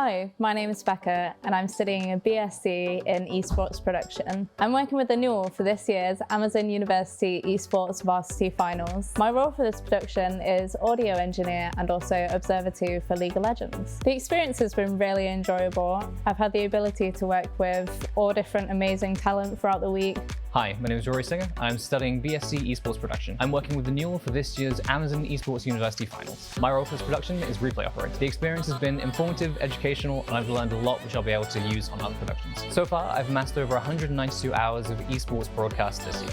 Hi, my name is Becca and I'm studying a BSc in esports production. I'm working with Anul for this year's Amazon University Esports Varsity Finals. My role for this production is audio engineer and also observer 2 for League of Legends. The experience has been really enjoyable. I've had the ability to work with all different amazing talent throughout the week. Hi, my name is Rory Singer. I'm studying BSc Esports Production. I'm working with Anul for this year's Amazon Esports University Finals. My role for this production is replay operator. The experience has been informative, educational, and I've learned a lot which I'll be able to use on other productions. So far, I've amassed over 192 hours of esports broadcasts this year.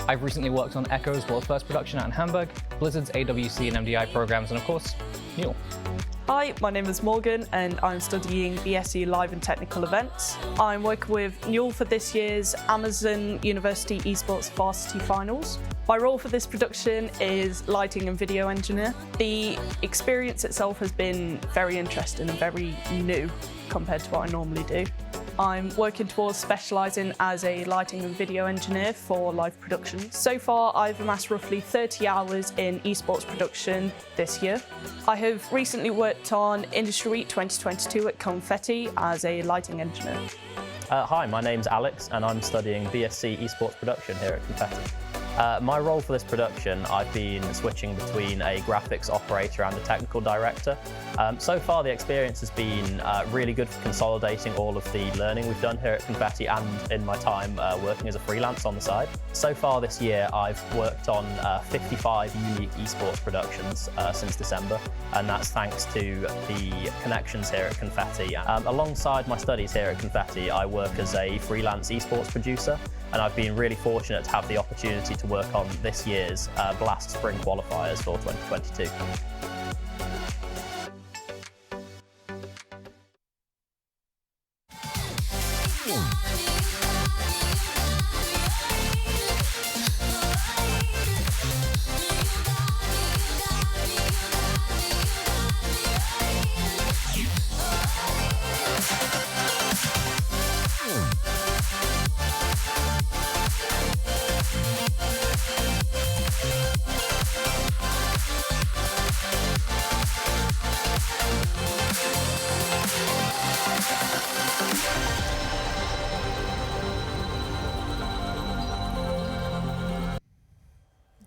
I've recently worked on Echo's world first production out in Hamburg, Blizzard's AWC and MDI programs, and of course, Anul. Hi, my name is Morgan and I'm studying BSc Live and Technical Events. I'm working with Newell for this year's Amazon University Esports Varsity Finals. My role for this production is lighting and video engineer. The experience itself has been very interesting and very new compared to what I normally do. I'm working towards specialising as a lighting and video engineer for live production. So far, I've amassed roughly 30 hours in esports production this year. I have recently worked on Industry Week 2022 at Confetti as a lighting engineer. Hi, my name's Alex and I'm studying BSc Esports Production here at Confetti. My role for this production, I've been switching between a graphics operator and a technical director. So far the experience has been really good for consolidating all of the learning we've done here at Confetti and in my time working as a freelance on the side. So far this year I've worked on 55 unique esports productions since December, and that's thanks to the connections here at Confetti. Alongside my studies here at Confetti, I work as a freelance esports producer, and I've been really fortunate to have the opportunity to work on this year's Blast Spring qualifiers for 2022.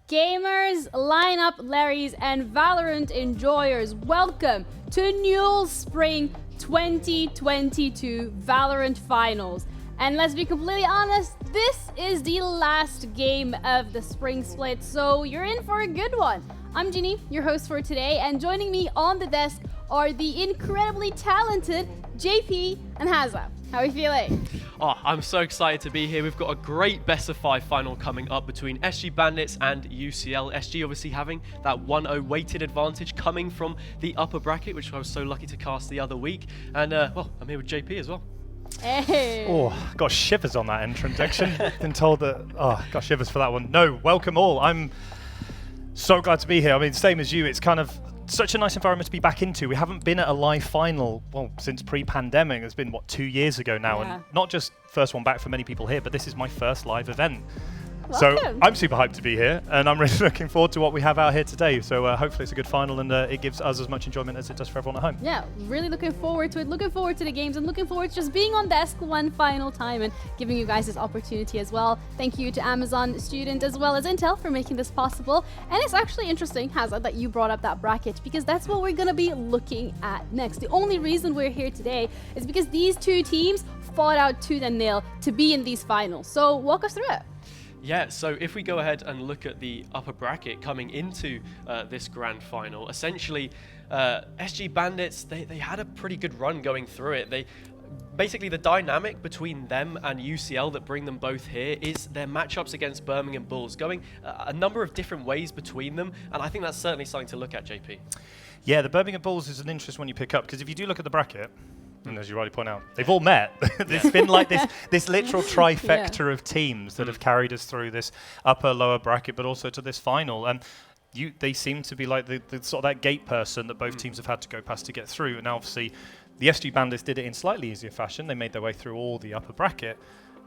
Gamers, lineup Larrys, and Valorant enjoyers, welcome to Newell Spring 2022 Valorant Finals. And let's be completely honest, this is the last game of the spring split, so you're in for a good one. I'm Ginny, your host for today, and joining me on the desk are the incredibly talented JP and Hazza. How are you feeling? Oh, I'm so excited to be here. We've got a great best of 5 final coming up between SG Bandits and UCL. SG obviously having that 1-0 weighted advantage coming from the upper bracket, which I was so lucky to cast the other week. And, well, I'm here with JP as well. Hey. Oh, got shivers on that introduction. Been told that, oh, got shivers for that one. No, welcome all. I'm so glad to be here. I mean, same as you, it's kind of such a nice environment to be back into. We haven't been at a live final, well, since pre-pandemic. It's been, what, 2 years ago now, Yeah. and not just first one back for many people here, but this is my first live event. Welcome. So I'm super hyped to be here, and I'm really looking forward to what we have out here today. So hopefully it's a good final, and it gives us as much enjoyment as it does for everyone at home. Yeah, really looking forward to it, looking forward to the games, and looking forward to just being on desk one final time and giving you guys this opportunity as well. Thank you to Amazon student as well as Intel for making this possible. And it's actually interesting, Hazza, that you brought up that bracket, because that's what we're going to be looking at next. The only reason we're here today is because these two teams fought out tooth and nail to be in these finals. So walk us through it. Yeah, so if we go ahead and look at the upper bracket coming into this grand final, essentially SG Bandits, they had a pretty good run going through it. Basically, the dynamic between them and UCL that bring them both here is their matchups against Birmingham Bulls, going a number of different ways between them, and I think that's certainly something to look at, JP. Yeah, the Birmingham Bulls is an interesting one you pick up, because if you do look at the bracket, and as you rightly point out, they've all met. It's been like this literal trifecta of teams that have carried us through this upper, lower bracket, but also to this final. And they seem to be like the sort of that gate person that both teams have had to go past to get through. And obviously, the SG Bandits did it in slightly easier fashion. They made their way through all the upper bracket.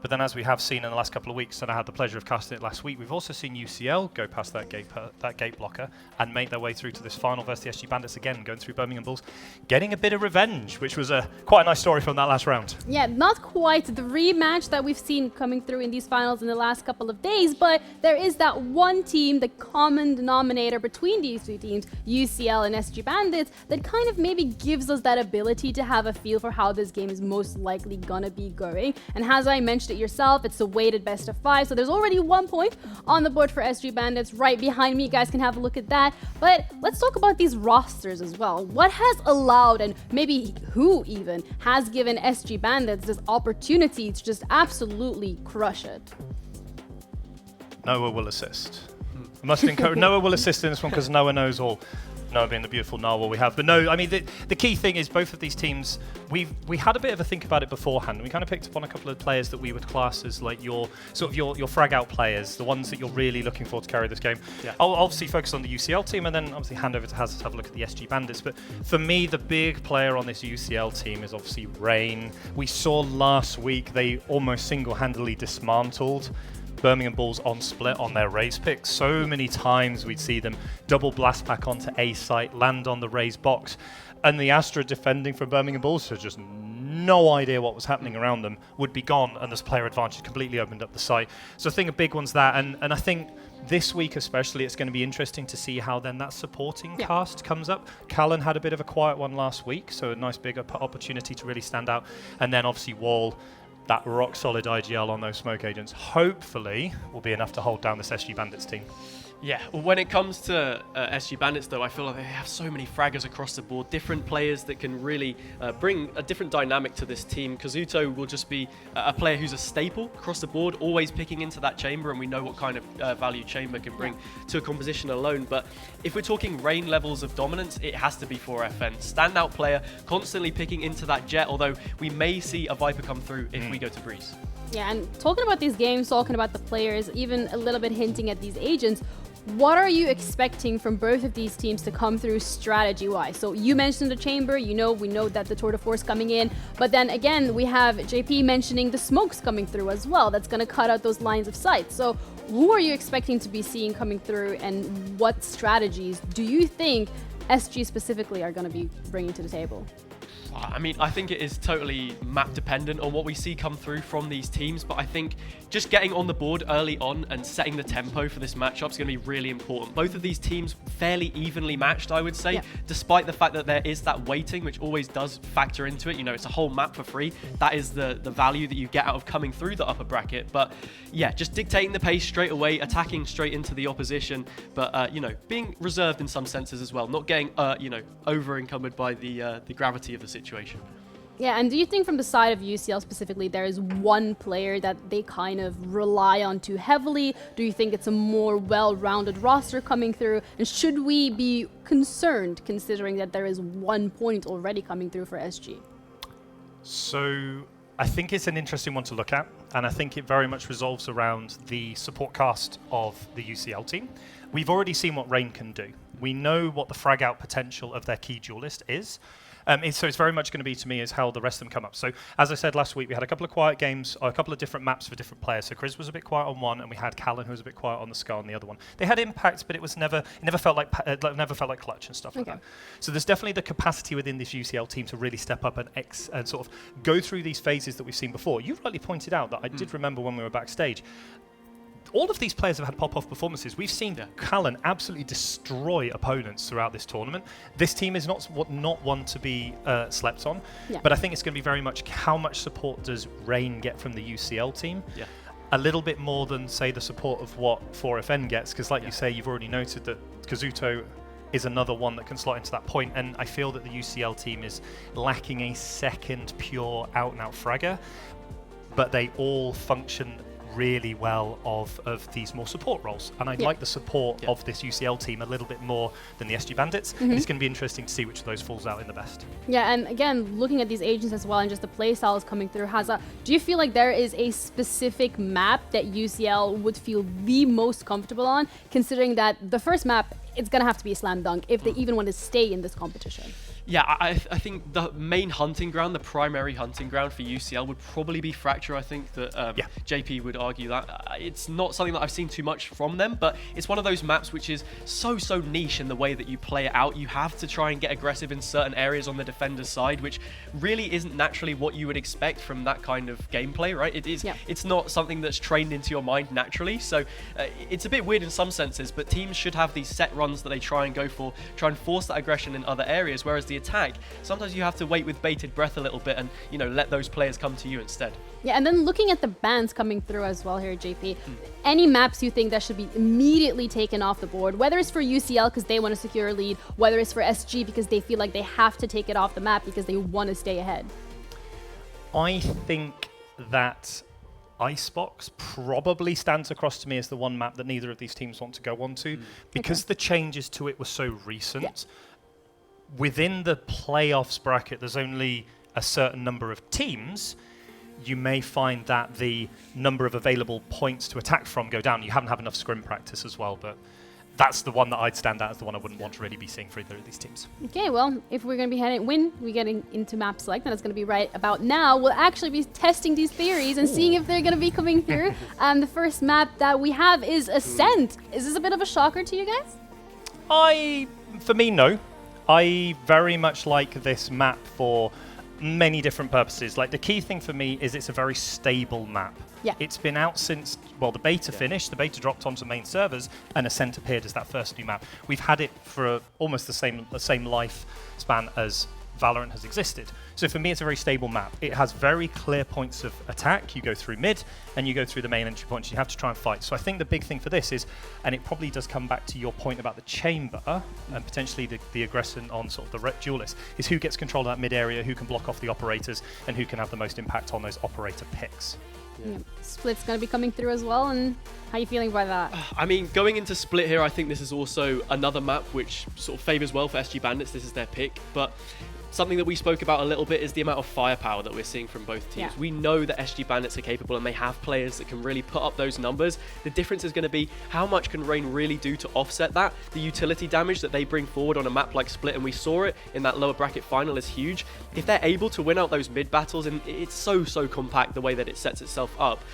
But then, as we have seen in the last couple of weeks, and I had the pleasure of casting it last week, we've also seen UCL go past that gate blocker and make their way through to this final versus the SG Bandits again, going through Birmingham Bulls, getting a bit of revenge, which was quite a nice story from that last round. Yeah, not quite the rematch that we've seen coming through in these finals in the last couple of days, but there is that one team, the common denominator between these two teams, UCL and SG Bandits, that kind of maybe gives us that ability to have a feel for how this game is most likely gonna be going. And as I mentioned it yourself, it's a weighted best of 5, so there's already 1 point on the board for SG Bandits right behind me. You guys can have a look at that. But let's talk about these rosters as well. What has allowed, and maybe who even has given SG Bandits this opportunity to just absolutely crush it? Noah will assist. I must encourage Noah will assist in this one because Noah knows all. Noah being the beautiful narwhal we have. But no, I mean, the key thing is both of these teams, we had a bit of a think about it beforehand. We kind of picked up on a couple of players that we would class as like your frag out players, the ones that you're really looking for to carry this game. Yeah. I'll obviously focus on the UCL team and then obviously hand over to Haz to have a look at the SG Bandits. But for me, the big player on this UCL team is obviously Rain. We saw last week they almost single-handedly dismantled Birmingham Bulls on split on their raise pick. So many times we'd see them double blast back onto A site, land on the raise box, and the Astra defending from Birmingham Bulls had just no idea what was happening around them, would be gone, and this player advantage completely opened up the site. So I think a big one's that, and I think this week especially it's going to be interesting to see how then that supporting cast comes up. Callan had a bit of a quiet one last week, so a nice big opportunity to really stand out, and then obviously Wall, that rock solid IGL on those smoke agents, hopefully will be enough to hold down this SG Bandits team. Yeah, when it comes to SG Bandits though, I feel like they have so many fraggers across the board, different players that can really bring a different dynamic to this team. Kazuto will just be a player who's a staple across the board, always picking into that chamber, and we know what kind of value chamber can bring to a composition alone. But if we're talking Rain levels of dominance, it has to be 4FN. Standout player, constantly picking into that jet, although we may see a Viper come through if we go to Breeze. Yeah, and talking about these games, talking about the players, even a little bit hinting at these agents, what are you expecting from both of these teams to come through strategy-wise? So you mentioned the chamber, we know that the tour de force coming in, but then again, we have JP mentioning the smokes coming through as well. That's going to cut out those lines of sight. So who are you expecting to be seeing coming through, and what strategies do you think SG specifically are going to be bringing to the table? I mean, I think it is totally map dependent on what we see come through from these teams, but I think just getting on the board early on and setting the tempo for this matchup is going to be really important. Both of these teams fairly evenly matched, I would say, despite the fact that there is that weighting, which always does factor into it. You know, it's a whole map for free. That is the value that you get out of coming through the upper bracket. But yeah, just dictating the pace straight away, attacking straight into the opposition, but you know, being reserved in some senses as well, not getting you know, over encumbered by the gravity of the situation. Yeah, and do you think from the side of UCL specifically, there is one player that they kind of rely on too heavily? Do you think it's a more well-rounded roster coming through? And should we be concerned considering that there is 1 point already coming through for SG? So I think it's an interesting one to look at, and I think it very much resolves around the support cast of the UCL team. We've already seen what Rain can do. We know what the frag out potential of their key duelist is. So it's very much going to be, to me, is how the rest of them come up. So as I said last week, we had a couple of quiet games, or a couple of different maps for different players. So Chris was a bit quiet on one, and we had Callan, who was a bit quiet on the Scar on the other one. They had impact, but it never felt like clutch and stuff like that. So there's definitely the capacity within this UCL team to really step up and sort of go through these phases that we've seen before. You rightly pointed out that I did remember when we were backstage. All of these players have had pop-off performances. We've seen Callan absolutely destroy opponents throughout this tournament. This team is not one to be slept on, but I think it's going to be very much how much support does Rain get from the UCL team. A little bit more than, say, the support of what 4FN gets, because like you say, you've already noted that Kazuto is another one that can slot into that point, and I feel that the UCL team is lacking a second pure out-and-out fragger, but they all function really well of these more support roles, and I like the support of this UCL team a little bit more than the SG Bandits. And it's going to be interesting to see which of those falls out in the best. Yeah, and again, looking at these agents as well and just the play styles coming through, Haza, do you feel like there is a specific map that UCL would feel the most comfortable on, considering that the first map, it's going to have to be a slam dunk if they even want to stay in this competition? Yeah, I think the main hunting ground, the primary hunting ground for UCL would probably be Fracture. I think that JP would argue that. It's not something that I've seen too much from them, but it's one of those maps which is so niche in the way that you play it out. You have to try and get aggressive in certain areas on the defender's side, which really isn't naturally what you would expect from that kind of gameplay, right? It is. It's not something that's trained into your mind naturally, so it's a bit weird in some senses, but teams should have these set runs that they try and go for, try and force that aggression in other areas, whereas the attack, sometimes you have to wait with bated breath a little bit and, you know, let those players come to you instead. Yeah, and then looking at the bans coming through as well here, JP, any maps you think that should be immediately taken off the board, whether it's for UCL because they want to secure a lead, whether it's for SG because they feel like they have to take it off the map because they want to stay ahead? I think that Icebox probably stands across to me as the one map that neither of these teams want to go on to because the changes to it were so recent. Yeah. Within the playoffs bracket, there's only a certain number of teams. You may find that the number of available points to attack from go down. You haven't had enough scrim practice as well, but that's the one that I'd stand out as the one I wouldn't want to really be seeing for either of these teams. Okay, well, if we're going to be getting into map select, then it's going to be right about now. We'll actually be testing these theories and seeing if they're going to be coming through. The first map that we have is Ascent. Is this a bit of a shocker to you guys? For me, no. I very much like this map for many different purposes. Like, the key thing for me is it's a very stable map. Yeah. It's been out since, well, the beta finished, the beta dropped onto main servers, and Ascent appeared as that first new map. We've had it for almost the same lifespan as Valorant has existed. So for me, it's a very stable map. It has very clear points of attack. You go through mid, and you go through the main entry points. You have to try and fight. So I think the big thing for this is, and it probably does come back to your point about the chamber, and potentially the aggression on sort of the duelist, is who gets control of that mid area, who can block off the operators, and who can have the most impact on those operator picks. Yeah. Split's going to be coming through as well, and how are you feeling by that? I mean, going into Split here, I think this is also another map which sort of favors well for SG Bandits. This is their pick, but something that we spoke about a little bit is the amount of firepower that we're seeing from both teams. Yeah. We know that SG Bandits are capable and they have players that can really put up those numbers. The difference is going to be how much can Rain really do to offset that. The utility damage that they bring forward on a map like Split, and we saw it in that lower bracket final, is huge. If they're able to win out those mid battles, and it's so compact the way that it sets itself up,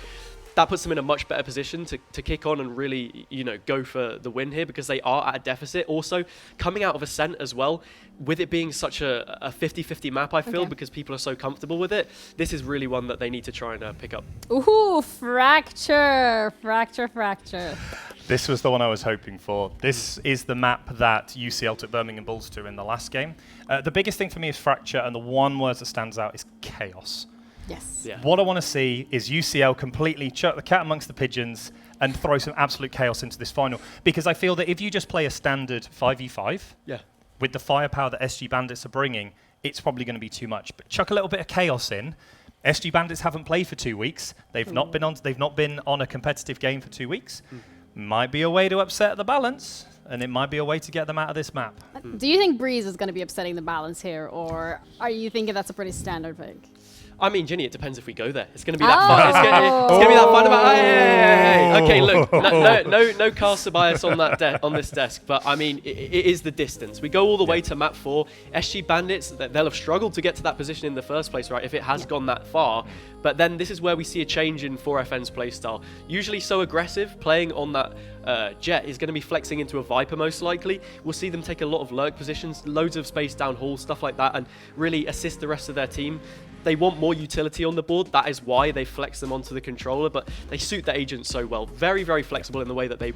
that puts them in a much better position to kick on and really, you know, go for the win here, because they are at a deficit. Also, coming out of Ascent as well, with it being such a 50-50 map, I feel, because people are so comfortable with it, this is really one that they need to try and pick up. Ooh, Fracture. This was the one I was hoping for. This is the map that UCL took Birmingham Bulls to in the last game. The biggest thing for me is Fracture, and the one word that stands out is chaos. Yes. Yeah. What I want to see is UCL completely chuck the cat amongst the pigeons and throw some absolute chaos into this final. Because I feel that if you just play a standard 5v5, with the firepower that SG Bandits are bringing, it's probably going to be too much. But chuck a little bit of chaos in. SG Bandits haven't played for 2 weeks. They've not been on a competitive game for 2 weeks. Might be a way to upset the balance, and it might be a way to get them out of this map. Do you think Breeze is going to be upsetting the balance here, or are you thinking that's a pretty standard pick? I mean, Ginny, it depends if we go there. It's going to be that fun. It's going to be that fun about. Hey. Okay, look, no caster bias on that on this desk, but I mean, it is the distance. We go all the way to map 4. SG Bandits, they'll have struggled to get to that position in the first place, right? If it has gone that far, but then this is where we see a change in 4FN's playstyle. Usually so aggressive, playing on that Jet is going to be flexing into a Viper most likely. We'll see them take a lot of lurk positions, loads of space down hall, stuff like that, and really assist the rest of their team. They want more utility on the board. That is why they flex them onto the controller, but they suit the agents so well. Very, very flexible in the way that they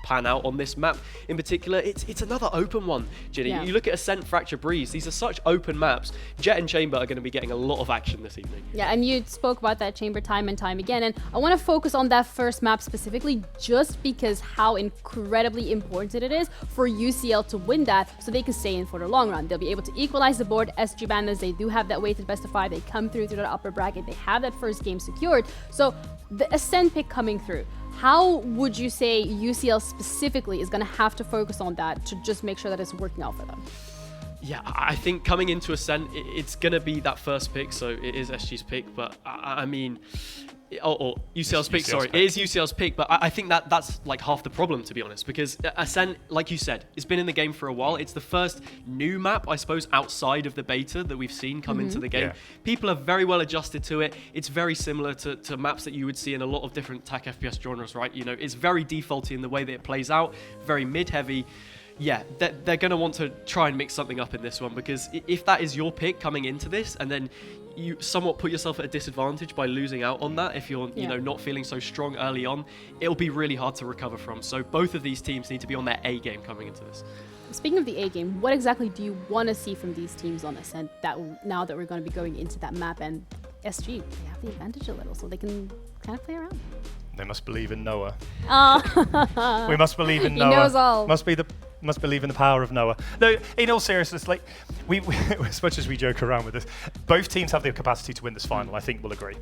pan out on this map. In particular, it's another open one, Ginny. Yeah. You look at Ascent, Fracture, Breeze. These are such open maps. Jet and Chamber are going to be getting a lot of action this evening. Yeah, and you spoke about that Chamber time and time again, and I want to focus on that first map specifically just because how incredibly important it is for UCL to win that so they can stay in for the long run. They'll be able to equalize the board. SG Bandits, they do have that weighted best of 5. They come through the upper bracket. They have that first game secured. So the Ascent pick coming through, how would you say UCL specifically is going to have to focus on that to just make sure that it's working out for them? Yeah, I think coming into Ascent, it's going to be that first pick, so it is SG's pick, but I mean, Or UCL's pick, UCL's sorry. pick. It is UCL's pick, but I think that's like half the problem, to be honest, because Ascent, like you said, it's been in the game for a while. It's the first new map, I suppose, outside of the beta that we've seen come into the game. Yeah. People are very well adjusted to it. It's very similar to maps that you would see in a lot of different TAC FPS genres, right? You know, it's very defaulty in the way that it plays out, very mid-heavy. Yeah, they're going to want to try and mix something up in this one, because if that is your pick coming into this, and then you somewhat put yourself at a disadvantage by losing out on that, if you're you know, not feeling so strong early on, it'll be really hard to recover from. So both of these teams need to be on their A game coming into this. Speaking of the A game, what exactly do you want to see from these teams on Ascent now that we're going to be going into that map, and SG, they have the advantage a little, so they can kind of play around. They must believe in Noah. Oh. We must believe in Noah. He knows all. Must believe in the power of Noah. No, in all seriousness, like we as much as we joke around with this, both teams have the capacity to win this final. I think we'll agree.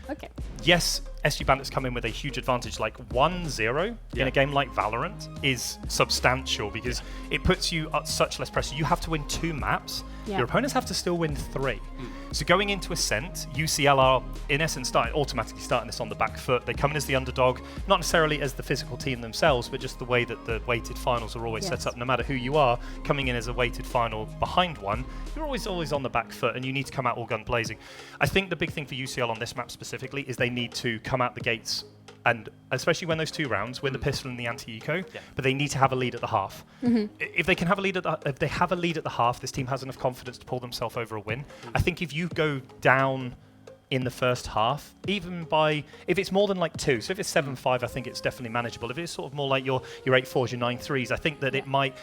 Okay. Yes, SG Bandits come in with a huge advantage. Like 1-0 in a game like Valorant is substantial, because it puts you at such less pressure. You have to win 2 maps. Yeah. Your opponents have to still win 3. So going into Ascent, UCL are in essence automatically starting this on the back foot. They come in as the underdog, not necessarily as the physical team themselves, but just the way that the weighted finals are always set up. No matter who you are, coming in as a weighted final behind one, you're always on the back foot, and you need to come out all gun blazing. I think the big thing for UCL on this map specifically is they need to come out the gates, and especially when those 2 rounds, win the pistol and the anti-eco, but they need to have a lead at the half. If they can have a lead if they have a lead at the half, this team has enough confidence to pull themselves over a win. I think if you go down in the first half, even if it's more than like 2, so if it's 7-5, I think it's definitely manageable. If it's sort of more like your 8-4s, your 9-3s, I think that it might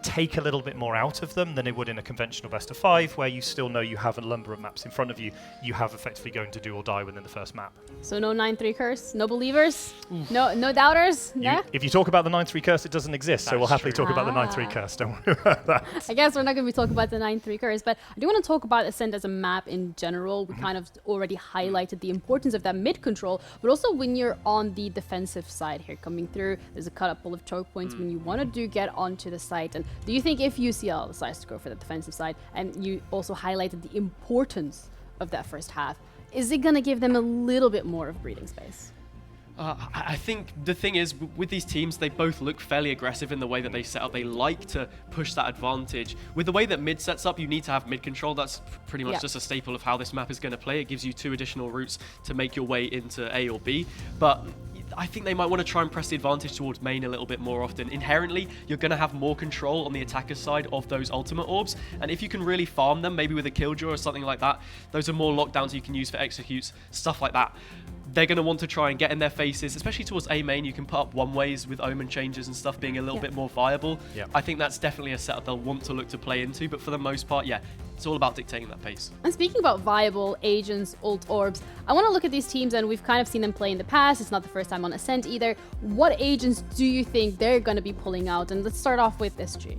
take a little bit more out of them than it would in a conventional best of 5, where you still know you have a number of maps in front of you. You have effectively going to do or die within the first map. So no 9-3 curse, no believers, no doubters. If you talk about the 9-3 curse, it doesn't exist. So we'll happily talk about the 9-3 curse. Don't worry about that. I guess we're not going to be talking about the 9-3 curse, but I do want to talk about Ascent as a map in general. We kind of already highlighted the importance of that mid control, but also when you're on the defensive side here coming through, there's a couple of choke points when you want to get onto the site. And do you think if UCL decides to go for the defensive side, and you also highlighted the importance of that first half, is it going to give them a little bit more of breathing space? I think the thing is, with these teams, they both look fairly aggressive in the way that they set up. They like to push that advantage. With the way that mid sets up, you need to have mid control. That's pretty much just a staple of how this map is going to play. It gives you 2 additional routes to make your way into A or B. But I think they might want to try and press the advantage towards main a little bit more often. Inherently, you're going to have more control on the attacker side of those ultimate orbs, and if you can really farm them, maybe with a killjoy or something like that, those are more lockdowns you can use for executes, stuff like that. They're going to want to try and get in their faces, especially towards A main. You can put up one-ways with omen changes and stuff being a little bit more viable. I think that's definitely a setup they'll want to look to play into, but for the most part, it's all about dictating that pace. And speaking about viable agents, ult orbs, I want to look at these teams, and we've kind of seen them play in the past. It's not the first time on Ascent either. What agents do you think they're going to be pulling out? And let's start off with SG.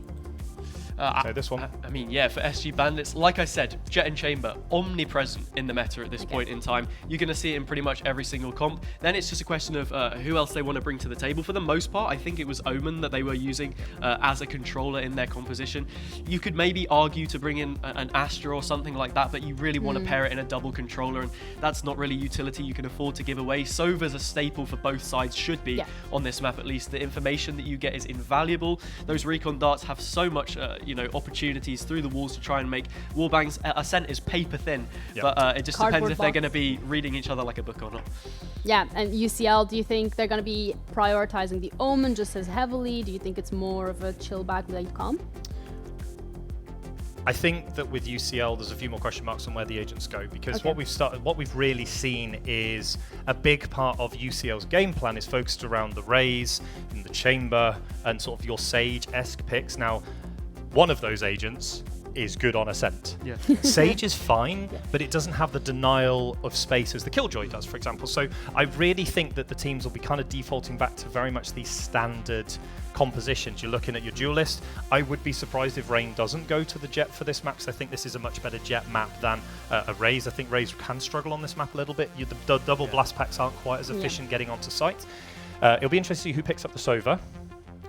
This one. I mean, for SG Bandits, like I said, Jet and Chamber, omnipresent in the meta at this point in time. You're going to see it in pretty much every single comp. Then it's just a question of who else they want to bring to the table. For the most part, I think it was Omen that they were using as a controller in their composition. You could maybe argue to bring in an Astra or something like that, but you really want to pair it in a double controller, and that's not really utility you can afford to give away. Sova's a staple for both sides, should be on this map at least. The information that you get is invaluable. Those recon darts have so much opportunities through the walls to try and make wallbangs. Ascent is paper thin, but it just depends if they're going to be reading each other like a book or not. Yeah, and UCL, do you think they're going to be prioritizing the Omen just as heavily? Do you think it's more of a chill back late comp? I think that with UCL, there's a few more question marks on where the agents go, because what we've really seen is a big part of UCL's game plan is focused around the Raze and the Chamber and sort of your Sage-esque picks. Now, one of those agents is good on Ascent. Sage is fine, but it doesn't have the denial of space as the Killjoy does, for example. So I really think that the teams will be kind of defaulting back to very much these standard compositions. You're looking at your duelist. I would be surprised if Rain doesn't go to the Jet for this map, because I think this is a much better Jet map than a Raze. I think Raze can struggle on this map a little bit. The double blast packs aren't quite as efficient getting onto site. It'll be interesting to see who picks up the Sova.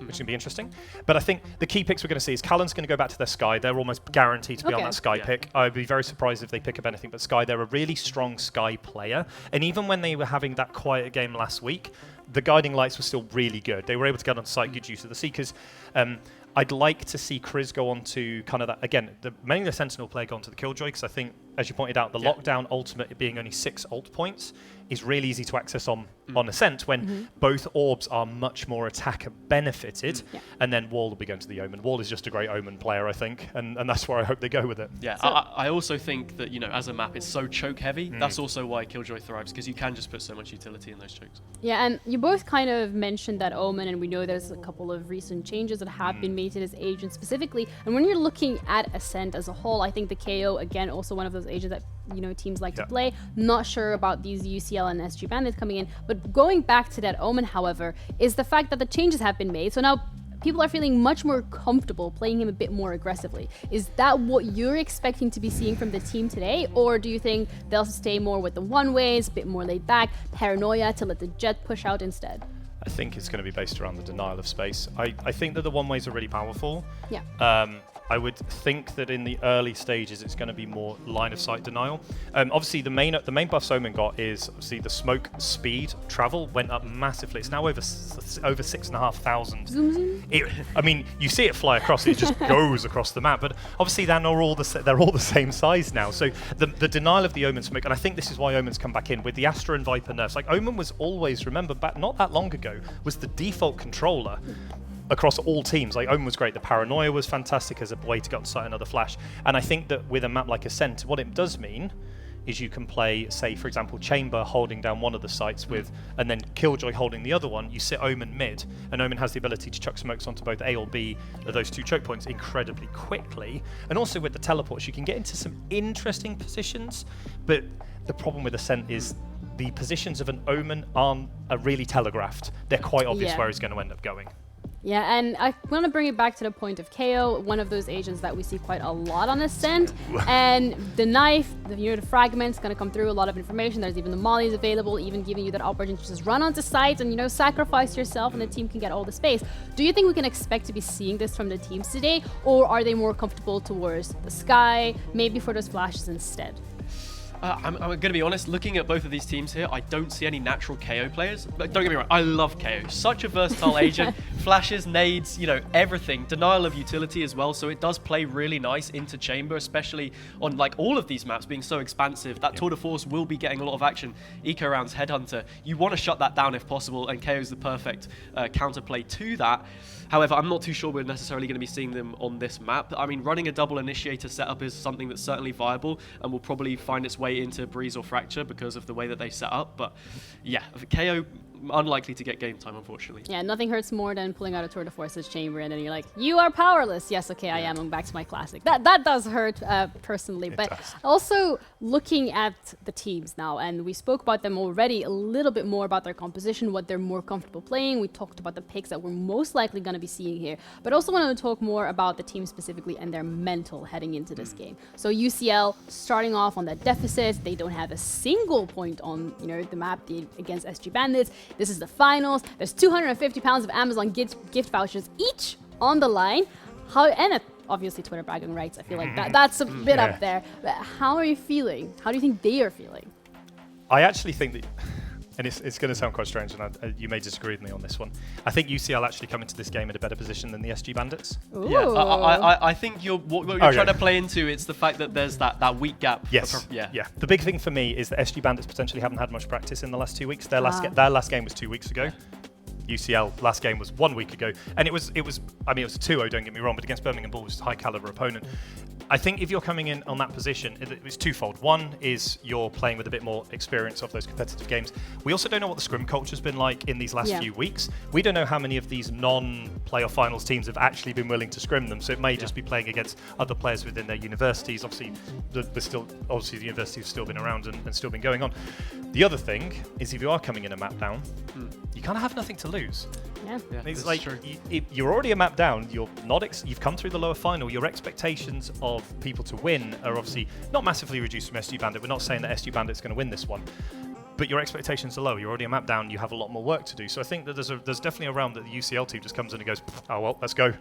which is going to be interesting. But I think the key picks we're going to see is Callan's going to go back to their Sky. They're almost guaranteed to be on that Sky pick. I'd be very surprised if they pick up anything but Sky. They're a really strong Sky player. And even when they were having that quiet game last week, the guiding lights were still really good. They were able to get on site, good use of the Seekers. I'd like to see Chris go on to kind of that, again, mainly the Sentinel player go on to the Killjoy, because I think, as you pointed out, the Lockdown ultimate being only 6 ult points is really easy to access on Ascent when both orbs are much more attacker benefited, and then Wall will be going to the Omen. Wall is just a great Omen player, I think, and that's where I hope they go with it. Yeah, so I also think that, you know, as a map, it's so choke heavy. That's also why Killjoy thrives, because you can just put so much utility in those chokes. Yeah, and you both kind of mentioned that Omen, and we know there's a couple of recent changes that have been made to this agent specifically. And when you're looking at Ascent as a whole, I think the KO, again, also one of those agents that, you know, teams like to play. Not sure about these UCL and SG Bandits coming in, but going back to that Omen, however, is the fact that the changes have been made. So now people are feeling much more comfortable playing him a bit more aggressively. Is that what you're expecting to be seeing from the team today? Or do you think they'll stay more with the one-ways, a bit more laid back, paranoia to let the jet push out instead? I think it's going to be based around the denial of space. I think that the one-ways are really powerful. Yeah. I would think that in the early stages it's going to be more line of sight denial. Obviously the main buffs Omen got is obviously the smoke speed travel went up massively. It's now over 6,500. I mean, you see it fly across, it just goes across the map. But obviously they're all the same size now. So the denial of the Omen smoke, and I think this is why Omen's come back in with the Astra and Viper nerfs. Like Omen was always, remember, back not that long ago, was the default controller across all teams. Like Omen was great, the paranoia was fantastic as a way to get on site another flash. And I think that with a map like Ascent, what it does mean is you can play, say, for example, Chamber holding down one of the sites with, and then Killjoy holding the other one. You sit Omen mid, and Omen has the ability to chuck smokes onto both A or B of those 2 choke points incredibly quickly. And also with the teleports, you can get into some interesting positions, but the problem with Ascent is the positions of an Omen aren't really telegraphed. They're quite obvious where he's going to end up going. Yeah, and I want to bring it back to the point of KO, one of those agents that we see quite a lot on Ascent. And the knife, the fragment's going to come through, a lot of information. There's even the mollies available, even giving you that opportunity to just run onto sites and, you know, sacrifice yourself and the team can get all the space. Do you think we can expect to be seeing this from the teams today, or are they more comfortable towards the Sky, maybe for those flashes instead? I'm going to be honest, looking at both of these teams here, I don't see any natural KO players. But don't get me wrong, I love KO. Such a versatile agent. Flashes, nades, you know, everything. Denial of utility as well, so it does play really nice into Chamber, especially on like all of these maps being so expansive. That Tour de Force will be getting a lot of action. Eco rounds, Headhunter. You want to shut that down if possible, and KO is the perfect counterplay to that. However, I'm not too sure we're necessarily going to be seeing them on this map. I mean, running a double initiator setup is something that's certainly viable and will probably find its way into Breeze or Fracture because of the way that they set up. But yeah, KO, unlikely to get game time, unfortunately. Yeah, nothing hurts more than pulling out a Tour de Force's Chamber and then you're like, you are powerless. Yes, okay, I am. I'm back to my classic. That does hurt personally. But also looking at the teams now, and we spoke about them already a little bit more about their composition, what they're more comfortable playing. We talked about the picks that we're most likely going to be seeing here, but also want to talk more about the team specifically and their mental heading into this game. So UCL starting off on that deficit. They don't have a single point on, you know, the map against SG Bandits. This is the finals. There's 250 pounds of Amazon gift vouchers each on the line. Obviously Twitter bragging rights. I feel like that's a bit up there. But how are you feeling? How do you think they are feeling? I actually think that, and it's going to sound quite strange, and you may disagree with me on this one. I think UCL actually come into this game in a better position than the SG Bandits. Ooh. Yeah, I think what you're trying to play into, it's the fact that there's that weak gap. Yes. Yeah. The big thing for me is that SG Bandits potentially haven't had much practice in the last 2 weeks. Their last game was 2 weeks ago. UCL last game was 1 week ago, and it was I mean, it was a 2-0, don't get me wrong, but against Birmingham Bull was a high caliber opponent. I think if you're coming in on that position, it's twofold. One is you're playing with a bit more experience of those competitive games. We also don't know what the scrim culture's been like in these last few weeks. We don't know how many of these non-playoff finals teams have actually been willing to scrim them, so it may just be playing against other players within their universities. Obviously, the universities have still been around and still been going on. The other thing is if you are coming in a map down, you kind of have nothing to lose. Yeah, it's like you're already a map down. You've come through the lower final. Your expectations of people to win are obviously not massively reduced from SG Bandit. We're not saying that SG Bandit's going to win this one, but your expectations are low. You're already a map down. You have a lot more work to do. So I think that there's definitely a realm that the UCL team just comes in and goes, oh, well, let's go.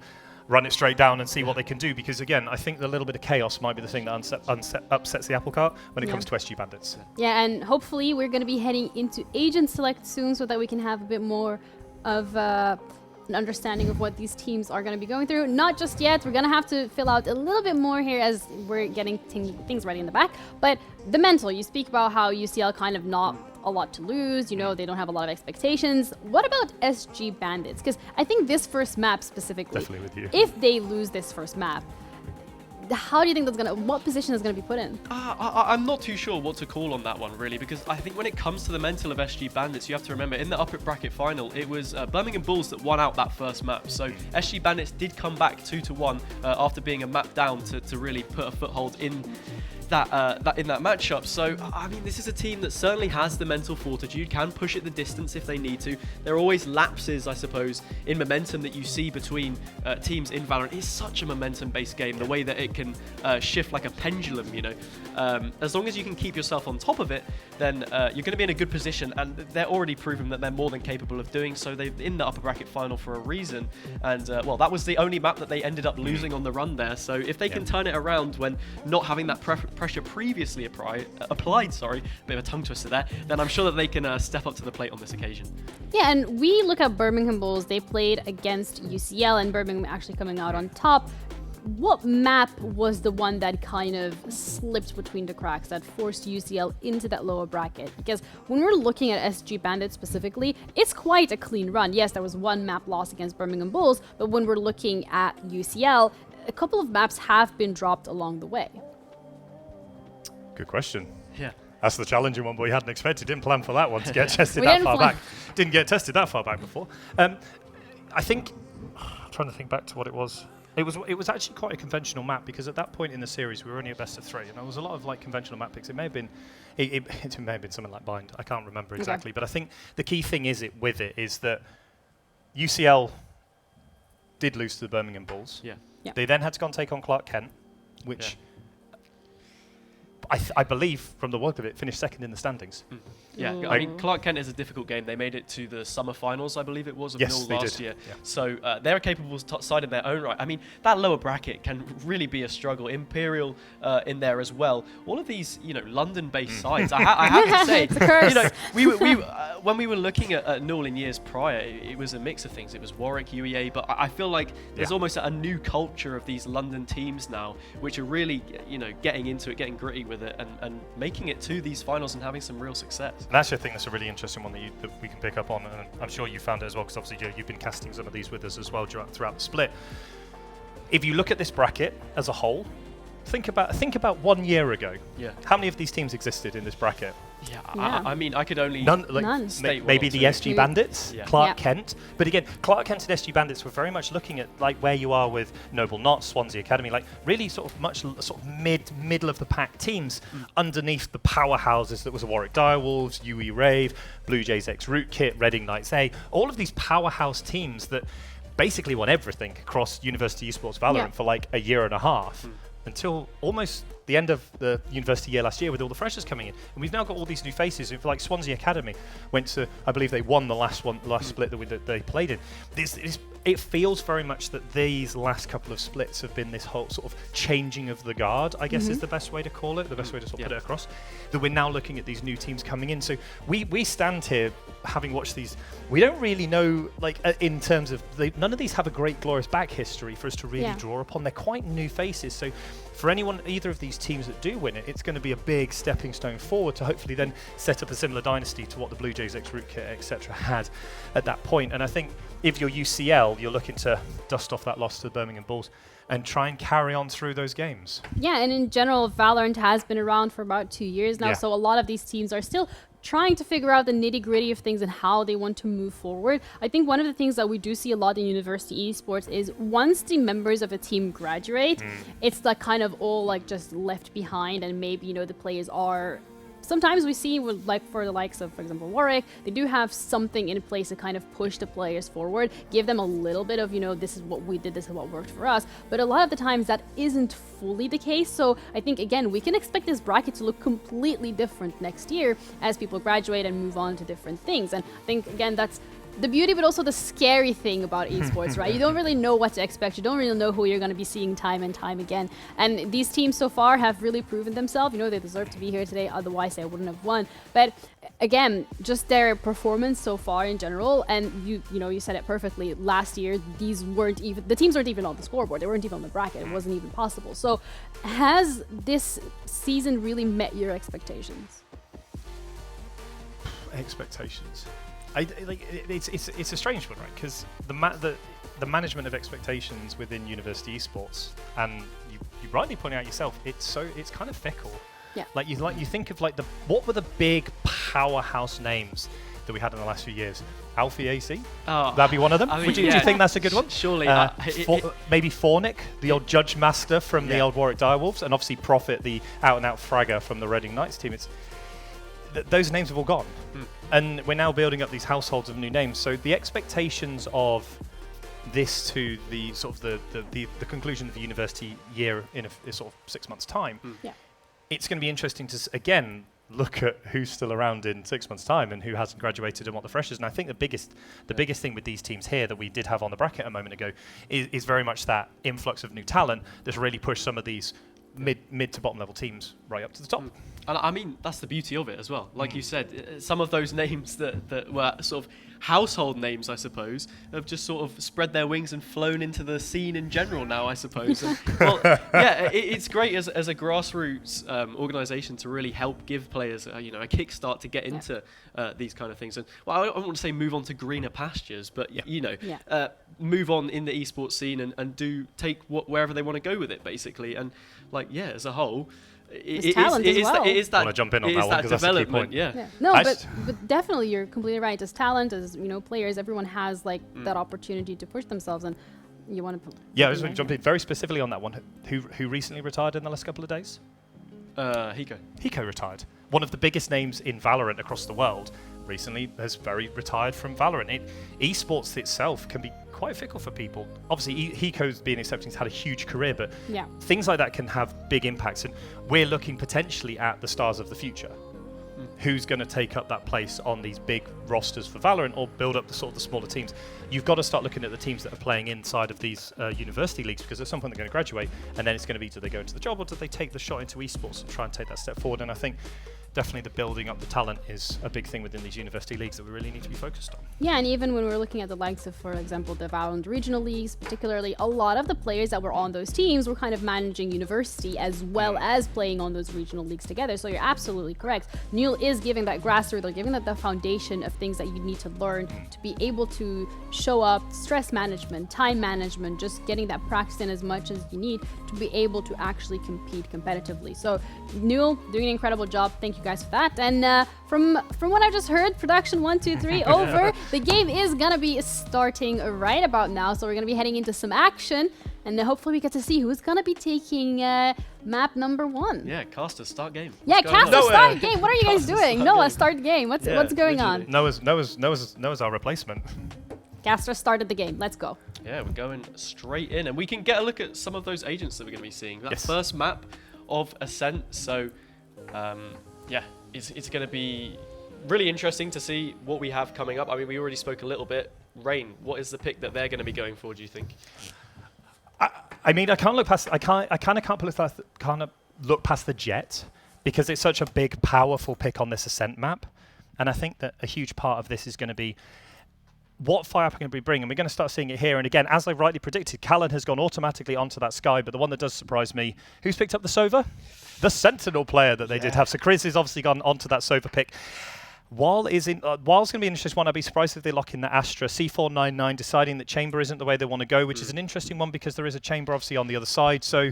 Run it straight down and see what they can do. Because, again, I think the little bit of chaos might be the thing that upsets the apple cart when it comes to SG Bandits. Yeah, and hopefully we're going to be heading into Agent Select soon so that we can have a bit more of an understanding of what these teams are going to be going through. Not just yet. We're going to have to fill out a little bit more here as we're getting things ready in the back. But the mental, you speak about how UCL kind of not a lot to lose, you know, they don't have a lot of expectations. What about SG Bandits? Because I think this first map specifically, Definitely with you. If they lose this first map, how do you think that's gonna, what position is gonna be put in? I'm not too sure what to call on that one, really, because I think when it comes to the mental of SG Bandits, you have to remember, in the upper bracket final, it was Birmingham Bulls that won out that first map. So SG Bandits did come back 2-1 after being a map down to really put a foothold in that matchup. So I mean, this is a team that certainly has the mental fortitude, can push it the distance if they need to. There are always lapses, I suppose, in momentum that you see between teams in Valorant. It's such a momentum-based game, the way that it can shift like a pendulum, you know. As long as you can keep yourself on top of it, then you're going to be in a good position, and they're already proven that they're more than capable of doing so. They're in the upper bracket final for a reason, and well, that was the only map that they ended up losing on the run there. So if they can turn it around when not having that pressure previously applied, sorry, bit of a tongue twister there, then I'm sure that they can step up to the plate on this occasion. Yeah, and we look at Birmingham Bulls. They played against UCL, and Birmingham actually coming out on top. What map was the one that kind of slipped between the cracks, that forced UCL into that lower bracket? Because when we're looking at SG Bandits specifically, it's quite a clean run. Yes, there was one map loss against Birmingham Bulls, but when we're looking at UCL, a couple of maps have been dropped along the way. Good question. Yeah. That's the challenging one, but we hadn't expected. Didn't plan for that one to get tested that far back. Didn't get tested that far back before. I think, I'm trying to think back to what it was. It was actually quite a conventional map, because at that point in the series we were only a best of 3, and there was a lot of like conventional map picks. It may have been something like Bind. I can't remember exactly, but I think the key thing is that UCL did lose to the Birmingham Bulls. Yeah. They then had to go and take on Clark Kent, which I believe, from the look of it, finished second in the standings. Yeah, I mean, Clark Kent is a difficult game. They made it to the summer finals, I believe it was, of NUL last year. Yeah. So they're a capable side in their own right. I mean, that lower bracket can really be a struggle. Imperial in there as well. All of these, you know, London-based sides. I have to say, it's a curse. you know, when we were looking at NUL in years prior, it was a mix of things. It was Warwick, UEA, but I feel like there's almost a new culture of these London teams now, which are really, you know, getting into it, getting gritty with it, and making it to these finals and having some real success. And actually, I think that's a really interesting one that we can pick up on, and I'm sure you found it as well, because obviously, Joe, you've been casting some of these with us as well throughout the split. If you look at this bracket as a whole, think about 1 year ago. Yeah. How many of these teams existed in this bracket? Yeah, I mean, I could only None. state maybe the SG Bandits, Clark Kent. But again, Clark Kent and SG Bandits were very much looking at like where you are with Noble Knot, Swansea Academy, like really sort of middle of the pack teams underneath the powerhouses that was Warwick Direwolves, UE Rave, Blue Jays X Rootkit, Reading Knights A, all of these powerhouse teams that basically won everything across University Esports Valorant for like a year and a half until almost the end of the university year last year, with all the freshers coming in. And we've now got all these new faces. Like Swansea Academy went to, I believe they won the last split that they played in. It feels very much that these last couple of splits have been this whole sort of changing of the guard, I guess is the best way to call it, the best way to sort of put it across. That we're now looking at these new teams coming in. So we stand here having watched these. We don't really know, like in terms of, none of these have a great glorious back history for us to really draw upon. They're quite new faces. So for either of these teams that do win it, it's going to be a big stepping stone forward to hopefully then set up a similar dynasty to what the Blue Jays, X Rootkit, etc. had at that point. And I think if you're UCL, you're looking to dust off that loss to the Birmingham Bulls and try and carry on through those games. Yeah, and in general, Valorant has been around for about 2 years now, so a lot of these teams are still trying to figure out the nitty-gritty of things and how they want to move forward. I think one of the things that we do see a lot in university esports is once the members of a team graduate, it's like kind of all like just left behind, and maybe, you know, the players are sometimes we see, like for the likes of, for example, Warwick, they do have something in place to kind of push the players forward, give them a little bit of, this is what we did, this is what worked for us. But a lot of the times that isn't fully the case. So I think, again, we can expect this bracket to look completely different next year as people graduate and move on to different things. And I think, again, that's the beauty, but also the scary thing about esports, right? You don't really know what to expect. You don't really know who you're going to be seeing time and time again. And these teams so far have really proven themselves. They deserve to be here today. Otherwise, they wouldn't have won. But again, just their performance so far in general. And you said it perfectly. Last year, the teams weren't even on the scoreboard. They weren't even on the bracket. It wasn't even possible. So has this season really met your expectations? Expectations. It's a strange one, right? Because the management of expectations within university esports, and you rightly point out yourself, it's kind of fickle. Yeah. Like you think of what were the big powerhouse names that we had in the last few years? Alfie AC. Oh, that'd be one of them. I mean, do you think that's a good one? Surely. Maybe Fornic, the old Judge Master from the old Warwick Direwolves, and obviously Prophet, the out-and-out fragger from the Reading Knights team. Those names have all gone. And we're now building up these households of new names. So the expectations of this to the sort of the conclusion of the university year in a sort of 6 months' time, it's going to be interesting to again look at who's still around in 6 months' time and who hasn't graduated and what the freshers. And I think the biggest thing with these teams here that we did have on the bracket a moment ago is very much that influx of new talent that's really pushed some of these mid to bottom level teams right up to the top. And I mean, that's the beauty of it as well. Like you said, some of those names that were sort of household names, I suppose, have just sort of spread their wings and flown into the scene in general now, I suppose. And, well, yeah, it's great as a grassroots organisation to really help give players, a kickstart to get into these kind of things. And well, I don't want to say move on to greener pastures, but move on in the esports scene and take wherever they want to go with it, basically. And as a whole. It is that. I want to jump in on that one because that's the key point. Yeah. No, but definitely you're completely right. As talent, as players, everyone has that opportunity to push themselves, and you want to. Yeah, I just want to jump in very specifically on that one. Who recently retired in the last couple of days? Hiko. Hiko retired. One of the biggest names in Valorant across the world recently has retired from Valorant. Esports itself can be quite fickle for people. Obviously, Hiko's being accepted, he's had a huge career, but things like that can have big impacts. And we're looking potentially at the stars of the future. Who's going to take up that place on these big rosters for Valorant or build up the smaller teams? You've got to start looking at the teams that are playing inside of these university leagues, because at some point they're going to graduate, and then it's going to be, do they go into the job or do they take the shot into esports and try and take that step forward? And I think definitely the building up the talent is a big thing within these university leagues that we really need to be focused on. Yeah, and even when we're looking at the likes of, for example, the Valorant regional leagues, particularly, a lot of the players that were on those teams were kind of managing university as well as playing on those regional leagues together. So you're absolutely correct. Neil is giving that grassroots, they're giving that the foundation of things that you need to learn to be able to show up, stress management, time management, just getting that practice in as much as you need to be able to actually compete competitively. So Neil, doing an incredible job. Thank you guys for that. And from what I've just heard, production 1, 2, 3 over. The game is gonna be starting right about now, so we're gonna be heading into some action, and hopefully we get to see who's gonna be taking map number 1. Yeah, Caster, start game. Yeah, Caster, start game. What are you guys doing? Noah, start game. What's going on? Noah's our replacement. Caster started the game. Let's go. Yeah, we're going straight in, and we can get a look at some of those agents that we're going to be seeing. That first map of Ascent. So, it's going to be really interesting to see what we have coming up. I mean, we already spoke a little bit. Rain, what is the pick that they're going to be going for, do you think? I mean, I can't look past the Jet, because it's such a big, powerful pick on this Ascent map. And I think that a huge part of this is going to be what fire up are going to be bringing. And we're going to start seeing it here. And again, as I rightly predicted, Callan has gone automatically onto that Sky. But the one that does surprise me, who's picked up the Sova? The Sentinel player that they did have. So Chris has obviously gone onto that Sova pick. Wild's going to be an interesting one. I'd be surprised if they lock in the Astra. C499 deciding that Chamber isn't the way they want to go, which is an interesting one because there is a Chamber obviously on the other side. So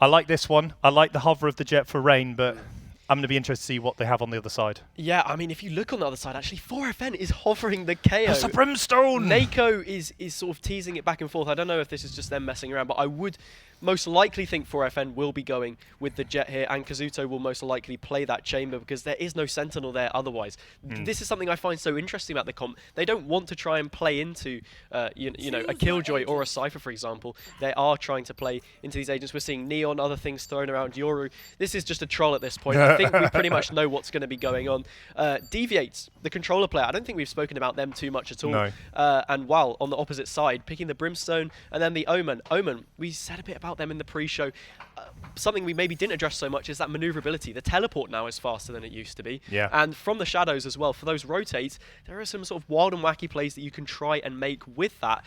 I like this one. I like the hover of the Jet for Rain, but I'm going to be interested to see what they have on the other side. Yeah, I mean, if you look on the other side, actually, 4FN is hovering the KO. That's a Brimstone! Nako is sort of teasing it back and forth. I don't know if this is just them messing around, but I would most likely think 4FN will be going with the Jet here, and Kazuto will most likely play that chamber because there is no Sentinel there otherwise. This is something I find so interesting about the comp. They don't want to try and play into, you know, a Killjoy or a Cypher, for example. They are trying to play into these agents. We're seeing Neon, other things thrown around. Yoru. This is just a troll at this point. I think we pretty much know what's going to be going on. Deviates, the controller player. I don't think we've spoken about them too much at all. No. And Wal on the opposite side, picking the Brimstone, and then the Omen. Omen, we said a bit about them in the pre-show. Something we maybe didn't address so much is that maneuverability. The teleport now is faster than it used to be. Yeah. And from the shadows as well, for those rotates, there are some sort of wild and wacky plays that you can try and make with that.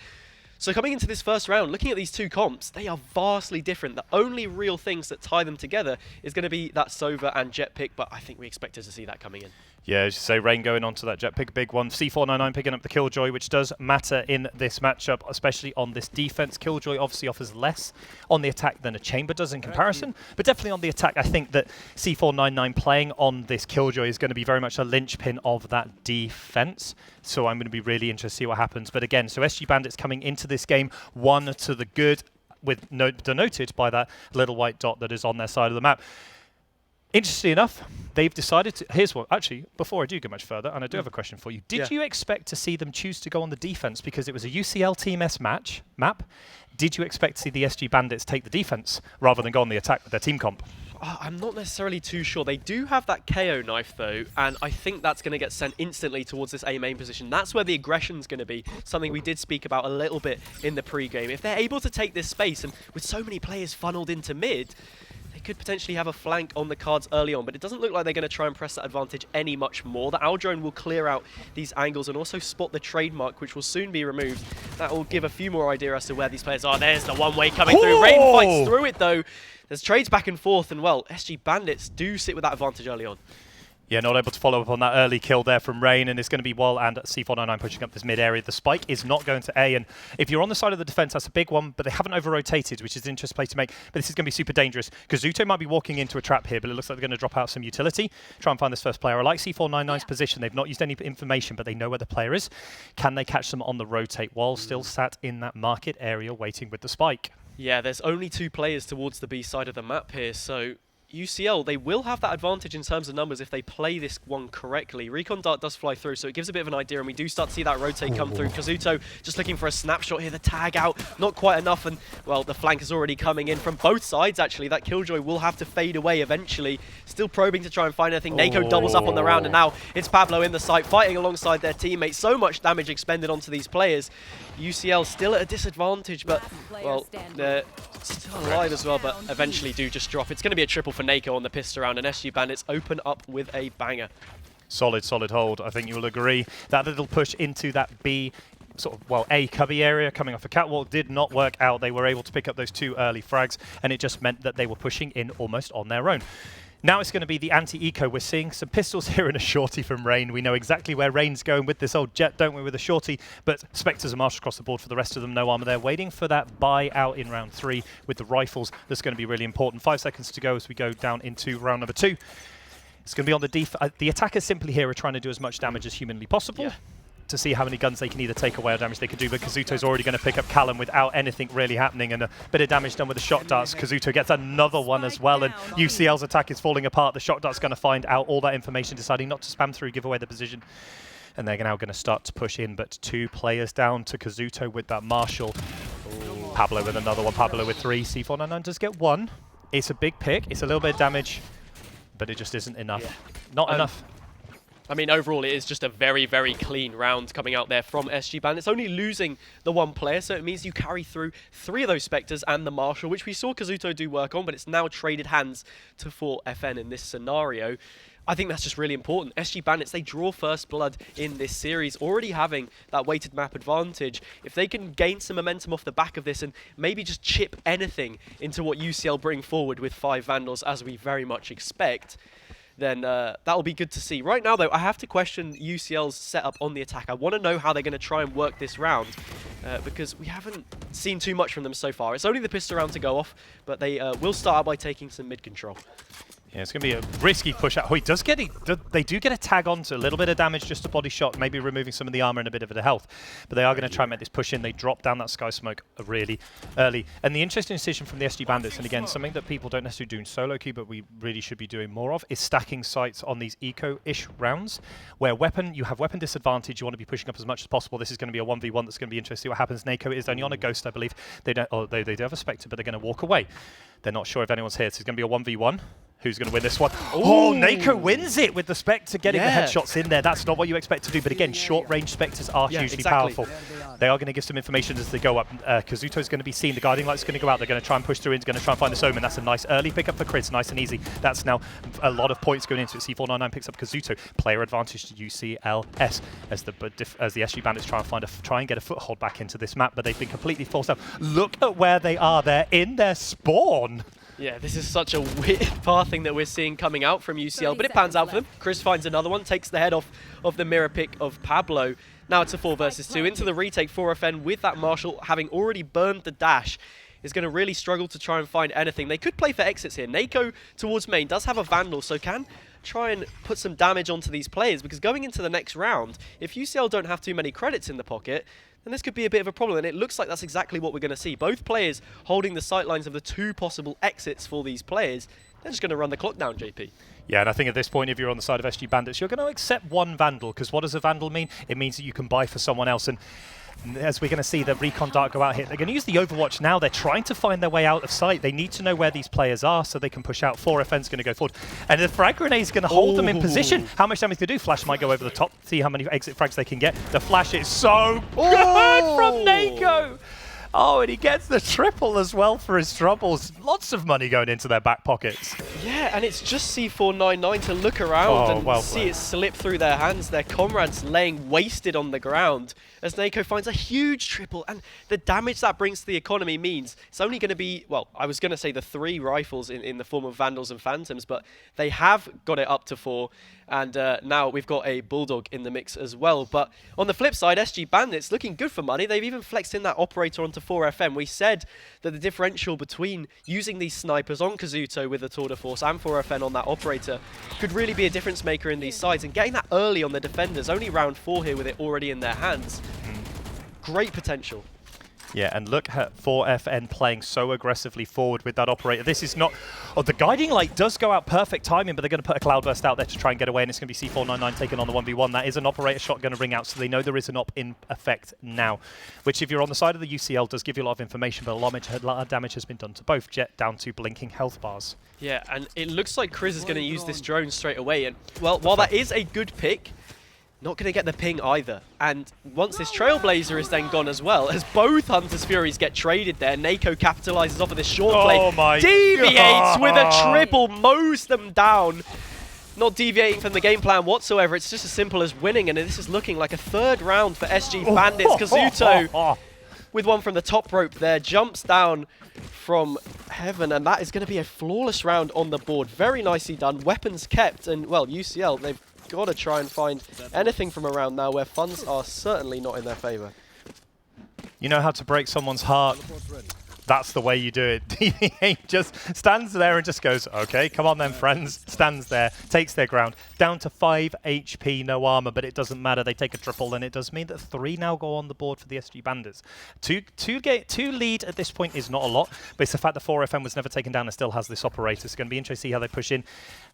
So coming into this first round, looking at these two comps, they are vastly different. The only real things that tie them together is going to be that Sova and Jet pick, but I think we expected to see that coming in. Yeah, as you say, Rain going on to that Jet pick, big one. C499 picking up the Killjoy, which does matter in this matchup, especially on this defense. Killjoy obviously offers less on the attack than a Chamber does in comparison, but definitely on the attack, I think that C499 playing on this Killjoy is going to be very much a linchpin of that defense. So I'm going to be really interested to see what happens. But again, so SG Bandits coming into this game, one to the good, with denoted by that little white dot that is on their side of the map. Interestingly enough, they've decided to... Here's what... Actually, before I do go much further, and I do have a question for you. Did you expect to see them choose to go on the defense because it was a UCL Team S map? Did you expect to see the SG Bandits take the defense rather than go on the attack with their team comp? I'm not necessarily too sure. They do have that KO knife, though, and I think that's going to get sent instantly towards this A main position. That's where the aggression's going to be, something we did speak about a little bit in the pre-game. If they're able to take this space, and with so many players funneled into mid, they could potentially have a flank on the cards early on, but it doesn't look like they're going to try and press that advantage any much more. The Owl Drone will clear out these angles and also spot the trademark, which will soon be removed. That will give a few more idea as to where these players are. There's the one-way coming through. Rain fights through it, though. There's trades back and forth, and, well, SG Bandits do sit with that advantage early on. Yeah, not able to follow up on that early kill there from Rain, and it's going to be Wall and C499 pushing up this mid area. The spike is not going to A, and if you're on the side of the defense, that's a big one, but they haven't over-rotated, which is an interesting play to make, but this is going to be super dangerous. Kazuto might be walking into a trap here, but it looks like they're going to drop out some utility, try and find this first player. I like C499's position. They've not used any information, but they know where the player is. Can they catch them on the rotate? Wall still sat in that market area waiting with the spike. Yeah, there's only 2 players towards the B side of the map here, so UCL, they will have that advantage in terms of numbers if they play this one correctly. Recon Dart does fly through, so it gives a bit of an idea, and we do start to see that rotate come through. Kazuto just looking for a snapshot here, the tag out, not quite enough, and, well, the flank is already coming in from both sides, actually. That Killjoy will have to fade away eventually. Still probing to try and find anything. Nako doubles up on the round, and now it's Pablo in the site, fighting alongside their teammates. So much damage expended onto these players. UCL still at a disadvantage, but, well, they're still alive as well, but eventually do just drop. It's going to be a triple for Nako on the pistol round, and SG Bandits open up with a banger. Solid hold. I think you will agree. That little push into that B, sort of, well, A cubby area coming off a catwalk did not work out. They were able to pick up those 2 early frags, and it just meant that they were pushing in almost on their own. Now it's going to be the anti-eco. We're seeing some pistols here and a shorty from Rain. We know exactly where Rain's going with this old Jet, don't we, with a shorty? But Spectres and Marshals across the board for the rest of them. No armor there. Waiting for that buy out in round 3 with the rifles. That's going to be really important. 5 seconds to go as we go down into round number 2. It's going to be on the the attackers simply here are trying to do as much damage as humanly possible. To see how many guns they can either take away or damage they can do, but Kazuto's already going to pick up Callum without anything really happening, and a bit of damage done with the shot darts. Kazuto gets another one as well, and UCL's attack is falling apart. The shot dart's going to find out all that information, deciding not to spam through, give away the position, and they're now going to start to push in, but 2 players down to Kazuto with that Marshal. Pablo with another one, Pablo with 3. C499 does get 1. It's a big pick, it's a little bit of damage, but it just isn't enough. Not enough. I mean, overall, it is just a very, very clean round coming out there from SG Bandits. Only losing the 1 player, so it means you carry through 3 of those Spectres and the Marshal, which we saw Kazuto do work on, but it's now traded hands to 4FN in this scenario. I think that's just really important. SG Bandits, they draw first blood in this series, already having that weighted map advantage. If they can gain some momentum off the back of this and maybe just chip anything into what UCL bring forward with 5 Vandals, as we very much expect, then that'll be good to see. Right now, though, I have to question UCL's setup on the attack. I want to know how they're going to try and work this round, because we haven't seen too much from them so far. It's only the pistol round to go off, but they will start out by taking some mid control. Yeah, it's going to be a risky push out. Oh, he does get it. They do get a tag onto a little bit of damage, just a body shot, maybe removing some of the armor and a bit of the health. But they are going to try and make this push in. They drop down that Sky Smoke really early. And the interesting decision from the SG Bandits, and again, something that people don't necessarily do in solo queue, but we really should be doing more of, is stacking sites on these eco-ish rounds, where you have weapon disadvantage. You want to be pushing up as much as possible. This is going to be a 1v1 that's going to be interesting. What happens? Nako is only on a Ghost, I believe. They do have a Spectre, but they're going to walk away. They're not sure if anyone's here, so it's going to be a 1v1. Who's going to win this one? Ooh. Oh, Nako wins it with the Spectre getting the headshots in there. That's not what you expect to do, but again, short-range Spectres are hugely powerful. They are going to give some information as they go up. Kazuto's going to be seen. The Guiding Light's going to go out. They're going to try and push through. He's going to try and find the Omen. That's a nice early pickup for Chris. Nice and easy. That's now a lot of points going into it. C499 picks up Kazuto. Player advantage to UCLS as the SG Bandits try and get a foothold back into this map, but they've been completely forced out. Look at where they are. They're in their spawn. Yeah, this is such a weird pathing that we're seeing coming out from UCL, but it pans out for them. Chris finds another one, takes the head off of the mirror pick of Pablo. Now it's a 4 versus 2. Into the retake, 4FN with that Marshall having already burned the dash is going to really struggle to try and find anything. They could play for exits here. Nako towards main does have a Vandal, so can try and put some damage onto these players, because going into the next round, if UCL don't have too many credits in the pocket, then this could be a bit of a problem, and it looks like that's exactly what we're going to see. Both players holding the sightlines of the 2 possible exits for these players. They're just going to run the clock down, JP. Yeah, and I think at this point, if you're on the side of SG Bandits, you're going to accept 1 Vandal, because what does a Vandal mean? It means that you can buy for someone else, and as we're going to see the Recon Dart go out here, they're going to use the Overwatch now. They're trying to find their way out of sight. They need to know where these players are so they can push out. 4FN's going to go forward. And the frag grenade is going to hold them in position. How much damage they do? Flash might go over the top. See how many exit frags they can get. The flash is so good from Nako. Oh, and he gets the triple as well for his troubles. Lots of money going into their back pockets. Yeah, and it's just C499 to look around and see it slip through their hands. Their comrades laying wasted on the ground as Nako finds a huge triple. And the damage that brings to the economy means it's only going to be, well, I was going to say the 3 rifles in the form of Vandals and Phantoms, but they have got it up to 4. And now we've got a Bulldog in the mix as well. But on the flip side, SG Bandits looking good for money. They've even flexed in that Operator onto 4FM. We said that the differential between using these snipers on Kazuto with the Tour de Force and 4FN on that Operator could really be a difference maker in these sides. And getting that early on the defenders, only round 4 here with it already in their hands. Great potential. Yeah, and look at 4FN playing so aggressively forward with that Operator. This is not... Oh, the Guiding Light does go out perfect timing, but they're going to put a Cloudburst out there to try and get away, and it's going to be C499 taking on the 1v1. That is an Operator shot going to ring out, so they know there is an op in effect now, which if you're on the side of the UCL does give you a lot of information, but a lot of damage has been done to both. Jet down to blinking health bars. Yeah, and it looks like Chris is going to use this drone straight away, and well, while that is a good pick, not going to get the ping either. And once this Trailblazer is then gone as well, as both Hunter's Furies get traded there, Nako capitalizes off of this short play, deviates with a triple, mows them down. Not deviating from the game plan whatsoever, it's just as simple as winning, and this is looking like a 3rd round for SG Bandits. Kazuto, with one from the top rope there, jumps down from heaven, and that is going to be a flawless round on the board. Very nicely done, weapons kept, and well, UCL, they've got to try and find anything from around now where funds are certainly not in their favor. You know how to break someone's heart? That's the way you do it. DVA just stands there and just goes, okay, come on then, friends. Stands there, takes their ground. Down to 5 HP, no armor, but it doesn't matter. They take a triple, and it does mean that 3 now go on the board for the SG Bandits. 2 lead at this point is not a lot, but it's the fact that 4FM was never taken down and still has this Operator. It's going to be interesting to see how they push in.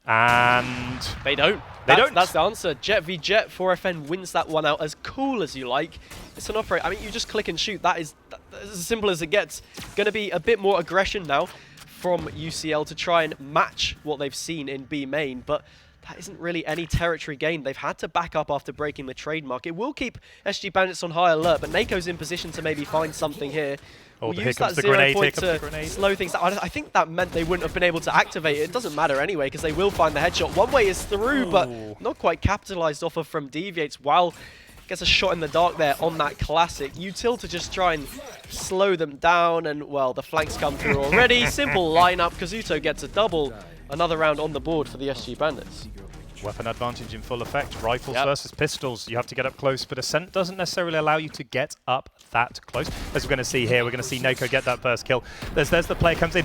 And they don't. That's the answer. Jet v Jet, 4FN wins that one out as cool as you like. It's an Operator. I mean, you just click and shoot. That's as simple as it gets. Going to be a bit more aggression now from UCL to try and match what they've seen in B main, but that isn't really any territory gained. They've had to back up after breaking the trademark. It will keep SG Bandits on high alert, but Nako's in position to maybe find something here. Oh, we'll here use comes that the 0 grenade, point to slow things down. I think that meant they wouldn't have been able to activate it. It doesn't matter anyway, because they will find the headshot. One way is through, but not quite capitalized off of from Deviates. While gets a shot in the dark there on that classic. Util to just try and slow them down, and well, the flanks come through already. Simple lineup. Kazuto gets a double. Another round on the board for the SG Bandits. Weapon advantage in full effect. Rifles versus pistols. You have to get up close, but Ascent doesn't necessarily allow you to get up that close. As we're going to see here, we're going to see Nako get that first kill. There's the player comes in.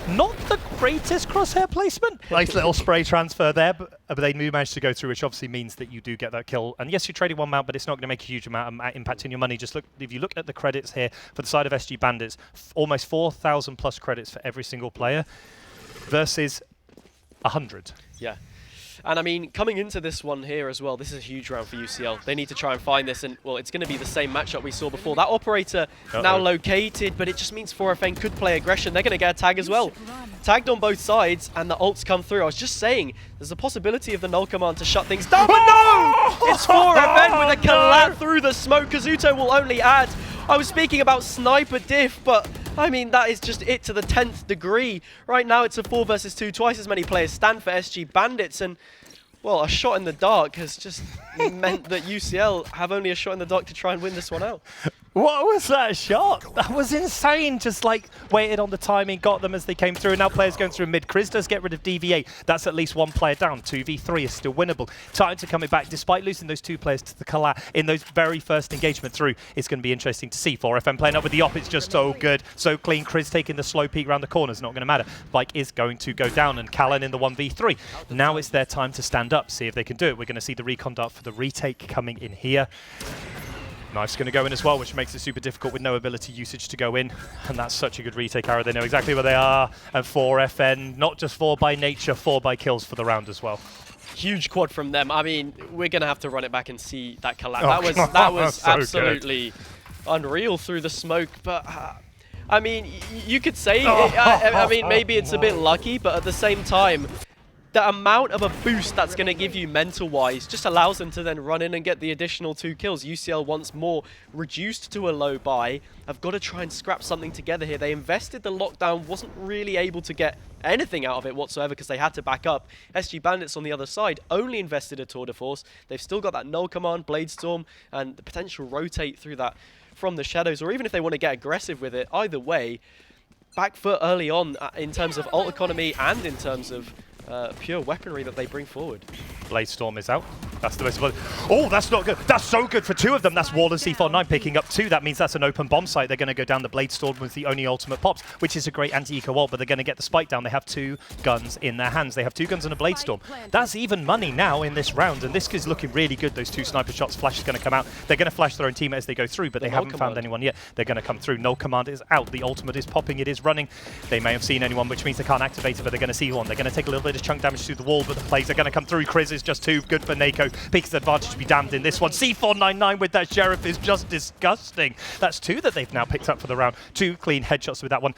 Not the greatest crosshair placement. Nice little spray transfer there, but they do manage to go through, which obviously means that you do get that kill. And yes, you're trading one mount, but it's not going to make a huge amount of impact in your money. Just look, if you look at the credits here for the side of SG Bandits, almost 4,000 plus credits for every single player versus 100. Yeah. And I mean, coming into this one here as well, this is a huge round for UCL. They need to try and find this, and well, it's going to be the same matchup we saw before. That operator now located, but it just means 4FN could play aggression. They're going to get a tag as well. Tagged on both sides, and the ults come through. I was just saying, there's a possibility of the null command to shut things down, but no! It's 4FN with a collat through the smoke. Kazuto will only add. I was speaking about sniper diff, but I mean, that is just it to the 10th degree. Right now, it's a 4 versus 2. Twice as many players stand for SG Bandits, and well, a shot in the dark has just meant that UCL have only a shot in the dark to try and win this one out. What was that shot? That was insane. Just like waited on the timing, got them as they came through. Now players going through mid. Chris does get rid of DV8. That's at least one player down. 2v3 is still winnable. Time to coming back. Despite losing those 2 players to the collat in those very first engagement through, it's going to be interesting to see. 4FN playing up with the op. It's just so good, so clean. Chris taking the slow peek around the corner is not going to matter. Bike is going to go down, and Callan in the 1v3. Now it's their time to stand up, see if they can do it. We're going to see the recon dart for the retake coming in here. Knife's going to go in as well, which makes it super difficult with no ability usage to go in. And that's such a good retake arrow. They know exactly where they are. And 4FN, not just 4 by nature, 4 by kills for the round as well. Huge quad from them. I mean, we're going to have to run it back and see that collab. That was so absolutely unreal through the smoke. But I mean, you could say, I mean, maybe it's a bit lucky, but at the same time, the amount of a boost that's going to give you mental-wise just allows them to then run in and get the additional 2 kills. UCL once more reduced to a low buy. I've got to try and scrap something together here. They invested the lockdown, wasn't really able to get anything out of it whatsoever because they had to back up. SG Bandits on the other side only invested a tour de force. They've still got that null command, Blade Storm, and the potential rotate through that from the shadows, or even if they want to get aggressive with it. Either way, back foot early on in terms of ult economy and in terms of pure weaponry that they bring forward. Blade Storm is out. That's the most important. Oh, that's not good. That's so good for 2 of them. That's Wall and C49 picking up 2. That means that's an open bomb site. They're going to go down the Blade Storm with the only ultimate pops, which is a great anti-eco ult, but they're going to get the spike down. They have 2 guns in their hands. They have 2 guns and a Blade Storm. That's even money now in this round, and this is looking really good. Those 2 sniper shots. Flash is going to come out. They're going to flash their own teammate as they go through, but they haven't found anyone yet. They're going to come through. Null command is out. The ultimate is popping. It is running. They may have seen anyone, which means they can't activate it, but they're going to see one. They're going to take a little bit of chunk damage through the wall, but the plays are going to come through. Chris is just too good for Nako. Peaks advantage to be damned in this one. C499 with that Sheriff is just disgusting. That's 2 that they've now picked up for the round. 2 clean headshots with that one.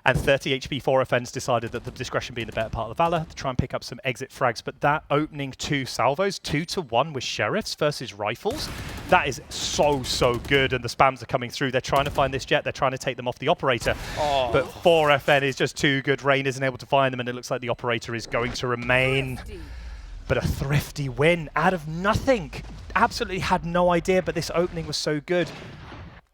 And 30 HP 4FN's decided that the discretion being the better part of the Valor to try and pick up some exit frags. But that opening 2 salvos, 2-1 with Sheriffs versus Rifles, that is so, so good. And the spams are coming through. They're trying to find this jet. They're trying to take them off the Operator. Oh. But 4FN is just too good. Rain isn't able to find them, and it looks like the Operator is going to remain. But a thrifty win out of nothing. Absolutely had no idea, but this opening was so good.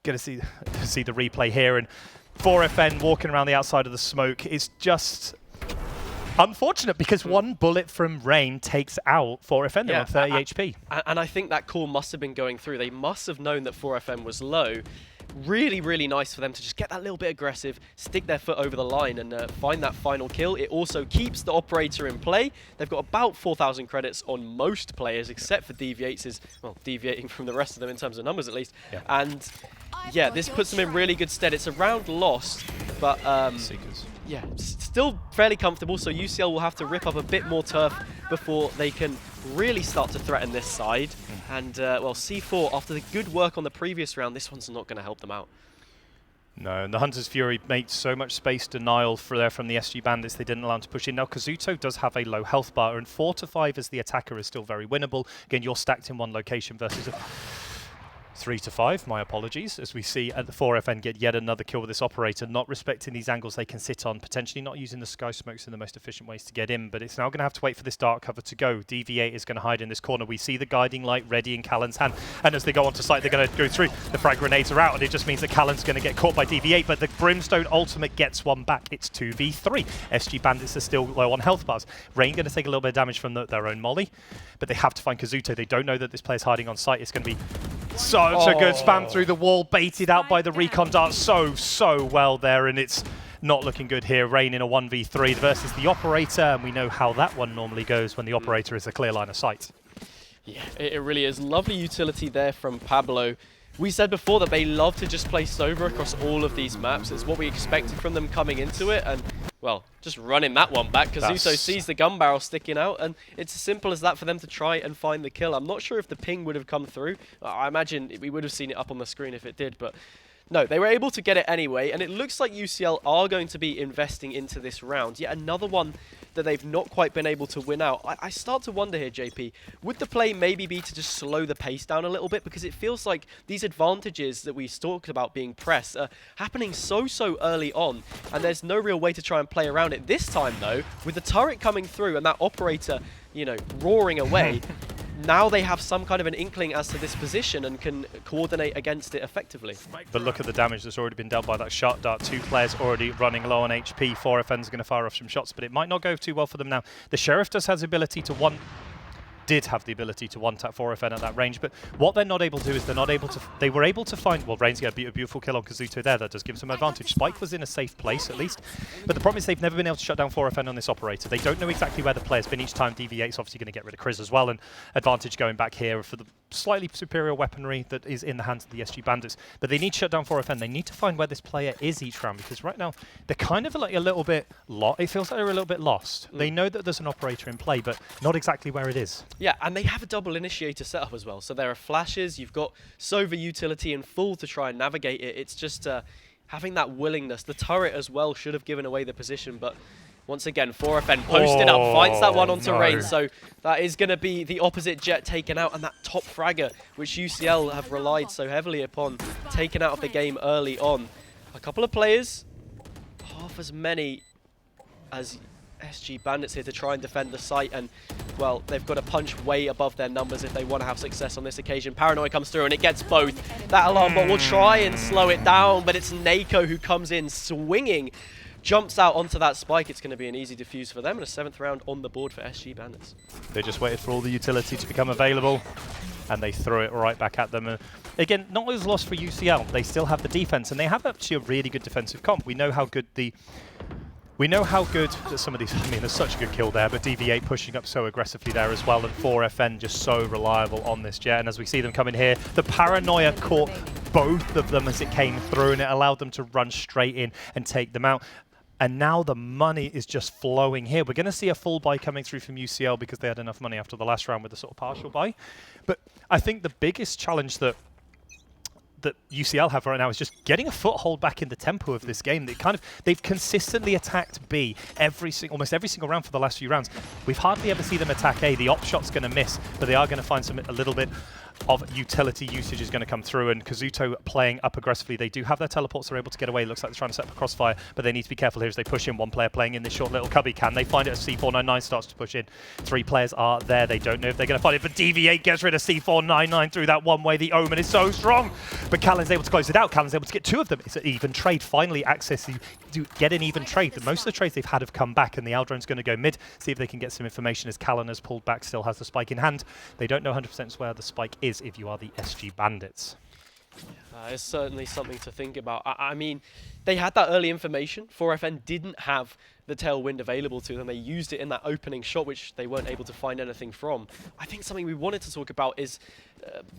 Gonna see the replay here, and 4FN walking around the outside of the smoke is just unfortunate because 1 bullet from Rain takes out 4FN. They're on 30 HP. And I think that call must have been going through. They must have known that 4FN was low. Really, really nice for them to just get that little bit aggressive, stick their foot over the line and find that final kill. It also keeps the Operator in play. They've got about 4,000 credits on most players, except for DV8's, well, deviating from the rest of them in terms of numbers at least. Yeah. And yeah, this puts them in really good stead. It's a round lost, but Seekers. Yeah, still fairly comfortable, so UCL will have to rip up a bit more turf before they can really start to threaten this side. And, well, C4, after the good work on the previous round, this one's not going to help them out. No, and the Hunter's Fury made so much space denial from the SG Bandits, they didn't allow him to push in. Now, Kazuto does have a low health bar, and 4-5 as the attacker is still very winnable. Again, you're stacked in one location versus 3-5, my apologies, as we see at the 4FN get yet another kill with this Operator, not respecting these angles they can sit on, potentially not using the sky smokes in the most efficient ways to get in, but it's now going to have to wait for this dark cover to go. DV8 is going to hide in this corner. We see the guiding light ready in Callan's hand, and as they go onto site, they're going to go through. The frag grenades are out, and it just means that Callan's going to get caught by DV8, but the Brimstone ultimate gets one back. It's 2v3. SG Bandits are still low on health bars. Rain going to take a little bit of damage from their own molly, but they have to find Kazuto. They don't know that this player's hiding on site. It's going to be such a good spam through the wall, baited out by the recon dart so well there, and it's not looking good here. Rain in a 1v3 versus the operator, and we know how that one normally goes when the operator is a clear line of sight. Yeah, it really is. Lovely utility there from Pablo. We said before that they love to just play Sova across all of these maps. It's what we expected from them coming into it, and, well, just running that one back. Kazuto sees the gun barrel sticking out, and it's as simple as that for them to try and find the kill. I'm not sure if the ping would have come through. I imagine we would have seen it up on the screen if it did, but no, they were able to get it anyway, and it looks like UCL are going to be investing into this round. Yet another one that they've not quite been able to win out. I start to wonder here, JP, would the play maybe be to just slow the pace down a little bit? Because it feels like these advantages that we talked about being pressed are happening so early on, and there's no real way to try and play around it. This time, though, with the turret coming through and that operator, you know, roaring away, now they have some kind of an inkling as to this position and can coordinate against it effectively. But look at the damage that's already been dealt by that shot dart. 2 players already running low on HP. 4FN's going to fire off some shots, but it might not go too well for them now. The Sheriff did have the ability to one-tap 4FN at that range, but what they're not able to do is they were able to find, well, Rain's got a beautiful kill on Kazuto there, that does give them some advantage. Spike was in a safe place at least, but the problem is they've never been able to shut down 4FN on this operator. They don't know exactly where the player's been each time. DV8's obviously going to get rid of Chris as well, and advantage going back here for the slightly superior weaponry that is in the hands of the SG Bandits. But they need to shut down 4FN. They need to find where this player is each round, because right now they're kind of like a little bit lost. It feels like they're a little bit lost. They know that there's an operator in play, but not exactly where it is. Yeah, and they have a double initiator setup as well. So there are flashes, you've got Sova utility in full to try and navigate it. It's just having that willingness. The turret as well should have given away the position, but once again, 4FN posted up, finds that one onto Rain. So that is going to be the opposite jet taken out, and that top fragger, which UCL have relied so heavily upon, taken out of the game early on. A couple of players, half as many as SG Bandits here to try and defend the site, and well, they've got to punch way above their numbers if they want to have success on this occasion. Paranoia comes through and it gets both. That alarm bot will try and slow it down, but it's Nako who comes in swinging, jumps out onto that spike. It's going to be an easy defuse for them, and a 7th round on the board for SG Bandits. They just waited for all the utility to become available, and they threw it right back at them. Again, not as lost for UCL. They still have the defense, and they have actually a really good defensive comp. We know how good some of these, I mean, there's such a good kill there, but DV8 pushing up so aggressively there as well, and 4FN just so reliable on this jet. And as we see them come in here, the Paranoia caught both of them as it came through, and it allowed them to run straight in and take them out. And now the money is just flowing here. We're going to see a full buy coming through from UCL because they had enough money after the last round with a sort of partial buy. But I think the biggest challenge that UCL have right now is just getting a foothold back in the tempo of this game. They've consistently attacked B almost every single round for the last few rounds. We've hardly ever seen them attack A. The op shot's going to miss, but they are going to find a little bit of utility usage is going to come through, and Kazuto playing up aggressively. They do have their teleports, they're able to get away. It looks like they're trying to set up a crossfire, but they need to be careful here as they push in. One player playing in this short little cubby. Can they find it as C499 starts to push in? 3 players are there. They don't know if they're going to find it, but DV8 gets rid of C499 through that one way. The Omen is so strong, but Callan's able to close it out. Callan's able to get 2 of them. It's an even trade. Finally access to get an even trade. Most of the trades they've had have come back, and the Aldron's going to go mid, see if they can get some information as Callan has pulled back, still has the spike in hand. They don't know 100% where the spike is if you are the SG Bandits. It's certainly something to think about. I mean, they had that early information. 4FN didn't have the tailwind available to them. They used it in that opening shot, which they weren't able to find anything from. I think something we wanted to talk about is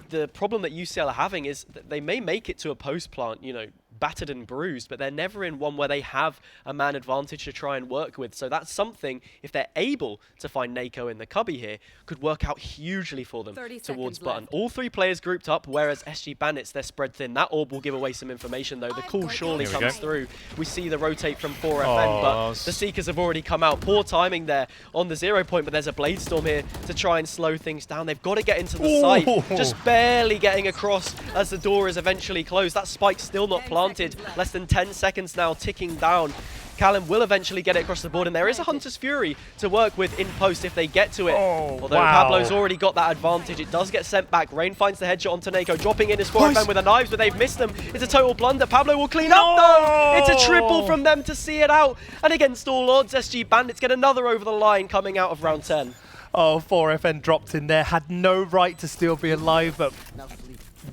the problem that UCL are having is that they may make it to a post plant, you know, battered and bruised, but they're never in one where they have a man advantage to try and work with. So that's something, if they're able to find Nako in the cubby here, could work out hugely for them towards button. All 3 players grouped up, whereas SG Bandits, they're spread thin. That orb will give away some information, though. The call surely comes through. We see the rotate from 4FN, but the Seekers have already come out. Poor timing there on the 0 point, but there's a Blade Storm here to try and slow things down. They've got to get into the site, just barely getting across as the door is eventually closed. That spike's still not planted. Less than 10 seconds now ticking down. Callan will eventually get it across the board, and there is a Hunter's Fury to work with in post if they get to it. Although Pablo's already got that advantage, it does get sent back. Rain finds the headshot onto Nako, dropping in his 4FN with the knives, but they've missed them. It's a total blunder. Pablo will clean up though. It's a triple from them to see it out. And against all odds, SG Bandits get another over the line coming out of round 10. Oh, 4FN dropped in there, had no right to still be alive, but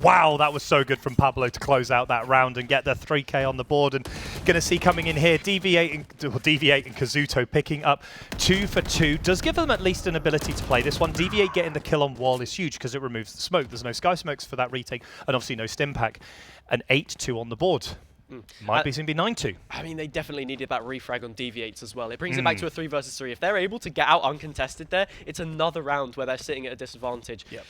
Wow, that was so good from Pablo to close out that round and get the 3K on the board. And going to see coming in here, Deviate and Kazuto picking up 2 for 2. Does give them at least an ability to play this one. Deviate getting the kill on wall is huge because it removes the smoke. There's no sky smokes for that retake and obviously no stim pack. An 8-2 on the board. Might be soon be 9-2. I mean, they definitely needed that refrag on Deviates as well. It brings it back to a 3 versus 3. If they're able to get out uncontested there, it's another round where they're sitting at a disadvantage. Yep.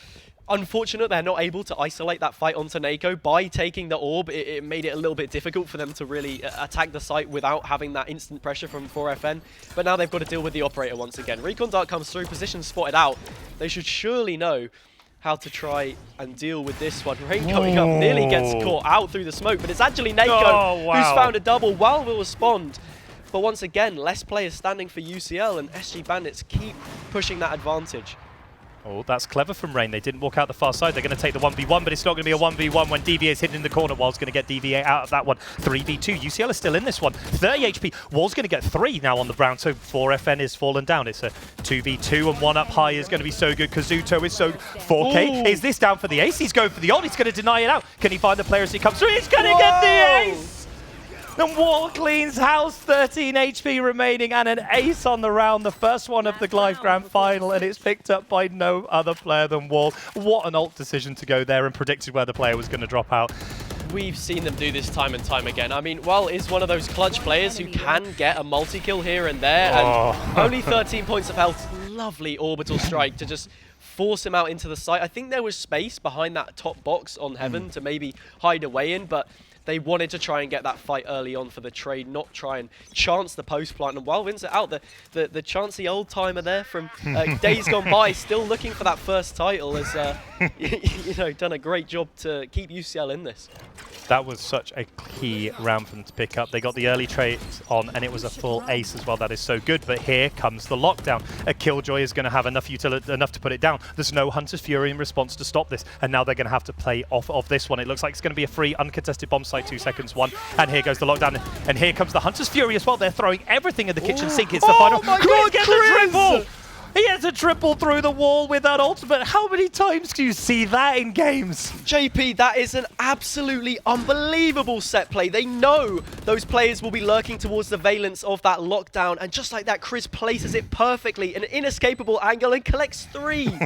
Unfortunate they're not able to isolate that fight onto Nako. By taking the orb, it made it a little bit difficult for them to really attack the site without having that instant pressure from 4FN. But now they've got to deal with the operator once again. Recon Dart comes through, position spotted out. They should surely know how to try and deal with this one. Rain coming up nearly gets caught out through the smoke, but it's actually Nako who's found a double. WAL will respond. But once again, less players standing for UCL, and SG Bandits keep pushing that advantage. Oh, that's clever from Rain. They didn't walk out the far side. They're going to take the 1v1, but it's not going to be a 1v1 when DVA is hidden in the corner. Wall's going to get DVA out of that one. 3v2. UCL is still in this one. 30 HP. Wall's going to get 3 now on the round, so 4FN is fallen down. It's a 2v2, and 1 up high is going to be so good. Kazuto is so 4K. Is this down for the ace? He's going for the ult. He's going to deny it out. Can he find the player as he comes through? He's going to get the ace! And Wall cleans house, 13 HP remaining and an ace on the round, the first one of the Glyve Grand Final, and it's picked up by no other player than Wall. What an ult decision to go there and predicted where the player was going to drop out. We've seen them do this time and time again. I mean, Wal is one of those clutch players who can get a multi-kill here and there, and only 13 points of health. Lovely orbital strike to just force him out into the site. I think there was space behind that top box on Heaven to maybe hide away in, but they wanted to try and get that fight early on for the trade, not try and chance the post plant. And while wins it out, the chancy old timer there from days gone by, still looking for that first title, has you know, done a great job to keep UCL in this. That was such a key round for them to pick up. They got the early trades on, and it was a full ace as well. That is so good. But here comes the lockdown. A Killjoy is going to have enough to put it down. There's no Hunter's Fury in response to stop this, and now they're going to have to play off of this one. It looks like it's going to be a free uncontested bomb site, 2 seconds, 1, and here goes the lockdown, and here comes the Hunter's Fury as well. They're throwing everything in the kitchen sink. It's the final. My God, Chris gets a triple! He has a triple through the wall with that ultimate. How many times do you see that in games? JP, that is an absolutely unbelievable set play. They know those players will be lurking towards the valence of that lockdown, and just like that, Chris places it perfectly, an inescapable angle, and collects 3.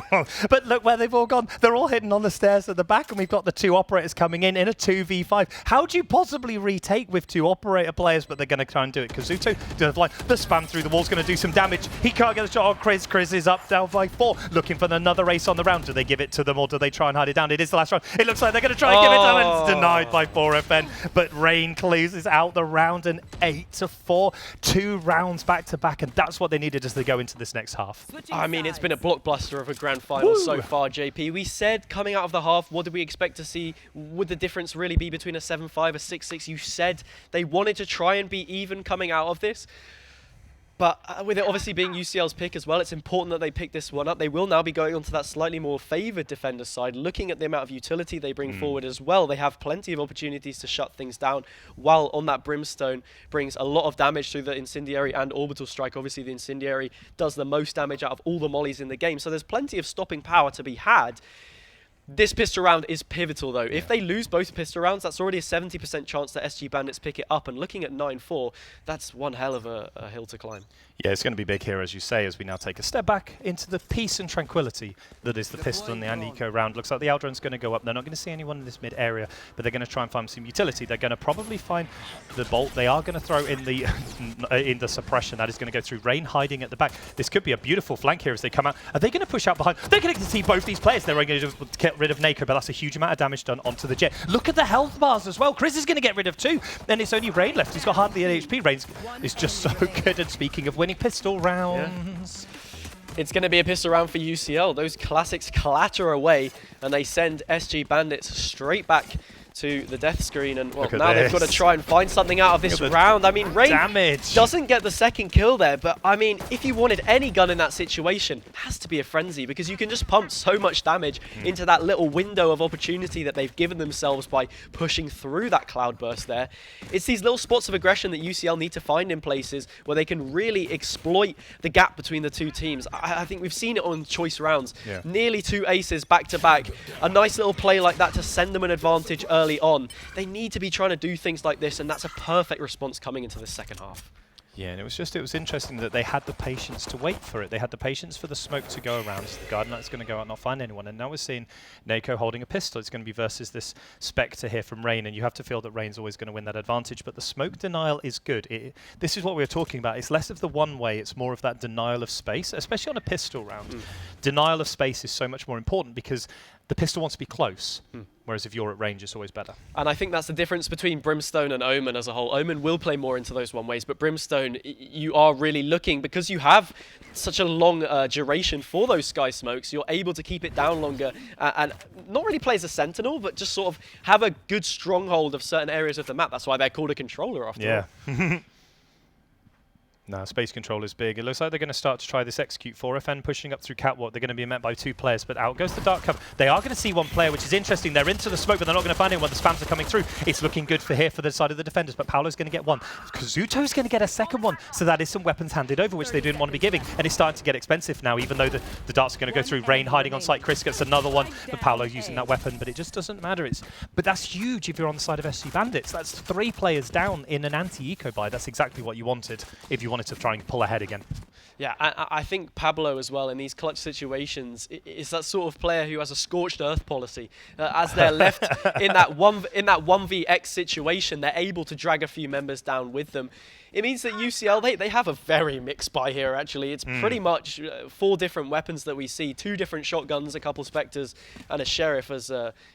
But look where they've all gone. They're all hidden on the stairs at the back, and we've got the 2 operators coming in a 2v5. How do you possibly retake with 2 operator players? But they're going to try and do it. Kazuto, the spam through the wall's going to do some damage. He can't get a shot on Chris. Chris is up, down by 4, looking for another ace on the round. Do they give it to them, or do they try and hide it down? It is the last round. It looks like they're going to try and give it to them, and it's denied by 4FN. But Rain closes out the round, an 8-4. 2 rounds back to back, and that's what they needed as they go into this next half. I mean, it's been a blockbuster of a grand final so far, JP. We said coming out of the half, what did we expect to see? Would the difference really be between a 7-5, a 6-6? You said they wanted to try and be even coming out of this. But with it obviously being UCL's pick as well, it's important that they pick this one up. They will now be going onto that slightly more favoured defender side. Looking at the amount of utility they bring forward as well, they have plenty of opportunities to shut things down, while on that Brimstone brings a lot of damage through the Incendiary and Orbital Strike. Obviously the Incendiary does the most damage out of all the mollies in the game, so there's plenty of stopping power to be had. This pistol round is pivotal though. If they lose both pistol rounds, that's already a 70% chance that SG Bandits pick it up, and looking at 9-4, that's one hell of a hill to climb. Yeah, it's going to be big here, as you say, as we now take a step back into the peace and tranquility that is the pistol and the Aniko round. Looks like the Aldron's going to go up. They're not going to see anyone in this mid area, but they're going to try and find some utility. They're going to probably find the bolt. They are going to throw in the in the suppression. That is going to go through. Rain hiding at the back. This could be a beautiful flank here as they come out. Are they going to push out behind? They're going to see both these players. They're going to get rid of Nako, but that's a huge amount of damage done onto the Jet. Look at the health bars as well. Chris is going to get rid of 2, and it's only Rain left. He's got hardly any HP. Rain is just so good. And speaking of winning pistol rounds, it's going to be a pistol round for UCL. Those classics clatter away, and they send SG Bandits straight back to the death screen, and well, Look at now they've got to this. try and find something out of this round. I mean, Rain damage. doesn't get the second kill there, but I mean, if you wanted any gun in that situation, it has to be a Frenzy, because you can just pump so much damage into that little window of opportunity that they've given themselves by pushing through that cloudburst there. It's these little spots of aggression that UCL need to find in places where they can really exploit the gap between the two teams. I think we've seen it on choice rounds. Yeah. Nearly 2 aces back to back. A nice little play like that to send them an advantage early on. They need to be trying to do things like this, and that's a perfect response coming into the second half. Yeah, and it was interesting that they had the patience to wait for it. They had the patience for the smoke to go around. So the Guardian Knight's going to go out and not find anyone. And now we're seeing Nako holding a pistol. It's going to be versus this Spectre here from Rain, and you have to feel that Rain's always going to win that advantage. But the smoke denial is good. This is what we were talking about. It's less of the one way, it's more of that denial of space, especially on a pistol round. Denial of space is so much more important because the pistol wants to be close, whereas if you're at range, it's always better. And I think that's the difference between Brimstone and Omen as a whole. Omen will play more into those one ways, but Brimstone, you are really looking, because you have such a long duration for those Sky Smokes, you're able to keep it down longer and not really play as a Sentinel, but just sort of have a good stronghold of certain areas of the map. That's why they're called a controller after all. No, space control is big. It looks like they're going to start to try this execute. 4FN pushing up through Catwalk. They're going to be met by 2 players, but out goes the dark cover. They are going to see 1 player, which is interesting. They're into the smoke, but they're not going to find anyone. The spams are coming through. It's looking good for here for the side of the defenders, but Paolo's going to get 1. Kazuto's going to get a second one, so that is some weapons handed over, which they didn't want to be giving, and it's starting to get expensive now, even though the darts are going to go through. Rain hiding on site. Chris gets another one, but Paolo using that weapon, but it just doesn't matter. But that's huge if you're on the side of SG Bandits. That's 3 players down in an anti-eco buy. That's exactly what you wanted if you wanted to try and pull ahead again. Yeah, I think Pablo as well in these clutch situations is that sort of player who has a scorched earth policy. As they're left in that 1vx situation, they're able to drag a few members down with them. It means that UCL, they have a very mixed buy here, actually. It's pretty much 4 different weapons that we see, 2 different shotguns, a couple Spectres, and a Sheriff, as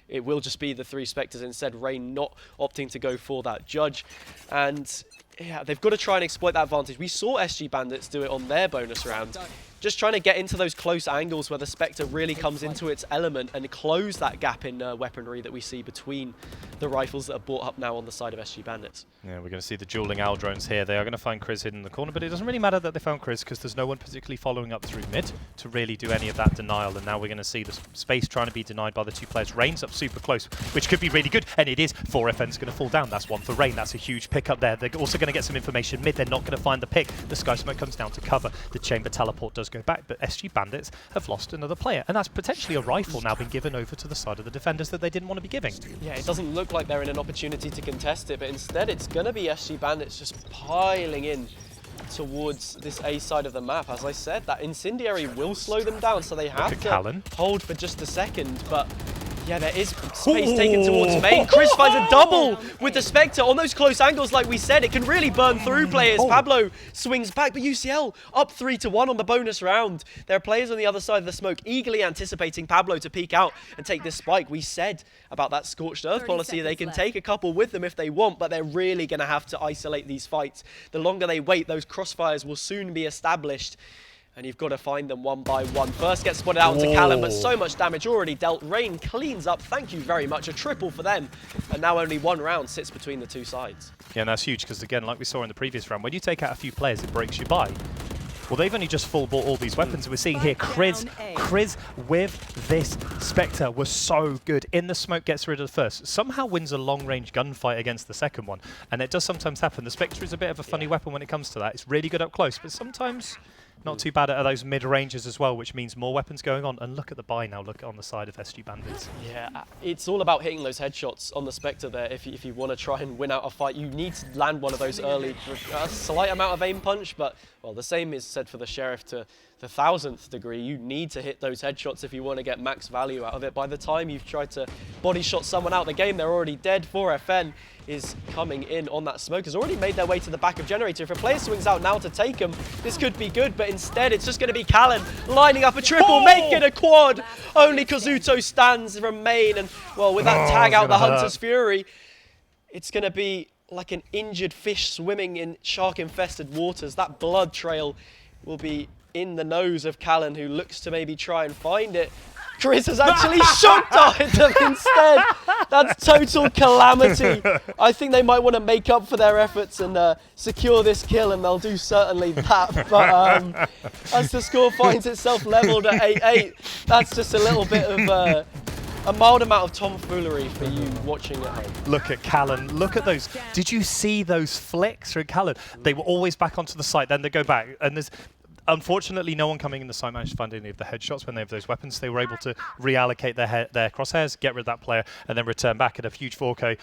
it will just be the 3 Spectres instead. Rain not opting to go for that Judge. And yeah, they've got to try and exploit that advantage. We saw SG Bandits do it on their bonus round. Just trying to get into those close angles where the Spectre really comes into its element and close that gap in weaponry that we see between the rifles that are brought up now on the side of SG Bandits. Yeah, we're going to see the dueling owl drones here. They are going to find Chris hidden in the corner, but it doesn't really matter that they found Chris because there's no one particularly following up through mid to really do any of that denial. And now we're going to see the space trying to be denied by the 2 players. Rain's up super close, which could be really good, and it is. 4FN's going to fall down. That's 1 for Rain. That's a huge pickup there. They're also going to get some information mid. They're not going to find the pick. The Sky Smoke comes down to cover. The chamber teleport does go back, but SG Bandits have lost another player, and that's potentially a rifle now been given over to the side of the defenders that they didn't want to be giving. Yeah, it doesn't look like they're in an opportunity to contest it, but instead it's going to be SG Bandits just piling in towards this A side of the map. As I said, that incendiary will slow them down, so they have to hold for just a second, but yeah, there is space taken towards main. Chris finds a double with the Spectre on those close angles. Like we said, it can really burn through players. Pablo swings back, but UCL up 3-1 on the bonus round. There are players on the other side of the smoke eagerly anticipating Pablo to peek out and take this spike. We said about that scorched earth policy. They can take a couple with them if they want, but they're really going to have to isolate these fights. The longer they wait, those crossfires will soon be established. And you've got to find them 1 by 1. First gets spotted out into Callum, but so much damage already dealt. Rain cleans up. Thank you very much. A triple for them. And now only 1 round sits between the 2 sides. Yeah, and that's huge because, again, like we saw in the previous round, when you take out a few players, it breaks you by. Well, they've only just full bought all these weapons. We're seeing here Chris with this Spectre was so good. In the smoke, gets rid of the first. Somehow wins a long-range gunfight against the second one. And it does sometimes happen. The Spectre is a bit of a funny weapon when it comes to that. It's really good up close, but sometimes not too bad at those mid-ranges as well, which means more weapons going on. And look at the buy now. Look on the side of SG Bandits. Yeah, it's all about hitting those headshots on the Spectre there. If you want to try and win out a fight, you need to land one of those early. A slight amount of aim punch, but, well, the same is said for the Sheriff to the 1000th degree. You need to hit those headshots if you want to get max value out of it. By the time you've tried to body shot someone out the game, they're already dead. 4FN is coming in on that smoke, has already made their way to the back of Generator. If a player swings out now to take him, this could be good, but instead it's just going to be Callan lining up a triple, making a quad. Only Kazuto stands from main, and, well, with that tag out, the Hunter's Fury, it's going to be like an injured fish swimming in shark-infested waters. That blood trail will be in the nose of Callan, who looks to maybe try and find it. Chris has actually shock darted them instead. That's total calamity. I think they might want to make up for their efforts and secure this kill, and they'll do certainly that. But as the score finds itself leveled at 8-8, that's just a little bit of a mild amount of tomfoolery for you watching at home. Look at Callan. Look at those. Did you see those flicks from Callan? They were always back onto the site, then they go back. And there's unfortunately no one coming in the site managed to find any of the headshots when they have those weapons. They were able to reallocate their crosshairs, get rid of that player, and then return back at a huge 4K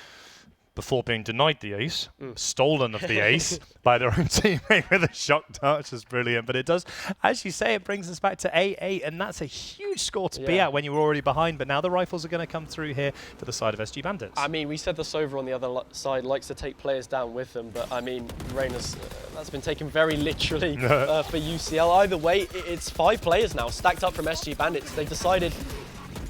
before being denied the ace, stolen of the ace by their own teammate with a shock dart, which is brilliant. But it does, as you say, it brings us back to 8-8, and that's a huge score to be at when you're already behind. But now the rifles are going to come through here for the side of SG Bandits. I mean, we said the Sova on the other side likes to take players down with them, but I mean, Raina's, that's been taken very literally for UCL. Either way, it's 5 players now stacked up from SG Bandits. They've decided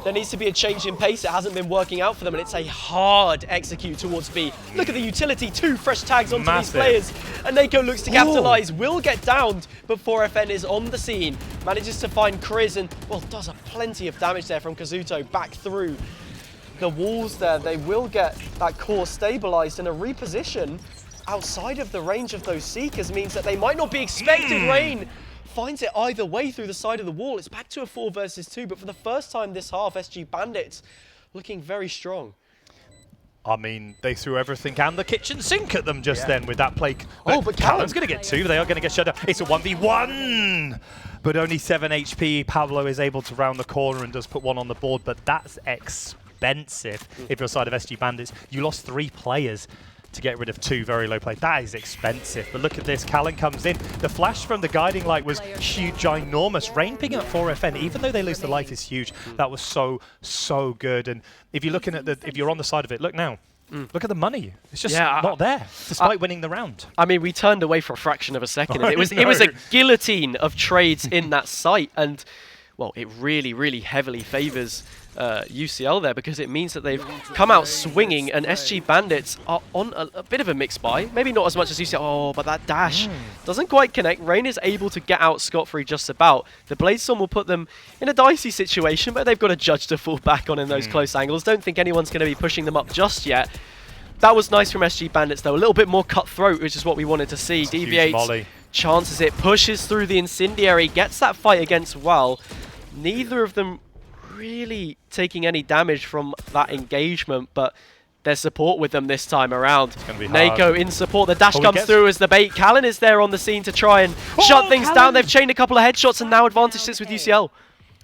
there needs to be a change in pace. It hasn't been working out for them, and it's a hard execute towards B. Look at the utility, 2 fresh tags onto these players. And Nako looks to capitalize, will get downed, but 4FN is on the scene. Manages to find Chris and, well, does a plenty of damage there from Kazuto back through the walls there. They will get that core stabilized, and a reposition outside of the range of those Seekers means that they might not be expected. Rain finds it either way through the side of the wall. It's back to a 4 versus 2, but for the first time this half, SG Bandits looking very strong. I mean, they threw everything and the kitchen sink at them just then with that play. But Callan's going to get 2. They are going to get shut down. It's a 1v1, but only 7 HP. Pablo is able to round the corner and does put 1 on the board, but that's expensive if you're side of SG Bandits. You lost 3 players to get rid of 2 very low play. That is expensive. But look at this. Callan comes in. The flash from the guiding light was huge, ginormous. Rain picking up 4FN, even though they lose the life, is huge. That was so good. And if you're looking at if you're on the side of it, look now. Look at the money. It's just not there, despite winning the round. I mean, we turned away for a fraction of a second. And it was a guillotine of trades in that site. And, well, it really, really heavily favors UCL there, because it means that they've come out swinging, and SG Bandits are on a bit of a mixed buy. Maybe not as much as UCL. Oh, but that dash doesn't quite connect. Rain is able to get out scot-free just about. The Bladestorm will put them in a dicey situation, but they've got a judge to fall back on in those close angles. Don't think anyone's going to be pushing them up just yet. That was nice from SG Bandits, though. A little bit more cutthroat, which is what we wanted to see. Deviates, chances it, pushes through the Incendiary, gets that fight against Val. Neither of them really taking any damage from that engagement, but there's support with them this time around. Nako in support. The dash comes through as the bait. Callan is there on the scene to try and shut things down. They've chained a couple of headshots, and now advantage sits with UCL.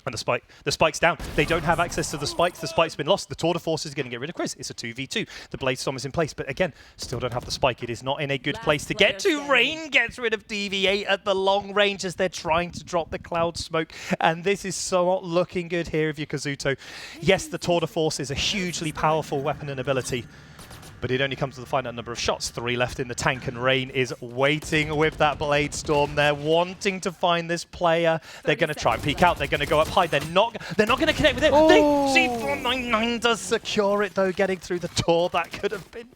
And the spike's down. They don't have access to the spikes. The spike's been lost. The Tour de Force is going to get rid of Chris. It's a 2v2. The Bladestorm is in place, but again, still don't have the spike. It is not in a good place to get to. Rain gets rid of DV8 at the long range as they're trying to drop the cloud smoke. And this is so not looking good here if you're Kazuto. Yes, the Tour de Force is a hugely powerful weapon and ability, but it only comes with a finite number of shots. 3 left in the tank, and Rain is waiting with that Bladestorm. They're wanting to find this player. They're going to try and peek out. They're going to go up high. They're not going to connect with it. C499 does secure it, though, getting through the door. That could have been...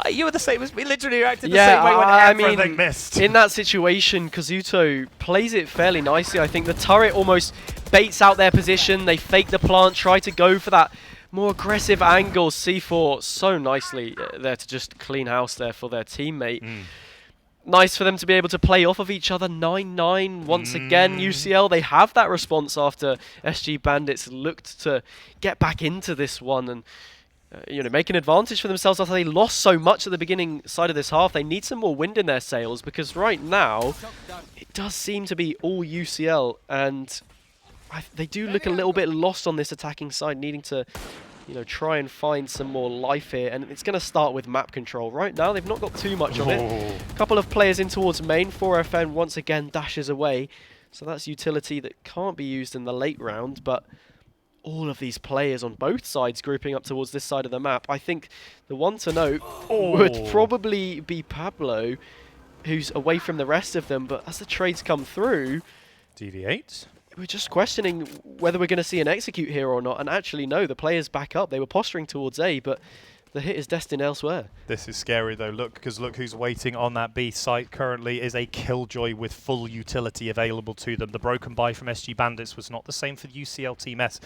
You were the same as me. Literally reacted the same way when everything missed. In that situation, Kazuto plays it fairly nicely. I think the turret almost baits out their position. They fake the plant, try to go for that more aggressive angle. C4 so nicely there to just clean house there for their teammate. Nice for them to be able to play off of each other. 9-9 once again. UCL, they have that response after SG Bandits looked to get back into this one and make an advantage for themselves after they lost so much at the beginning side of this half. They need some more wind in their sails, because right now it does seem to be all UCL, and they do look a little bit lost on this attacking side, needing to try and find some more life here. And it's going to start with map control. Right now, they've not got too much of it. A couple of players in towards main. 4FN once again dashes away. So that's utility that can't be used in the late round. But all of these players on both sides grouping up towards this side of the map. I think the one to note would probably be Pablo, who's away from the rest of them. But as the trades come through... DV8? We're just questioning whether we're going to see an execute here or not. And actually, no, the players back up. They were posturing towards A, but the hit is destined elsewhere. This is scary though, because look who's waiting on that B site currently is a Killjoy with full utility available to them. The broken buy from SG Bandits was not the same for UCL Team S.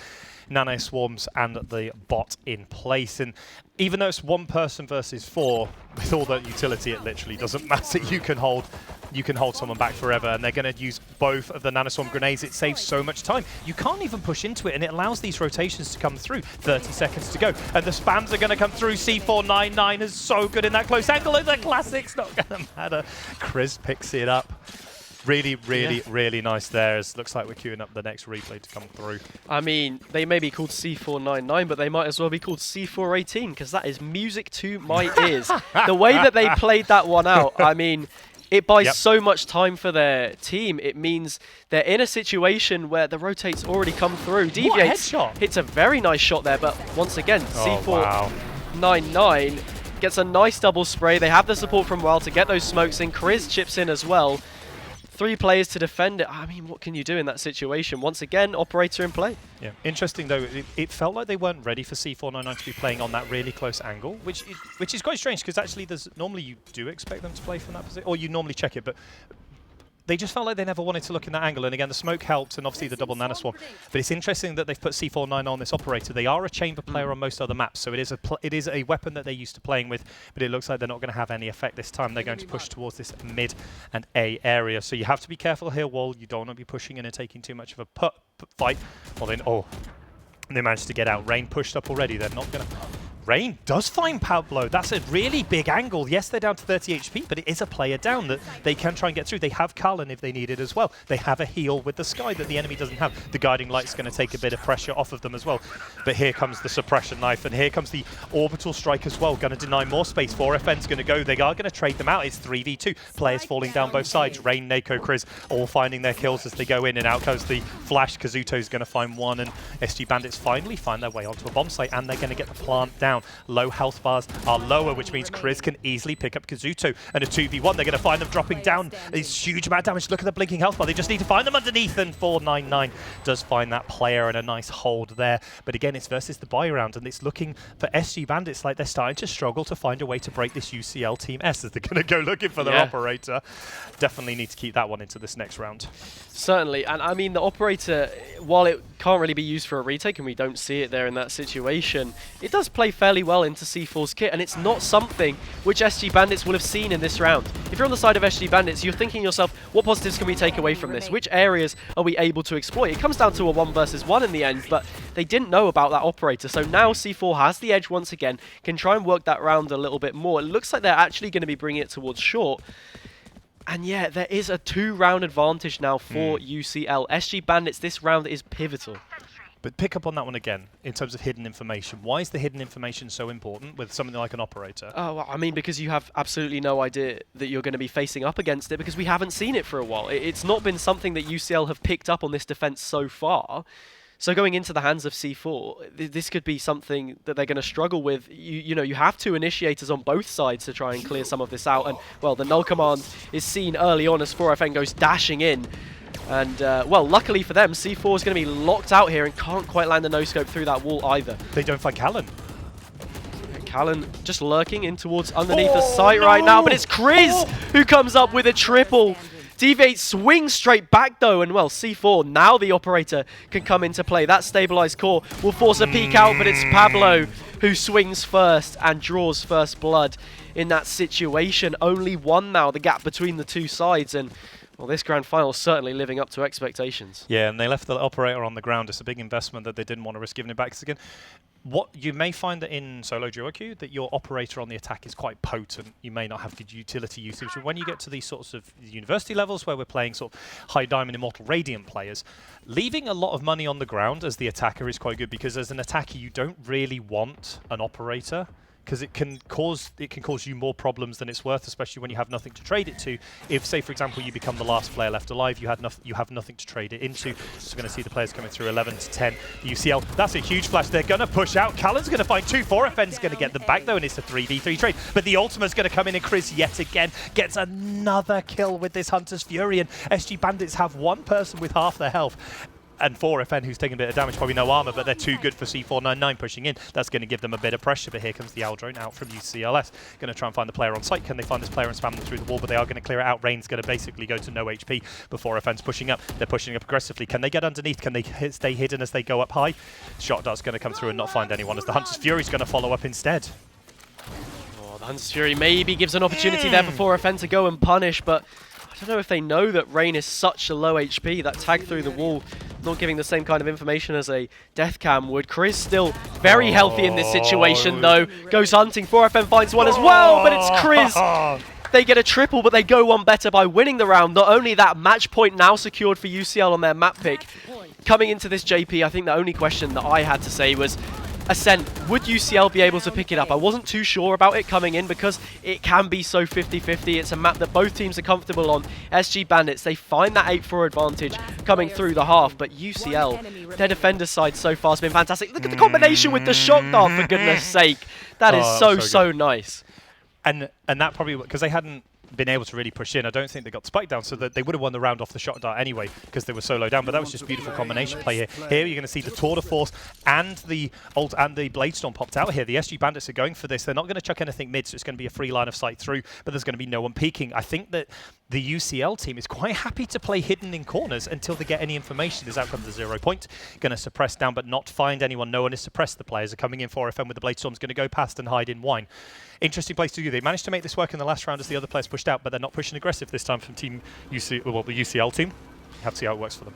Nano Swarms and the bot in place. And even though it's one person versus 4, with all that utility, it literally doesn't matter. You can hold someone back forever, and they're going to use both of the Nanoswarm grenades. It saves so much time. You can't even push into it, and it allows these rotations to come through. 30 seconds to go, and the spams are going to come through. C499 is so good in that close angle, and the classic's not going to matter. Chris picks it up. Really nice there. It looks like we're queuing up the next replay to come through. I mean, they may be called C499, but they might as well be called C418, because that is music to my ears. The way that they played that one out, I mean, it buys so much time for their team. It means they're in a situation where the rotates already come through. Deviates, hits a very nice shot there, but once again, C499 gets a nice double spray. They have the support from Wild to get those smokes in. Chris chips in as well. 3 players to defend it. I mean, what can you do in that situation? Once again, operator in play. Yeah. Interesting though, it felt like they weren't ready for C499 to be playing on that really close angle, which is quite strange, because actually normally you do expect them to play from that position, or you normally check it, but they just felt like they never wanted to look in that angle. And again, the smoke helped, and obviously the double nanoswarm. But it's interesting that they've put C499 on this operator. They are a chamber player on most other maps, so it is a weapon that they're used to playing with, but it looks like they're not going to have any effect this time. They're going to push towards this mid and A area. So you have to be careful here, Wall. You don't want to be pushing in and taking too much of a fight. Well then, they managed to get out. Rain pushed up already. They're not going to... Rain does find Pablo. That's a really big angle. Yes, they're down to 30 HP, but it is a player down that they can try and get through. They have Cullen if they need it as well. They have a heal with the Sky that the enemy doesn't have. The Guiding Light's going to take a bit of pressure off of them as well. But here comes the Suppression Knife, and here comes the Orbital Strike as well. Going to deny more space. 4FN's going to go. They are going to trade them out. It's 3v2. Players falling down both sides. Rain, Nako, Chris all finding their kills as they go in, and out goes the flash. Kazuto's going to find one, and SG Bandits finally find their way onto a bomb site, and they're going to get the plant down. Low health bars are lower, which means Chris can easily pick up Kazuto, and a 2v1. They're going to find them dropping down. It's huge amount of damage. Look at the blinking health bar. They just need to find them underneath, and 499 does find that player, and a nice hold there. But again, it's versus the buy round, and it's looking for SG Bandits like they're starting to struggle to find a way to break this UCL Team S as they're going to go looking for their operator. Definitely need to keep that one into this next round. Certainly, and I mean, the operator, while it can't really be used for a retake, and we don't see it there in that situation, it does play fairly well into C4's kit, and it's not something which SG Bandits will have seen in this round. If you're on the side of SG Bandits, you're thinking yourself, what positives can we take away from this? Which areas are we able to exploit? It comes down to a 1 versus 1 in the end, but they didn't know about that operator, so now C4 has the edge once again, can try and work that round a little bit more. It looks like they're actually going to be bringing it towards short. And yeah, there is a 2-round advantage now for UCL. SG Bandits, this round is pivotal. But pick up on that one again, in terms of hidden information. Why is the hidden information so important with something like an operator? Oh, well, I mean, because you have absolutely no idea that you're going to be facing up against it, because we haven't seen it for a while. It's not been something that UCL have picked up on this defense so far. So going into the hands of C4, this could be something that they're going to struggle with. You know, you have 2 initiators on both sides to try and clear some of this out. And, well, the null command is seen early on as 4FN goes dashing in. And, well, luckily for them, C4 is going to be locked out here and can't quite land a no-scope through that wall either. They don't find Callan. Callan just lurking in towards underneath the site right now, but it's Chris who comes up with a triple. Deviate swings straight back though, and well, C4, now the operator can come into play. That stabilized core will force a peek out, but it's Pablo who swings first and draws first blood in that situation. Only 1 now, the gap between the 2 sides, and well, this grand final is certainly living up to expectations. Yeah, and they left the operator on the ground. It's a big investment that they didn't want to risk giving it back. Because again, what you may find that in solo duo queue, that your operator on the attack is quite potent. You may not have good utility usage. But when you get to these sorts of university levels where we're playing sort of high diamond Immortal Radiant players, leaving a lot of money on the ground as the attacker is quite good, because as an attacker you don't really want an operator, because it can cause you more problems than it's worth, especially when you have nothing to trade it to. If, say, for example, you become the last player left alive, you have nothing to trade it into. So we're going to see the players coming through 11 to 10. UCL, that's a huge flash. They're going to push out. Callan's going to find 2. 4FN's going to get them back, though, and it's a 3v3 trade. But the ultimate's going to come in, and Chris, yet again, gets another kill with this Hunter's Fury. And SG Bandits have 1 person with half their health. And 4FN, who's taking a bit of damage, probably no armor, but they're too good for C499 pushing in. That's going to give them a bit of pressure, but here comes the Aldrone out from UCLS. Going to try and find the player on site. Can they find this player and spam them through the wall? But they are going to clear it out. Rain's going to basically go to no HP before FN's pushing up. They're pushing up aggressively. Can they get underneath? Can they stay hidden as they go up high? Shot Dart's going to come through and not find anyone as the Hunter's Fury's going to follow up instead. Oh, the Hunter's Fury maybe gives an opportunity there for 4FN to go and punish, but I don't know if they know that Rain is such a low HP. That tag through the wall, not giving the same kind of information as a death cam would. Chris still very healthy in this situation though. Goes hunting, 4FN finds one as well, but it's Chris. They get a triple, but they go one better by winning the round. Not only that, match point now secured for UCL on their map pick. Coming into this JP, I think the only question that I had to say was, Ascent, would UCL be able to pick it up? I wasn't too sure about it coming in because it can be so 50-50. It's a map that both teams are comfortable on. SG Bandits, they find that 8-4 advantage coming through the half, but UCL, their defender side so far has been fantastic. Look at the combination with the shock dart, for goodness sake. That is so nice. And that probably, because they hadn't been able to really push in. I don't think they got the spike down, so that they would have won the round off the shot dart anyway because they were so low down. But that was just beautiful combination play here. Here you're going to see the Tour de Force and the ult and the Bladestorm popped out here. The SG Bandits are going for this. They're not going to chuck anything mid, so it's going to be a free line of sight through, but there's going to be no one peeking. I think that the UCL team is quite happy to play hidden in corners until they get any information. As out comes the 0 point. Going to suppress down but not find anyone. No one is suppressed. The players are coming in. 4FM with the Bladestorm's going to go past and hide in wine. Interesting place to do. They managed to make this work in the last round as the other players pushed out, but they're not pushing aggressive this time from Team UC, well, the UCL team. You have to see how it works for them.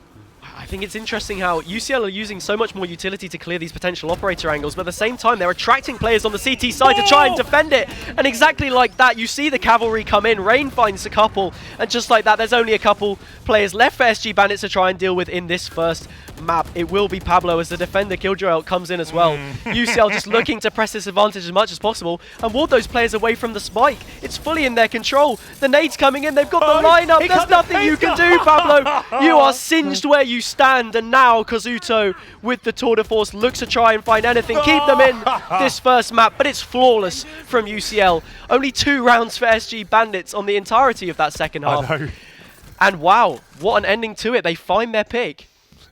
I think it's interesting how UCL are using so much more utility to clear these potential operator angles, but at the same time they're attracting players on the CT side to try and defend it. And exactly like that, you see the cavalry come in. Rain finds a couple, and just like that, there's only a couple players left for SG Bandits to try and deal with in this first map. It will be Pablo as the defender. Killjoy comes in as well. UCL just looking to press this advantage as much as possible and ward those players away from the spike. It's fully in their control. The nades coming in. They've got the lineup. There's nothing you can do, Pablo. You are singed where you stand. And now Kazuto with the Tour de Force looks to try and find anything. Keep them in this first map, but it's flawless from UCL. Only 2 rounds for SG Bandits on the entirety of that second half. And wow, what an ending to it. They find their pick.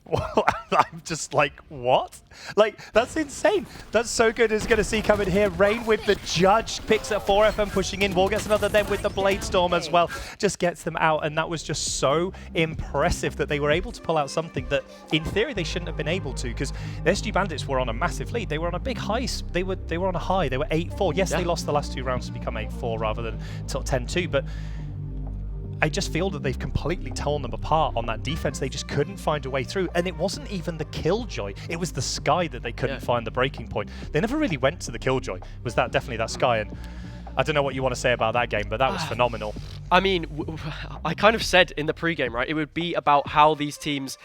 Well, I'm just like, what? Like, that's insane. That's so good. It's going to see coming here. Rain with the judge picks up 4FM pushing in. Wall gets another then with the Bladestorm as well. Just gets them out. And that was just so impressive that they were able to pull out something that, in theory, they shouldn't have been able to, because the SG Bandits were on a massive lead. They were on a big high. They were on a high. They were 8-4. Yes, they lost the last 2 rounds to become 8-4 rather than 10-2, but I just feel that they've completely torn them apart on that defense. They just couldn't find a way through. And it wasn't even the Killjoy. It was the Sky that they couldn't find the breaking point. They never really went to the Killjoy. Was that definitely that Sky? And I don't know what you want to say about that game, but that was phenomenal. I mean, I kind of said in the pregame, right, it would be about how these teams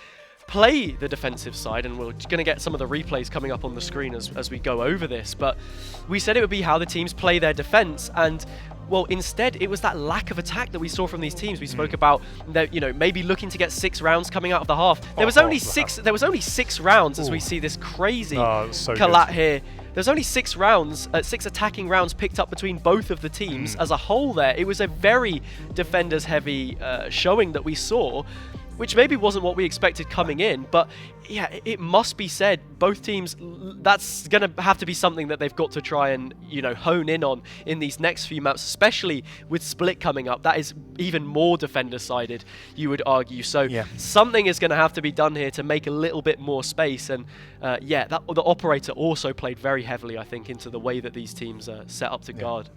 play the defensive side, and we're going to get some of the replays coming up on the screen as we go over this, but we said it would be how the teams play their defense, and well, instead, it was that lack of attack that we saw from these teams. We spoke about that, you know, maybe looking to get 6 rounds coming out of the half. There was only 6. There was only 6 rounds as we see this crazy collat here. There's only 6 rounds, 6 attacking rounds picked up between both of the teams as a whole. There, it was a very defenders-heavy showing that we saw, which maybe wasn't what we expected coming in, but yeah, it must be said, both teams, that's going to have to be something that they've got to try and, you know, hone in on in these next few maps, especially with Split coming up. That is even more defender-sided, you would argue. So something is going to have to be done here to make a little bit more space, and yeah, the operator also played very heavily, I think, into the way that these teams set up to guard.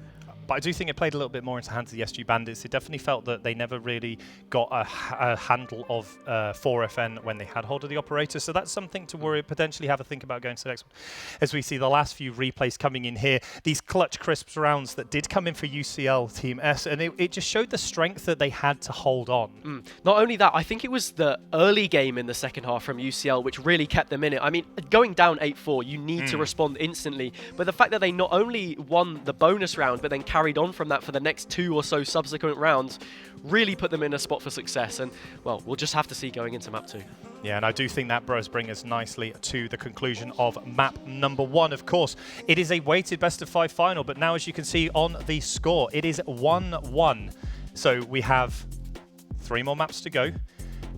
But I do think it played a little bit more into the hands of the SG Bandits. It definitely felt that they never really got a handle of 4FN when they had hold of the operator. So that's something to worry, potentially have a think about going to the next one. As we see the last few replays coming in here, these clutch crisp rounds that did come in for UCL Team S, and it just showed the strength that they had to hold on. Not only that, I think it was the early game in the second half from UCL which really kept them in it. I mean, going down 8-4, you need to respond instantly. But the fact that they not only won the bonus round, but then carried on from that for the next 2 or so subsequent rounds really put them in a spot for success, and well, we'll just have to see going into map 2. Yeah, and I do think that does bring us nicely to the conclusion of map number 1. Of course, it is a weighted best of 5 final, but now as you can see on the score, it is 1-1. So we have 3 more maps to go.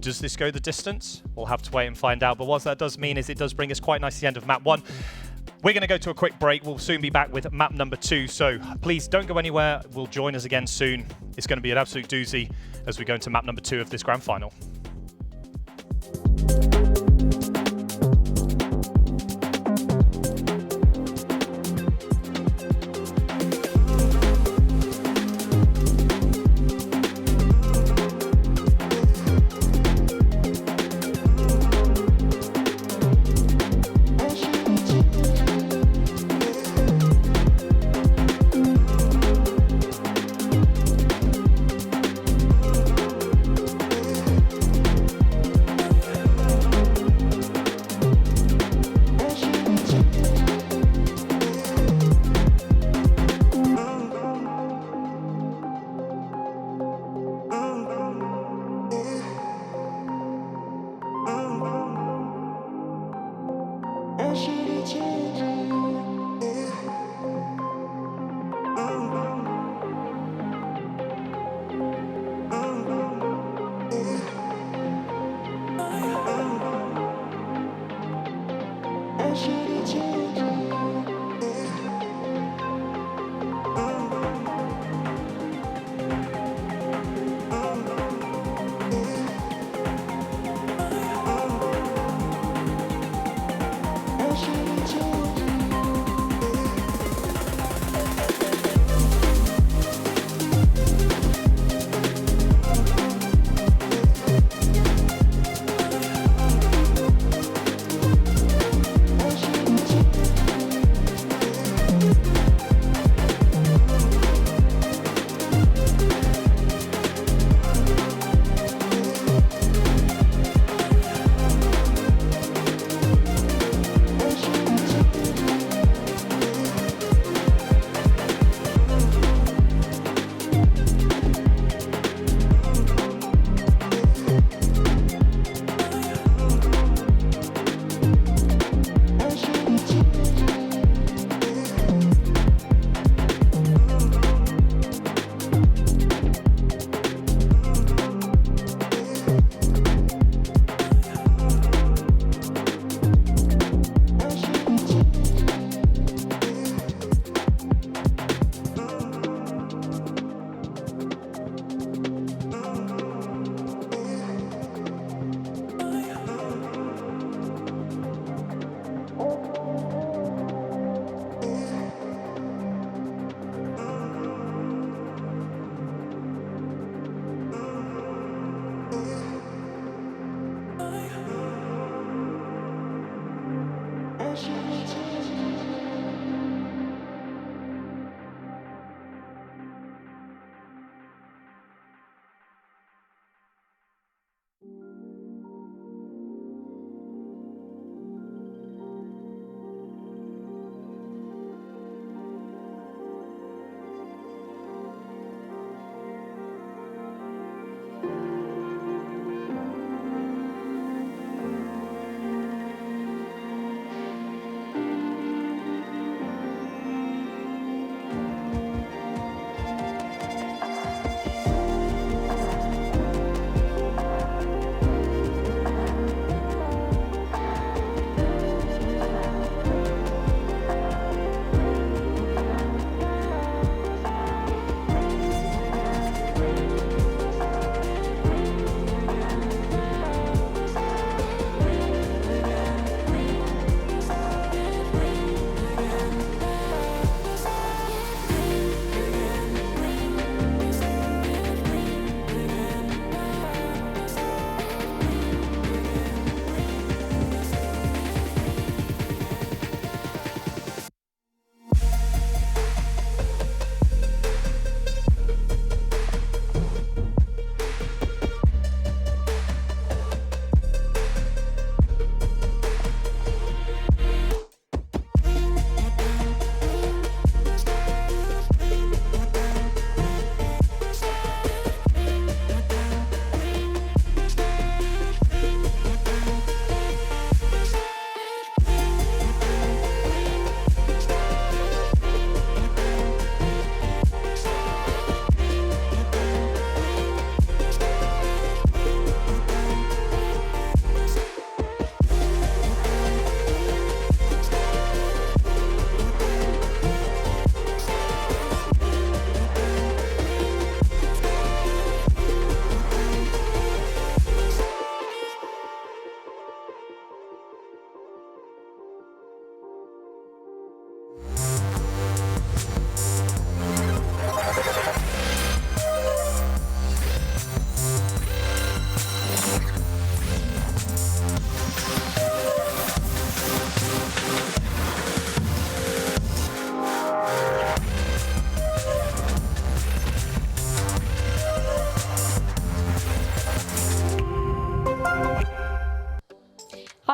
Does this go the distance? We'll have to wait and find out. But what that does mean is it does bring us quite nicely to the end of map 1. We're going to go to a quick break. We'll soon be back with map number 2. So please don't go anywhere. We'll join us again soon. It's going to be an absolute doozy as we go into map number 2 of this grand final.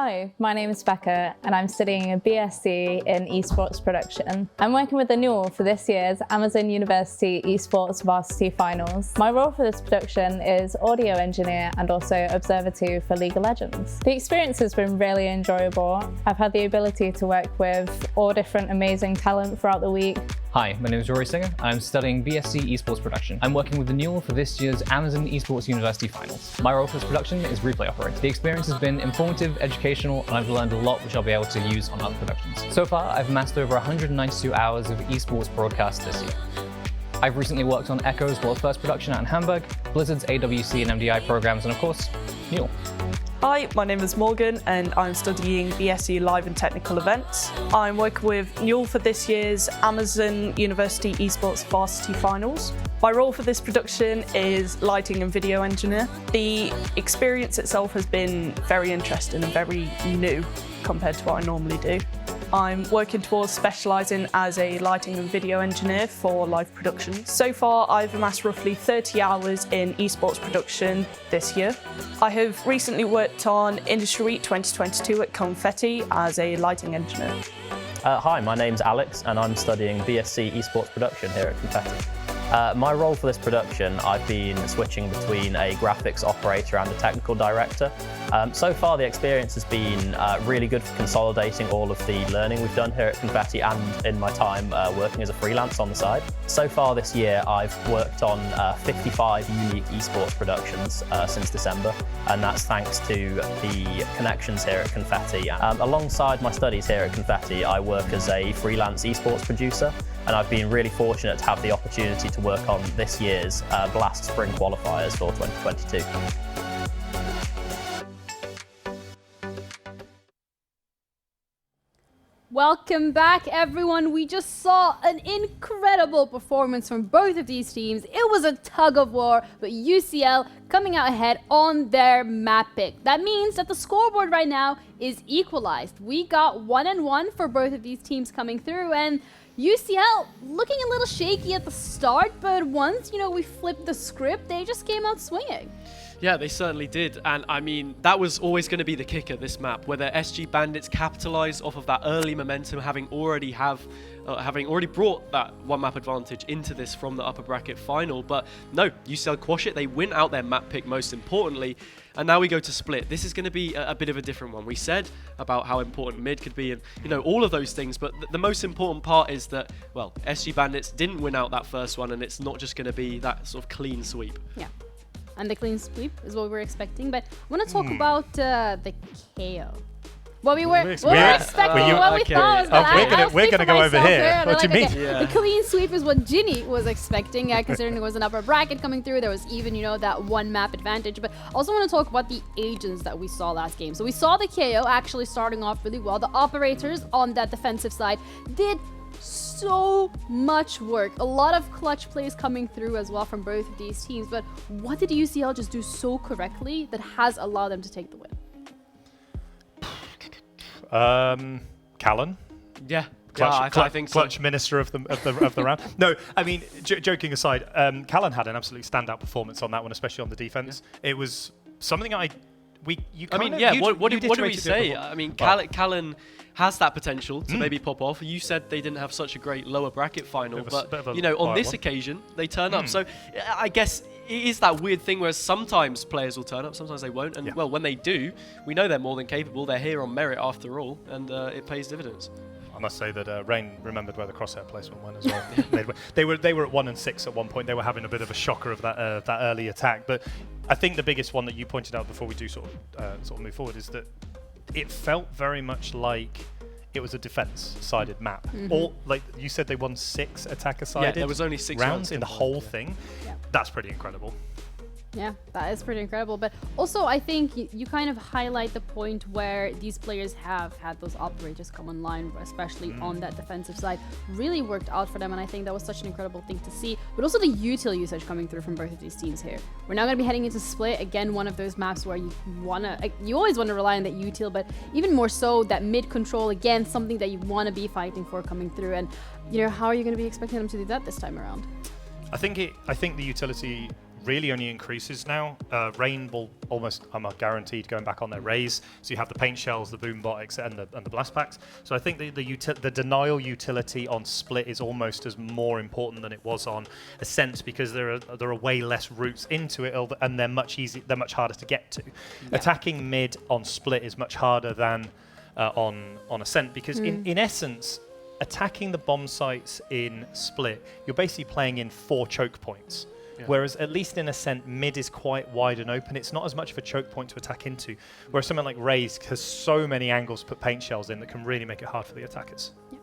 Hi, my name is Becca and I'm studying a BSc in esports production. I'm working with Anil for this year's Amazon University Esports Varsity Finals. My role for this production is audio engineer and also observer 2 for League of Legends. The experience has been really enjoyable. I've had the ability to work with all different amazing talent throughout the week. Hi, my name is Rory Singer. I'm studying BSc Esports Production. I'm working with Anil for this year's Amazon Esports University Finals. My role for this production is replay operator. The experience has been informative, educational, and I've learned a lot which I'll be able to use on other productions. So far, I've amassed over 192 hours of esports broadcast this year. I've recently worked on Echo's world first production out in Hamburg, Blizzard's AWC and MDI programs, and of course, Neil. Hi, my name is Morgan and I'm studying BSc Live and Technical Events. I'm working with Newell for this year's Amazon University Esports Varsity Finals. My role for this production is lighting and video engineer. The experience itself has been very interesting and very new compared to what I normally do. I'm working towards specialising as a lighting and video engineer for live production. So far, I've amassed roughly 30 hours in esports production this year. I have recently worked on Industry Week 2022 at Confetti as a lighting engineer. Hi, my name's Alex and I'm studying BSc Esports Production here at Confetti. My role for this production, I've been switching between a graphics operator and a technical director. So far the experience has been really good for consolidating all of the learning we've done here at Confetti and in my time working as a freelance on the side. So far this year I've worked on 55 unique esports productions since December, and that's thanks to the connections here at Confetti. Alongside my studies here at Confetti, I work as a freelance esports producer, and I've been really fortunate to have the opportunity to work on this year's Blast Spring qualifiers for 2022. Welcome back, everyone. We just saw an incredible performance from both of these teams. It was a tug of war, but UCL coming out ahead on their map pick. That means that the scoreboard right now is equalized. We got 1-1 for both of these teams coming through, and UCL looking a little shaky at the start, but once, we flipped the script, they just came out swinging. Yeah, they certainly did. And I mean, that was always going to be the kicker, this map, whether SG Bandits capitalize off of that early momentum, having already brought that one map advantage into this from the upper bracket final. But no, UCL quash it. They win out their map pick most importantly. And now we go to split. This is going to be a bit of a different one. We said about how important mid could be and, all of those things. But the most important part is that, well, SG Bandits didn't win out that first one, and it's not just going to be that sort of clean sweep. Yeah. And the clean sweep is what we were expecting. But I want to talk about the KO. What we were expecting, what we thought was that we're gonna go over here. What do you mean? Yeah. The clean sweep is what Ginny was expecting, considering it was an upper bracket coming through. There was even, that one map advantage. But I also want to talk about the agents that we saw last game. So we saw the KO actually starting off really well. The operators on that defensive side did so much work. A lot of clutch plays coming through as well from both of these teams. But what did UCL just do so correctly that has allowed them to take the win? Callan. Yeah. I think so. Clutch minister of the round. No, I mean, joking aside, Callan had an absolutely standout performance on that one, especially on the defense. Yeah. It was something what do we say? I mean, Callan has that potential to maybe pop off. You said they didn't have such a great lower bracket final, but on this occasion they turn up. So I guess it is that weird thing where sometimes players will turn up, sometimes they won't, and well, when they do, we know they're more than capable. They're here on merit after all, and it pays dividends. I must say that Rain remembered where the crosshair placement went as well. They were at 1-6 at one point. They were having a bit of a shocker of that early attack. But I think the biggest one that you pointed out before we do sort of move forward is that it felt very much like it was a defense-sided map. Or like you said, they won 6 attacker-sided. Yeah, there was only 6 rounds in the whole thing. Yeah. That's pretty incredible. Yeah, that is pretty incredible. But also, I think you kind of highlight the point where these players have had those operators come online, especially on that defensive side. Really worked out for them, and I think that was such an incredible thing to see. But also the util usage coming through from both of these teams here. We're now going to be heading into Split. Again, one of those maps where you always want to rely on that util, but even more so that mid control, again, something that you want to be fighting for coming through. And how are you going to be expecting them to do that this time around? I think the utility really only increases now. Rain will almost, I'm guaranteed, going back on their Rays. So you have the paint shells, the boom botics, and the blast packs. So I think the denial utility on Split is almost as more important than it was on Ascent, because there are way less routes into it, and they're much harder to get to. Attacking mid on Split is much harder than on Ascent, because in essence, attacking the bomb sites in Split, you're basically playing in 4 choke points. Yeah. Whereas at least in Ascent, mid is quite wide and open. It's not as much of a choke point to attack into. Whereas something like Raze has so many angles to put paint shells in that can really make it hard for the attackers. Yeah.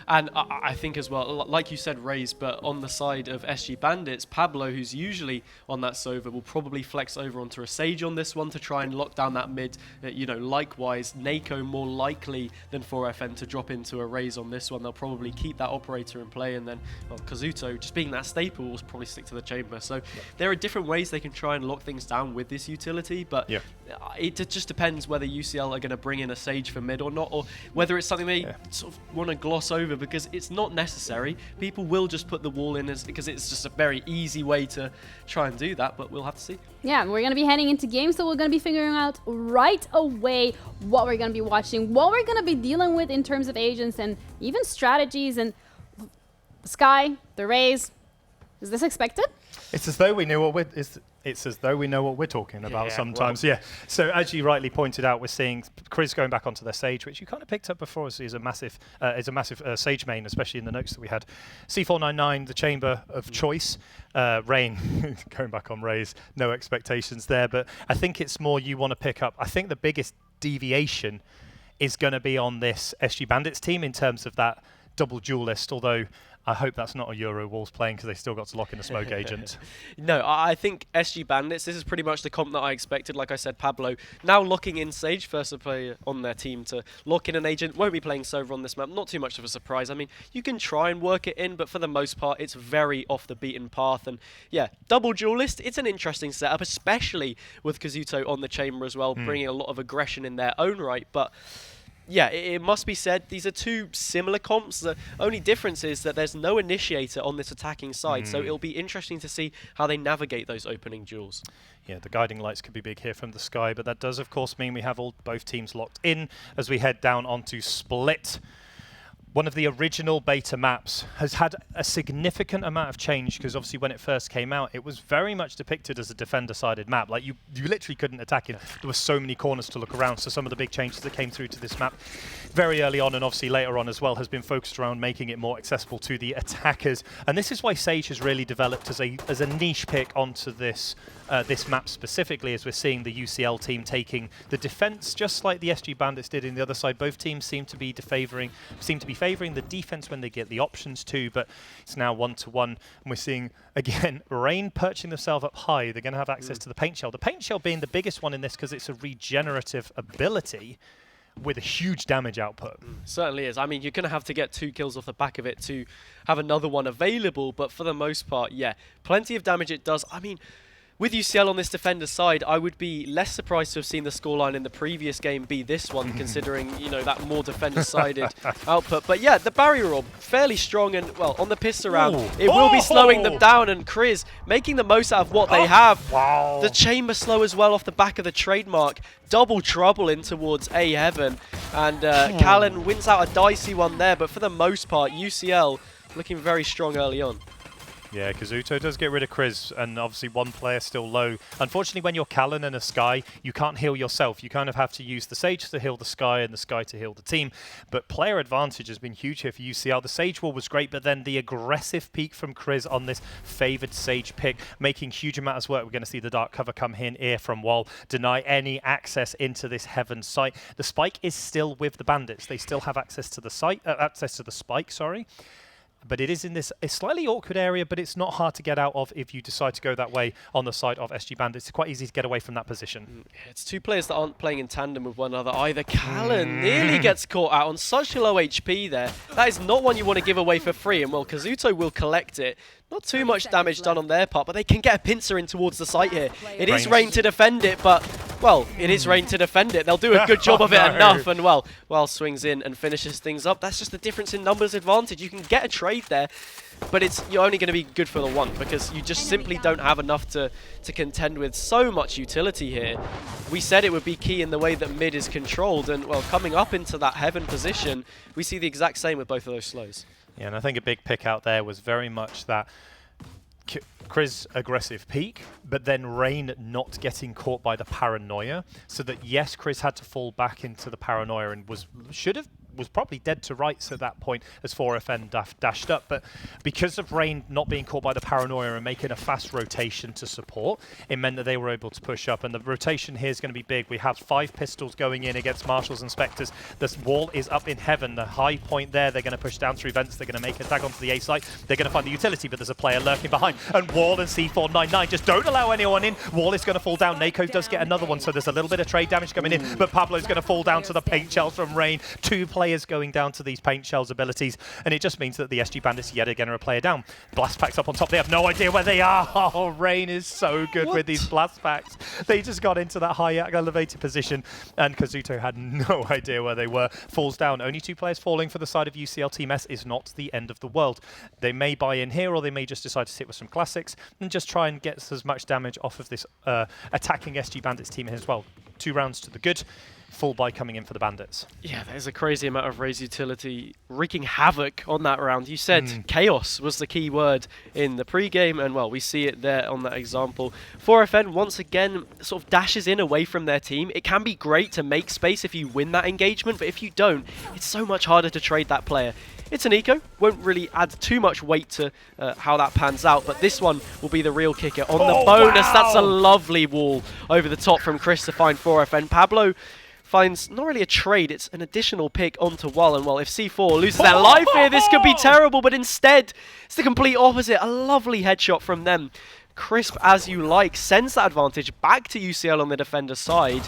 And I think as well, like you said, Raze, but on the side of SG Bandits, Pablo, who's usually on that Sova, will probably flex over onto a Sage on this one to try and lock down that mid. Likewise, Nako more likely than 4FN to drop into a Raze on this one. They'll probably keep that operator in play, and then Kazuto, just being that staple, will probably stick to the chamber. So there are different ways they can try and lock things down with this utility, but it just depends whether UCL are going to bring in a Sage for mid or not, or whether it's something they sort of want to gloss over, because it's not necessary. People will just put the wall in because it's just a very easy way to try and do that, but we'll have to see. Yeah, we're going to be heading into games, so we're going to be figuring out right away what we're going to be watching, what we're going to be dealing with in terms of agents and even strategies. And Sky, the Raze, is this expected? It's as though we knew what it's as though we know what we're talking about sometimes. Well. So as you rightly pointed out, we're seeing Chris going back onto their Sage, which you kind of picked up before as a massive Sage main, especially in the notes that we had. C499, the chamber of choice. Rain, going back on Raze, no expectations there. But I think it's more you want to pick up. I think the biggest deviation is going to be on this SG Bandits team in terms of that double duelist, although I hope that's not a Euro Wolves playing, because they still got to lock in a smoke agent. No, I think SG Bandits, this is pretty much the comp that I expected. Like I said, Pablo now locking in Sage, first player on their team to lock in an agent. Won't be playing Sova on this map. Not too much of a surprise. I mean, you can try and work it in, but for the most part, it's very off the beaten path. And yeah, double duelist, it's an interesting setup, especially with Kazuto on the chamber as well, bringing a lot of aggression in their own right. But yeah, it must be said, these are two similar comps. The only difference is that there's no initiator on this attacking side, so it'll be interesting to see how they navigate those opening duels. Yeah, the guiding lights could be big here from the Sky, but that does, of course, mean we have both teams locked in as we head down onto Split. One of the original beta maps has had a significant amount of change, because obviously when it first came out, it was very much depicted as a defender-sided map. Like you literally couldn't attack it. There were so many corners to look around. So some of the big changes that came through to this map very early on, and obviously later on as well, has been focused around making it more accessible to the attackers. And this is why Sage has really developed as a niche pick onto this this map specifically, as we're seeing the UCL team taking the defense, just like the SG Bandits did in the other side. Both teams seem to be favouring the defense when they get the options to, but it's now 1-1, and we're seeing again Rain perching themselves up high. They're going to have access to the paint shell. The paint shell being the biggest one in this, because it's a regenerative ability with a huge damage output. Certainly is. I mean, you're going to have to get 2 kills off the back of it to have another one available, but for the most part, yeah, plenty of damage it does. I mean, with UCL on this defender side, I would be less surprised to have seen the scoreline in the previous game be this one, considering, that more defender-sided output. But yeah, the barrier orb, fairly strong, and, well, on the piss around, it will be slowing them down, and Kriz making the most out of what they have. Wow. The chamber slow as well off the back of the trademark. Double trouble in towards A Heaven, and Callan wins out a dicey one there, but for the most part, UCL looking very strong early on. Yeah, Kazuto does get rid of Kriz, and obviously one player still low. Unfortunately, when you're Callan and a Sky, you can't heal yourself. You kind of have to use the Sage to heal the Sky and the Sky to heal the team. But player advantage has been huge here for UCL. The Sage wall was great, but then the aggressive peak from Kriz on this favoured Sage pick, making huge amounts of work. We're going to see the dark cover come in here from Wall, deny any access into this Heaven site. The Spike is still with the Bandits. They still have access to the site, access to the Spike, sorry. But it is in this a slightly awkward area, but it's not hard to get out of if you decide to go that way on the side of SG Bandits. It's quite easy to get away from that position. It's 2 players that aren't playing in tandem with one another either. Callan nearly gets caught out on such a low HP there. That is not one you want to give away for free, and well, Kazuto will collect it. Not too much damage done on their part, but they can get a pincer in towards the site here. It is Rain to defend it, but well, it is Rain to defend it. They'll do a good job of it enough, and well, swings in and finishes things up. That's just the difference in numbers advantage. You can get a trade there, but you're only going to be good for the one because you just simply don't have enough to contend with. So much utility here. We said it would be key in the way that mid is controlled, and well, coming up into that heaven position, we see the exact same with both of those slows. Yeah, and I think a big pick out there was very much that Chris aggressive peak, but then Rain not getting caught by the paranoia, so that yes, Chris had to fall back into the paranoia and was probably dead to rights at that point as 4FN dashed up, but because of Rain not being caught by the paranoia and making a fast rotation to support, it meant that they were able to push up, and the rotation here is going to be big. We have 5 pistols going in against Marshals and Spectres. This wall is up in heaven, the high point there. They're going to push down through vents. They're going to make a tag onto the A site. They're going to find the utility, but there's a player lurking behind, and Wall and C499 just don't allow anyone in. Wall is going to fall down. Nako does get another one, so there's a little bit of trade damage coming in, but Pablo's going to fall down to the paint shells from Rain. 2 players going down to these paint shells abilities, and it just means that the SG Bandits yet again are a player down. Blast packs up on top. They have no idea where they are. Oh, Rain is so good with these blast packs. They just got into that high elevated position, and Kazuto had no idea where they were. Falls down. Only 2 players falling for the side of UCL. Team S is not the end of the world. They may buy in here, or they may just decide to sit with some classics and just try and get as much damage off of this attacking SG Bandits team here as well. 2 rounds to the good. Full buy coming in for the Bandits. Yeah, there's a crazy amount of raise utility wreaking havoc on that round. You said chaos was the key word in the pre-game, and well, we see it there on that example. 4FN once again sort of dashes in away from their team. It can be great to make space if you win that engagement, but if you don't, it's so much harder to trade that player. It's an eco, won't really add too much weight to how that pans out, but this one will be the real kicker on the bonus. Wow. That's a lovely wall over the top from Chris to find 4FN. Pablo finds not really a trade, it's an additional pick onto Wall, and well, if C4 loses their life here, this could be terrible, but instead, it's the complete opposite. A lovely headshot from them. Crisp as you like, sends that advantage back to UCL on the defender side,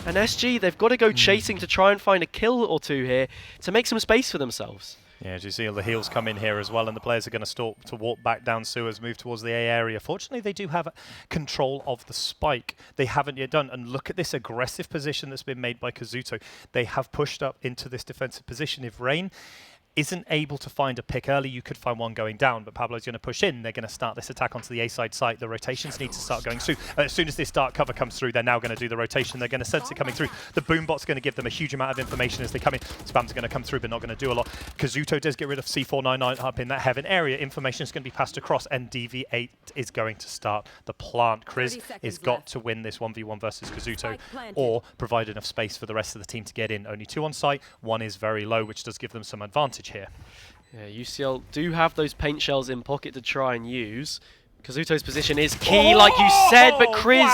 and SG, they've got to go chasing to try and find a kill or 2 here to make some space for themselves. Yeah, as you see, the heals come in here as well, and the players are going to start to walk back down sewers, move towards the A area. Fortunately, they do have control of the spike. They haven't yet done, and look at this aggressive position that's been made by Kazuto. They have pushed up into this defensive position. If Rain isn't able to find a pick early, you could find one going down, but Pablo's going to push in. They're going to start this attack onto the A-side site. The rotations need to start going through. As soon as this dark cover comes through, they're now going to do the rotation. They're going to sense it coming through. The boombot's going to give them a huge amount of information as they come in. Spams are going to come through, but not going to do a lot. Kazuto does get rid of C499 up in that heaven area. Information is going to be passed across, and DV8 is going to start the plant. Chris has got to win this 1v1 versus Kazuto, or provide enough space for the rest of the team to get in. Only 2 on site. 1 is very low, which does give them some advantage here. Yeah, UCL do have those paint shells in pocket to try and use. Kazuto's position is key, like you said, but Chris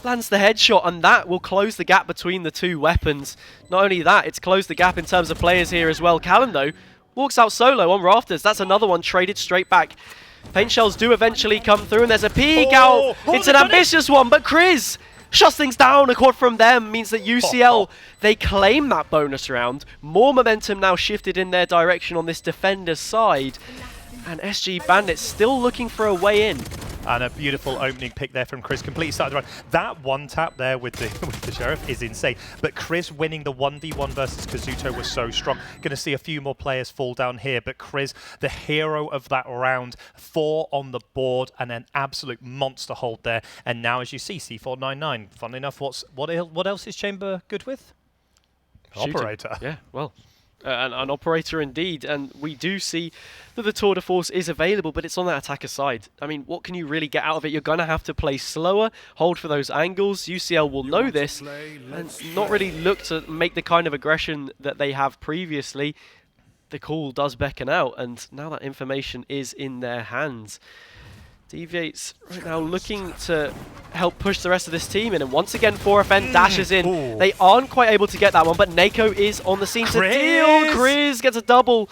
lands the headshot, and that will close the gap between the 2 weapons. Not only that, it's closed the gap in terms of players here as well. Callan, though, walks out solo on Rafters. That's another one traded straight back. Paint shells do eventually come through, and there's a peek out. It's an ambitious one, but Chris shuts things down. A quad from them means that UCL, they claim that bonus round. More momentum now shifted in their direction on this defender's side. And SG Bandits still looking for a way in. And a beautiful opening pick there from Chris. Completely started the run. That one tap there with the Sheriff is insane. But Chris winning the 1v1 versus Kazuto was so strong. Going to see a few more players fall down here. But Chris, the hero of that round, 4 on the board and an absolute monster hold there. And now, as you see, C499. Funnily enough, what else is Chamber good with? Shooting. Operator. Yeah, well. An operator indeed, and we do see that the tour de force is available, but it's on that attacker side. I mean, what can you really get out of it? You're going to have to play slower, hold for those angles. UCL will know this and not really look to make the kind of aggression that they have previously. The call does beckon out, and now that information is in their hands. Deviates right now looking to help push the rest of this team in, and once again 4FN dashes in. Ooh. They aren't quite able to get that one, but Nako is on the scene to deal. Chris gets a double,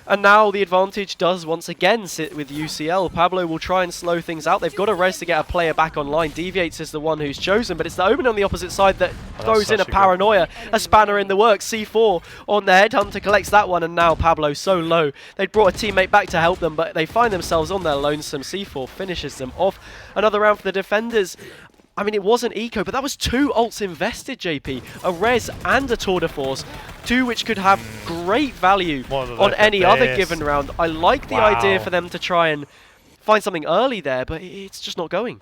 and now the advantage does once again sit with UCL. Pablo will try and slow things out. They've got a res to get a player back online. Deviates is the one who's chosen, but it's the omen on the opposite side that throws in a paranoia, a spanner in the works. C4 on the headhunter collects that one, and now Pablo so low. They'd brought a teammate back to help them, but they find themselves on their lonesome. C4 finishes them off. Another round for the defenders. I mean, it wasn't eco, but that was 2 ults invested, JP. A res and a tour de force. 2 which could have great value on any other given round. I like the idea for them to try and find something early there, but it's just not going.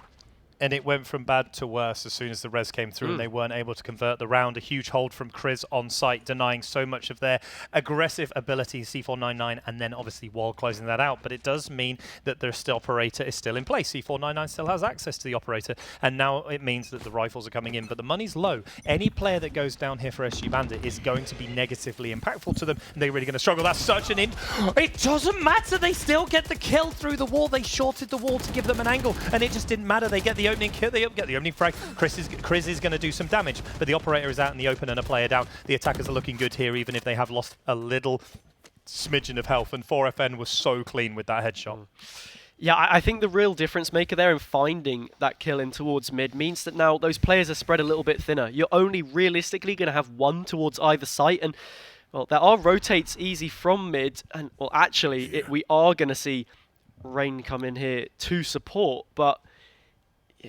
And it went from bad to worse as soon as the res came through and they weren't able to convert the round. A huge hold from Kriz on site, denying so much of their aggressive ability, C499, and then obviously Wall closing that out. But it does mean that their operator is still in place. C499 still has access to the operator, and now it means that the rifles are coming in. But the money's low. Any player that goes down here for SG Bandit is going to be negatively impactful to them, and they're really going to struggle. That's such an It doesn't matter. They still get the kill through the wall. They shorted the wall to give them an angle, and it just didn't matter. They get the opening kill, they get the opening frag. Kriz is going to do some damage, but the operator is out in the open and a player down. The attackers are looking good here, even if they have lost a little smidgen of health, and 4FN was so clean with that headshot. Yeah, I think the real difference maker there in finding that kill in towards mid means that now those players are spread a little bit thinner. You're only realistically going to have one towards either site, and well, there are rotates easy from mid, and well, actually, we are going to see Rain come in here to support, but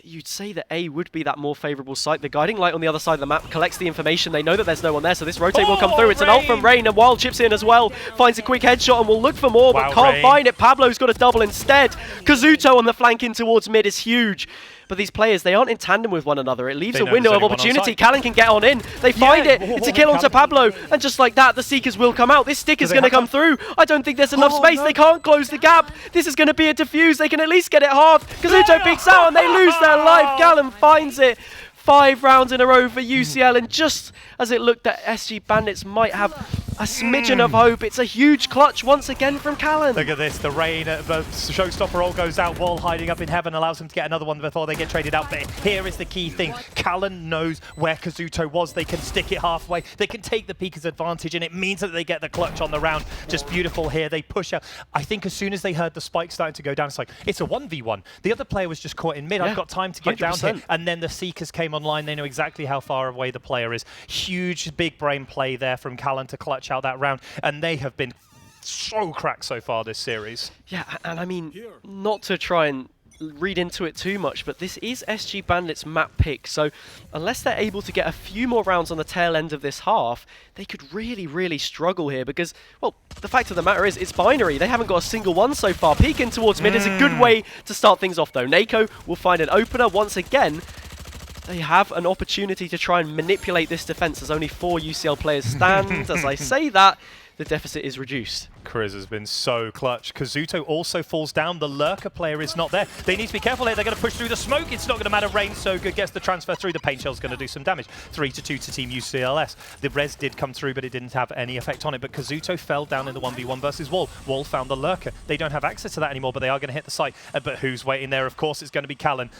you'd say that A would be that more favourable site. The guiding light on the other side of the map collects the information. They know that there's no one there, so this rotate will come through. It's an ult from Rain, and Wild chips in as well. Finds a quick headshot and will look for more, but can't find it. Pablo's got a double instead. Kazuto on the flank in towards mid is huge. But these players, they aren't in tandem with one another. It leaves a window of opportunity. Callan can get on in. They find it. It's a kill onto Pablo. And just like that, the Seekers will come out. This stick is going to come through. I don't think there's enough space. They can't close the gap. This is going to be a defuse. They can at least get it halved. Kazuto peeks out and they lose their life. Callan finds it. 5 rounds in a row for UCL. And just as it looked that SG Bandits might have a smidgen of hope, it's a huge clutch once again from Callan. Look at this, the Rain, the showstopper all goes out, Wall hiding up in heaven allows them to get another one before they get traded out. But here is the key thing, Callan knows where Kazuto was, they can stick it halfway, they can take the peak as advantage, and it means that they get the clutch on the round. Just beautiful here, they push out. I think as soon as they heard the spike starting to go down, it's like, it's a 1v1. The other player was just caught in mid, I've got time to get 100%. Down here. And then the Seekers came online, they know exactly how far away the player is. Huge, big brain play there from Callan to clutch out that round, and they have been so cracked so far this series. Yeah, and I mean, not to try and read into it too much, but this is SG Bandit's map pick, so unless they're able to get a few more rounds on the tail end of this half, they could really, really struggle here because, well, the fact of the matter is, it's binary. They haven't got a single one so far. Peeking towards mid is a good way to start things off, though. Nako will find an opener once again. They have an opportunity to try and manipulate this defense as only 4 UCL players stand. As I say that, the deficit is reduced. Kriz has been so clutch. Kazuto also falls down. The lurker player is not there. They need to be careful here. They're going to push through the smoke. It's not going to matter. Rain's so good. Gets the transfer through. The paint shell's going to do some damage. 3-2 to Team UCLS. The res did come through, but it didn't have any effect on it. But Kazuto fell down in the 1v1 versus Wall. Wall found the lurker. They don't have access to that anymore, but they are going to hit the site. But who's waiting there? Of course, it's going to be Callan.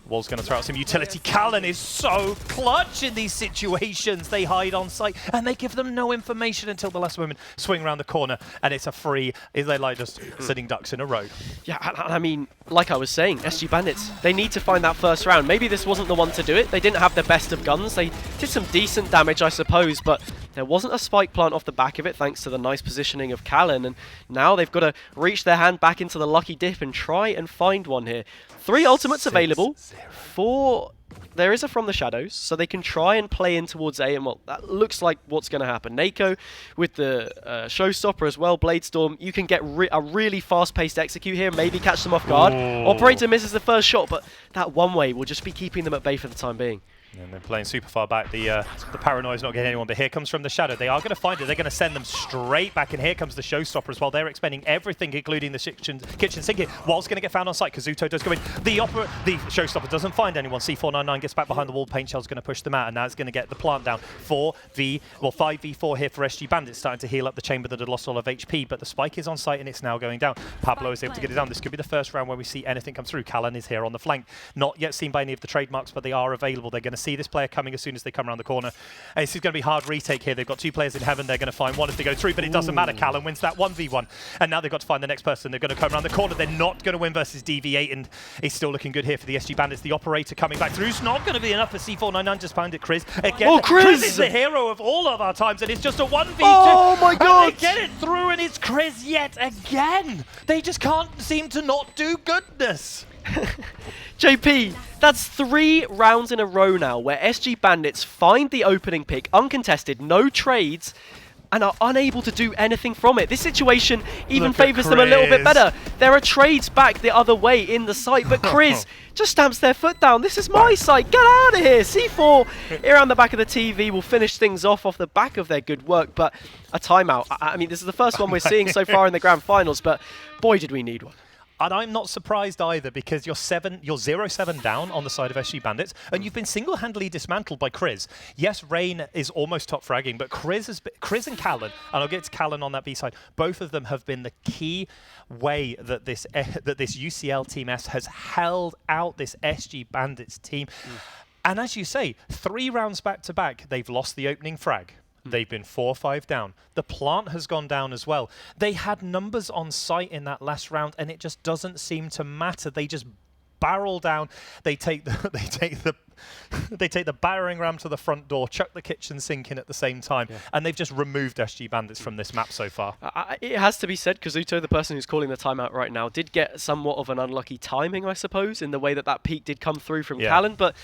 Wall's going to throw out some utility. Callan is so clutch in these situations. They hide on site and they give them no information until the last moment. Swing around the corner and it's a free. They're like just sitting ducks in a row. Yeah, I mean, like I was saying, SG Bandits, they need to find that first round. Maybe this wasn't the one to do it. They didn't have the best of guns. They did some decent damage, I suppose, but there wasn't a spike plant off the back of it thanks to the nice positioning of Callan. And now they've got to reach their hand back into the lucky dip and try and find one here. 3 ultimates available. 4, there is a From the Shadows, so they can try and play in towards A, and well, that looks like what's going to happen. Nako with the Showstopper as well, Bladestorm, you can get a really fast-paced execute here, maybe catch them off guard. Operator misses the first shot, but that one way will just be keeping them at bay for the time being. And they're playing super far back. The paranoia's not getting anyone, but here comes From the Shadow. They are going to find it. They're going to send them straight back, and here comes the Showstopper as well. They're expending everything, including the kitchen sink here. Wall's going to get found on site. Kazuto does go in. The Showstopper doesn't find anyone. C499 gets back behind the wall. Paint Shell's going to push them out, and now it's going to get the plant down. 5v4 here for SG Bandits, starting to heal up the chamber that had lost all of HP, but the spike is on site, and it's now going down. Pablo is able to get it down. This could be the first round where we see anything come through. Callan is here on the flank. Not yet seen by any of the trademarks, but they are available. They're going to see this player coming as soon as they come around the corner. And this is going to be hard retake here. They've got 2 players in heaven. They're going to find one if they go through, but it doesn't matter. Callan wins that 1v1. And now they've got to find the next person. They're going to come around the corner. They're not going to win versus DV8, and it's still looking good here for the SG Bandits. The operator coming back through. It's not going to be enough for C499. Just found it, Kriz. Again, Kriz is the hero of all of our times, and it's just a 1v2. Oh my god! And they get it through, and it's Kriz yet again. They just can't seem to not do goodness. JP, That's 3 rounds in a row now where SG Bandits find the opening pick uncontested, no trades, and are unable to do anything from it. This situation even favours them a little bit better. There are trades back the other way in the site, but Chris just stamps their foot down. This is my site, get out of here. C4 here on the back of the TV will finish things off the back of their good work, but a timeout. I mean, this is the first one we're seeing so far in the grand finals, but boy, did we need one. And I'm not surprised either, because you're 0-7 down on the side of SG Bandits, and you've been single-handedly dismantled by Chris. Yes, Rain is almost top fragging, but Chris and Callan, and I'll get to Callan on that B side, both of them have been the key way that this UCL Team S has held out this SG Bandits team. And as you say, 3 rounds back-to-back, they've lost the opening frag. They've been 4-5 down. The plant has gone down as well. They had numbers on site in that last round, and it just doesn't seem to matter. They just barrel down. They take the battering ram to the front door, chuck the kitchen sink in at the same time, and they've just removed SG Bandits from this map so far. It has to be said, Kazuto, the person who's calling the timeout right now, did get somewhat of an unlucky timing, I suppose, in the way that peak did come through from Callan, but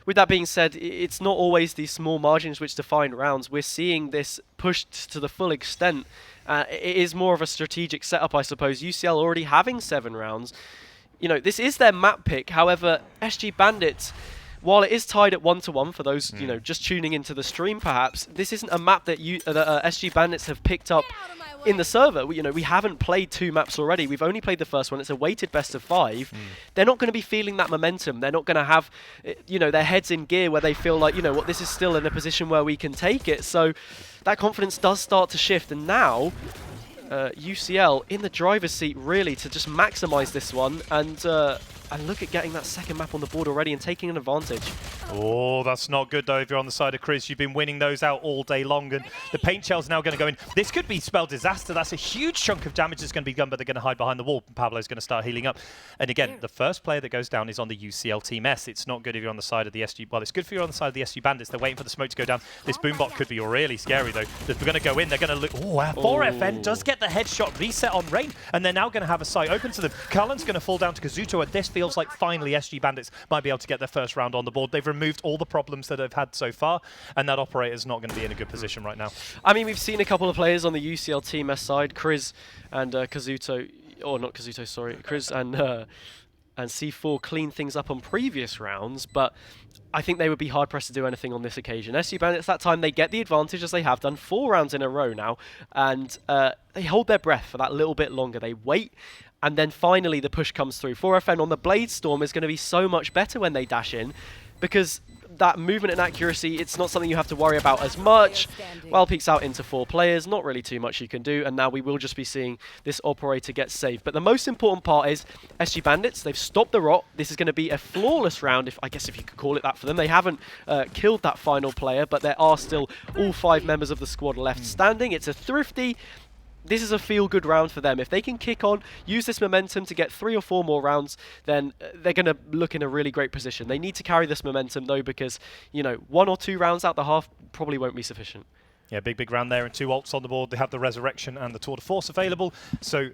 with that being said, it's not always these small margins which define rounds. We're seeing this pushed to the full extent. It is more of a strategic setup, I suppose. UCL already having 7 rounds. You know, this is their map pick. However, SG Bandits, while it is tied at 1-1 for those, you know, just tuning into the stream perhaps, this isn't a map that SG Bandits have picked up in the server. We haven't played 2 maps already. We've only played the first one. It's a weighted best of 5. They're not going to be feeling that momentum. They're not going to have, their heads in gear where they feel like, this is still in a position where we can take it. So that confidence does start to shift. And now UCL in the driver's seat really to just maximize this one and look at getting that second map on the board already and taking an advantage. Oh, that's not good though if you're on the side of Chris. You've been winning those out all day long, and the paint shell's now going to go in. This could be spell disaster. That's a huge chunk of damage that's going to be done, but they're going to hide behind the wall. Pablo's going to start healing up. And again, the first player that goes down is on the UCL Team S. It's not good if you're on the side of the SG. Well, it's good for you on the side of the SG Bandits. They're waiting for the smoke to go down. This boombot could be really scary though. They're going to go in. They're going to look. Oh, 4FN does get the headshot reset on Rain, and they're now going to have a sight open to them. Cullen's going to fall down to Kazuto, and this feels like finally SG Bandits might be able to get their first round on the board. They've removed all the problems that they've had so far, and that operator's not going to be in a good position right now. I mean, we've seen a couple of players on the UCL Team S side, Chris and Kazuto, or not Kazuto, sorry, Chris and C4 clean things up on previous rounds, but I think they would be hard-pressed to do anything on this occasion. SG Bandits, that time, they get the advantage, as they have done 4 rounds in a row now, and they hold their breath for that little bit longer. They wait, and then finally the push comes through. 4FN on the Blade Storm is going to be so much better when they dash in, because that movement and accuracy, it's not something you have to worry about as much. Well, peeks out into 4 players, not really too much you can do, and now we will just be seeing this operator get saved. But the most important part is SG Bandits, they've stopped the rot. This is going to be a flawless round, I guess if you could call it that for them. They haven't killed that final player, but there are still all 5 members of the squad left standing. It's a thrifty. This is a feel-good round for them. If they can kick on, use this momentum to get 3 or 4 more rounds, then they're going to look in a really great position. They need to carry this momentum, though, because, 1 or 2 rounds out the half probably won't be sufficient. Yeah, big round there, and 2 ults on the board. They have the Resurrection and the Tour de Force available. So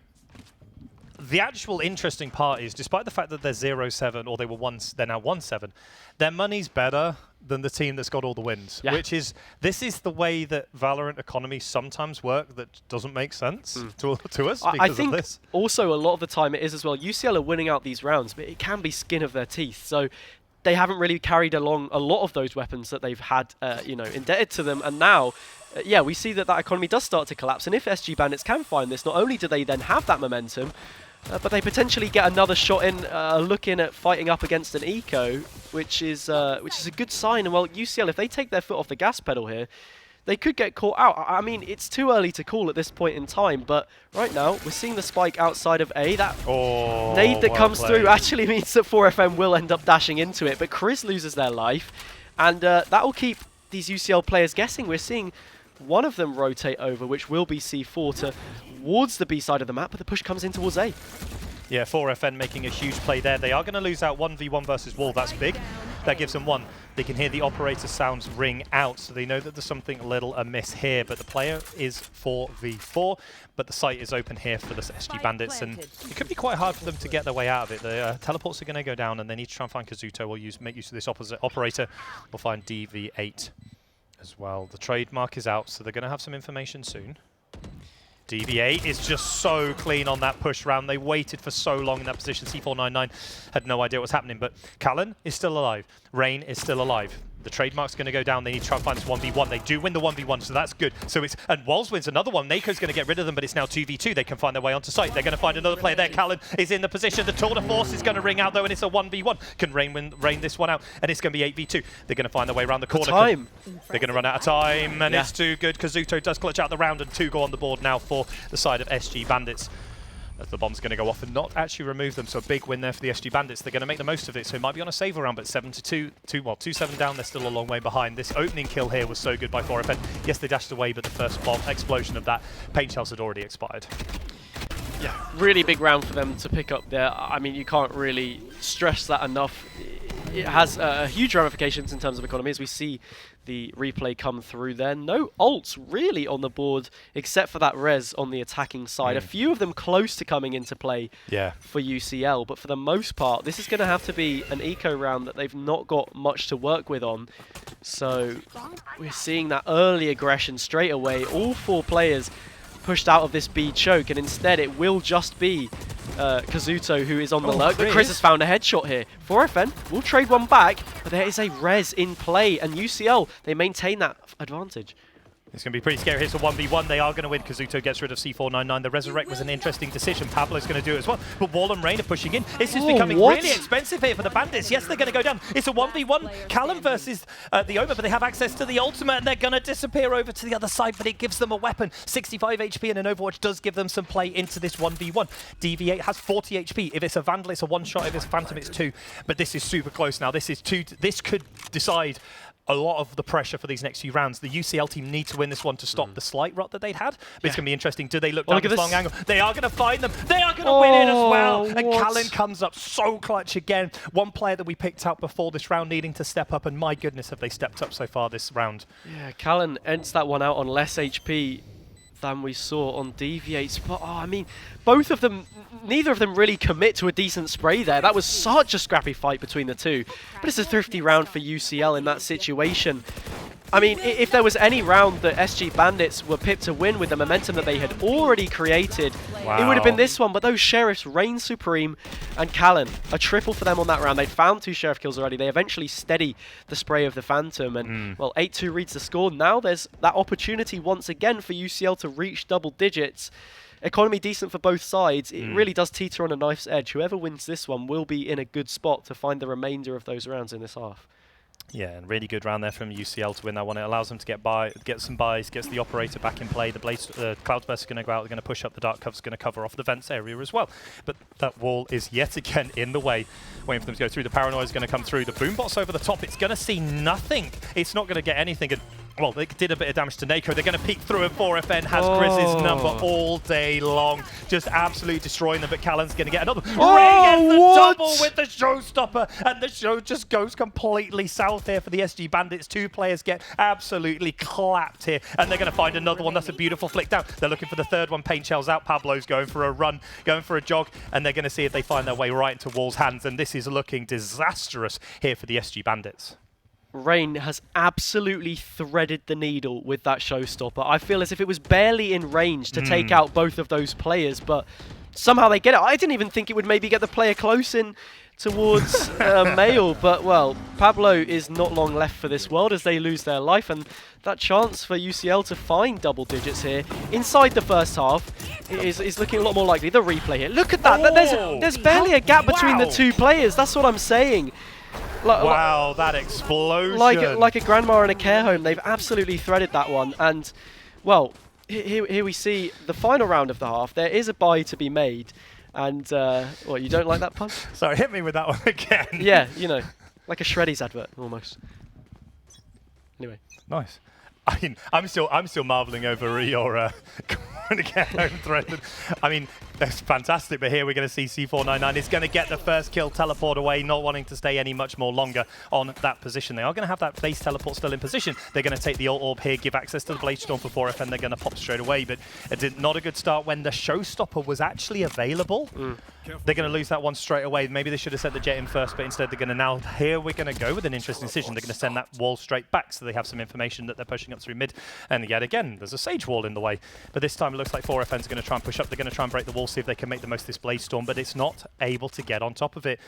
the actual interesting part is, despite the fact that they're 0-7, or they're now 1-7, their money's better than the team that's got all the wins, which is, this is the way that Valorant economies sometimes work that doesn't make sense to us because I think of this. Also, a lot of the time it is as well. UCL are winning out these rounds, but it can be skin of their teeth. So they haven't really carried along a lot of those weapons that they've had, indebted to them. And now, we see that economy does start to collapse. And if SG Bandits can find this, not only do they then have that momentum, but they potentially get another shot in, looking at fighting up against an eco, which is a good sign. And well, UCL, if they take their foot off the gas pedal here, they could get caught out. I mean, it's too early to call at this point in time, but right now we're seeing the spike outside of A. That nade that comes through actually means that 4FM will end up dashing into it, but Chris loses their life, and that will keep these UCL players guessing. We're seeing one of them rotate over, which will be C4 towards the B side of the map, but the push comes in towards A. Yeah, 4FN making a huge play there. They are going to lose out 1v1 versus Wall. That's big. That gives them 1. They can hear the operator sounds ring out, so they know that there's something a little amiss here. But the player is 4v4, but the site is open here for the SG Bandits, and it could be quite hard for them to get their way out of it. The teleports are going to go down, and they need to try and find Kazuto or make use of this operator. We'll find DV8 as well. The trademark is out, so they're going to have some information soon. DV8 is just so clean on that push round. They waited for so long in that position. C499 had no idea what was happening, but Callan is still alive. Rain is still alive. The trademark's going to go down. They need to try and find this 1v1. They do win the 1v1, so that's good. So it's, and Walls wins another one. Nako's going to get rid of them, but it's now 2v2. They can find their way onto site. They're going to find another player there. Callan is in the position. The tour de force is going to ring out, though, and it's a 1v1. Can rain this one out, and it's going to be 8v2. They're going to find their way around the corner. They're going to run out of time, and it's too good. Kazuto does clutch out the round, and 2 go on the board now for the side of SG Bandits. As the bomb's going to go off and not actually remove them, so a big win there for the SG Bandits. They're going to make the most of it, so it might be on a save round, but 7-2, 2-7 down, they're still a long way behind. This opening kill here was so good by 4FN. Yes, they dashed away, but the first bomb explosion of that paint shells had already expired. Yeah, really big round for them to pick up there. I mean, you can't really stress that enough. It has huge ramifications in terms of economy, as we see the replay come through there. No ults really on the board, except for that res on the attacking side. A few of them close to coming into play for UCL, but for the most part, this is going to have to be an eco round that they've not got much to work with on. So we're seeing that early aggression straight away. All 4 players pushed out of this B choke, and instead it will just be Kazuto who is on the lurk. But Chris has found a headshot here. 4FN will trade one back, but there is a res in play, and UCL, they maintain that advantage. It's going to be pretty scary. Here's a 1v1. They are going to win. Kazuto gets rid of C499. The Resurrect was an interesting decision. Pablo's going to do it as well. But Wall and Rain are pushing in. This is becoming really expensive here for the Bandits. Yes, they're going to go down. It's a 1v1. Callan versus the Oma, but they have access to the ultimate, and they're going to disappear over to the other side, but it gives them a weapon. 65 HP, and an Overwatch does give them some play into this 1v1. DV8 has 40 HP. If it's a Vandal, it's a one-shot. If it's a Phantom, it's 2. But this is super close now. This is 2. This could decide a lot of the pressure for these next few rounds. The UCL team need to win this one to stop the slight rot that they'd had. But it's going to be interesting. Do they look down this long angle? They are going to find them. They are going to win it as well. And Callan comes up so clutch again. One player that we picked out before this round needing to step up, and my goodness, have they stepped up so far this round. Yeah, Callan ends that one out on less HP than we saw on DV8. But, I mean, both of them, neither of them really commit to a decent spray there. That was such a scrappy fight between the two. But it's a thrifty round for UCL in that situation. I mean, if there was any round that SG Bandits were pipped to win with the momentum that they had already created, it would have been this one. But those Sheriffs reign supreme, and Callan, a triple for them on that round. They'd found 2 Sheriff kills already. They eventually steady the spray of the Phantom, and, well, 8-2 reads the score. Now there's that opportunity once again for UCL to reach double digits. Economy decent for both sides. It really does teeter on a knife's edge. Whoever wins this one will be in a good spot to find the remainder of those rounds in this half. Yeah, and really good round there from UCL to win that one. It allows them to get some buys, gets the operator back in play. The Cloudburst is going to go out. They're going to push up. The Dark Cover's going to cover off the vents area as well. But that wall is yet again in the way, waiting for them to go through. The Paranoia is going to come through. The Boombot's over the top. It's going to see nothing. It's not going to get anything. And, well, they did a bit of damage to Nako. They're going to peek through, and 4FN has Chris's number all day long. Just absolutely destroying them, but Callan's going to get another. Ray gets the double with the showstopper, and the show just goes completely south here for the SG Bandits. 2 players get absolutely clapped here, and they're going to find another one. That's a beautiful flick down. They're looking for the 3rd one. Paint shells out. Pablo's going for a run, going for a jog, and they're going to see if they find their way right into Wall's hands, and this is looking disastrous here for the SG Bandits. Rain has absolutely threaded the needle with that showstopper. I feel as if it was barely in range to take out both of those players, but somehow they get it. I didn't even think it would maybe get the player close in towards Mail, but, well, Pablo is not long left for this world as they lose their life, and that chance for UCL to find double digits here inside the first half is looking a lot more likely. The replay here. Look at that. There's barely a gap between the 2 players. That's what I'm saying. Wow, that explosion. Like a grandma in a care home, they've absolutely threaded that one. And, well, here we see the final round of the half. There is a buy to be made. And, what, you don't like that pun? Sorry, hit me with that one again. Yeah, you know, like a Shreddies advert, almost. Anyway. Nice. I mean, I'm still marveling over your care home thread. I mean, That's fantastic, but here we're going to see C499 is going to get the first kill, teleport away, not wanting to stay any much more longer on that position. They are going to have that base teleport still in position. They're going to take the ult orb here, give access to the Blade Storm for 4FN. They're going to pop straight away, but it did not a good start when the Showstopper was actually available. They're going to lose that one straight away. Maybe they should have sent the Jet in first, but instead they're going to now, here we're going to go with an interesting decision. They're going to send that wall straight back so they have some information that they're pushing up through mid. And yet again, there's a Sage wall in the way. But this time it looks like 4FN's going to try and push up. They're going to try and break the wall, see if they can make the most of this Blade Storm, but it's not able to get on top of it.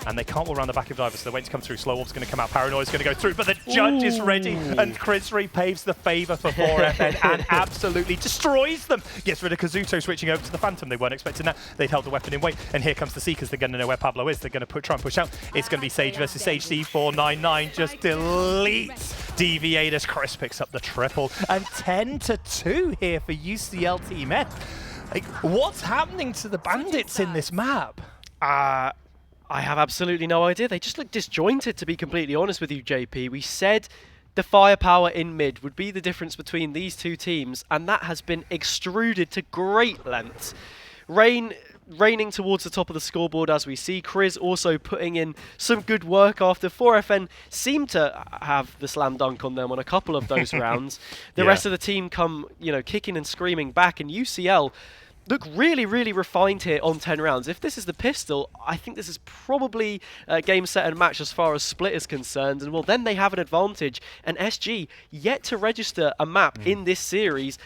And they can't wall around the back of Diver, so they're waiting to come through. Slow Orb's going to come out, Paranoia's going to go through, but the Judge is ready, and Chris repaves the favor for 4FN and absolutely destroys them. Gets rid of Kazuto, switching over to the Phantom. They weren't expecting that. They'd held the weapon in wait, and here comes the Seekers. They're going to know where Pablo is. They're going to try and push out. It's going to be Sage versus Sage. C499 just deletes Deviators. Chris picks up the triple, and 10-2 here for UCL Team F. Like, what's happening to the Bandits in this map? I have absolutely no idea. They just look disjointed, to be completely honest with you, JP. We said the firepower in mid would be the difference between these two teams, and that has been extruded to great lengths. Raining towards the top of the scoreboard as we see. Chris also putting in some good work after 4FN seemed to have the slam dunk on them on a couple of those rounds. The rest of the team come, kicking and screaming back, and UCL look really, really refined here on 10 rounds. If this is the pistol, I think this is probably game, set, and match as far as split is concerned. And well, then they have an advantage. And SG yet to register a map in this series,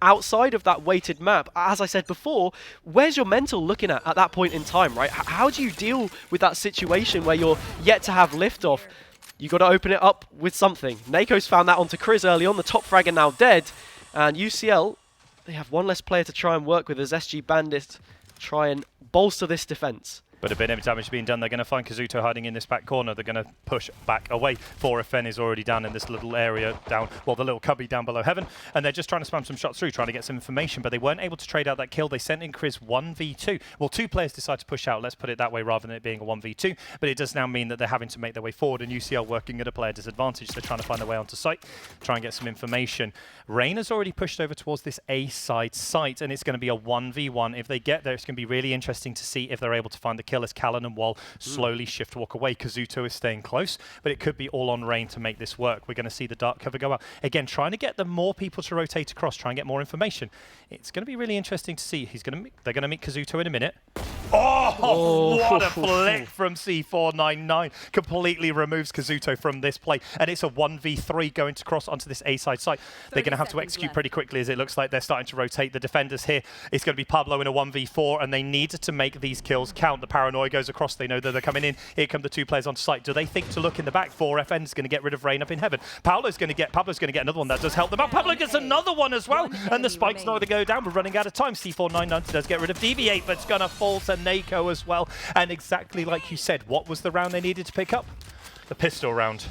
outside of that weighted map. As I said before, where's your mental looking at that point in time, right? How do you deal with that situation where you're yet to have liftoff? You got to open it up with something. Nako's found that onto Chris early on. The top fragger now dead. And UCL, they have one less player to try and work with as SG Bandits try and bolster this defense. But a bit of damage being done. They're going to find Kazuto hiding in this back corner. They're going to push back away. 4FN is already down in this little area down, well, the little cubby down below Heaven. And they're just trying to spam some shots through, trying to get some information, but they weren't able to trade out that kill. They sent in Chris 1v2. Well, two players decide to push out, let's put it that way, rather than it being a 1v2. But it does now mean that they're having to make their way forward, and UCL working at a player disadvantage. They're trying to find their way onto site, try and get some information. Rain has already pushed over towards this A side site, and it's going to be a 1v1. If they get there, it's going to be really interesting to see if they're able to find the kill as Callan and Wall slowly shift walk away. Kazuto is staying close, but it could be all on Rain to make this work. We're going to see the dark cover go out. Again, trying to get the more people to rotate across, try and get more information. It's going to be really interesting to see. They're going to meet Kazuto in a minute. Oh, what a flick from C499. Completely removes Kazuto from this play. And it's a 1v3 going to cross onto this A-side site. They're going to have to execute pretty quickly, as it looks like they're starting to rotate the defenders here. It's going to be Pablo in a 1v4, and they need to make these kills count. The Paranoia goes across. They know that they're coming in. Here come the two players on site. Do they think to look in the back? 4FN is going to get rid of Rain up in Heaven. Pablo's going to get another one. That does help them out. Pablo gets another one as well. And the spike's not going to go down. We're running out of time. C499 does get rid of Deviate, but it's going to fall to Nako as well. And exactly like you said, what was the round they needed to pick up? The pistol round.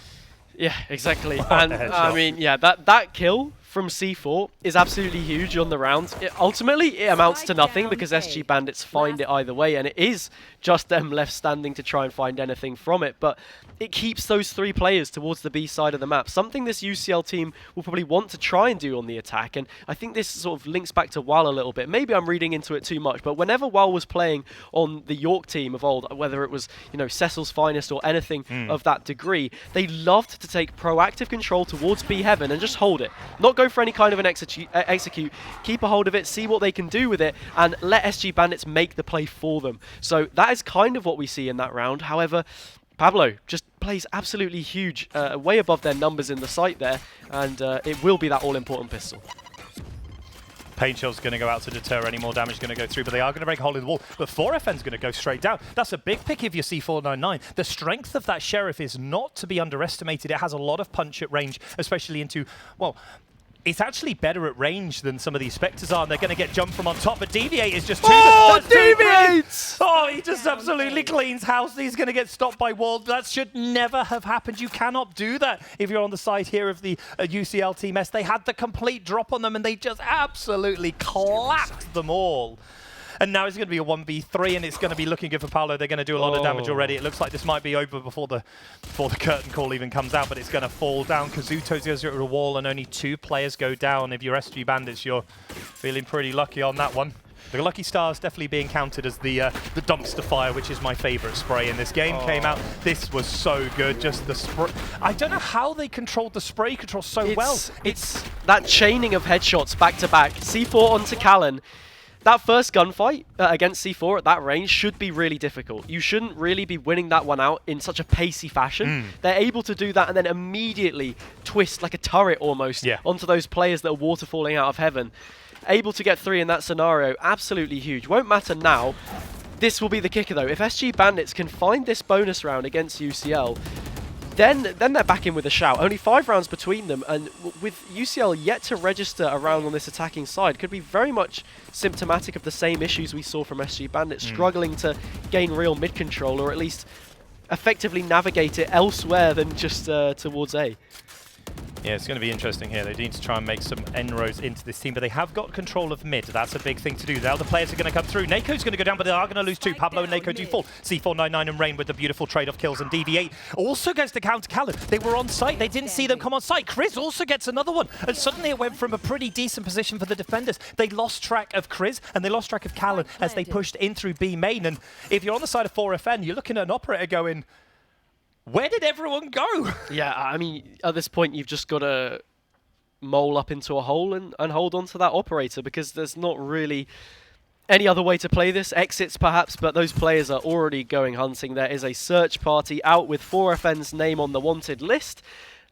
Yeah, exactly. And I mean, yeah, that kill from C4 is absolutely huge on the round. Ultimately, it amounts to nothing because SG Bandits find it either way, and it is just them left standing to try and find anything from it. But it keeps those three players towards the B side of the map, something this UCL team will probably want to try and do on the attack. And I think this sort of links back to WAL a little bit. Maybe I'm reading into it too much, but whenever WAL was playing on the York team of old, whether it was Cecil's Finest or anything of that degree, they loved to take proactive control towards B Heaven and just hold it. Not go for any kind of an execute, keep a hold of it, see what they can do with it, and let SG Bandits make the play for them. So that is kind of what we see in that round. However, Pablo just plays absolutely huge, way above their numbers in the site there, and it will be that all-important pistol. Pain Shell's going to go out to deter any more damage going to go through, but they are going to break a hole in the wall. But 4FN's going to go straight down. That's a big pick if you're C499. The strength of that Sheriff is not to be underestimated. It has a lot of punch at range, especially into, well, it's actually better at range than some of these Spectres are, and they're going to get jumped from on top, but Deviate is just too... Oh, Deviate! Oh, he just absolutely cleans house. He's going to get stopped by Wall. That should never have happened. You cannot do that if you're on the side here of the UCL Team S. They had the complete drop on them, and they just absolutely clapped them all. And now it's going to be a 1v3, and it's going to be looking good for Paolo. They're going to do a lot of damage already. It looks like this might be over before the curtain call even comes out, but it's going to fall down. Kazuto goes to a wall, and only two players go down. If you're SG Bandits, you're feeling pretty lucky on that one. The Lucky Stars definitely being counted as the dumpster fire, which is my favorite spray in this game. Came out. This was so good. Just the spray. I don't know how they controlled the spray control so well. It's that chaining of headshots back to back. C4 onto Callan. That first gunfight against C4 at that range should be really difficult. You shouldn't really be winning that one out in such a pacey fashion. They're able to do that and then immediately twist like a turret almost onto those players that are waterfalling out of heaven. Able to get 3 in that scenario, absolutely huge. Won't matter now. This will be the kicker though. If SG Bandits can find this bonus round against UCL, then they're back in with a shout. Only 5 rounds between them, and with UCL yet to register a round on this attacking side, could be very much symptomatic of the same issues we saw from SG Bandits, struggling to gain real mid control, or at least effectively navigate it elsewhere than just towards A. Yeah, it's going to be interesting here. They need to try and make some inroads into this team, but they have got control of mid. That's a big thing to do. Now the players are going to come through. Nako's going to go down, but they are going to lose 2. Pablo and Nako do fall. C499 and Rain with the beautiful trade-off kills, and DV8 also goes to counter Callan. They were on site. They didn't see them come on site. Chris also gets another one, and suddenly it went from a pretty decent position for the defenders. They lost track of Chris, and they lost track of Callan as they pushed in through B main. And if you're on the side of 4FN, you're looking at an operator going, where did everyone go? Yeah, I mean, at this point, you've just got to mole up into a hole and hold on to that operator, because there's not really any other way to play this. Exits perhaps, but those players are already going hunting. There is a search party out with 4FN's name on the wanted list,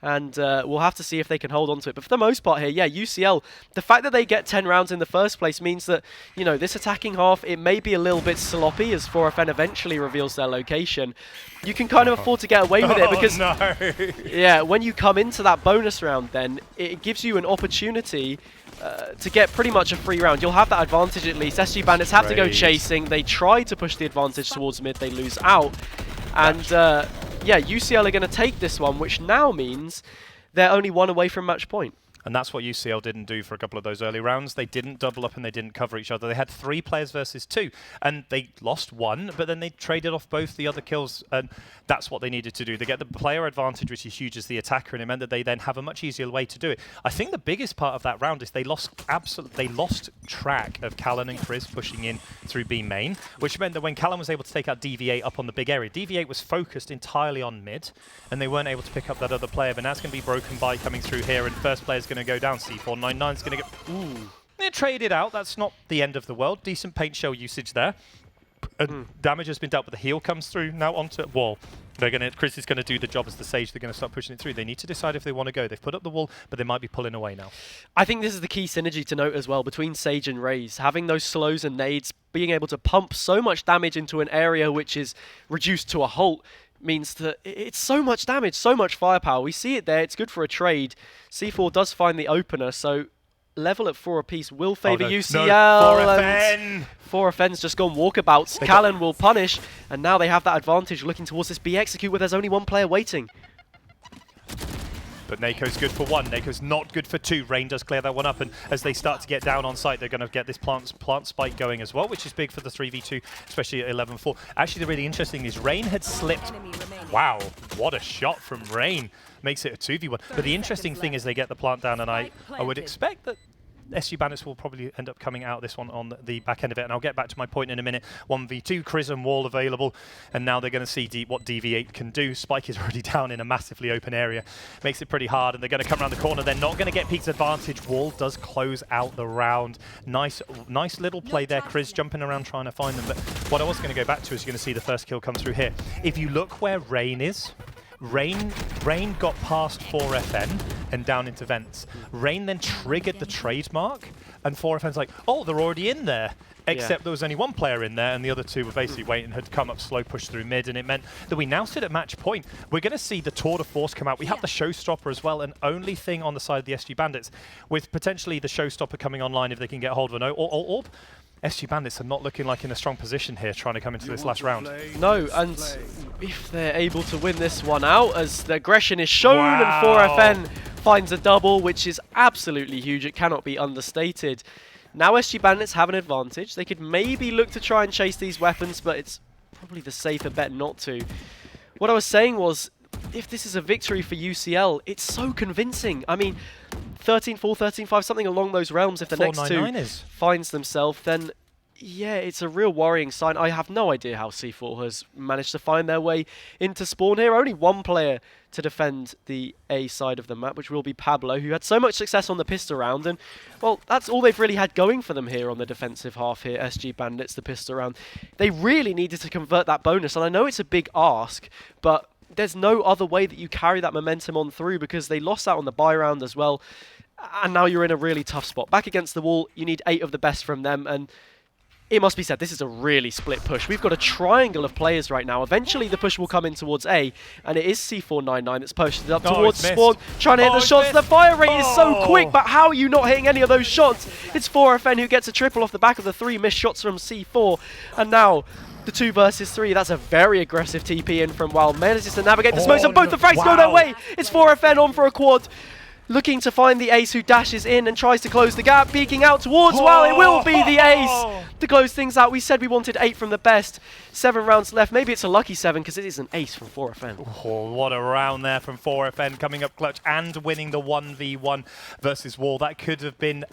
and we'll have to see if they can hold on to it. But for the most part here, yeah, UCL, the fact that they get 10 rounds in the first place means that, you know, this attacking half, it may be a little bit sloppy as 4FN eventually reveals their location. You can kind of afford to get away with it because, yeah, when you come into that bonus round, then it gives you an opportunity to get pretty much a free round. You'll have that advantage at least. SG Bandits have to go chasing. They try to push the advantage towards mid. They lose out. And yeah, UCL are going to take this one, which now means they're only 1 away from match point. And that's what UCL didn't do for a couple of those early rounds. They didn't double up and they didn't cover each other. They had 3 players versus 2, and they lost 1, but then they traded off both the other kills, and that's what they needed to do. They get the player advantage, which is huge as the attacker, and it meant that they then have a much easier way to do it. I think the biggest part of that round is they lost track of Callan and Chris pushing in through B main, which meant that when Callan was able to take out DV8 up on the big area, DV8 was focused entirely on mid, and they weren't able to pick up that other player, but now it's going to be broken by coming through here, and first player's going to go down. C499 is going to get... Ooh. They traded out. That's not the end of the world. Decent paint shell usage there. Damage has been dealt, but the heal comes through now onto wall. Chris is going to do the job as the Sage. They're going to start pushing it through. They need to decide if they want to go. They've put up the wall, but they might be pulling away now. I think this is the key synergy to note as well between Sage and Raze. Having those slows and nades, being able to pump so much damage into an area which is reduced to a halt, means that it's so much damage, so much firepower. We see it there. It's good for a trade. C4 does find the opener, so level at 4 apiece will favour UCL. No, 4FN! 4FN's just gone walkabouts. Callan will punish, and now they have that advantage looking towards this B execute where there's only 1 player waiting. But Nako's good for 1. Nako's not good for 2. Rain does clear that one up, and as they start to get down on site, they're going to get this plant spike going as well, which is big for the 3v2, especially at 11-4. Actually, the really interesting is Rain had slipped. Wow, what a shot from Rain. Makes it a 2v1. But the interesting thing is they get the plant down, and I would expect that SG Bandits will probably end up coming out of this one on the back end of it, and I'll get back to my point in a minute. 1v2, Chris and Wall available, and now they're going to see what DV8 can do. Spike is already down in a massively open area. Makes it pretty hard, and they're going to come around the corner. They're not going to get Peak's advantage. Wall does close out the round. Nice little play there. Chris jumping around trying to find them, but what I was going to go back to is you're going to see the first kill come through here. If you look where Rain is, Rain got past 4FN and down into vents. Rain then triggered the trademark, and 4FN's like, oh, they're already in there. Except there was only 1 player in there, and the other 2 were basically waiting, had come up slow, push through mid, and it meant that we now sit at match point. We're going to see the tour de force come out. We have the showstopper as well, an only thing on the side of the SG Bandits, with potentially the showstopper coming online if they can get hold of an orb. SG Bandits are not looking like in a strong position here trying to come into this last round. No, and if they're able to win this one out, as the aggression is shown, and 4FN finds a double, which is absolutely huge. It cannot be understated. Now SG Bandits have an advantage. They could maybe look to try and chase these weapons, but it's probably the safer bet not to. What I was saying was, if this is a victory for UCL, it's so convincing. I mean, 13-4, 13-5, something along those realms. If the next 2 finds themselves, then Yeah, it's a real worrying sign. I have no idea how C4 has managed to find their way into spawn here. Only one player to defend the A side of the map, which will be Pablo, who had so much success on the pistol round. And, well, that's all they've really had going for them here on the defensive half here, SG Bandits, the pistol round. They really needed to convert that bonus. And I know it's a big ask, but there's no other way that you carry that momentum on through, because they lost out on the buy round as well. And now you're in a really tough spot. Back against the wall, you need 8 of the best from them. And it must be said, this is a really split push. We've got a triangle of players right now. Eventually, the push will come in towards A, and it is C499 that's posted up towards spawn, trying to hit the shots. The fire rate is so quick, but how are you not hitting any of those shots? It's 4FN who gets a triple off the back of the 3 missed shots from C4, and now the 2 versus 3. That's a very aggressive TP in from Wild. Manages to navigate the smokes, and both the frags go their way. It's 4FN on for a quad. Looking to find the ace, who dashes in and tries to close the gap, peeking out towards Wow. It will be the ace to close things out. We said we wanted 8 from the best. 7 rounds left. Maybe it's a lucky 7 because it is an ace from 4FN. Oh, what a round there from 4FN, coming up clutch and winning the 1v1 versus Wall. That could have been,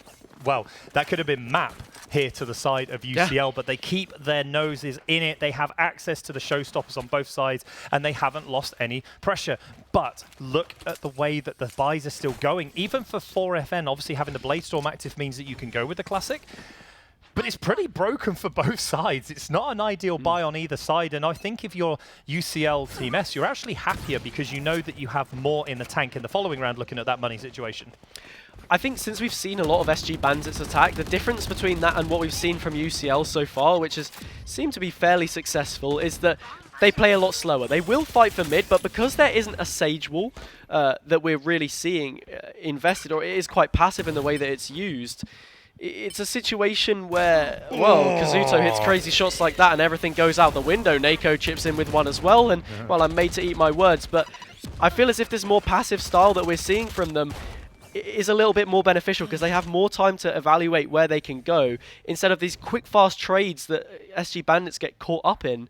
well, that could have been map here to the side of UCL, but they keep their noses in it. They have access to the showstoppers on both sides, and they haven't lost any pressure. But look at the way that the buys are still going. Even for 4FN, obviously having the Bladestorm active means that you can go with the Classic. But it's pretty broken for both sides. It's not an ideal buy on either side. And I think if you're UCL Team S, you're actually happier because you know that you have more in the tank in the following round looking at that money situation. I think since we've seen a lot of SG Bandits attack, the difference between that and what we've seen from UCL so far, which has seemed to be fairly successful, is that they play a lot slower. They will fight for mid, but because there isn't a Sage Wall that we're really seeing invested, or it is quite passive in the way that it's used, it's a situation where, well, Kazuto hits crazy shots like that and everything goes out the window. Nako chips in with one as well, and, well, I'm made to eat my words, but I feel as if this more passive style that we're seeing from them is a little bit more beneficial because they have more time to evaluate where they can go instead of these quick, fast trades that SG Bandits get caught up in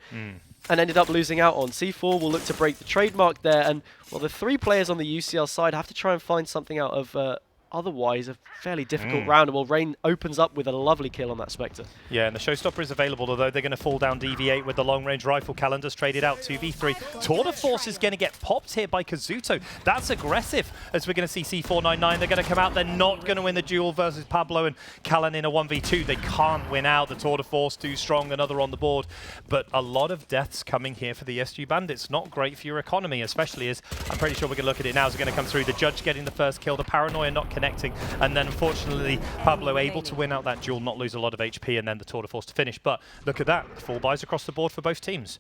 and ended up losing out on. C4 will look to break the trademark there, and, well, the 3 players on the UCL side have to try and find something out of otherwise a fairly difficult round. Well, Rain opens up with a lovely kill on that Spectre. Yeah, and the Showstopper is available, although they're going to fall down DV8 with the long-range rifle. Calendar's traded out 2v3. Tour de Force is going to get popped here by Kazuto. That's aggressive, as we're going to see C499. They're going to come out. They're not going to win the duel versus Pablo and Callan in a 1v2. They can't win out. The Tour de Force too strong, another on the board. But a lot of deaths coming here for the SG Bandits. Not great for your economy, especially as I'm pretty sure we're going to look at it now. Is going to come through. The Judge getting the first kill. The Paranoia not connecting. And then, unfortunately, Pablo able to win out that duel, not lose a lot of HP, and then the Tour de Force to finish. But look at that. Full buys across the board for both teams.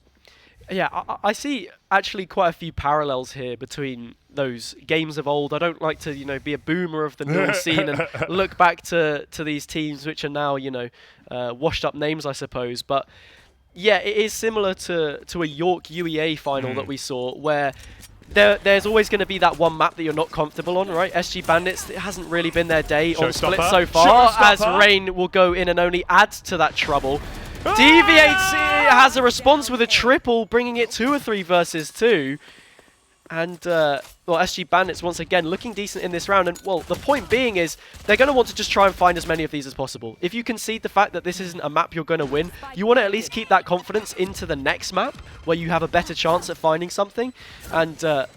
Yeah, I see actually quite a few parallels here between those games of old. I don't like to, you know, be a boomer of the Null scene and look back to these teams which are now, you know, washed up names, I suppose. But yeah, it is similar to a York UEA final that we saw, where there's always going to be that one map that you're not comfortable on, right? SG Bandits, it hasn't really been their day on Split so far, as Rain will go in and only add to that trouble. DV8 has a response with a triple, bringing it to a 3 versus 2. And, well, SG Bandits, once again, looking decent in this round. And, well, the point being is they're going to want to just try and find as many of these as possible. If you concede the fact that this isn't a map you're going to win, you want to at least keep that confidence into the next map where you have a better chance at finding something. And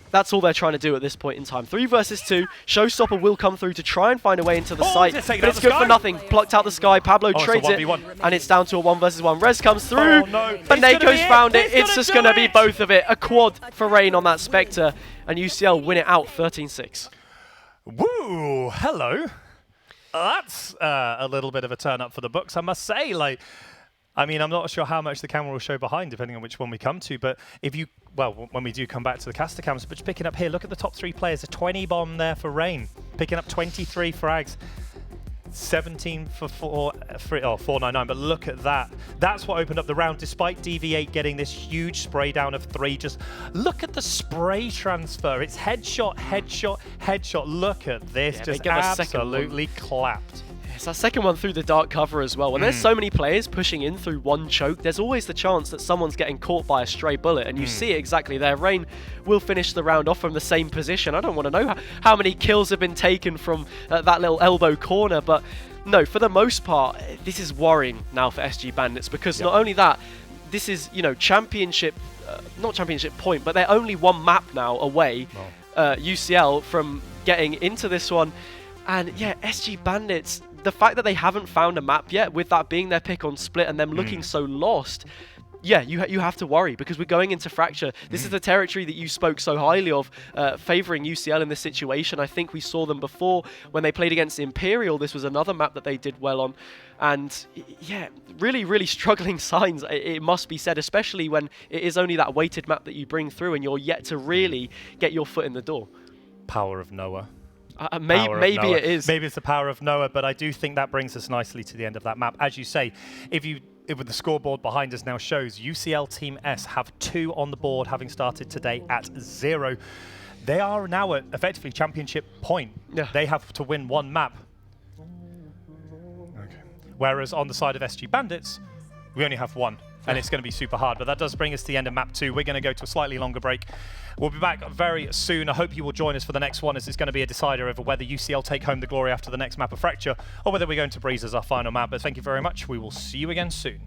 that's all they're trying to do at this point in time. 3 versus 2. Showstopper will come through to try and find a way into the site. But it's good for nothing. Plucked out the sky. Pablo trades it. And it's down to a 1 versus 1. Rez comes through. But Nako's found it. It's just going to be both of it. A quad for Rain on that Spectre. And UCL win it out 13-6. Woo! Hello. That's a little bit of a turn up for the books, I must say. Like, I mean, I'm not sure how much the camera will show behind, depending on which one we come to. But if you, well, when we do come back to the caster cams, but just picking up here, look at the top 3 players. A 20 bomb there for Rain, picking up 23 frags. 17 for 499, but look at that. That's what opened up the round, despite DV8 getting this huge spray down of 3. Just look at the spray transfer. It's headshot, headshot, headshot. Look at this, just absolutely clapped. It's that second one through the dark cover as well. When there's so many players pushing in through one choke, there's always the chance that someone's getting caught by a stray bullet, and you see it exactly there. Rain will finish the round off from the same position. I don't want to know how many kills have been taken from that little elbow corner, but no, for the most part, this is worrying now for SG Bandits, because not only that, this is, you know, championship, not championship point, but they're only one map now away, UCL, from getting into this one. And yeah, SG Bandits, the fact that they haven't found a map yet, with that being their pick on Split and them looking so lost, yeah, you have to worry, because we're going into Fracture. This is the territory that you spoke so highly of, favouring UCL in this situation. I think we saw them before when they played against Imperial. This was another map that they did well on. And yeah, really, really struggling signs, it must be said, especially when it is only that weighted map that you bring through and you're yet to really get your foot in the door. Power of Noah. Maybe it is. Maybe it's the power of Noah, but I do think that brings us nicely to the end of that map. As you say, with the scoreboard behind us now shows, UCL Team S have 2 on the board, having started today at 0. They are now at effectively championship point. Yeah. They have to win 1 map. Okay. Whereas on the side of SG Bandits, we only have 1. And it's going to be super hard, but that does bring us to the end of map 2. We're going to go to a slightly longer break. We'll be back very soon. I hope you will join us for the next one, as it's going to be a decider over whether UCL take home the glory after the next map of Fracture, or whether we're going to Breeze as our final map. But thank you very much. We will see you again soon.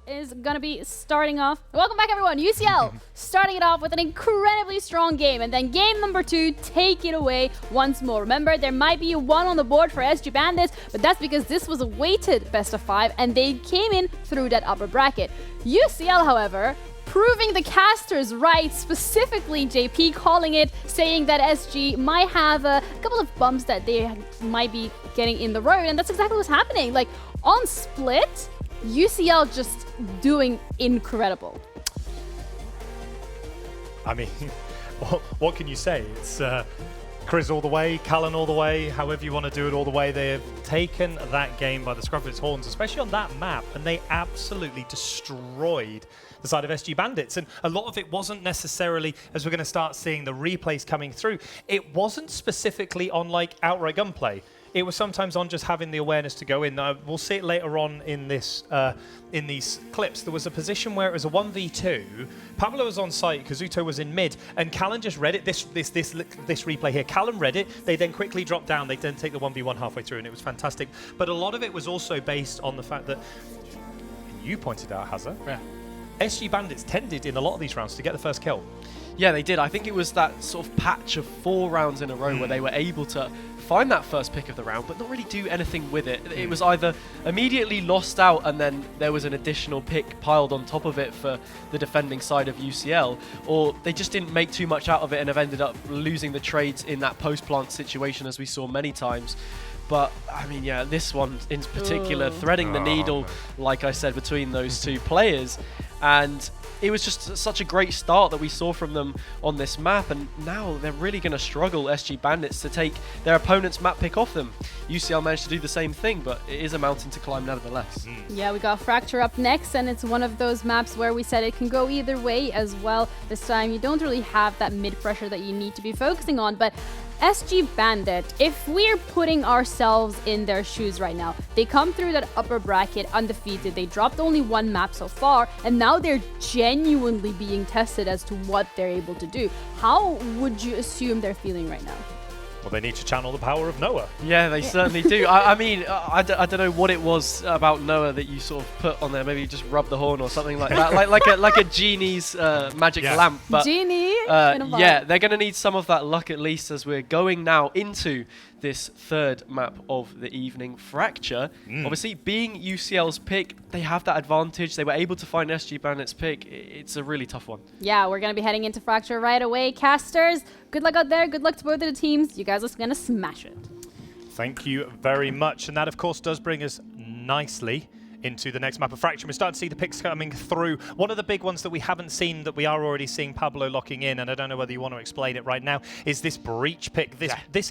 Is gonna be starting off. Welcome back, everyone. UCL starting it off with an incredibly strong game, and then game number 2, take it away once more. Remember, there might be a 1 on the board for SG Bandits, but that's because this was a weighted best of 5, and they came in through that upper bracket. UCL, however, proving the casters right, specifically JP calling it, saying that SG might have a couple of bumps that they might be getting in the road, and that's exactly what's happening. Like on split, UCL just doing incredible. I mean, what can you say? It's Chris all the way, Callan all the way, however you want to do it all the way. They have taken that game by the scruff of its horns, especially on that map, and they absolutely destroyed the side of SG Bandits. And a lot of it wasn't necessarily, as we're going to start seeing the replays coming through, it wasn't specifically on like outright gunplay. It was sometimes on just having the awareness to go in. We'll see it later on in this, in these clips. There was a position where it was a 1v2. Pablo was on site, Kazuto was in mid, and Callan just read it. This replay here, Callan read it. They then quickly dropped down. They then take the 1v1 halfway through, and it was fantastic. But a lot of it was also based on the fact that you pointed out, Hazza. Yeah. SG Bandits tended in a lot of these rounds to get the first kill. Yeah, they did. I think it was that sort of patch of 4 rounds in a row where they were able to find that first pick of the round, but not really do anything with it. It was either immediately lost out and then there was an additional pick piled on top of it for the defending side of UCL, or they just didn't make too much out of it and have ended up losing the trades in that post-plant situation, as we saw many times. But, I mean, yeah, this one in particular, threading the needle, like I said, between those two players. And it was just such a great start that we saw from them on this map, and now they're really going to struggle, SG Bandits, to take their opponent's map pick off them. UCL managed to do the same thing, but it is a mountain to climb nevertheless. Yeah, we got Fracture up next, and it's one of those maps where we said it can go either way as well. This time you don't really have that mid pressure that you need to be focusing on, but SG Bandit, if we're putting ourselves in their shoes right now, they come through that upper bracket undefeated. They dropped only 1 map so far, and now they're genuinely being tested as to what they're able to do. How would you assume they're feeling right now? Well, they need to channel the power of Noah. Yeah, they certainly do. I mean, I don't know what it was about Noah that you sort of put on there. Maybe you just rubbed the horn or something like that, like a genie's magic lamp. But Genie. yeah, they're going to need some of that luck at least, as we're going now into this 3rd map of the evening, Fracture. Obviously, being UCL's pick, they have that advantage. They were able to find SG Bandit's pick. It's a really tough one. Yeah, we're going to be heading into Fracture right away. Casters, good luck out there. Good luck to both of the teams. You guys are going to smash it. Thank you very much. And that, of course, does bring us nicely into the next map of Fracture. We're starting to see the picks coming through. One of the big ones that we haven't seen, that we are already seeing Pablo locking in, and I don't know whether you want to explain it right now, is this Breach pick. This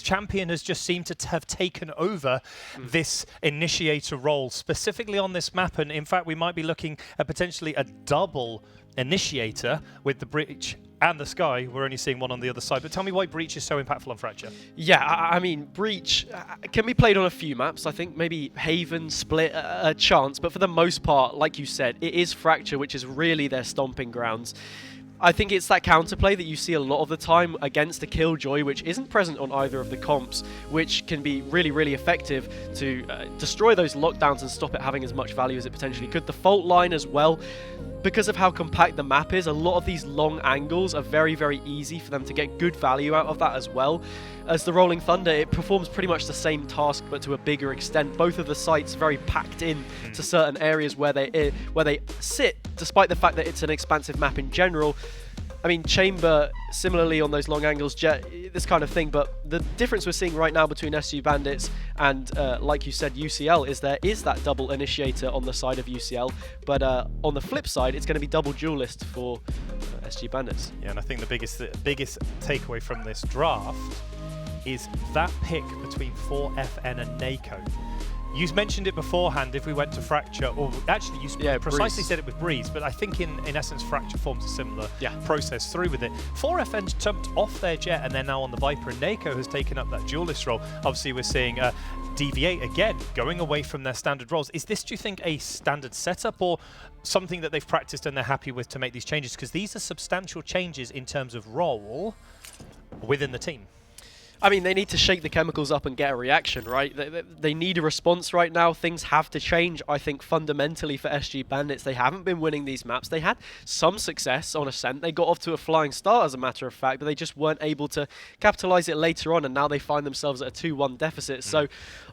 champion has just seemed to have taken over this initiator role, specifically on this map, and in fact we might be looking at potentially a double initiator with the Breach and the Sky. We're only seeing one on the other side, but tell me why Breach is so impactful on Fracture. Yeah, I mean, Breach can be played on a few maps. I think maybe Haven, Split, a chance, but for the most part, like you said, it is Fracture, which is really their stomping grounds. I think it's that counterplay that you see a lot of the time against the Killjoy, which isn't present on either of the comps, which can be really, really effective to destroy those lockdowns and stop it having as much value as it potentially could. The fault line as well, because of how compact the map is, a lot of these long angles are very, very easy for them to get good value out of that as well. As the Rolling Thunder, it performs pretty much the same task, but to a bigger extent. Both of the sites very packed in to certain areas where they sit, despite the fact that it's an expansive map in general. I mean, Chamber, similarly on those long angles, Jet, this kind of thing, but the difference we're seeing right now between SG Bandits and, like you said, UCL, is there is that double initiator on the side of UCL, but on the flip side, it's going to be double duelist for SG Bandits. Yeah, and I think the biggest takeaway from this draft is that pick between 4FN and NACO. You mentioned it beforehand, if we went to Fracture, or actually you precisely said it with Breeze, but I think in essence Fracture forms a similar process through with it. 4FN's jumped off their Jet and they're now on the Viper, and NACO has taken up that duelist role. Obviously we're seeing Deviate again, going away from their standard roles. Is this, do you think, a standard setup or something that they've practiced and they're happy with to make these changes? Because these are substantial changes in terms of role within the team. I mean, they need to shake the chemicals up and get a reaction, right? They need a response right now. Things have to change. I think fundamentally for SG Bandits, they haven't been winning these maps. They had some success on Ascent. They got off to a flying start, as a matter of fact, but they just weren't able to capitalize it later on, and now they find themselves at a 2-1 deficit. So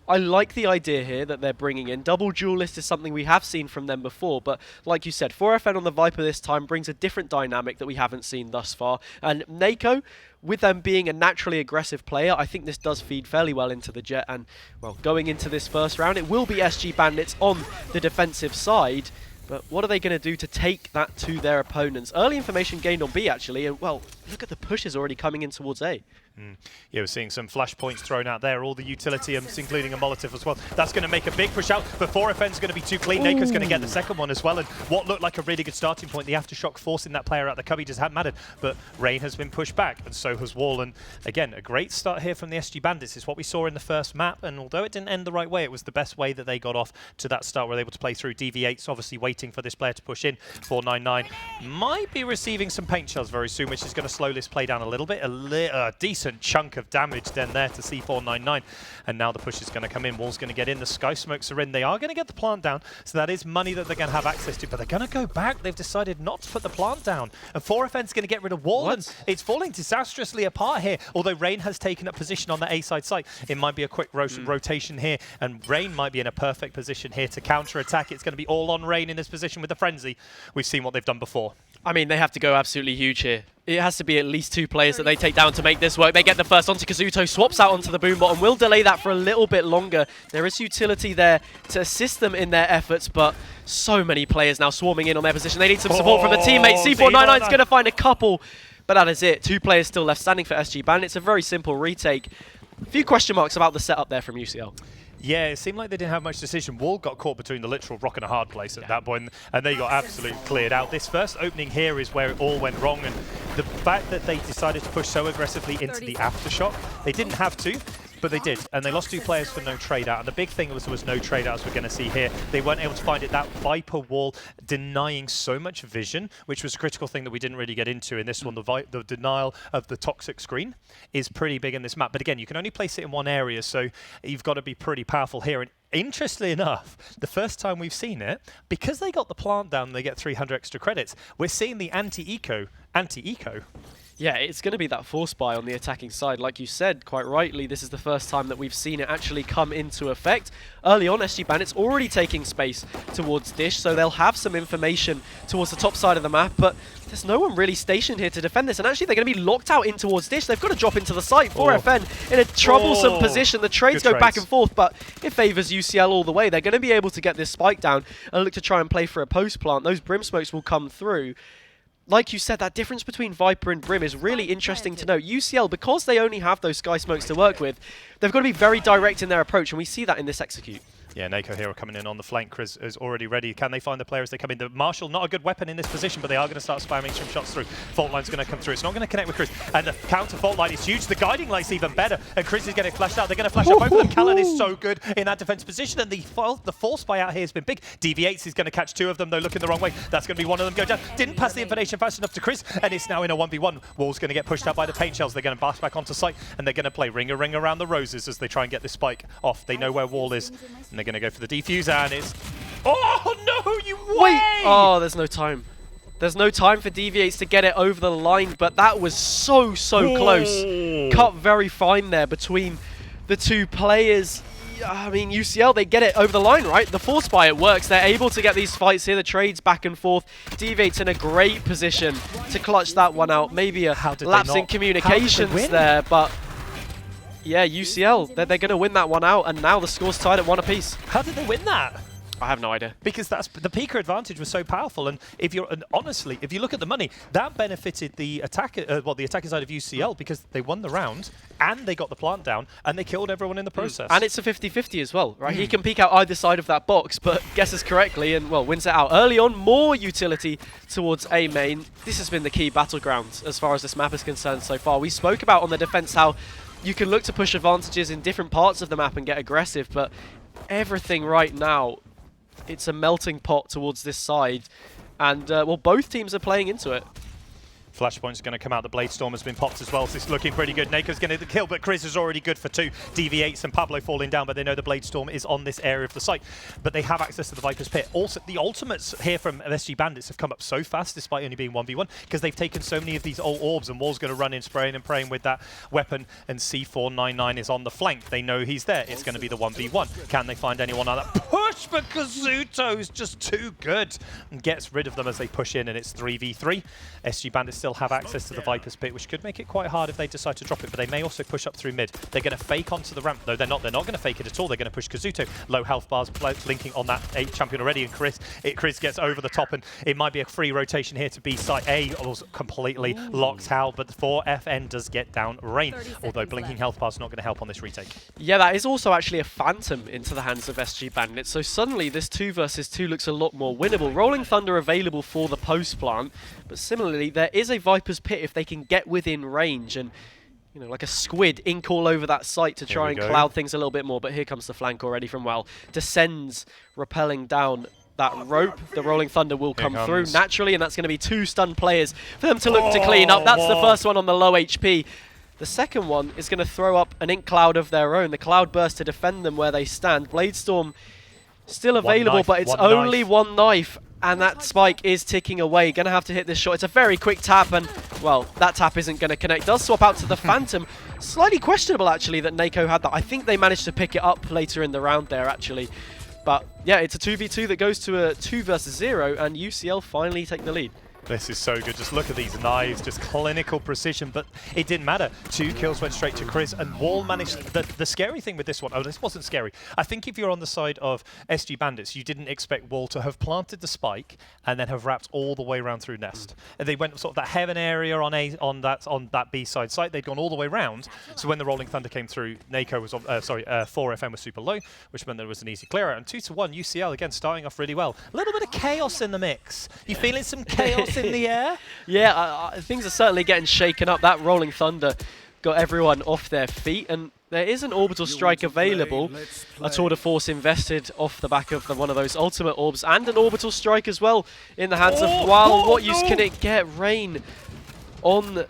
I like the idea here that they're bringing in. Double duelist is something we have seen from them before, but like you said, 4FN on the Viper this time brings a different dynamic that we haven't seen thus far. And NACO, with them being a naturally aggressive player, I think this does feed fairly well into the Jet. And, well, going into this first round, it will be SG Bandits on the defensive side. But what are they going to do to take that to their opponents? Early information gained on B, actually. And, well, look at the pushes already coming in towards A. Yeah, we're seeing some flashpoints thrown out there, all the utilitiums, including a Molotov as well. That's going to make a big push out, but 4FN's going to be too clean. NACO's going to get the second one as well, and what looked like a really good starting point, the Aftershock forcing that player out the cubby just hadn't mattered, but Rain has been pushed back, and so has Wall, and again, a great start here from the SG Bandits. It's what we saw in the first map, and although it didn't end the right way, it was the best way that they got off to that start, where they were able to play through. DV8's obviously waiting for this player to push in. 499 might be receiving some paint shells very soon, which is going to slow this play down a little bit. A decent chunk of damage then there to C499, and now the push is going to come in. Wall's going to get in, the sky smokes are in, they are going to get the plant down, so that is money that they're going to have access to, but they're going to go back. They've decided not to put the plant down, and 4FN's going to get rid of Wall, and it's falling disastrously apart here, although Rain has taken up position on the A side site. It might be a quick rotation here, and Rain might be in a perfect position here to counter-attack. It's going to be all on Rain in this position with the Frenzy. We've seen what they've done before. I mean, they have to go absolutely huge here. It has to be at least 2 players that they take down to make this work. They get the first onto Kazuto, swaps out onto the boom bot, and will delay that for a little bit longer. There is utility there to assist them in their efforts, but so many players now swarming in on their position. They need some support from the teammates. C499 is going to find a couple, but that is it. 2 players still left standing for SG Bandits. It's a very simple retake. A few question marks about the setup there from UCL. Yeah, it seemed like they didn't have much decision. Wall got caught between the literal rock and a hard place at that point, and they got absolutely cleared out. This first opening here is where it all went wrong, and the fact that they decided to push so aggressively into the Aftershock, they didn't have to, but they did, and they lost 2 players for no trade out. And the big thing was there was no trade out, as we're going to see here. They weren't able to find it. That Viper Wall denying so much vision, which was a critical thing that we didn't really get into in this one. The denial of the toxic screen is pretty big in this map. But again, you can only place it in one area, so you've got to be pretty powerful here. And interestingly enough, the first time we've seen it, because they got the plant down, they get 300 extra credits. We're seeing the anti-eco. Yeah, it's going to be that force buy on the attacking side. Like you said, quite rightly, this is the first time that we've seen it actually come into effect. Early on, SG Bandits already taking space towards Dish, so they'll have some information towards the top side of the map, but there's no one really stationed here to defend this, and actually they're going to be locked out in towards Dish. They've got to drop into the site. 4FN in a troublesome position. The trades go back and forth, but it favours UCL all the way. They're going to be able to get this spike down and look to try and play for a post plant. Those Brim smokes will come through. Like you said, that difference between Viper and Brim is really interesting to note. UCL, because they only have those sky smokes to work with, they've got to be very direct in their approach, and we see that in this execute. Yeah, Nako Hero coming in on the flank. Chris is already ready. Can they find the player as they come in? The Marshall, not a good weapon in this position, but they are going to start spamming some shots through. Fault line's going to come through. It's not going to connect with Chris. And the counter fault line is huge. The guiding light's even better. And Chris is getting flashed out. They're going to flash out both of them. Callan is so good in that defense position. And the force buy out here has been big. DV8 is going to catch 2 of them, though, looking the wrong way. That's going to be one of them go down. Didn't pass the information fast enough to Chris. And it's now in a 1v1. Wall's going to get pushed out by the paint shells. They're going to blast back onto site. And they're going to play ring around the roses as they try and get this spike off. They know where Wall is. And they're going to go for the defuse. And it's... Oh, no, you wait! Oh, there's no time. There's no time for DV8s to get it over the line, but that was so close. Cut very fine there between the 2 players. I mean, UCL, they get it over the line, right? The force buy, it works. They're able to get these fights here, the trades back and forth. DV8's in a great position to clutch that one out. Maybe a lapse in communications there, but... Yeah, UCL, they're going to win that one out, and now the score's tied at 1 apiece. How did they win that? I have no idea. Because that's the Pika advantage was so powerful, and honestly, if you look at the money, that benefited the attacker side of UCL because they won the round and they got the plant down and they killed everyone in the process. And it's a 50-50 as well, right? He can peek out either side of that box, but guesses correctly and, well, wins it out. Early on, more utility towards A main. This has been the key battleground as far as this map is concerned so far. We spoke about on the defense how you can look to push advantages in different parts of the map and get aggressive, but everything right now, it's a melting pot towards this side. And, well, both teams are playing into it. Flashpoint's going to come out. The Blade Storm has been popped as well, so it's looking pretty good. Nako's going to get the kill, but Chris is already good for 2. DV8s and Pablo falling down, but they know the Blade Storm is on this area of the site. But they have access to the Viper's Pit. Also, the ultimates here from SG Bandits have come up so fast, despite only being 1v1, because they've taken so many of these old orbs, and Wall's going to run in, spraying and praying with that weapon, and C499 is on the flank. They know he's there. It's going to be the 1v1. Can they find anyone on that push? But Kazuto's just too good and gets rid of them as they push in, and it's 3v3. SG Bandits still have access to the Viper's Pit, which could make it quite hard if they decide to drop it, but they may also push up through mid. They're going to fake onto the ramp. No, they're not. They're not going to fake it at all. They're going to push Kazuto. Low health bars linking on that 8 champion already, and Chris gets over the top, and it might be a free rotation here to B site. A was completely locked out, but 4FN does get down Rain, although blinking health bars not going to help on this retake. Yeah, that is also actually a Phantom into the hands of SG Bandits, so suddenly this 2 versus 2 looks a lot more winnable. Rolling Thunder available for the post plant, but similarly there is a Viper's Pit if they can get within range, and you know, like a squid ink all over that site to try and cloud things a little bit more. But here comes the flank already from Well. Descends, rappelling down that rope. The Rolling Thunder will come through naturally, and that's going to be 2 stunned players for them to look to clean up. That's the first one on the low HP. The second one is going to throw up an ink cloud of their own. The Cloud Burst to defend them where they stand. Blade Storm still available, but it's only 1 knife. And that spike is ticking away. Going to have to hit this shot. It's a very quick tap, and, well, that tap isn't going to connect. Does swap out to the Phantom. Slightly questionable, actually, that Nako had that. I think they managed to pick it up later in the round there, actually. But, yeah, it's a 2v2 that goes to a 2 versus 0, and UCL finally take the lead. This is so good. Just look at these knives, just clinical precision, but it didn't matter. 2 kills went straight to Chris, and Wall managed... The scary thing with this one... Oh, this wasn't scary. I think if you're on the side of SG Bandits, you didn't expect Wall to have planted the spike and then have wrapped all the way around through Nest. And they went sort of that heaven area on that B-side site. They'd gone all the way round. So when the Rolling Thunder came through, Nako was... 4FM was super low, which meant there was an easy clear out. And 2-1, UCL, again, starting off really well. A little bit of chaos in the mix. You feeling some chaos in the air? Yeah, things are certainly getting shaken up. That Rolling Thunder got everyone off their feet, and there is an orbital strike available. A tour de force invested off the back of one of those ultimate orbs, and an orbital strike as well in the hands of Wow. What use can it get? Rain on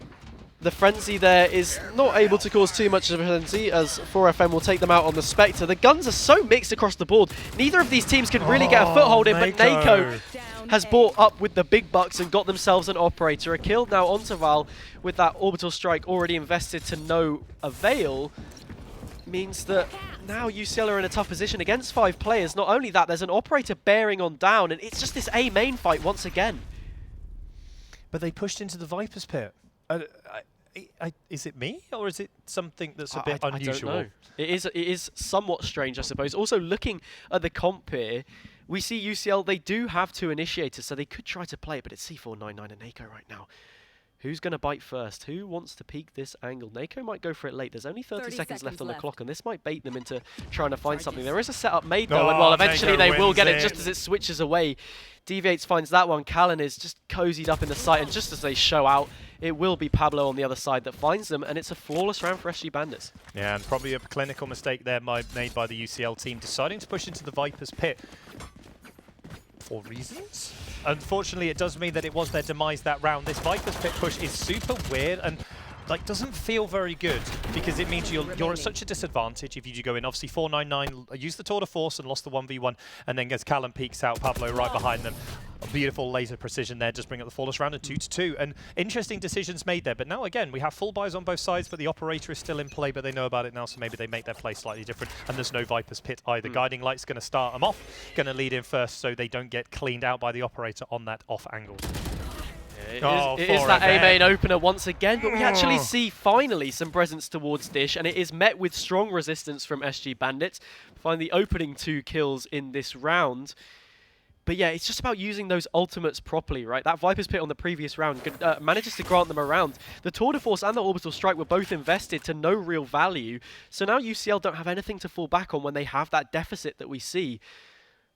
the Frenzy there is not able to cause too much of a frenzy, as 4FM will take them out on the Spectre. The guns are so mixed across the board. Neither of these teams can really get a foothold in, but Nako has brought up with the big bucks and got themselves an operator. A kill now onto Val with that orbital strike already invested to no avail means that now UCL are in a tough position against 5 players. Not only that, there's an operator bearing on down, and it's just this A main fight once again. But they pushed into the Viper's Pit. Is it me, or is it something that's a bit unusual? I don't know. It is somewhat strange, I suppose. Also, looking at the comp here, we see UCL, they do have 2 initiators, so they could try to play it, but it's C499 and Nako right now, Who's going to bite first? Who wants to peek this angle? Nako might go for it late. There's only 30 seconds left on the clock, and this might bait them into trying to find something. There is a setup made, though, and well, eventually they will get it just as it switches away. Deviates finds that one. Callan is just cozied up in the site, and just as they show out, it will be Pablo on the other side that finds them, and it's a flawless round for SG Bandits. Yeah, and probably a clinical mistake there made by the UCL team, deciding to push into the Viper's pit for reasons. Unfortunately, it does mean that it was their demise that round. This Viper's pit push is super weird and like doesn't feel very good, because it means you're at such a disadvantage if you do go in. Obviously 499 used the tour de force and lost the 1v1, and then as Callan peeks out, Pablo right behind them. A beautiful laser precision there, just bring up the flawless round, and 2-2. And interesting decisions made there, but now again we have full buys on both sides, but the operator is still in play, but they know about it now, so maybe they make their play slightly different. And there's no Viper's pit either. Guiding Light's going to start them off, going to lead in first, so they don't get cleaned out by the operator on that off angle. It is that A main opener once again, but we actually see finally some presence towards Dish, and it is met with strong resistance from SG Bandits. Find the opening 2 kills in this round. But yeah, it's just about using those ultimates properly, right? That Viper's Pit on the previous round manages to grant them a round. The Tour de Force and the Orbital Strike were both invested to no real value, so now UCL don't have anything to fall back on when they have that deficit that we see.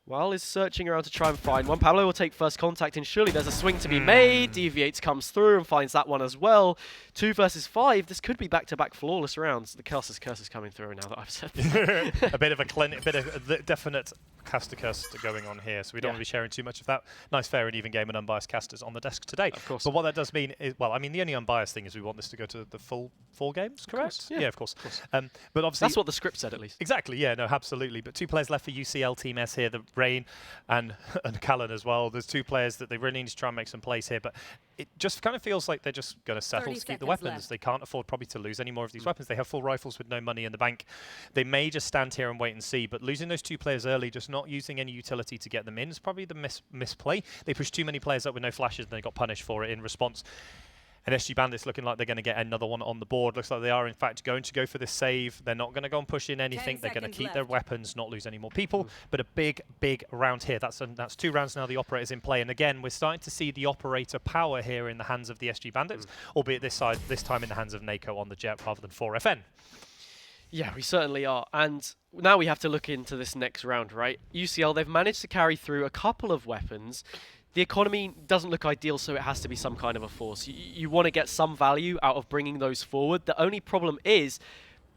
Well, is searching around to try and find one. Pablo will take first contact, and surely there's a swing to be made. Deviates comes through and finds that one as well. 2 versus 5. This could be back-to-back flawless rounds. The Caster's Curse is coming through now that I've said that. A bit of a definite caster curse going on here, so we don't want to be sharing too much of that. Nice, fair and even game and unbiased casters on the desk today. Of course. But what that does mean is, well, I mean, the only unbiased thing is we want this to go to the full 4 games, correct? Yeah, of course. But obviously... That's what the script said, at least. Exactly, yeah, no, absolutely. But 2 players left for UCL Team S here, the Rain and Callan as well. There's 2 players that they really need to try and make some plays here, but it just kind of feels like they're just going to settle to keep the weapons. Left. They can't afford probably to lose any more of these weapons. They have full rifles with no money in the bank. They may just stand here and wait and see, but losing those 2 players early, just not using any utility to get them in, is probably the misplay. They pushed too many players up with no flashes, and they got punished for it in response. And SG Bandits looking like they're going to get another one on the board. Looks like they are, in fact, going to go for this save. They're not going to go and push in anything. They're going to keep their weapons, not lose any more people. But a big, big round here. That's 2 rounds now the Operator's in play. And again, we're starting to see the Operator power here in the hands of the SG Bandits, albeit this time in the hands of Nako on the Jet rather than 4FN. Yeah, we certainly are. And now we have to look into this next round, right? UCL, they've managed to carry through a couple of weapons. The economy doesn't look ideal, so it has to be some kind of a force. You want to get some value out of bringing those forward. The only problem is,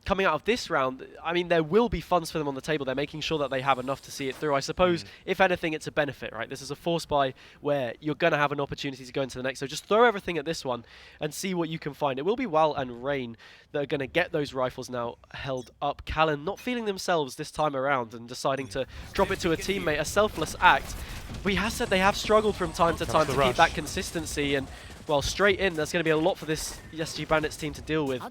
coming out of this round, I mean, there will be funds for them on the table. They're making sure that they have enough to see it through. I suppose, if anything, it's a benefit, right? This is a force buy where you're going to have an opportunity to go into the next. So just throw everything at this one and see what you can find. It will be Wal and Rain that are going to get those rifles now held up. Callan not feeling themselves this time around and deciding to drop it to a teammate, a selfless act. We have said they have struggled from time to time to keep that consistency, and well, straight in, there's going to be a lot for this SG Bandits team to deal with.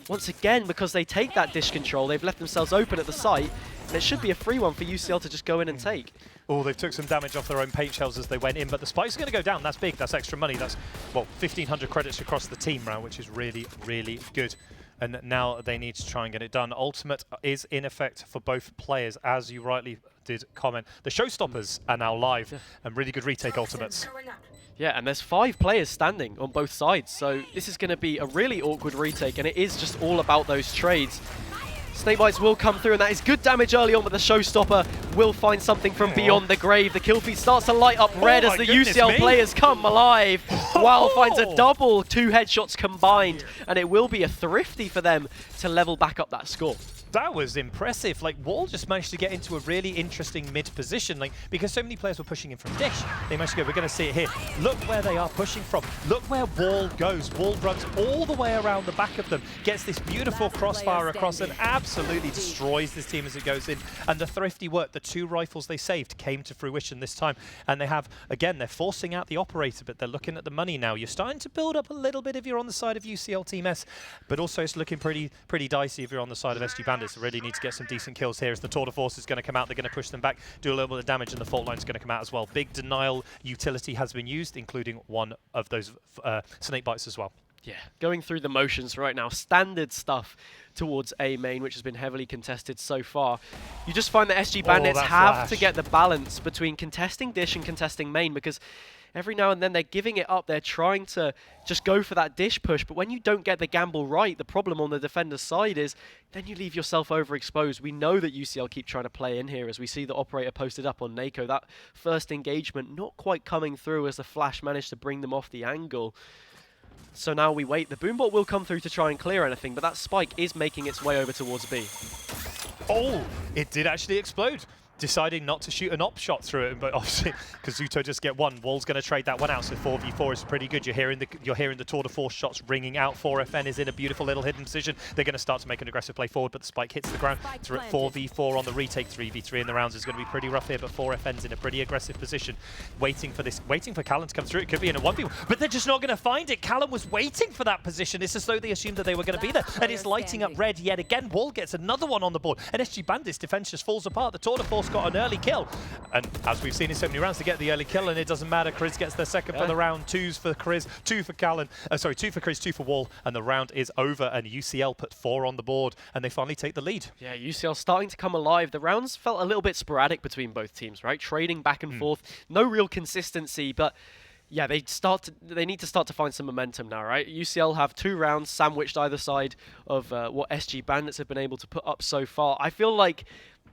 Once again, because they take that dish control, they've left themselves open at the site, and it should be a free one for UCL to just go in and take. Oh, they've took some damage off their own paint shells as they went in, but the spikes are going to go down. That's big. That's extra money. That's, well, 1,500 credits across the team round, which is really, really good. And now they need to try and get it done. Ultimate is in effect for both players, as you rightly did comment. The showstoppers are now live, and really good retake ultimates. Yeah, and there's 5 players standing on both sides, so this is going to be a really awkward retake, and it is just all about those trades. Snakebites will come through, and that is good damage early on, but the showstopper will find something from beyond the grave. The kill feed starts to light up red as the UCL players come alive. Wal finds a double, 2 headshots combined, and it will be a thrifty for them to level back up that score. That was impressive. Like, Wal just managed to get into a really interesting mid position, like, because so many players were pushing in from Dish. They managed to go, we're going to see it here. Look where they are pushing from. Look where Wal goes. Wal runs all the way around the back of them, gets this beautiful crossfire across, and absolutely destroys this team as it goes in. And the thrifty work, the 2 rifles they saved came to fruition this time. And they have, again, they're forcing out the Operator, but they're looking at the money now. You're starting to build up a little bit if you're on the side of UCL Team S, but also it's looking pretty dicey if you're on the side of SG Bandits. Really need to get some decent kills here as the Tour de Force is going to come out. They're going to push them back, do a little bit of damage, and the fault line is going to come out as well. Big denial utility has been used, including one of those snake bites as well. Yeah, going through the motions right now. Standard stuff towards A main, which has been heavily contested so far. You just find that SG Bandits have to get the balance between contesting Dish and contesting main, because every now and then they're giving it up. They're trying to just go for that dish push. But when you don't get the gamble right, the problem on the defender's side is then you leave yourself overexposed. We know that UCL keep trying to play in here, as we see the operator posted up on Nako. That first engagement not quite coming through as the flash managed to bring them off the angle. So now we wait. The boombot will come through to try and clear anything, but that spike is making its way over towards B. Oh, it did actually explode. Deciding not to shoot an op shot through it, but obviously Kazuto just get one. Wall's going to trade that one out, so 4v4 is pretty good. You're hearing the tour de force shots ringing out. 4FN is in a beautiful little hidden position. They're going to start to make an aggressive play forward, but the spike hits the ground. Through 4v4 on the retake. 3v3 in the rounds is going to be pretty rough here, but 4FN's in a pretty aggressive position, waiting for Callan to come through. It could be in a 1v1, but they're just not going to find it. Callan was waiting for that position. It's as though they assumed that they were going to be there, and it's lighting up red yet again. Wall gets another one on the board, and SG Bandits' defense just falls apart. The tour de force got an early kill. And as we've seen in so many rounds, to get the early kill, and it doesn't matter. Chris gets their second for the round. 2's for Chris, 2 for Callan. 2 for Chris, 2 for Wall, and the round is over. And UCL put 4 on the board, and they finally take the lead. Yeah, UCL starting to come alive. The rounds felt a little bit sporadic between both teams, right? Trading back and forth, no real consistency, but yeah, they need to start to find some momentum now, right? UCL have 2 rounds sandwiched either side of what SG Bandits have been able to put up so far. I feel like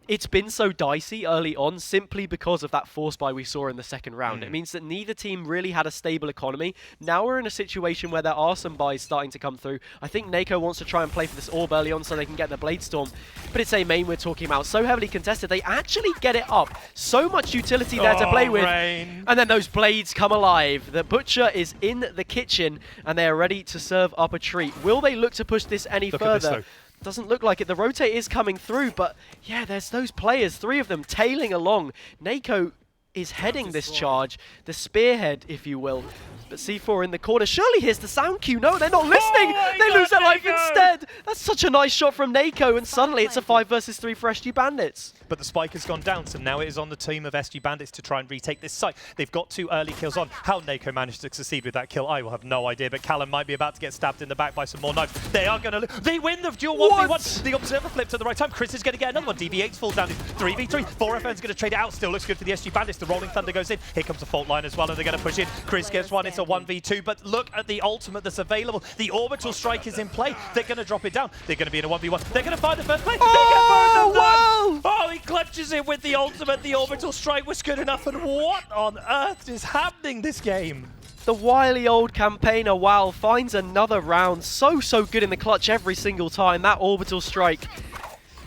it's been so dicey early on simply because of that force buy we saw in the second round. It means that neither team really had a stable economy. Now we're in a situation where there are some buys starting to come through. I think Nako wants to try and play for this orb early on so they can get the Blade Storm. But it's a main we're talking about. So heavily contested. They actually get it up. So much utility there to play with. Rain. And then those blades come alive. The Butcher is in the kitchen and they are ready to serve up a treat. Will they look to push this any further? Doesn't look like it. The rotate is coming through, but yeah, there's those players, 3 of them tailing along. Nako is heading this charge, the spearhead, if you will. But C4 in the corner. Surely here's the sound cue. No, they're not listening. They lose their life instead. That's such a nice shot from Nako, and suddenly it's a 5 versus 3 for SG Bandits. But the spike has gone down, so now it is on the team of SG Bandits to try and retake this site. They've got 2 early kills on. How Nako managed to succeed with that kill, I will have no idea, but Callan might be about to get stabbed in the back by some more knives. They are going to they win the duel 1v1. The Observer flipped at the right time. Chris is going to get another one. DB8 falls down. 3v3. 4FN's going to trade it out. Still looks good for the SG Bandits. The Rolling Thunder goes in. Here comes the fault line as well, and they're going to push in. Chris gets one. It's a 1v2, but look at the ultimate that's available. The orbital strike is in play. They're going to drop it down. They're going to be in a 1v1. They're going to find the first play. Oh, Oh, he clutches it with the ultimate. The orbital strike was good enough, and what on earth is happening this game? The wily old campaigner WAL finds another round. So good in the clutch every single time. That orbital strike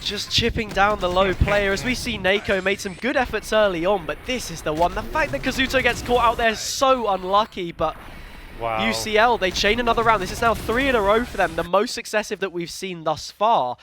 just chipping down the low player. As we see, Nako made some good efforts early on, but this is the one. The fact that Kazuto gets caught out there is so unlucky, but wow. UCL, they chain another round. This is now 3 in a row for them, the most successive that we've seen thus far.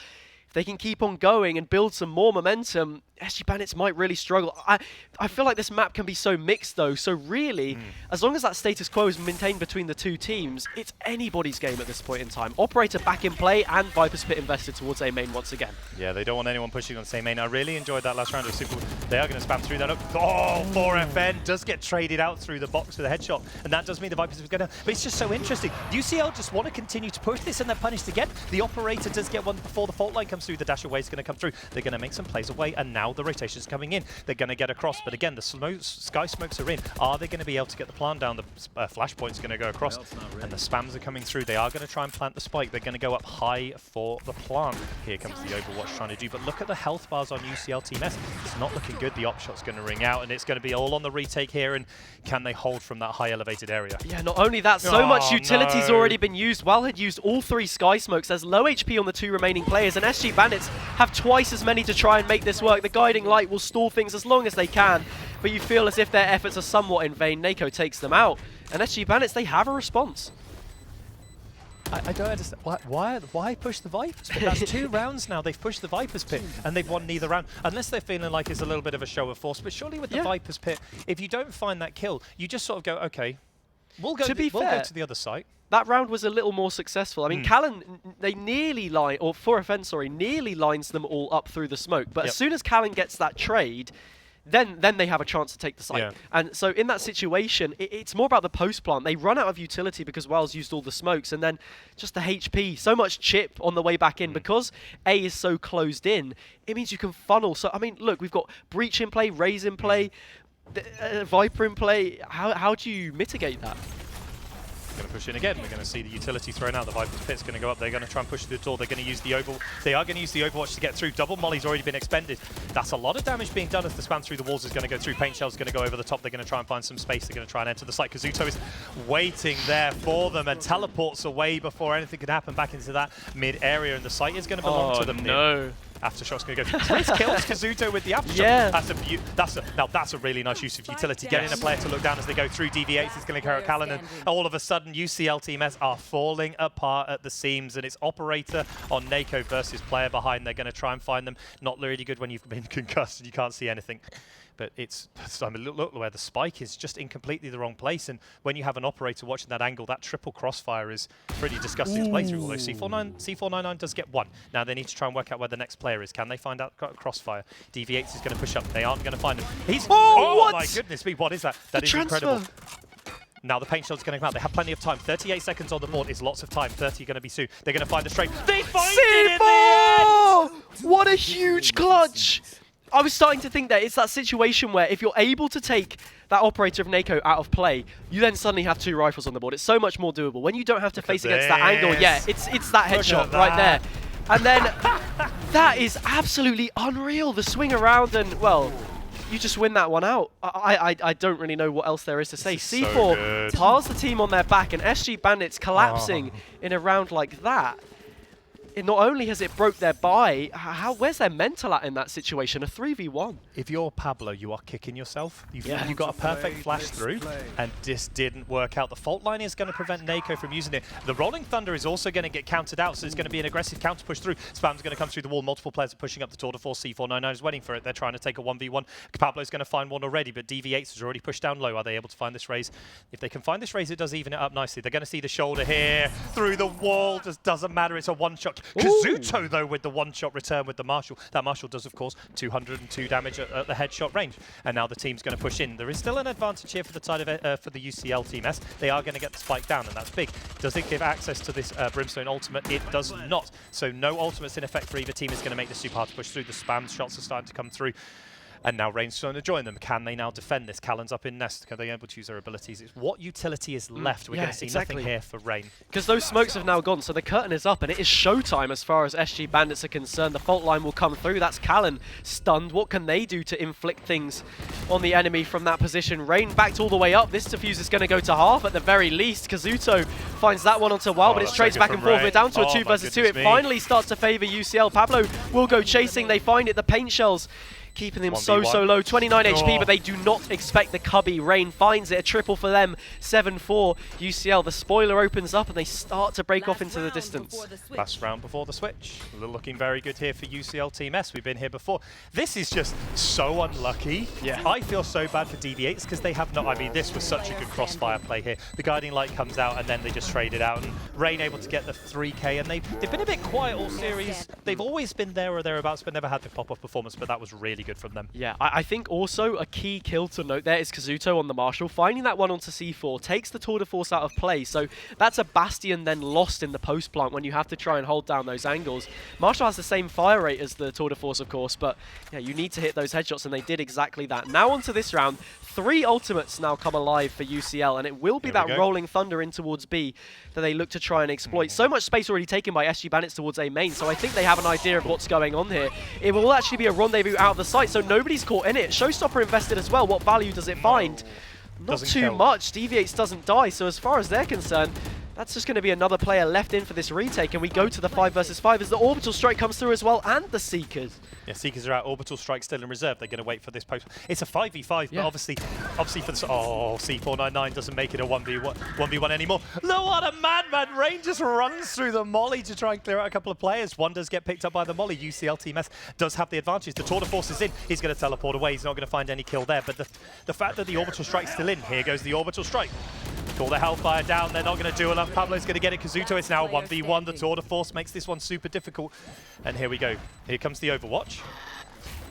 If they can keep on going and build some more momentum, SG Bandits might really struggle. I feel like this map can be so mixed though, so really, as long as that status quo is maintained between the 2 teams, it's anybody's game at this point in time. Operator back in play and Viper's Pit invested towards A main once again. Yeah, they don't want anyone pushing on the same main. I really enjoyed that last round of Super. They are going to spam through that up. Oh, 4FN does get traded out through the box with a headshot, and that does mean the Vipers are going to... But it's just so interesting. UCL just want to continue to push this, and they're punished again. The Operator does get one before the fault line comes through. The dash away is going to come through. They're going to make some plays away, and now the rotation's coming in. They're going to get across, but again, the sky smokes are in. Are they going to be able to get the plant down? The flashpoint's going to go across, and the spams are coming through. They are going to try and plant the spike. They're going to go up high for the plant. Here comes the Overwatch trying to do, but look at the health bars on UCL Team S. It's not looking good. The op shot's going to ring out, and it's going to be all on the retake here, and can they hold from that high elevated area? Yeah, not only that, so much utility's already been used. WAL had used all 3 sky smokes. There's low HP on the 2 remaining players, and SG Bandits have twice as many to try and make this work. The guiding light will stall things as long as they can, but you feel as if their efforts are somewhat in vain. Nako takes them out, and SG Bandits, they have a response. I don't understand. Why push the Vipers Pit? That's 2 rounds now. They've pushed the Vipers Pit, and they've won neither round. Unless they're feeling like it's a little bit of a show of force. But surely with the Vipers Pit, if you don't find that kill, you just sort of go, okay, we'll go to the other site. That round was a little more successful. I mean, Callan, they nearly line, or 4FN, sorry, nearly lines them all up through the smoke. But as soon as Callan gets that trade, then they have a chance to take the site. And so in that situation, it's more about the post plant. They run out of utility because WAL's used all the smokes, and then just the HP, so much chip on the way back in. Because A is so closed in, it means you can funnel. So, I mean, look, we've got Breach in play, Raze in play. Viper in play, how do you mitigate that? Going to push in again. We're going to see the utility thrown out. The Viper's Pit's going to go up. They're going to try and push through the door. They're going to use the They are going to use the Overwatch to get through. Double Molly's already been expended. That's a lot of damage being done as the spam through the walls is going to go through. Paint Shell's going to go over the top. They're going to try and find some space. They're going to try and enter the site. Kazuto is waiting there for them and teleports away before anything could happen back into that mid area, and the site is going to belong to them. No. Aftershot's going to go. Chris kills Kazuto with the aftershock. Yeah. Now that's a really nice use of utility. Getting a player to look down as they go through. DV8 is going to carry out Callan, and all of a sudden UCL Team S are falling apart at the seams, and it's operator on Nako versus player behind. They're going to try and find them. Not really good when you've been concussed and you can't see anything. But it's, I mean, look where the spike is just in completely the wrong place. And when you have an operator watching that angle, that triple crossfire is pretty disgusting to play through. Although C499 does get one. Now they need to try and work out where the next player is. Can they find out crossfire? DV8 is going to push up. They aren't going to find him. He's what? My goodness me! What is that? That is incredible. Now the paint shell's going to come out. They have plenty of time. 38 seconds on the board is lots of time. 30 going to be soon. They're going to find the straight. They find it in the end! What a huge clutch! I was starting to think that it's that situation where if you're able to take that operator of Nako out of play, you then suddenly have 2 rifles on the board. It's so much more doable. When you don't have to face against that angle, yeah, it's that headshot right there. And then that is absolutely unreal. The swing around and, well, you just win that one out. I don't really know what else there is to say. C4 piles the team on their back, and SG Bandits collapsing in a round like that. It not only has it broke their bye, where's their mental at in that situation? A 3v1. If you're Pablo, you are kicking yourself. You got a perfect flash through, and this didn't work out. The fault line is going to prevent Nako from using it. The Rolling Thunder is also going to get countered out, so it's going to be an aggressive counter push through. Spam's going to come through the wall. Multiple players are pushing up the tour de force. C499 is waiting for it. They're trying to take a 1v1. Pablo's going to find one already, but DV8 has already pushed down low. Are they able to find this raise? If they can find this raise, it does even it up nicely. They're going to see the shoulder here, through the wall. Just doesn't matter. It's a one-shot. Kazuto, though, with the one-shot return with the Marshall. That Marshall does, of course, 202 damage at the headshot range. And now the team's going to push in. There is still an advantage here for the side of for the UCL Team S. They are going to get the spike down, and that's big. Does it give access to this Brimstone ultimate? It does not. So no ultimates in effect for either team is going to make this super hard to push through. The spam shots are starting to come through. And now Rain's trying to join them. Can they now defend this? Callan's up in Nest. Can they be able to use their abilities? It's what utility is left. We're going to see nothing here for Rain. Because those smokes have now gone, so the curtain is up, and it is showtime as far as SG Bandits are concerned. The fault line will come through. That's Callan stunned. What can they do to inflict things on the enemy from that position? Rain backed all the way up. This defuse is going to go to half at the very least. Kazuto finds that one onto Wild, but it's trades back and forth. We're down to a 2 versus 2. It finally starts to favour UCL. Pablo will go chasing. They find it. The paint shells keeping them so low. 29 HP, but they do not expect the cubby. Rain finds it, a triple for them. 7-4 UCL. The spoiler opens up and they start to break off into the distance. Last round before the switch. Looking very good here for UCL Team S. We've been here before. This is just so unlucky. Yeah. I feel so bad for DV8s because they have not. I mean, this was such a good crossfire play here. The Guiding Light comes out and then they just trade it out. And Rain able to get the 3K, and they've been a bit quiet all series. They've always been there or thereabouts, but never had the pop-off performance. But that was really good from them. Yeah, I think also a key kill to note there is Kazuto on the Marshall. Finding that one onto C4 takes the tour de force out of play. So that's a Bastion then lost in the post plant when you have to try and hold down those angles. Marshall has the same fire rate as the tour de force, of course, but yeah, you need to hit those headshots, and they did exactly that. Now onto this round. 3 ultimates now come alive for UCL, and it will be that Rolling Thunder in towards B that they look to try and exploit. So much space already taken by SG Bandits towards A main, so I think they have an idea of what's going on here. It will actually be a rendezvous out of the site, so nobody's caught in it. Showstopper invested as well. What value does it find? Not too much. DV8 doesn't die, so as far as they're concerned, that's just going to be another player left in for this retake, and we go to the 5 versus 5 as the Orbital Strike comes through as well, and the Seekers. Yeah, Seekers are out. Orbital Strike still in reserve. They're going to wait for this post. It's a 5v5, but obviously for the... Oh, C499 doesn't make it a 1v1 anymore. Look, what a madman! Rain just runs through the molly to try and clear out a couple of players. One does get picked up by the molly. UCL Team S does have the advantage. The tour de force is in. He's going to teleport away. He's not going to find any kill there. But the fact that the Orbital Strike's still in, here goes the Orbital Strike. Call the Hellfire down. They're not going to do enough. Pablo's going to get it. Kazuto is now 1v1. The tour de force makes this one super difficult. And here we go. Here comes the Overwatch.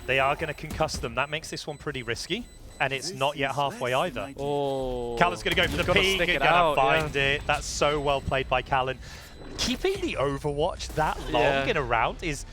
They are going to concuss them. That makes this one pretty risky. And it's not yet halfway either. Oh. Callan's going to go for the peek. He's going to find it. That's so well played by Callan. Keeping the Overwatch that long in a round is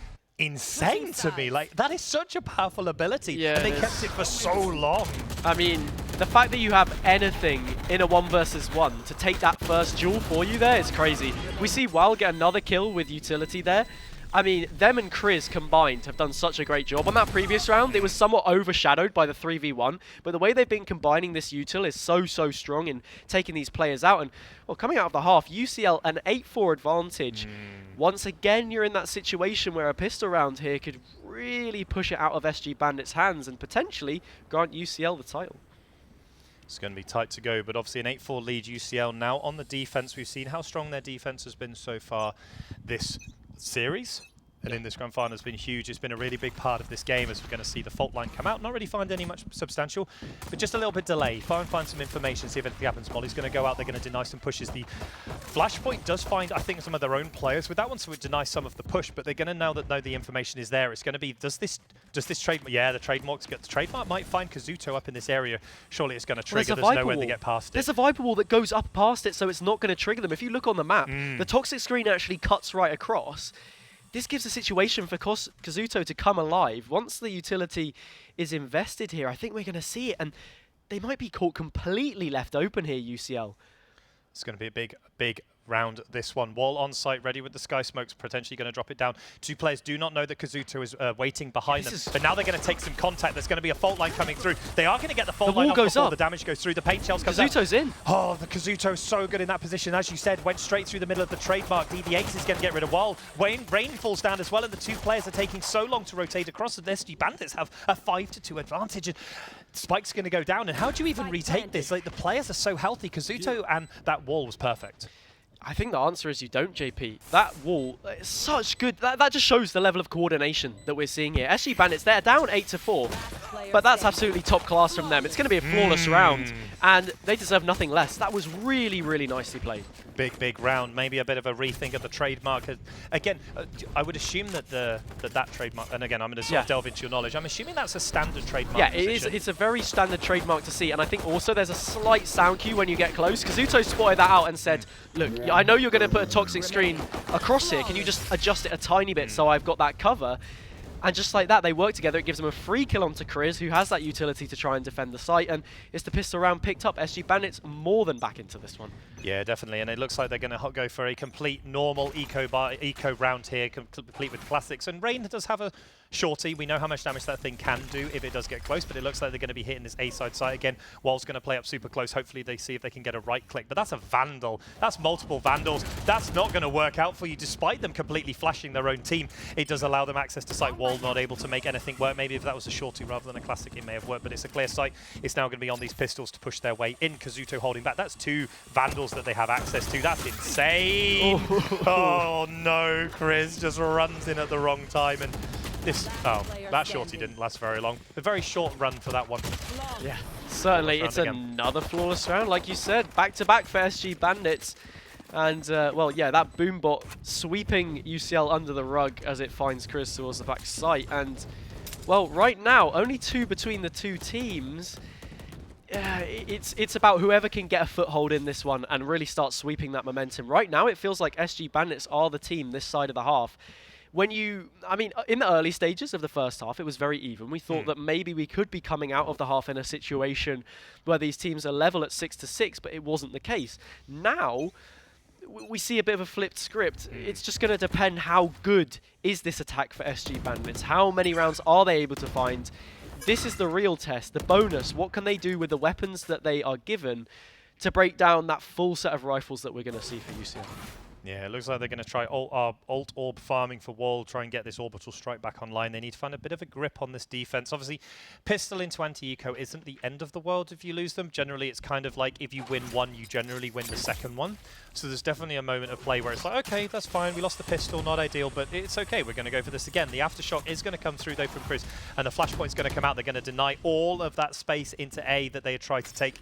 insane to me. Like, that is such a powerful ability. Yeah, and they kept it for so long. I mean, the fact that you have anything in a 1 versus 1 to take that first duel for you there is crazy. We see Wal get another kill with utility there. I mean, them and Kriz combined have done such a great job. On that previous round, it was somewhat overshadowed by the 3v1, but the way they've been combining this util is so strong in taking these players out. And, well, coming out of the half, UCL an 8-4 advantage. Once again, you're in that situation where a pistol round here could really push it out of SG Bandits' hands and potentially grant UCL the title. It's going to be tight to go, but obviously an 8-4 lead. UCL now on the defense. We've seen how strong their defense has been so far this series, and in this grand final has been huge. It's been a really big part of this game, as we're going to see the fault line come out. Not really find any much substantial, but just a little bit delayed. Find some information, see if anything happens. Molly's going to go out, they're going to deny some pushes. The Flashpoint does find, I think, some of their own players with that one, so it denies some of the push, but they're going to know the information is there. It's going to be, does this trademark, yeah, the trademark's got the trademark, might find Kazuto up in this area. Surely it's going to trigger, there's no way they get past it. There's a Viper wall that goes up past it, so it's not going to trigger them. If you look on the map, the toxic screen actually cuts right across. This gives a situation for Kazuto to come alive. Once the utility is invested here, I think we're going to see it, and they might be caught completely left open here, UCL. It's going to be a big round, this one. Wall on site, ready with the Sky Smokes, potentially going to drop it down. Two players do not know that Kazuto is waiting behind them, but now they're going to take some contact. There's going to be a fault line coming through. They are going to get the fault line up before the damage goes through. The paint shells comes out. Kazuto's in. Oh, the Kazuto is so good in that position. As you said, went straight through the middle of the trademark. DV8 is going to get rid of Wall. Rain falls down as well, and the two players are taking so long to rotate across, and the SG Bandits have a 5-2 advantage. And Spike's going to go down, and how do you even retake this? Like, the players are so healthy. Kazuto and that wall was perfect. I think the answer is you don't, JP. That wall is such good. That just shows the level of coordination that we're seeing here. SG Bandits, they're down 8-4, but that's absolutely top class from them. It's going to be a flawless round, and they deserve nothing less. That was really nicely played. Big round. Maybe a bit of a rethink of the trademark. Again, I would assume that that trademark, and again, I'm going to sort of delve into your knowledge. I'm assuming that's a standard trademark. Yeah, it is. It's a very standard trademark to see, and I think also there's a slight sound cue when you get close. Kazuto spotted that out and said, look, I know you're going to put a toxic screen across here. Can you just adjust it a tiny bit so I've got that cover? And just like that, they work together. It gives them a free kill onto Kriz, who has that utility to try and defend the site. And it's the pistol round picked up. SG Bandits more than back into this one. Yeah, definitely. And it looks like they're going to go for a complete normal eco round here, complete with classics. And Rain does have a shorty. We know how much damage that thing can do if it does get close, but it looks like they're going to be hitting this A-side site again. Wall's going to play up super close. Hopefully they see if they can get a right click. But that's a Vandal. That's multiple Vandals. That's not going to work out for you, despite them completely flashing their own team. It does allow them access to site. Wall not able to make anything work. Maybe if that was a shorty rather than a classic, it may have worked, but it's a clear site. It's now going to be on these pistols to push their way in. Kazuto holding back. That's two Vandals that they have access to. That's insane. Oh no, Kriz just runs in at the wrong time, and that shorty didn't last very long. A very short run for that one. Yeah, certainly. It's another flawless round, like you said, back-to-back for SG Bandits. And, well, yeah, that Boombot sweeping UCL under the rug as it finds Kriz towards the back site. And, well, right now, only 2 between the two teams. It's about whoever can get a foothold in this one and really start sweeping that momentum. Right now, it feels like SG Bandits are the team this side of the half. I mean, in the early stages of the first half, it was very even. We thought that maybe we could be coming out of the half in a situation where these teams are level at 6-6, but it wasn't the case. Now, we see a bit of a flipped script. It's just going to depend how good is this attack for SG Bandits. How many rounds are they able to find? This is the real test, the bonus. What can they do with the weapons that they are given to break down that full set of rifles that we're going to see for UCL? Yeah, it looks like they're going to try alt orb farming for Wall, try and get this orbital strike back online. They need to find a bit of a grip on this defense. Obviously, pistol into anti-eco isn't the end of the world if you lose them. Generally, it's kind of like if you win one, you generally win the second one. So there's definitely a moment of play where it's like, okay, that's fine. We lost the pistol, not ideal, but it's okay. We're going to go for this again. The aftershock is going to come through, though, from Kriz, and the flashpoint's going to come out. They're going to deny all of that space into A that they had tried to take.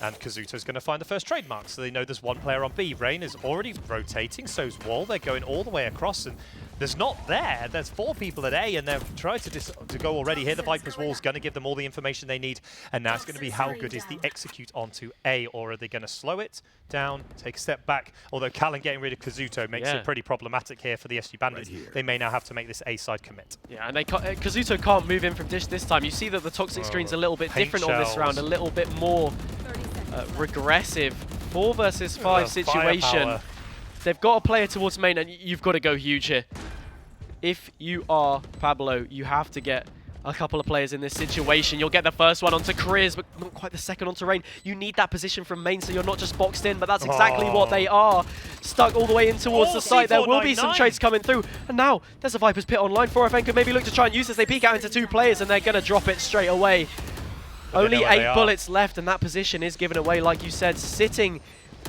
And Kazuto's going to find the first trademark, so they know there's one player on B. Rain is already rotating, so's Wall. They're going all the way across, and There's not there. There's 4 people at A, and they've tried to go already here. The Viper's Wall's going to give them all the information they need, and now it's going to be how good is the execute onto A, or are they going to slow it down, take a step back? Although Callan getting rid of Kazuto makes it pretty problematic here for the SG Bandits. They may now have to make this A side commit. Yeah, and they Kazuto can't move in from Dish this time. You see that the Toxic Screen's a little bit different on this round, a little bit more regressive. 4 versus 5 situation. Firepower. They've got a player towards main, and you've got to go huge here. If you are Pablo, you have to get a couple of players in this situation. You'll get the first one onto Kriz, but not quite the second onto Rain. You need that position from main, so you're not just boxed in, but that's exactly what they are. Stuck all the way in towards the site. There will be some trades coming through. And now, there's a Viper's Pit online. 4FN could maybe look to try and use this. They peek out into 2 players, and they're going to drop it straight away. Only 8 bullets left, and that position is given away, like you said, sitting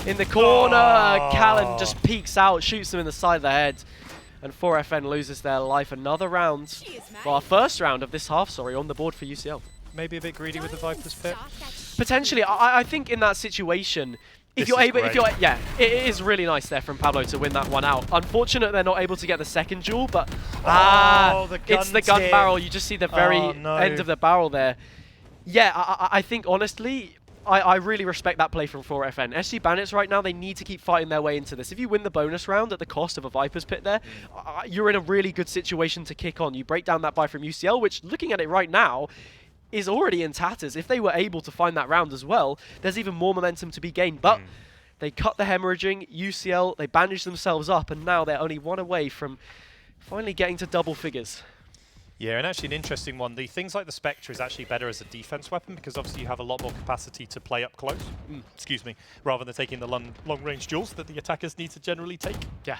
in the corner. Callan just peeks out, shoots them in the side of the head, and 4FN loses their life. Another round, well, our first round of this half, on the board for UCL. Maybe a bit greedy with the Viper's Pit. Potentially, I think in that situation, if you're able, yeah, it is really nice there from Pablo to win that one out. Unfortunate they're not able to get the second duel, but it's the gun barrel. You just see the very end of the barrel there. Yeah, I think honestly, I really respect that play from 4FN. SG Bandits right now, they need to keep fighting their way into this. If you win the bonus round at the cost of a Viper's Pit there, you're in a really good situation to kick on. You break down that buy from UCL, which, looking at it right now, is already in tatters. If they were able to find that round as well, there's even more momentum to be gained. But they cut the hemorrhaging. UCL, they bandaged themselves up, and now they're only 1 away from finally getting to double figures. Yeah, and actually an interesting one. The things like the Spectre is actually better as a defense weapon because obviously you have a lot more capacity to play up close, excuse me, rather than taking the long-range duels that the attackers need to generally take. Yeah.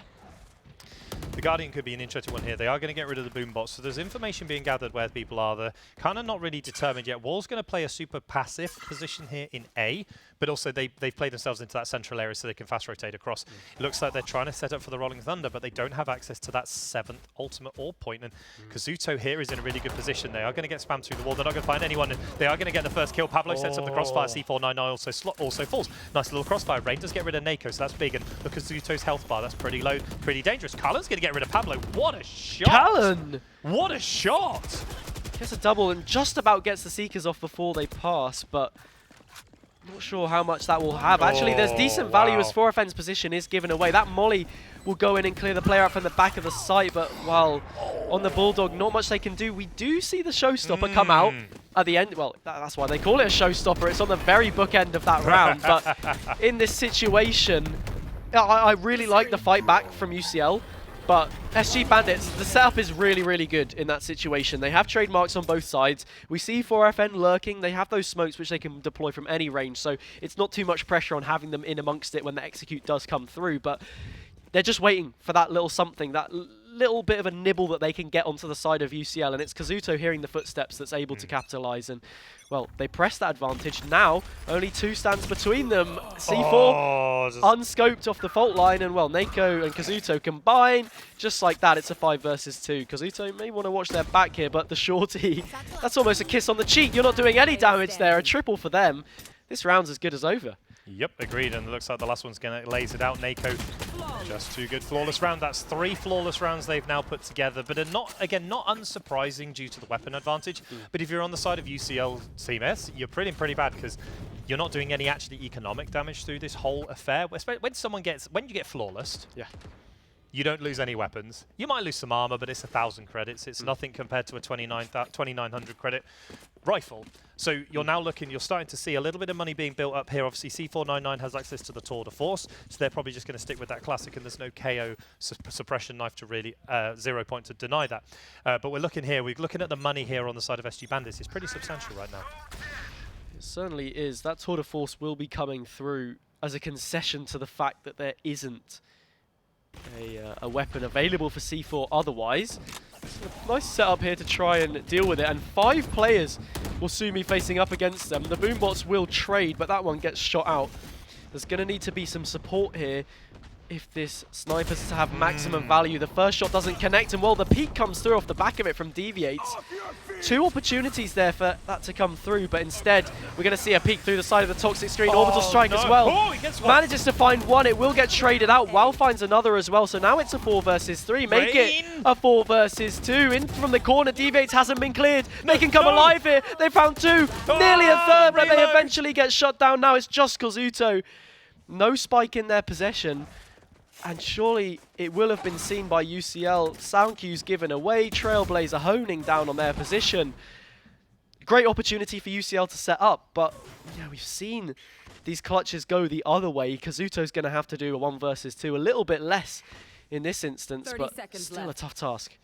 The Guardian could be an interesting one here. They are going to get rid of the boom bots, so there's information being gathered where people are. They're kind of not really determined yet. Wall's going to play a super passive position here in A, but also they've played themselves into that central area so they can fast rotate across. It looks like they're trying to set up for the Rolling Thunder, but they don't have access to that 7th ultimate ore point. And Kazuto here is in a really good position. They are going to get spammed through the wall. They're not going to find anyone. They are going to get the first kill. Pablo sets up the crossfire. C499 also falls. Nice little crossfire. Rain does get rid of Nako, so that's big. And look at Kazuto's health bar. That's pretty low, pretty dangerous. Callan's going to get rid of Pablo. What a shot! Callan! What a shot! Gets a double and just about gets the Seekers off before they pass, but not sure how much that will have. Actually, there's decent value as 4FN's position is given away. That molly will go in and clear the player out from the back of the site, but while on the Bulldog, not much they can do. We do see the showstopper come out at the end. Well, that's why they call it a showstopper. It's on the very book end of that round, but in this situation, I really like the fight back from UCL. But SG Bandits, the setup is really, really good in that situation. They have trademarks on both sides. We see 4FN lurking. They have those smokes which they can deploy from any range, so it's not too much pressure on having them in amongst it when the execute does come through. But they're just waiting for that little something, that little bit of a nibble that they can get onto the side of UCL, and it's Kazuto hearing the footsteps that's able to capitalize. And well, they press that advantage. Now, only 2 stands between them. C4 unscoped off the fault line, and well, Nako and Kazuto combine. Just like that, it's a 5 versus 2. Kazuto may want to watch their back here, but the shorty, that's almost a kiss on the cheek. You're not doing any damage there. A triple for them. This round's as good as over. Yep, agreed, and it looks like the last one's going to lays it out. Nako, just too good. Flawless round. That's 3 flawless rounds they've now put together, but are not, again, not unsurprising due to the weapon advantage. But if you're on the side of UCL Team S, you're pretty bad because you're not doing any actually economic damage through this whole affair. When you get flawless, you don't lose any weapons. You might lose some armor, but it's 1,000 credits. It's nothing compared to a 2,900 credit rifle. So you're now you're starting to see a little bit of money being built up here. Obviously, C499 has access to the Tour de Force, so they're probably just going to stick with that classic, and there's no KO suppression knife to really 0 point to deny that. But we're looking at the money here on the side of SG Bandits. It's pretty substantial right now. It certainly is. That Tour de Force will be coming through as a concession to the fact that there isn't a weapon available for C4 otherwise. Nice setup here to try and deal with it, and 5 players will soon be facing up against them. The boombots will trade, but that one gets shot out. There's going to need to be some support here. if this sniper's to have maximum value. The first shot doesn't connect, and well, the peek comes through off the back of it from Deviates. 2 opportunities there for that to come through, but instead we're going to see a peek through the side of the toxic screen. Orbital strike as well. He gets one. Manages to find one. It will get traded out. Wow finds another as well. So now it's a 4 versus 3. Make it a 4 versus 2. In from the corner, Deviates hasn't been cleared. They can come alive here. They found 2. Nearly a third, but they eventually get shut down. Now it's just Kazuto. No spike in their possession. And surely it will have been seen by UCL. Sound cues given away. Trailblazer honing down on their position. Great opportunity for UCL to set up, but yeah, we've seen these clutches go the other way. Kazuto's going to have to do a 1 versus 2, a little bit less in this instance, but still a tough task.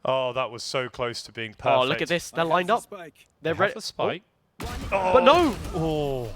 Oh, that was so close to being perfect. Oh, look at this. They're lined up. They're ready. The spike. Oh. But no! Oh.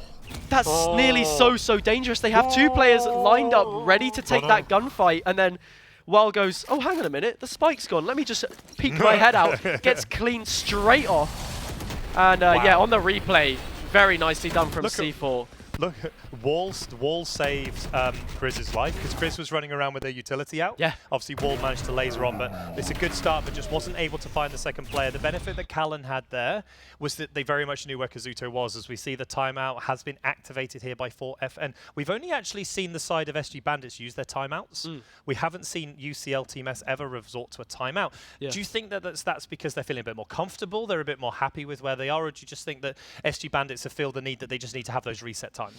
That's nearly so dangerous. They have 2 players lined up, ready to take that gunfight, and then Well goes, oh, hang on a minute, the spike's gone. Let me just peek my head out. Gets cleaned straight off. And wow. yeah, on the replay, very nicely done from C4. Look, Wall saved Krizz's life because Kriz was running around with their utility out. Yeah. Obviously, Wall managed to laser on, but it's a good start, but just wasn't able to find the second player. The benefit that Callan had there was that they very much knew where Kazuto was. As we see, the timeout has been activated here by 4F, and we've only actually seen the side of SG Bandits use their timeouts. We haven't seen UCL Team S ever resort to a timeout. Yeah. Do you think that that's because they're feeling a bit more comfortable, they're a bit more happy with where they are, or do you just think that SG Bandits have feel the need that they just need to have those reset times?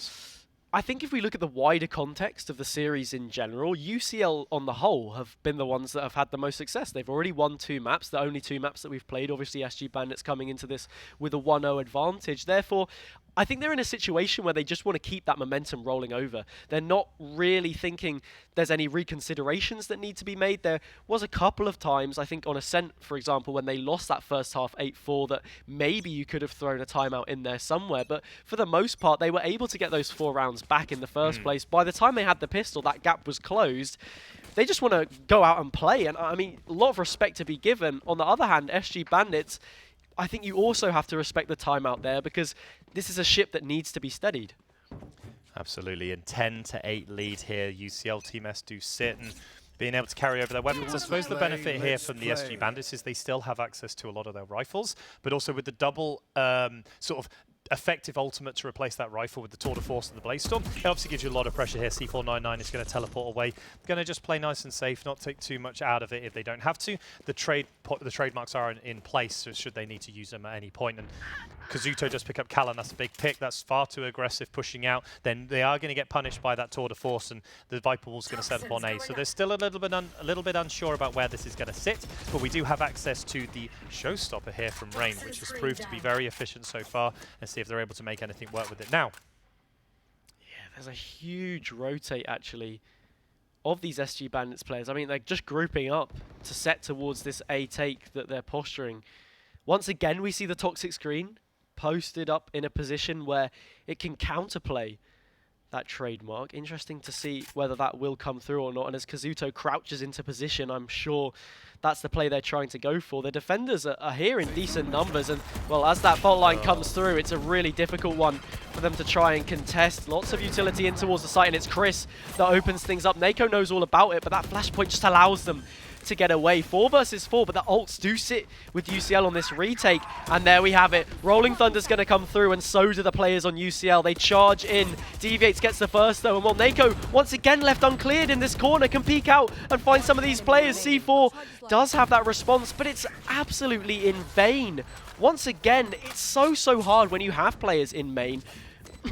I think if we look at the wider context of the series in general, UCL on the whole have been the ones that have had the most success. They've already won 2 maps, the only 2 maps that we've played. Obviously, SG Bandits coming into this with a 1-0 advantage. Therefore, I think they're in a situation where they just want to keep that momentum rolling over. They're not really thinking there's any reconsiderations that need to be made. There was a couple of times, I think on Ascent, for example, when they lost that first half 8-4, that maybe you could have thrown a timeout in there somewhere. But for the most part, they were able to get those 4 rounds back in the first place. By the time they had the pistol, that gap was closed. They just want to go out and play. And I mean, a lot of respect to be given. On the other hand, SG Bandits, I think you also have to respect the timeout there because this is a ship that needs to be steadied. Absolutely, and 10-8 lead here. UCL Team S do sit and being able to carry over their weapons. I suppose the benefit here from the SG Bandits is they still have access to a lot of their rifles, but also with the double sort of effective ultimate to replace that rifle with the Tour de Force and the Blaze Storm. It obviously gives you a lot of pressure here. C499 is going to teleport away. Going to just play nice and safe, not take too much out of it if they don't have to. The trademarks are in place, so should they need to use them at any point. And Kazuto just pick up Callan. That's a big pick. That's far too aggressive, pushing out. Then they are going to get punished by that Tour de Force, and the Viper Wall's going to set up on A. So they're still a little bit unsure about where this is going to sit, but we do have access to the showstopper here from Rain, which has proved to be very efficient so far. And see if they're able to make anything work with it now. Yeah, there's a huge rotate actually of these SG Bandits players. I mean, they're just grouping up to set towards this A take that they're posturing. Once again, we see the toxic screen posted up in a position where it can counterplay that trademark. Interesting to see whether that will come through or not. And as Kazuto crouches into position, I'm sure that's the play they're trying to go for. The defenders are here in decent numbers, and well, as that fault line comes through, it's a really difficult one for them to try and contest. Lots of utility in towards the site, and it's Chris that opens things up. Nako knows all about it, but that flashpoint just allows them to get away. 4 versus 4, but the ults do sit with UCL on this retake, and there we have it. Rolling Thunder's going to come through, and so do the players on UCL. They charge in. Deviates gets the first though, and while Nako once again left uncleared in this corner can peek out and find some of these players. C4 does have that response, but it's absolutely in vain. Once again, it's so hard when you have players in main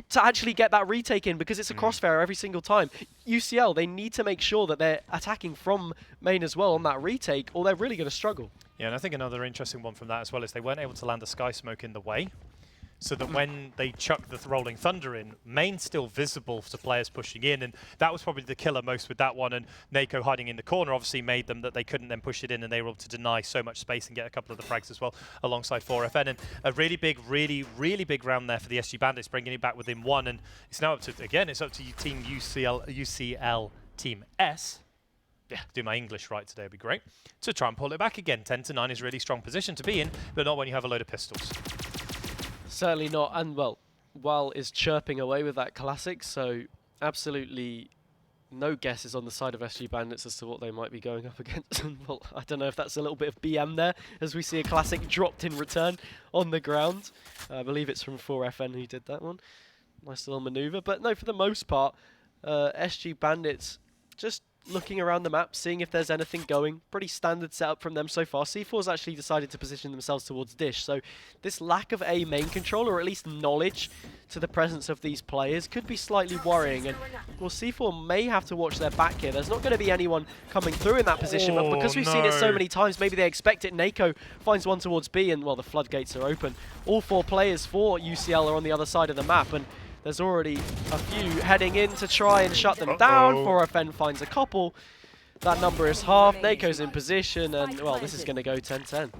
to actually get that retake in, because it's a crossfire every single time. UCL, they need to make sure that they're attacking from main as well on that retake, or they're really going to struggle. Yeah, and I think another interesting one from that as well is they weren't able to land a Sky Smoke in the way, so that when they chuck the Rolling Thunder in, main's still visible to players pushing in, and that was probably the killer most with that one. And Nako hiding in the corner obviously made them that they couldn't then push it in, and they were able to deny so much space and get a couple of the frags as well alongside 4FN. And a really big, really big round there for the SG Bandits, bringing it back within 1. And it's now up to, again, it's up to Team UCL Team S. Yeah, do my English right today would be great. To try and pull it back again. 10-9 is a really strong position to be in, but not when you have a load of pistols. Certainly not, and well, Wal is chirping away with that classic, so absolutely no guesses on the side of SG Bandits as to what they might be going up against. Well, I don't know if that's a little bit of BM there, as we see a classic dropped in return on the ground. I believe it's from 4FN who did that one. Nice little maneuver. But no, for the most part, SG Bandits just looking around the map, seeing if there's anything going. Pretty standard setup from them so far. C4's actually decided to position themselves towards Dish, so this lack of A main control, or at least knowledge to the presence of these players, could be slightly worrying. And well, C4 may have to watch their back here. There's not going to be anyone coming through in that position, but because we've seen it so many times, maybe they expect it. Nako finds one towards B, and well, the floodgates are open. All 4 players for UCL are on the other side of the map, and there's already a few heading in to try and shut them down. 4FN finds a couple. That number is half. Nako's in position, and well, this is going to go 10-10.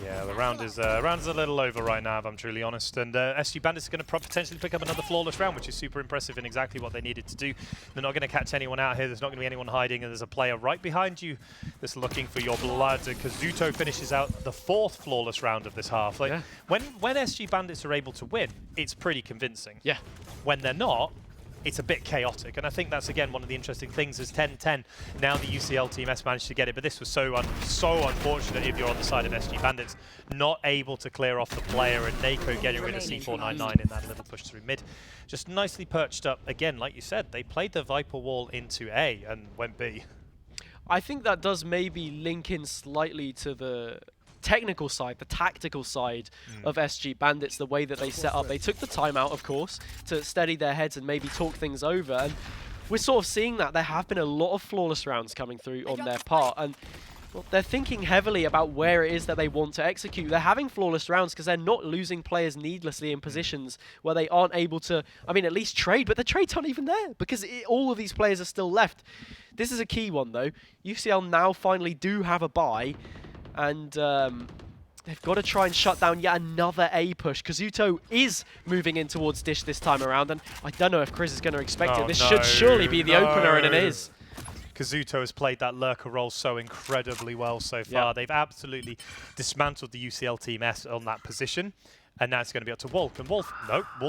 Yeah, the round is a little over right now, if I'm truly honest. And SG Bandits are going to potentially pick up another flawless round, which is super impressive and exactly what they needed to do. They're not going to catch anyone out here. There's not going to be anyone hiding, and there's a player right behind you that's looking for your blood. And Kazuto finishes out the 4th flawless round of this half. Like, when SG Bandits are able to win, it's pretty convincing. Yeah. When they're not, it's a bit chaotic, and I think that's again one of the interesting things is 10-10. Now the UCL team has managed to get it, but this was so unfortunate if you're on the side of SG Bandits, not able to clear off the player, and Nako getting rid of C499 in that little push through mid. Just nicely perched up again, like you said, they played the Viper wall into A and went B. I think that does maybe link in slightly to the technical side, the tactical side of SG Bandits, the way that they set up. They took the time out, of course, to steady their heads and maybe talk things over. And we're sort of seeing that. There have been a lot of flawless rounds coming through on their part. And well, they're thinking heavily about where it is that they want to execute. They're having flawless rounds because they're not losing players needlessly in positions where they aren't able to, I mean, at least trade, but the trades aren't even there because all of these players are still left. This is a key one, though. UCL now finally do have a bye, and they've got to try and shut down yet another A push. Kazuto is moving in towards Dish this time around, and I don't know if Chris is going to expect it. This should surely be the opener, and it is. Kazuto has played that lurker role so incredibly well so far. They've absolutely dismantled the UCL team S on that position. And now it's going to be up to Wolf. And Wolf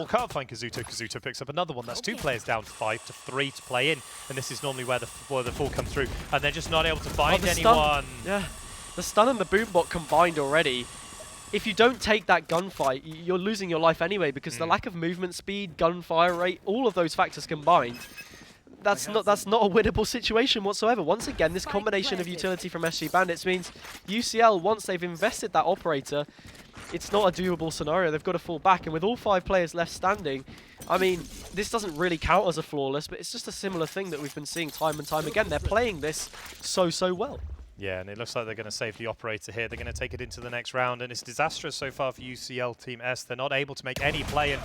can't find Kazuto. Kazuto picks up another one. That's 2 players down, 5 to 3 to play in. And this is normally where the full come through. And they're just not able to find anyone. Yeah. The stun and the boombot combined already. If you don't take that gunfight, you're losing your life anyway, because the lack of movement speed, gunfire rate, all of those factors combined, that's not a winnable situation whatsoever. Once again, this combination of utility from SG Bandits means UCL, once they've invested that operator, it's not a doable scenario. They've got to fall back, and with all 5 players left standing, I mean, this doesn't really count as a flawless, but it's just a similar thing that we've been seeing time and time again. They're playing this so well. Yeah, and it looks like they're going to save the operator here. They're going to take it into the next round, and it's disastrous so far for UCL Team S. They're not able to make any play, and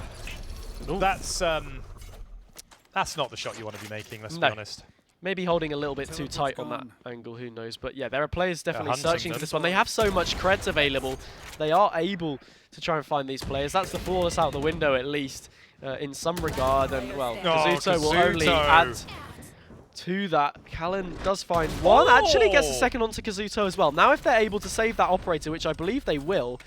that's not the shot you want to be making, let's be honest. Maybe holding a little bit too tight on that angle, who knows. But yeah, there are players definitely searching for this one. They have so much creds available. They are able to try and find these players. That's the flawless out the window, at least, in some regard. And, well, Kazuto will only add to that. Callan does find one. Actually gets a second onto Kazuto as well. Now, if they're able to save that operator, which I believe they will,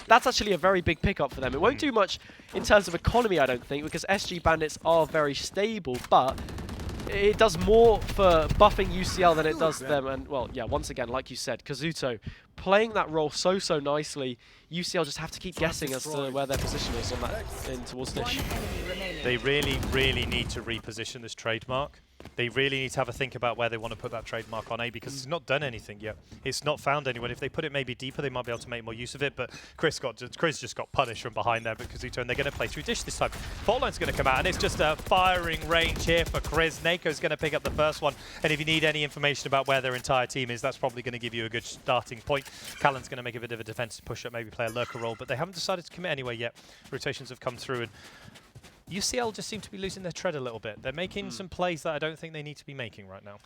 that's actually a very big pickup for them. It won't do much in terms of economy, I don't think, because SG Bandits are very stable, but it does more for buffing UCL than it does them. And, well, yeah, once again, like you said, Kazuto playing that role so nicely. UCL just have to keep guessing as to where their position is on that in towards Dish. They really need to reposition this trademark. They really need to have a think about where they want to put that trademark on A, because it's not done anything yet. It's not found anyone. If they put it maybe deeper, they might be able to make more use of it. But Chris just got punished from behind there, but Kazuto, and they're going to play through Dish this time. Fault line's going to come out, and it's just a firing range here for Chris. Nako's going to pick up the first one, and if you need any information about where their entire team is, that's probably going to give you a good starting point. Callan's going to make a bit of a defensive push-up, maybe play a lurker role, but they haven't decided to commit anyway yet. Rotations have come through, and UCL just seem to be losing their tread a little bit. They're making some plays that I don't think they need to be making right now.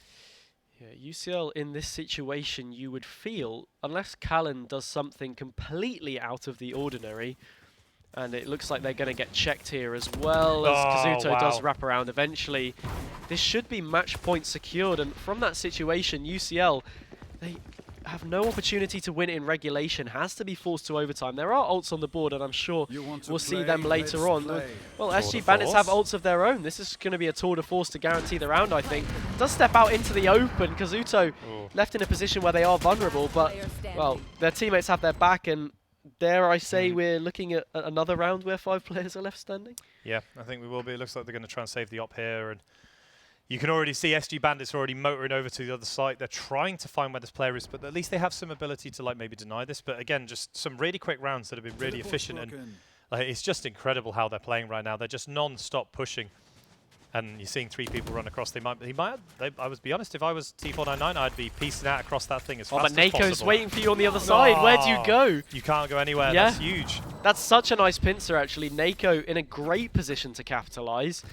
Yeah, UCL in this situation, you would feel, unless Callan does something completely out of the ordinary, and it looks like they're going to get checked here as well, as Kazuto does wrap around eventually. This should be match point secured, and from that situation, UCL, they have no opportunity to win in regulation, has to be forced to overtime. There are ults on the board, and I'm sure we'll see them later on. Well, SG Bandits have ults of their own. This is going to be a tour de force to guarantee the round, I think. Does step out into the open. Kazuto left in a position where they are vulnerable, but, well, their teammates have their back, and dare I say we're looking at another round where 5 players are left standing? Yeah, I think we will be. It looks like they're going to try and save the op here, and you can already see SG Bandits already motoring over to the other side. They're trying to find where this player is, but at least they have some ability to like maybe deny this. But again, just some really quick rounds that have been really efficient, and like, it's just incredible how they're playing right now. They're just non-stop pushing. And you're seeing 3 people run across. I would be honest, if I was T499, I'd be piecing out across that thing as fast as possible. But Nako's waiting for you on the other side. Where do you go? You can't go anywhere. Yeah. That's huge. That's such a nice pincer, actually. Nako in a great position to capitalize.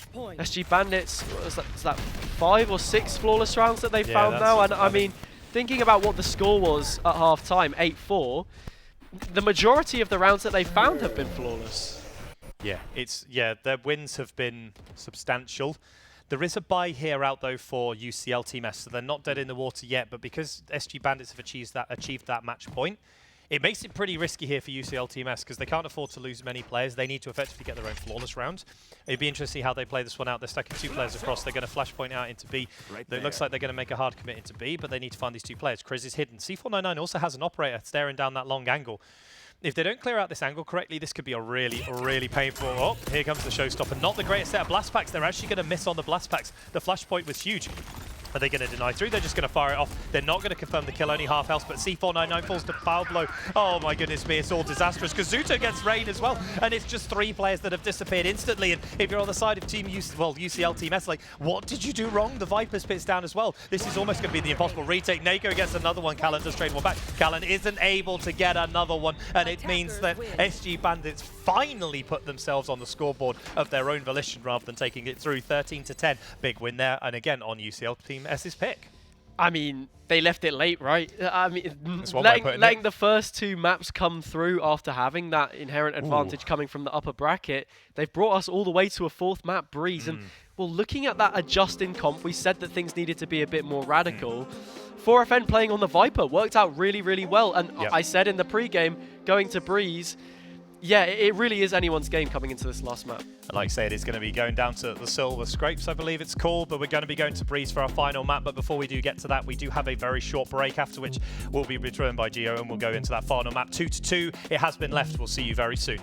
SG Bandits, is that 5 or 6 flawless rounds that they've found now? And I mean, thinking about what the score was at half-time, 8-4, the majority of the rounds that they've found have been flawless. Yeah, their wins have been substantial. There is a buy here out though for UCL Team S, so they're not dead in the water yet, but because SG Bandits have achieved that match point, it makes it pretty risky here for UCL Team S because they can't afford to lose many players. They need to effectively get their own flawless round. It'd be interesting to see how they play this one out. They're stacking 2 players across. They're going to flashpoint out into B. It looks like they're going to make a hard commit into B, but they need to find these 2 players. Chris is hidden. C499 also has an operator staring down that long angle. If they don't clear out this angle correctly, this could be a really, really painful... Oh, here comes the showstopper. Not the greatest set of blast packs. They're actually going to miss on the blast packs. The flashpoint was huge. Are they going to deny through? They're just going to fire it off. They're not going to confirm the kill, only half health, but C499 falls to foul blow. Oh my goodness me, it's all disastrous. Kazuto gets raid as well, and it's just 3 players that have disappeared instantly. And if you're on the side of UCL Team S, like, what did you do wrong? The Vipers pits down as well. This is almost going to be the impossible retake. Nako gets another one. Callan does trade one back. Callan isn't able to get another one, and it means that SG Bandits finally put themselves on the scoreboard of their own volition rather than taking it through 13-10. Big win there, and again on UCL Team S's pick. I mean, they left it late, right? I mean, letting the first 2 maps come through after having that inherent advantage coming from the upper bracket, they've brought us all the way to a 4th map, Breeze. And, well, looking at that adjusting comp, we said that things needed to be a bit more radical. 4FN playing on the Viper worked out really, really well. And I said in the pre-game, going to Breeze, yeah, it really is anyone's game coming into this last map. And like I said, it's going to be going down to the Silver Scrapes, I believe it's called, but we're going to be going to Breeze for our final map. But before we do get to that, we do have a very short break, after which we'll be returned by Gio and we'll go into that final map. 2-2, it has been left. We'll see you very soon.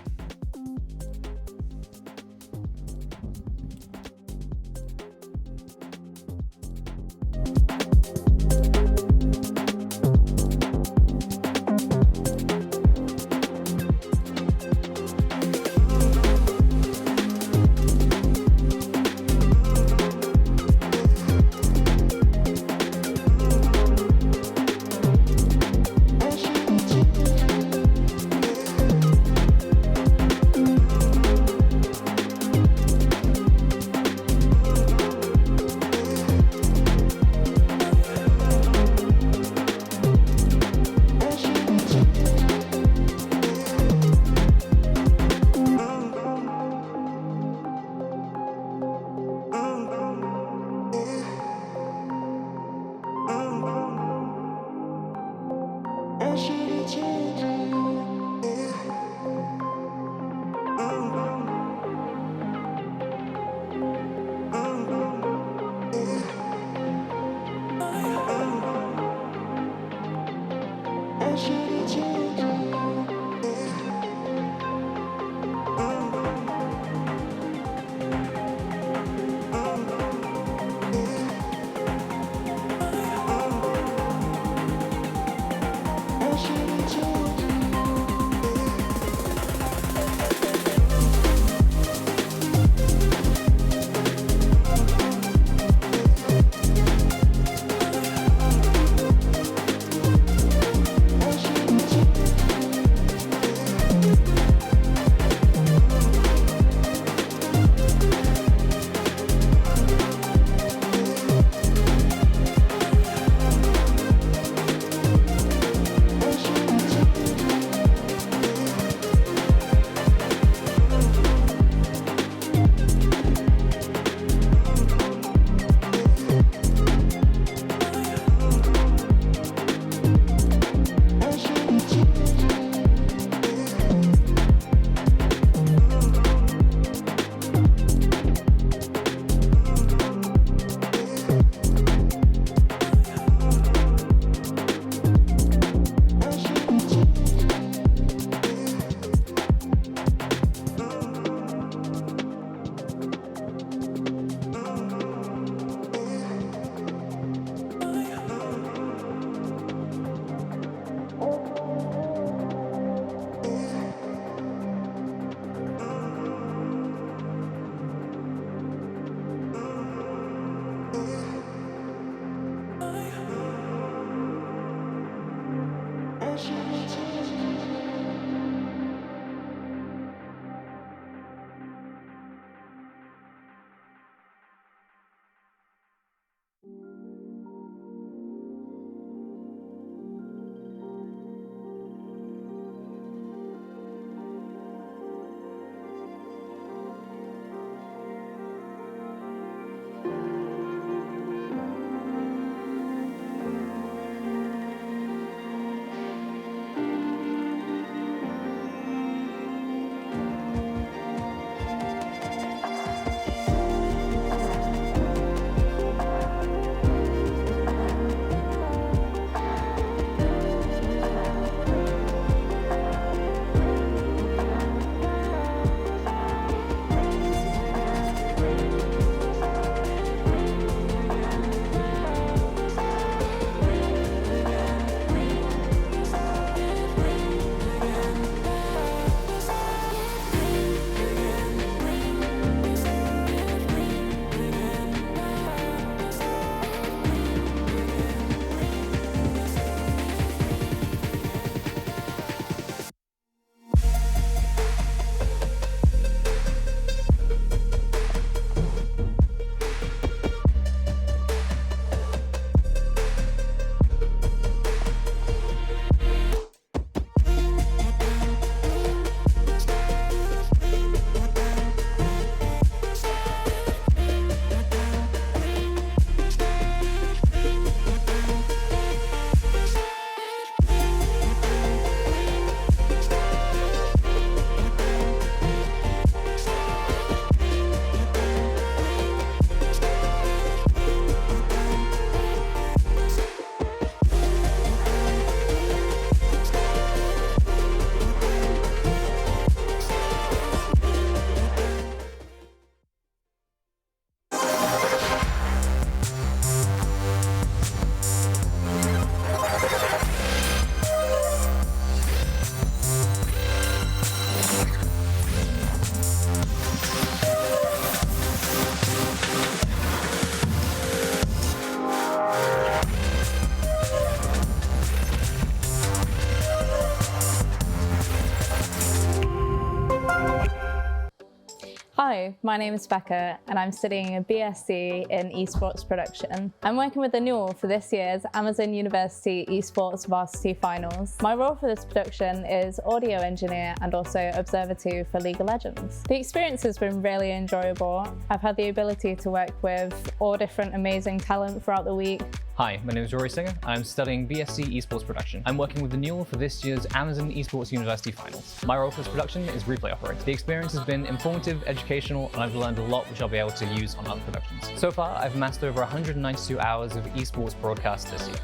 Hi, my name is Becca and I'm studying a BSc in esports production. I'm working with the Newell for this year's Amazon University Esports Varsity Finals. My role for this production is audio engineer and also observer 2 for League of Legends. The experience has been really enjoyable. I've had the ability to work with all different amazing talent throughout the week. Hi, my name is Rory Singer. I'm studying BSc Esports Production. I'm working with the Newell for this year's Amazon Esports University Finals. My role for this production is replay operator. The experience has been informative, educational, and I've learned a lot which I'll be able to use on other productions. So far, I've amassed over 192 hours of esports broadcasts this year.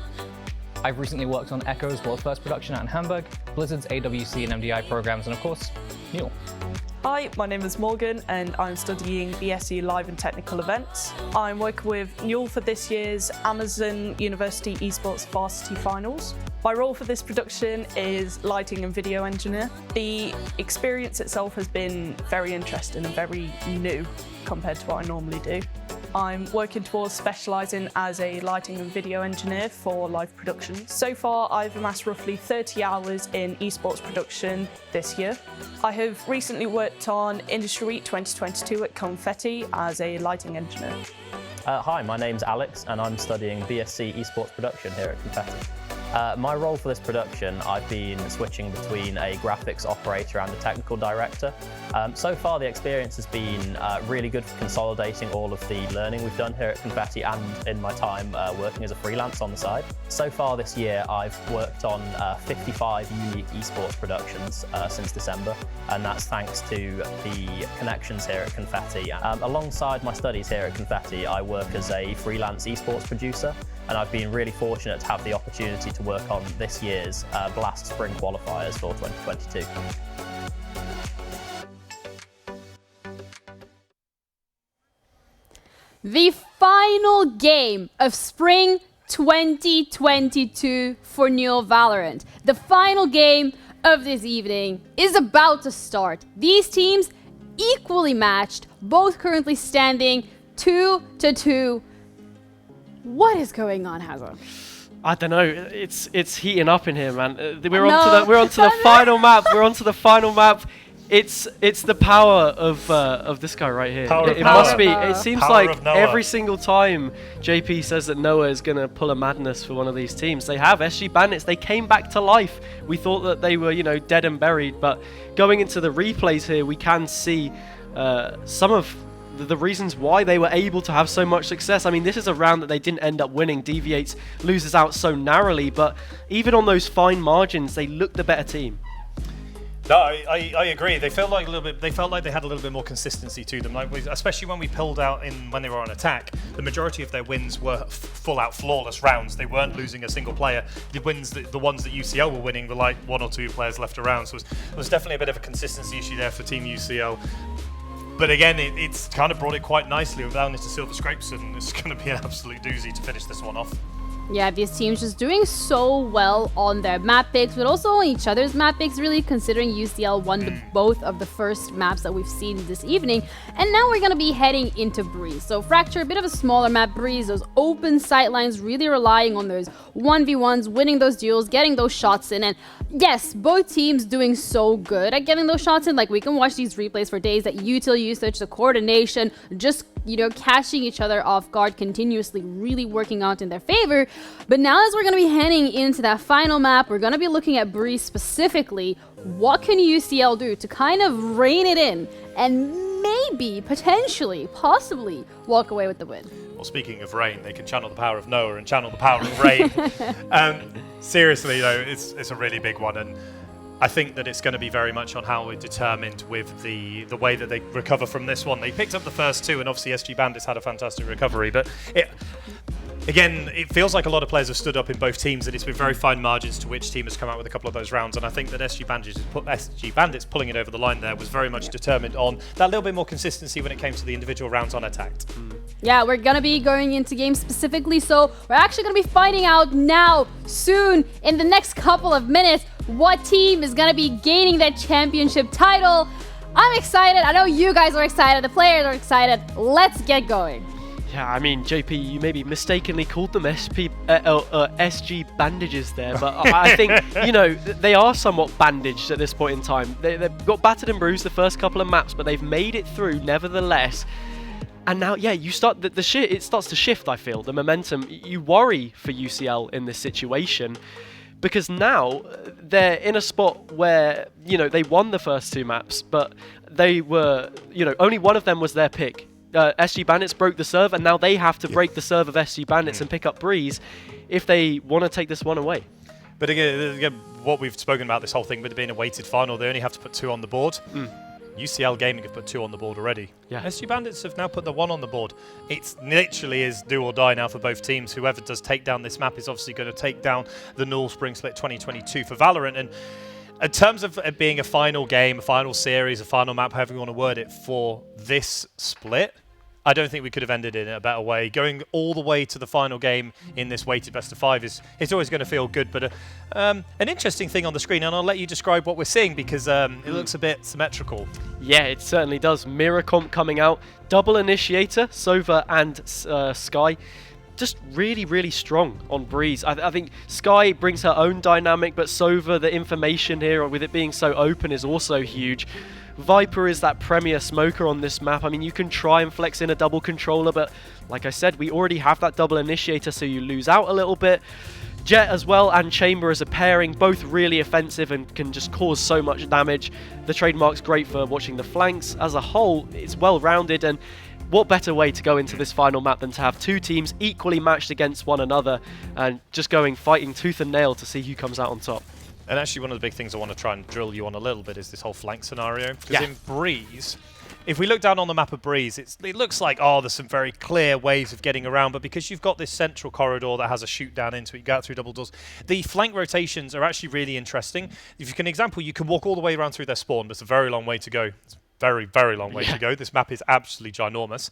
I've recently worked on Echo's world first production out in Hamburg, Blizzard's AWC and MDI programs, and of course, Newell. Hi, my name is Morgan and I'm studying BSc Live and Technical Events. I'm working with Newell for this year's Amazon University Esports Varsity Finals. My role for this production is lighting and video engineer. The experience itself has been very interesting and very new compared to what I normally do. I'm working towards specialising as a lighting and video engineer for live production. So far, I've amassed roughly 30 hours in esports production this year. I have recently worked on Industry Week 2022 at Confetti as a lighting engineer. Hi, my name's Alex and I'm studying BSc Esports Production here at Confetti. My role for this production, I've been switching between a graphics operator and a technical director. So far the experience has been really good for consolidating all of the learning we've done here at Confetti and in my time working as a freelance on the side. So far this year I've worked on 55 unique esports productions since December, and that's thanks to the connections here at Confetti. Alongside my studies here at Confetti, I work as a freelance esports producer, and I've been really fortunate to have the opportunity to work on this year's Blast Spring qualifiers for 2022. The final game of Spring 2022 for Newell Valorant. The final game of this evening is about to start. These teams equally matched, both currently standing 2-2. What is going on, Hago? I don't know. It's heating up in here, man. We're onto the final map. We're onto the final map. It's the power of this guy right here. It must be. It seems like every single time JP says that Noah is gonna pull a madness for one of these teams, they have. SG Bandits, they came back to life. We thought that they were, dead and buried, but going into the replays here, we can see some of the reasons why they were able to have so much success. I mean, this is a round that they didn't end up winning. Deviates loses out so narrowly, but even on those fine margins, they looked the better team. No, I agree. They felt like they had a little bit more consistency to them. Especially when we pulled out when they were on attack, the majority of their wins were full-out flawless rounds. They weren't losing a single player. The wins, the ones that UCL were winning, were like 1 or 2 players left around. So it was definitely a bit of a consistency issue there for Team UCL. But again, it's kind of brought it quite nicely without into Silver Scrapes, and it's going to be an absolute doozy to finish this one off. Yeah, these teams just doing so well on their map picks, but also on each other's map picks, really, considering UCL won both of the first maps that we've seen this evening. And now we're going to be heading into Breeze. So Fracture, a bit of a smaller map. Breeze, those open sightlines, really relying on those 1v1s, winning those duels, getting those shots in. And yes, both teams doing so good at getting those shots in. Like, we can watch these replays for days, that util usage, the coordination, just, catching each other off guard continuously, really working out in their favor. But now, as we're going to be heading into that final map, we're going to be looking at Breeze specifically. What can UCL do to kind of rein it in and maybe, potentially, possibly walk away with the win? Well, speaking of rain, they can channel the power of Noah and channel the power of rain. Seriously, though, it's a really big one, and I think that it's going to be very much on how we're determined with the way that they recover from this one. They picked up the first 2, and obviously SG Bandits had a fantastic recovery, but again, it feels like a lot of players have stood up in both teams, and it's been very fine margins to which team has come out with a couple of those rounds. And I think that SG Bandits pulling it over the line there was very much determined on that little bit more consistency when it came to the individual rounds on attacked. Yeah, we're going to be going into games specifically, so we're actually going to be finding out now, soon, in the next couple of minutes, what team is going to be gaining that championship title. I'm excited. I know you guys are excited. The players are excited. Let's get going. Yeah, I mean, JP, you maybe mistakenly called them SG bandages there, but I think, you know, they are somewhat bandaged at this point in time. They've got battered and bruised the first couple of maps, but they've made it through nevertheless. And now, yeah, you start it starts to shift, I feel, the momentum. You worry for UCL in this situation, because now they're in a spot where, you know, they won the first 2 maps, but they were, you know, only one of them was their pick. SG Bandits broke the serve, and now they have to break the serve of SG Bandits and pick up Breeze if they want to take this one away. But again, what we've spoken about this whole thing, with it being a weighted final, they only have to put 2 on the board. UCL Gaming have put 2 on the board already. Yeah. SG Bandits have now put the 1 on the board. It literally is do or die now for both teams. Whoever does take down this map is obviously going to take down the Null Spring Split 2022 for Valorant. And in terms of it being a final game, a final series, a final map, however you want to word it, for this split, I don't think we could have ended it in a better way. Going all the way to the final game in this weighted best of 5 it's always going to feel good. But an interesting thing on the screen, and I'll let you describe what we're seeing, because it looks a bit symmetrical. Yeah, it certainly does. Mirror comp coming out, double initiator, Sova and Sky. Just really, really strong on Breeze. I think Sky brings her own dynamic, but Sova, the information here, with it being so open, is also huge. Viper is that premier smoker on this map. I mean, you can try and flex in a double controller, but like I said, we already have that double initiator, so you lose out a little bit. Jet as well and Chamber as a pairing, both really offensive and can just cause so much damage. The trademark's great for watching the flanks. As a whole, it's well-rounded, and what better way to go into this final map than to have 2 teams equally matched against one another and just fighting tooth and nail to see who comes out on top. And actually, one of the big things I want to try and drill you on a little bit is this whole flank scenario. Because in Breeze, if we look down on the map of Breeze, it looks like, oh, there's some very clear ways of getting around. But because you've got this central corridor that has a shoot down into it, you go out through double doors, the flank rotations are actually really interesting. If you can example, you can walk all the way around through their spawn, but it's a very long way to go. It's a very, very long way to go. This map is absolutely ginormous.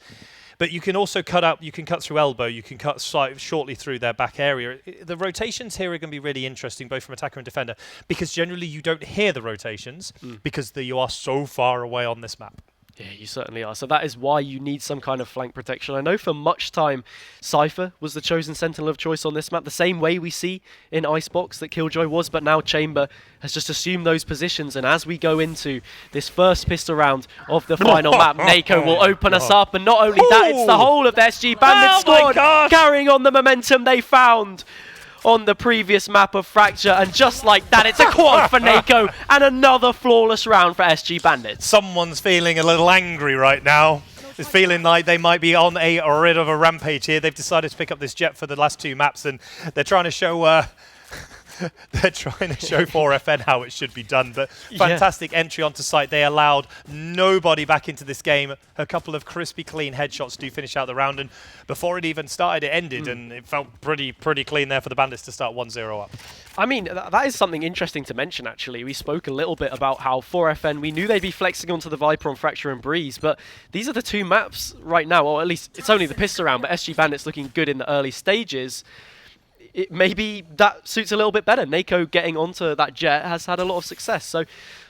But you can also cut through elbow, you can cut shortly through their back area. The rotations here are going to be really interesting, both from attacker and defender, because generally you don't hear the rotations because you are so far away on this map. Yeah, you certainly are. So that is why you need some kind of flank protection. I know for much time, Cypher was the chosen sentinel of choice on this map, the same way we see in Icebox that Killjoy was, but now Chamber has just assumed those positions, and as we go into this first pistol round of the final map, Nako will open us up, and not only that, it's the whole of the SG Bandit squad carrying on the momentum they found on the previous map of Fracture, and just like that, it's a quad for Nako and another flawless round for SG Bandits. Someone's feeling a little angry right now. It's feeling like they might be on a rid of a rampage here. They've decided to pick up this jet for the last 2 maps, and they're trying to show they're trying to show 4FN how it should be done. But fantastic entry onto site. They allowed nobody back into this game. A couple of crispy clean headshots do finish out the round, and before it even started, it ended, and it felt pretty clean there for the Bandits to start 1-0 up. I mean, that is something interesting to mention, actually. We spoke a little bit about how 4FN, we knew they'd be flexing onto the Viper on Fracture and Breeze, but these are the 2 maps right now, or at least it's only the pistol round, but SG Bandits looking good in the early stages. Maybe that suits a little bit better. Nako getting onto that jet has had a lot of success, so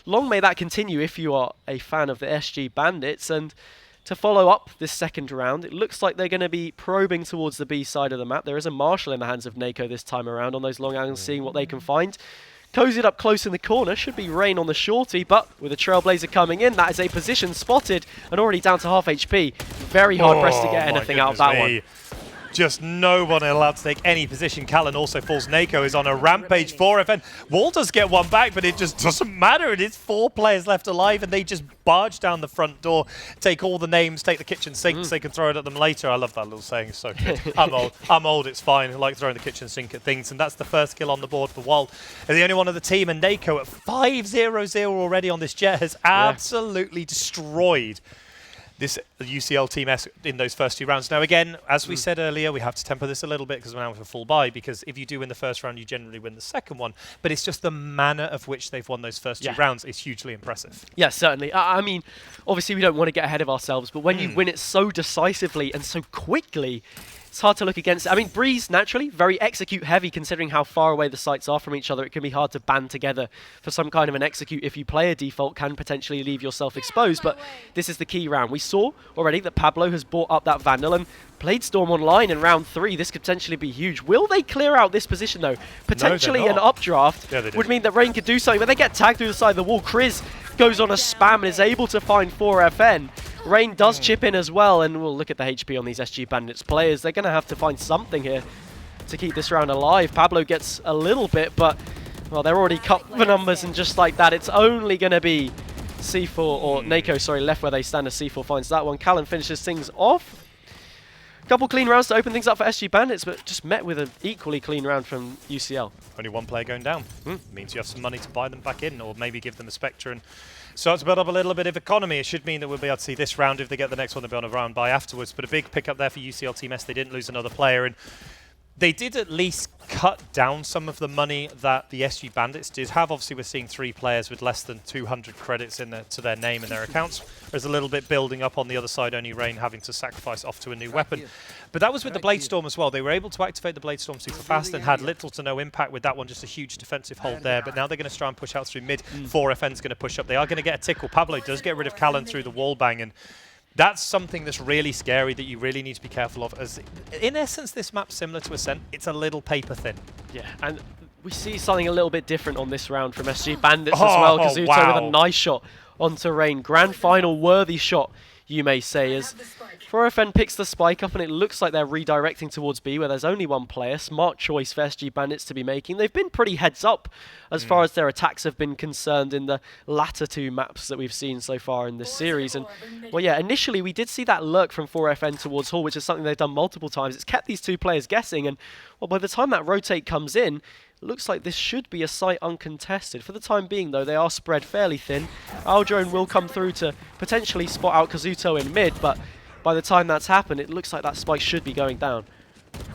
long may that continue if you are a fan of the SG Bandits. And to follow up this second round, it looks like they're going to be probing towards the B side of the map. There is a Marshal in the hands of Nako this time around on those long angles, seeing what they can find. Cozied up close in the corner, should be Rain on the shorty, but with a Trailblazer coming in, that is a position spotted and already down to half HP. Very hard pressed to get anything out of that one. Just no one allowed to take any position. Callan also falls. Nako is on a rampage. 4FN. Wall does get one back, but it just doesn't matter. It is 4 players left alive, and they just barge down the front door, take all the names, take the kitchen sink so they can throw it at them later. I love that little saying. It's so good. I'm old, it's fine. I like throwing the kitchen sink at things, and that's the first kill on the board for Wild. They're the only one of the team, and Nako at 5-0-0 already on this jet has absolutely destroyed this UCL team in those first 2 rounds. Now again, as we said earlier, we have to temper this a little bit because we're now with a full buy, because if you do win the first round, you generally win the second one. But it's just the manner of which they've won those first 2 rounds is hugely impressive. Yeah, certainly. I mean, obviously we don't want to get ahead of ourselves, but when you win it so decisively and so quickly, it's hard to look against it. I mean, Breeze, naturally, very execute heavy considering how far away the sites are from each other. It can be hard to band together for some kind of an execute if you play a default, can potentially leave yourself exposed, but this is the key round. We saw already that Pablo has bought up that Vandal and played Storm online in round 3. This could potentially be huge. Will they clear out this position though? Potentially an updraft would mean that Rain could do something, but they get tagged through the side of the wall. Chris goes on a spam and is able to find 4FN. Rain does chip in as well, and we'll look at the HP on these SG Bandits players. They're going to have to find something here to keep this round alive. Pablo gets a little bit, but well, they're already cut the numbers, and just like that, it's only going to be C4, or Nako, sorry, left where they stand as C4 finds that one. Callan finishes things off. Couple clean rounds to open things up for SG Bandits, but just met with an equally clean round from UCL. Only one player going down. Means you have some money to buy them back in, or maybe give them a Spectre and start to build up a little bit of economy. It should mean that we'll be able to see this round. If they get the next one, they'll be on a round by afterwards. But a big pickup there for UCL Team S. They didn't lose another player, and they did at least cut down some of the money that the SG Bandits did have. Obviously, we're seeing 3 players with less than 200 credits in to their name and their accounts. There's a little bit building up on the other side, only Rain having to sacrifice off to a new weapon. But that was with the Blade Storm as well. They were able to activate the Blade Storm super fast and had little to no impact with that one, just a huge defensive hold there. But now they're going to try and push out through mid. 4FN's going to push up. They are going to get a tickle. Pablo does get rid of Callan through the wall bang, and that's something that's really scary that you really need to be careful of. As in essence, this map's similar to Ascent. It's a little paper thin. Yeah, and we see something a little bit different on this round from SG Bandits as well. Kazuto with a nice shot onto Rain. Grand final worthy shot, you may say, as 4FN picks the spike up, and it looks like they're redirecting towards B, where there's only one player. Smart choice for SG Bandits to be making. They've been pretty heads up as far as their attacks have been concerned in the latter 2 maps that we've seen so far in this series. And well, yeah, initially we did see that lurk from 4FN towards Hall, which is something they've done multiple times. It's kept these 2 players guessing, and well, by the time that rotate comes in, looks like this should be a site uncontested. For the time being, though, they are spread fairly thin. Aldrone will come through to potentially spot out Kazuto in mid, but by the time that's happened, it looks like that spike should be going down.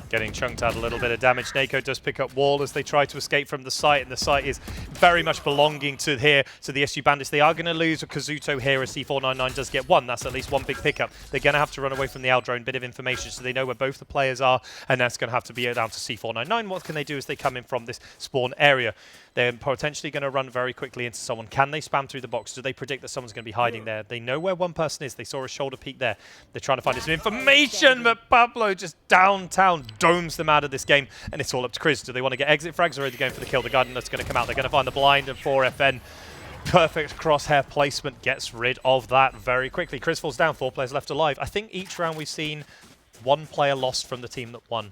Getting chunked out a little bit of damage. Nako does pick up wall as they try to escape from the site, and the site is very much belonging to the SG Bandits. They are going to lose a Kazuto here as C499 does get 1. That's at least 1 big pickup. They're going to have to run away from the Aldrone, bit of information so they know where both the players are, and that's going to have to be down to C499. What can they do as they come in from this spawn area? They're potentially going to run very quickly into someone. Can they spam through the box? Do they predict that someone's going to be hiding there? They know where one person is. They saw a shoulder peek there. They're trying to find some information, but Pablo just downtown domes them out of this game, and it's all up to Chris. Do they want to get exit frags, or are they going for the kill? The Guardian that's going to come out. They're going to find the blind, and 4FN. Perfect crosshair placement gets rid of that very quickly. Chris falls down, 4 players left alive. I think each round we've seen 1 player lost from the team that won.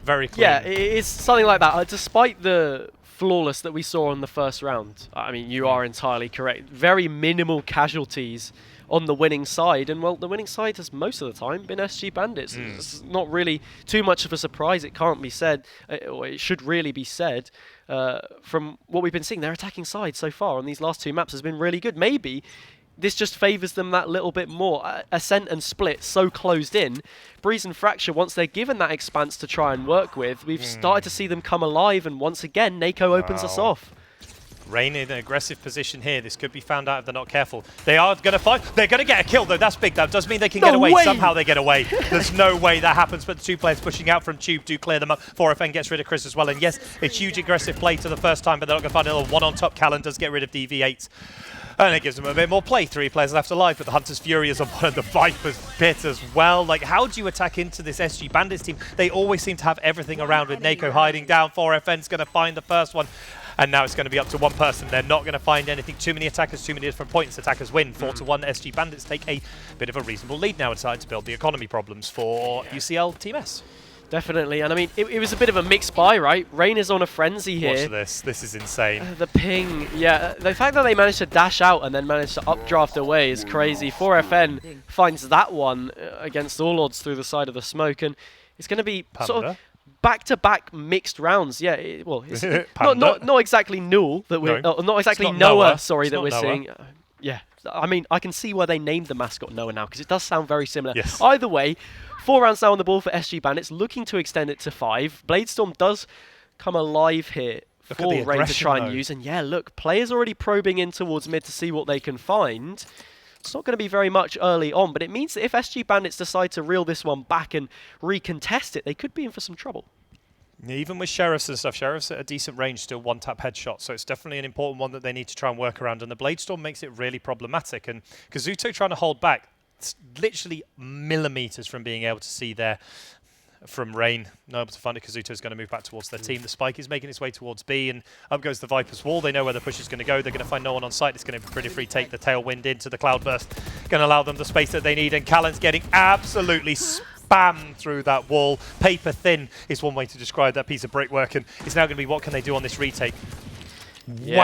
Very clean. Yeah, it's something like that. Despite the flawless that we saw in the first round, I mean, you are entirely correct. Very minimal casualties on the winning side, and well, the winning side has most of the time been SG Bandits. It's not really too much of a surprise. It can't be said, or it should really be said, from what we've been seeing. Their attacking side so far on these last 2 maps has been really good. Maybe this just favours them that little bit more. Ascent and Split so closed in. Breeze and Fracture, once they're given that expanse to try and work with, we've started to see them come alive, and once again, Nako opens us off. Rain in an aggressive position here. This could be found out if they're not careful. They are going to fight. They're going to get a kill, though. That's big. That does mean they can get away. Somehow they get away. There's no way that happens, but the 2 players pushing out from Tube do clear them up. 4FN gets rid of Chris as well. And yes, a huge aggressive play to the first time, but they're not going to find a little 1 on top. Callan does get rid of DV8. And it gives them a bit more play. 3 players left alive, but the Hunter's Fury is on one of the Viper's bit as well. Like, how do you attack into this SG Bandits team? They always seem to have everything around with Nako hiding down. 4FN's going to find the first one. And now it's going to be up to 1 person. They're not going to find anything. Too many attackers, too many different points. Attackers win. 4-1. SG Bandits take a bit of a reasonable lead now inside to build the economy problems for UCL Team S. Definitely, and I mean, it was a bit of a mixed buy, right? Rain is on a frenzy here. Watch this. This is insane. The ping, yeah. The fact that they managed to dash out and then managed to updraft away is crazy. 4FN finds that one against all odds through the side of the smoke, and it's going to be sort of back-to-back mixed rounds. Yeah, well, it's not exactly Null that we're not exactly Noah. Sorry, that we're seeing. Yeah, I mean, I can see why they named the mascot Noah now, because it does sound very similar. Yes. Either way, 4 rounds now on the ball for SG Bandits, looking to extend it to 5. Bladestorm does come alive here for Rain to try and use. And yeah, look, players already probing in towards mid to see what they can find. it's not going to be very much early on, but it means that if SG Bandits decide to reel this one back and recontest it, they could be in for some trouble. Even with Sheriffs and stuff, Sheriffs at a decent range, still one-tap headshot, so it's definitely an important one that they need to try and work around, and the Bladestorm makes it really problematic, and Kazuto trying to hold back, it's literally millimeters from being able to see there from Rain, not able to find it. Kazuto's going to move back towards their team. The spike is making its way towards B, and up goes the Viper's wall. They know where the push is going to go. They're going to find no one on site. It's going to be pretty free. Take the tailwind into the Cloudburst, going to allow them the space that they need, and Callan's getting absolutely spammed through that wall. Paper thin is one way to describe that piece of brickwork, and it's now going to be what can they do on this retake. Yeah.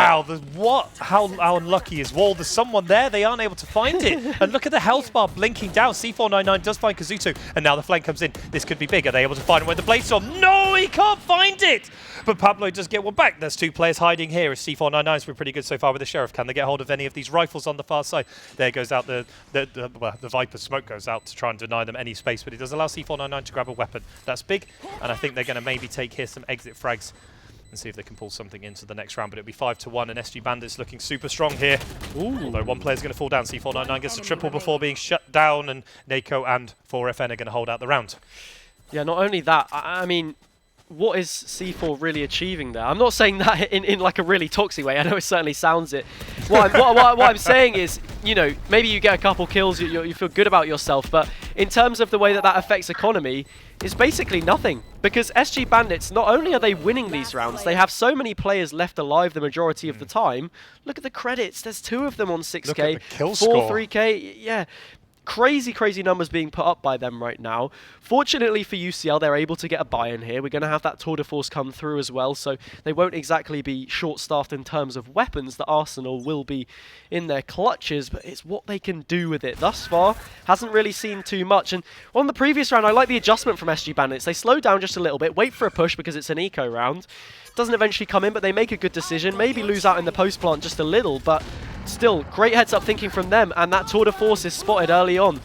Wow, how unlucky is Wall? There's someone there, they aren't able to find it. And look at the health bar blinking down. C499 does find Kazuto, and now the flank comes in. This could be big. Are they able to find it with the Bladestorm? No, he can't find it! But Pablo does get one back. There's two players hiding here. C499's been pretty good so far with the Sheriff. Can they get hold of any of these rifles on the far side? There goes out the Viper smoke goes out to try and deny them any space, but it does allow C499 to grab a weapon. That's big, and I think they're going to maybe take here some exit frags and see if they can pull something into the next round, but it'll be 5-1, and SG Bandits looking super strong here. Ooh. Although one player's going to fall down. C499 gets a triple before being shut down, and Nako and 4FN are going to hold out the round. Yeah, not only that, I mean, what is C4 really achieving there? I'm not saying that in like a really toxic way. I know it certainly sounds it. What I'm saying is, you know, maybe you get a couple kills, you feel good about yourself, but in terms of the way that that affects economy, it's basically nothing. Because SG Bandits, not only are they winning these rounds, they have so many players left alive the majority of the time. Look at the credits. There's 2 of them on 6K. Look at the kill 4, score. 3K. Yeah. Crazy numbers being put up by them right now. Fortunately for UCL, they're able to get a buy-in here. We're going to have that tour de force come through as well, so they won't exactly be short-staffed in terms of weapons. The arsenal will be in their clutches, but it's what they can do with it. Thus far, hasn't really seen too much. And on the previous round, I like the adjustment from SG Bandits. They slow down just a little bit, wait for a push because it's an eco round. Doesn't eventually come in, but they make a good decision. Maybe lose out in the post-plant just a little, but still, great heads-up thinking from them, and that tour de force is spotted early on.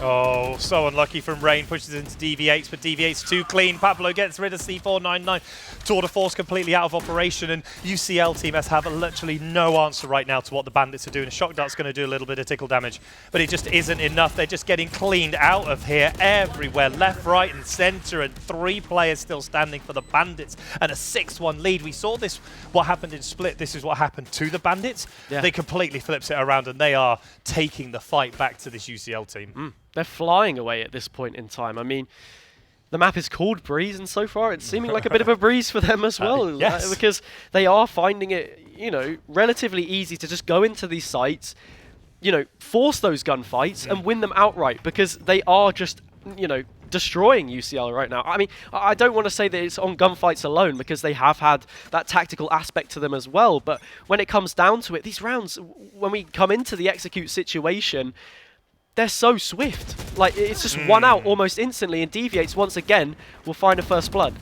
Oh, so unlucky from Rain, pushes into DV8s, but DV8's too clean. Pablo gets rid of C499. Tour de force completely out of operation, and UCL Team S have literally no answer right now to what the Bandits are doing. A shock dart's going to do a little bit of tickle damage, but it just isn't enough. They're just getting cleaned out of here everywhere, left, right, and center, and 3 players still standing for the Bandits, and a 6-1 lead. We saw this, what happened in Split. This is what happened to the Bandits. Yeah. They completely flips it around, and they are taking the fight back to this UCL team. They're flying away at this point in time. I mean, the map is called Breeze, and so far it's seeming like a bit of a breeze for them as well. Yes. Because they are finding it, you know, relatively easy to just go into these sites, you know, force those gunfights and win them outright, because they are just, you know, destroying UCL right now. I mean, I don't want to say that it's on gunfights alone, because they have had that tactical aspect to them as well, but when it comes down to it, these rounds, when we come into the execute situation, they're so swift. Like, it's just 1 out almost instantly, and Deviates once again will find a first blood.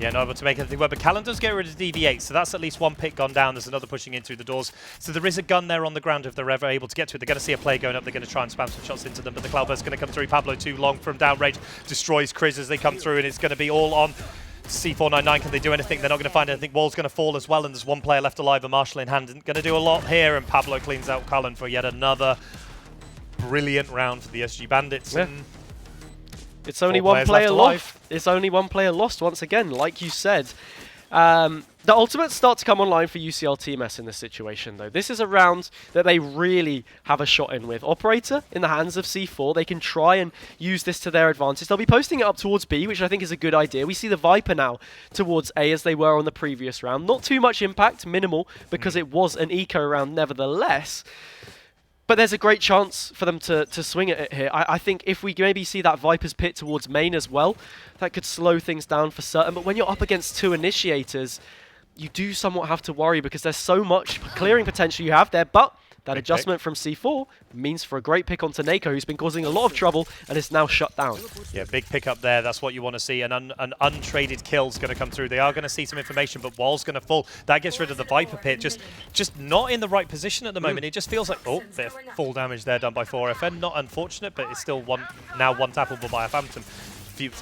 Yeah, not able to make anything work, but Callan does get rid of DV8, so that's at least 1 pick gone down. There's another pushing in through the doors. So there is a gun there on the ground if they're ever able to get to it. They're going to see a play going up. They're going to try and spam some shots into them, but the Cloudburst's going to come through. Pablo too long from downrange, destroys Kriz as they come through, and it's going to be all on C499. Can they do anything? They're not going to find anything. Wall's going to fall as well, and there's 1 player left alive, a Marshal in hand. Going to do a lot here, and Pablo cleans out Callan for yet another brilliant round for the SG Bandits. Yeah. It's only 1 player lost. It's only 1 player lost once again, like you said. The ultimates start to come online for UCL Team S in this situation, though. This is a round that they really have a shot in with. Operator in the hands of C4. They can try and use this to their advantage. They'll be posting it up towards B, which I think is a good idea. We see the Viper now towards A as they were on the previous round. Not too much impact, minimal, because it was an eco round nevertheless. But there's a great chance for them to swing at it here. I think if we maybe see that Viper's pit towards main as well, that could slow things down for certain. But when you're up against 2 initiators, you do somewhat have to worry, because there's so much clearing potential you have there. But that adjustment from C4 means for a great pick onto Nako, who's been causing a lot of trouble and is now shut down. Yeah, big pick up there. That's what you want to see. An untraded kill's going to come through. They are going to see some information, but Wall's going to fall. That gets rid of the Viper pit. Just not in the right position at the moment. It just feels like, oh, bit of full damage there done by 4FN. Not unfortunate, but it's still now one tappable by a Phantom.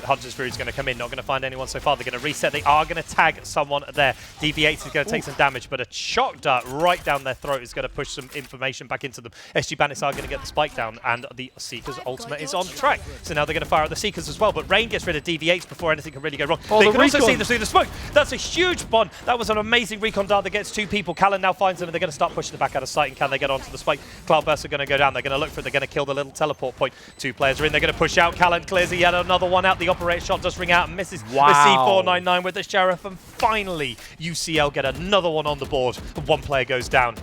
Hunter's Fury is going to come in, not going to find anyone so far. They're going to reset. They are going to tag someone there. DV8 is going to take some damage, but a shock dart right down their throat is going to push some information back into them. SG Bandits are going to get the spike down, and the Seeker's ultimate is on track. So now they're going to fire at the Seekers as well, but Rain gets rid of DV8s before anything can really go wrong. They can also see them through the smoke. That's a huge bond. That was an amazing recon dart that gets 2 people. Callan now finds them, and they're going to start pushing the back out of sight, and can they get onto the spike? Cloudbursts are going to go down. They're going to look for it. They're going to kill the little teleport point. 2 players are in. They're going to push out. Callan clears yet another one out. The operator shot does ring out and misses the C499 with the Sheriff, and finally UCL get another one on the board. 1 player goes down.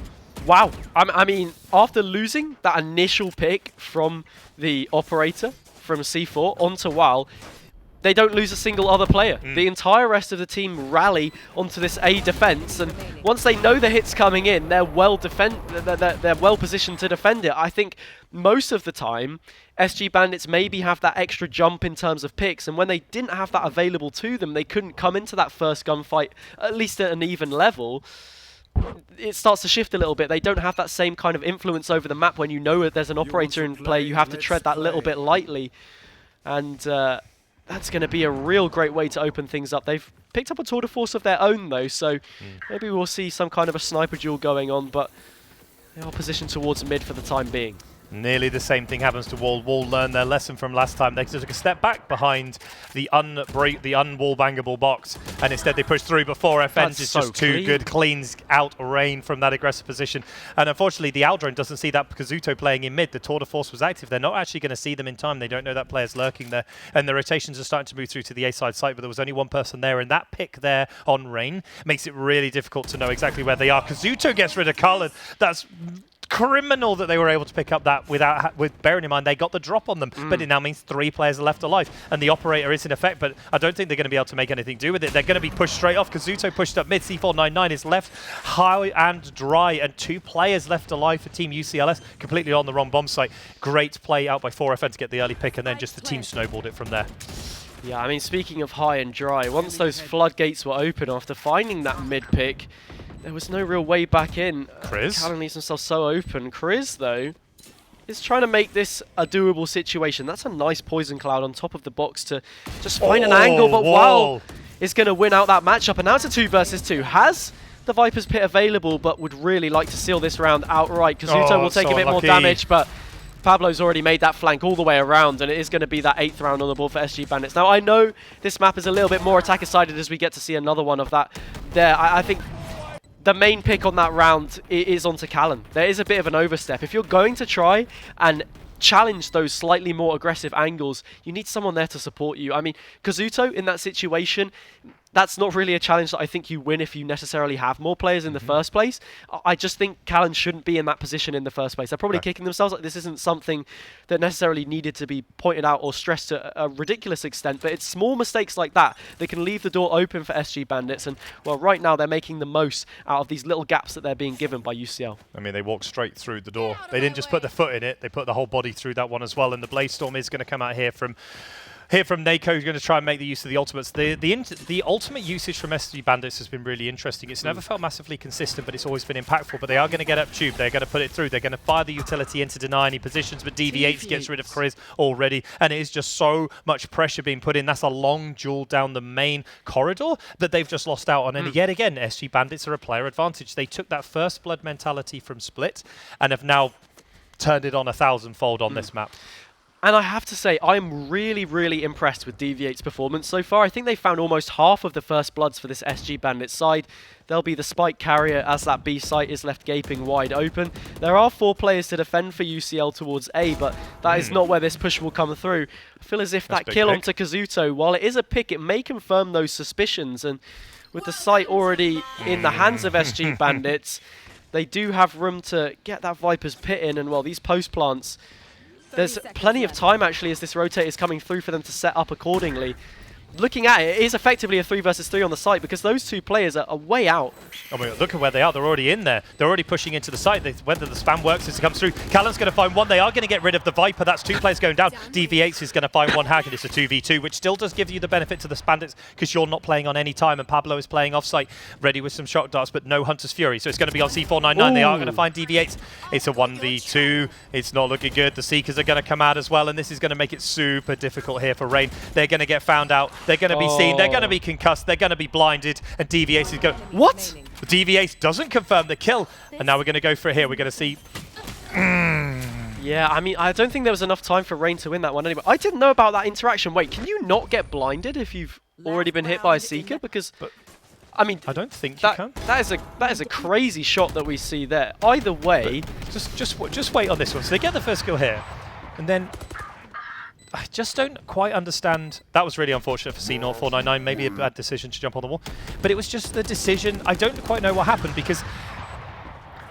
Wow. I mean, after losing that initial pick from the operator from C4 onto WAL, they don't lose a single other player. The entire rest of the team rally onto this A defense, and once they know the hit's coming in, they're well positioned to defend it. I think most of the time, SG Bandits maybe have that extra jump in terms of picks, and when they didn't have that available to them, they couldn't come into that first gunfight, at least at an even level. It starts to shift a little bit. They don't have that same kind of influence over the map. When you know that there's an operator in play, you have to tread that little bit lightly, and that's going to be a real great way to open things up. They've picked up a tour de force of their own though, so maybe we'll see some kind of a sniper duel going on, but they are positioned towards mid for the time being. Nearly the same thing happens to WAL. WAL learned their lesson from last time. They took a step back behind the unwall-bangable box, and instead they pushed through before FNs is just too good. Cleans out Rain from that aggressive position. And unfortunately, the Aldrone doesn't see that Kazuto playing in mid. The tour de force was active. They're not actually going to see them in time. They don't know that player's lurking there. And the rotations are starting to move through to the A-side site, but there was only 1 person there, and that pick there on Rain makes it really difficult to know exactly where they are. Kazuto gets rid of Cullen. That's criminal that they were able to pick up that with bearing in mind they got the drop on them, but it now means 3 players are left alive, and the operator is in effect, but I don't think they're going to be able to make anything do with it. They're going to be pushed straight off. Kazuto pushed up mid. C499 is left high and dry, and 2 players left alive for Team UCLS, completely on the wrong bomb site. Great play out by 4FN to get the early pick, and then just the team snowballed it from there. Yeah, I mean, speaking of high and dry, once those floodgates were open after finding that mid pick, there was no real way back in. Callan leaves himself so open. Kriz, though, is trying to make this a doable situation. That's a nice poison cloud on top of the box to just find an angle, but WAL is going to win out that matchup. And now it's a 2 versus 2. Has the Viper's Pit available, but would really like to seal this round outright. Kazuto will take a bit more damage, but Pablo's already made that flank all the way around, and it is going to be that 8th round on the board for SG Bandits. Now, I know this map is a little bit more attacker-sided as we get to see another one of that there. I think the main pick on that round is onto Callan. There is a bit of an overstep. If you're going to try and challenge those slightly more aggressive angles, you need someone there to support you. I mean, Kazuto in that situation, that's not really a challenge that I think you win if you necessarily have more players in the first place. I just think Callan shouldn't be in that position in the first place. They're probably kicking themselves. Like, this isn't something that necessarily needed to be pointed out or stressed to a ridiculous extent, but it's small mistakes like that that can leave the door open for SG Bandits. And, well, right now they're making the most out of these little gaps that they're being given by UCL. I mean, they walked straight through the door. They didn't just put their foot in it, they put the whole body through that one as well. And the Blaze Storm is going to come out here from Nako, who's going to try and make the use of the ultimates. The ultimate usage from SG Bandits has been really interesting. It's never felt massively consistent, but it's always been impactful. But they are going to get up tube. They're going to put it through. They're going to fire the utility in to deny any positions, but DV8 gets rid of Kriz already. And it is just so much pressure being put in. That's a long duel down the main corridor that they've just lost out on. And yet again, SG Bandits are a player advantage. They took that first blood mentality from Split and have now turned it on 1,000-fold on this map. And I have to say, I'm really, really impressed with DV8's performance so far. I think they found almost half of the first bloods for this SG Bandit side. They'll be the spike carrier as that B site is left gaping wide open. There are 4 players to defend for UCL towards A, but that is not where this push will come through. I feel as if that kill onto Kazuto, while it is a pick, it may confirm those suspicions. And with the site already in the hands of SG Bandits, they do have room to get that Viper's Pit in. And, well, these post plants, there's plenty of time, actually, as this rotate is coming through for them to set up accordingly. looking at it, it is effectively a 3 versus 3 on the site because those two players are way out. I mean, look at where they are. They're already in there. They're already pushing into the site. Whether the spam works as it comes through. Callan's going to find one. They are going to get rid of the Viper. That's 2 players going down. DV8 is going to find one hack, and it's a 2v2, which still does give you the benefit to the Bandits because you're not playing on any time, and Pablo is playing off-site, ready with some shock darts, but no Hunter's Fury. So it's going to be on C499. They are going to find DV8. It's a 1v2. It's not looking good. The Seekers are going to come out as well, and this is going to make it super difficult here for Rain. They're going to get found out. They're going to be seen. They're going to be concussed. They're going to be blinded, and DV8 is going... What? DV8 doesn't confirm the kill, and now we're going to go for it here. We're going to see... Yeah, I mean, I don't think there was enough time for Rain to win that one anyway. I didn't know about that interaction. Wait, can you not get blinded if you've already been hit by a Seeker? Because, I mean... I don't think you can. That is a crazy shot that we see there. Either way... Just wait on this one. So they get the first kill here, and then... I just don't quite understand. That was really unfortunate for C0499. Maybe a bad decision to jump on the wall. But it was just the decision. I don't quite know what happened because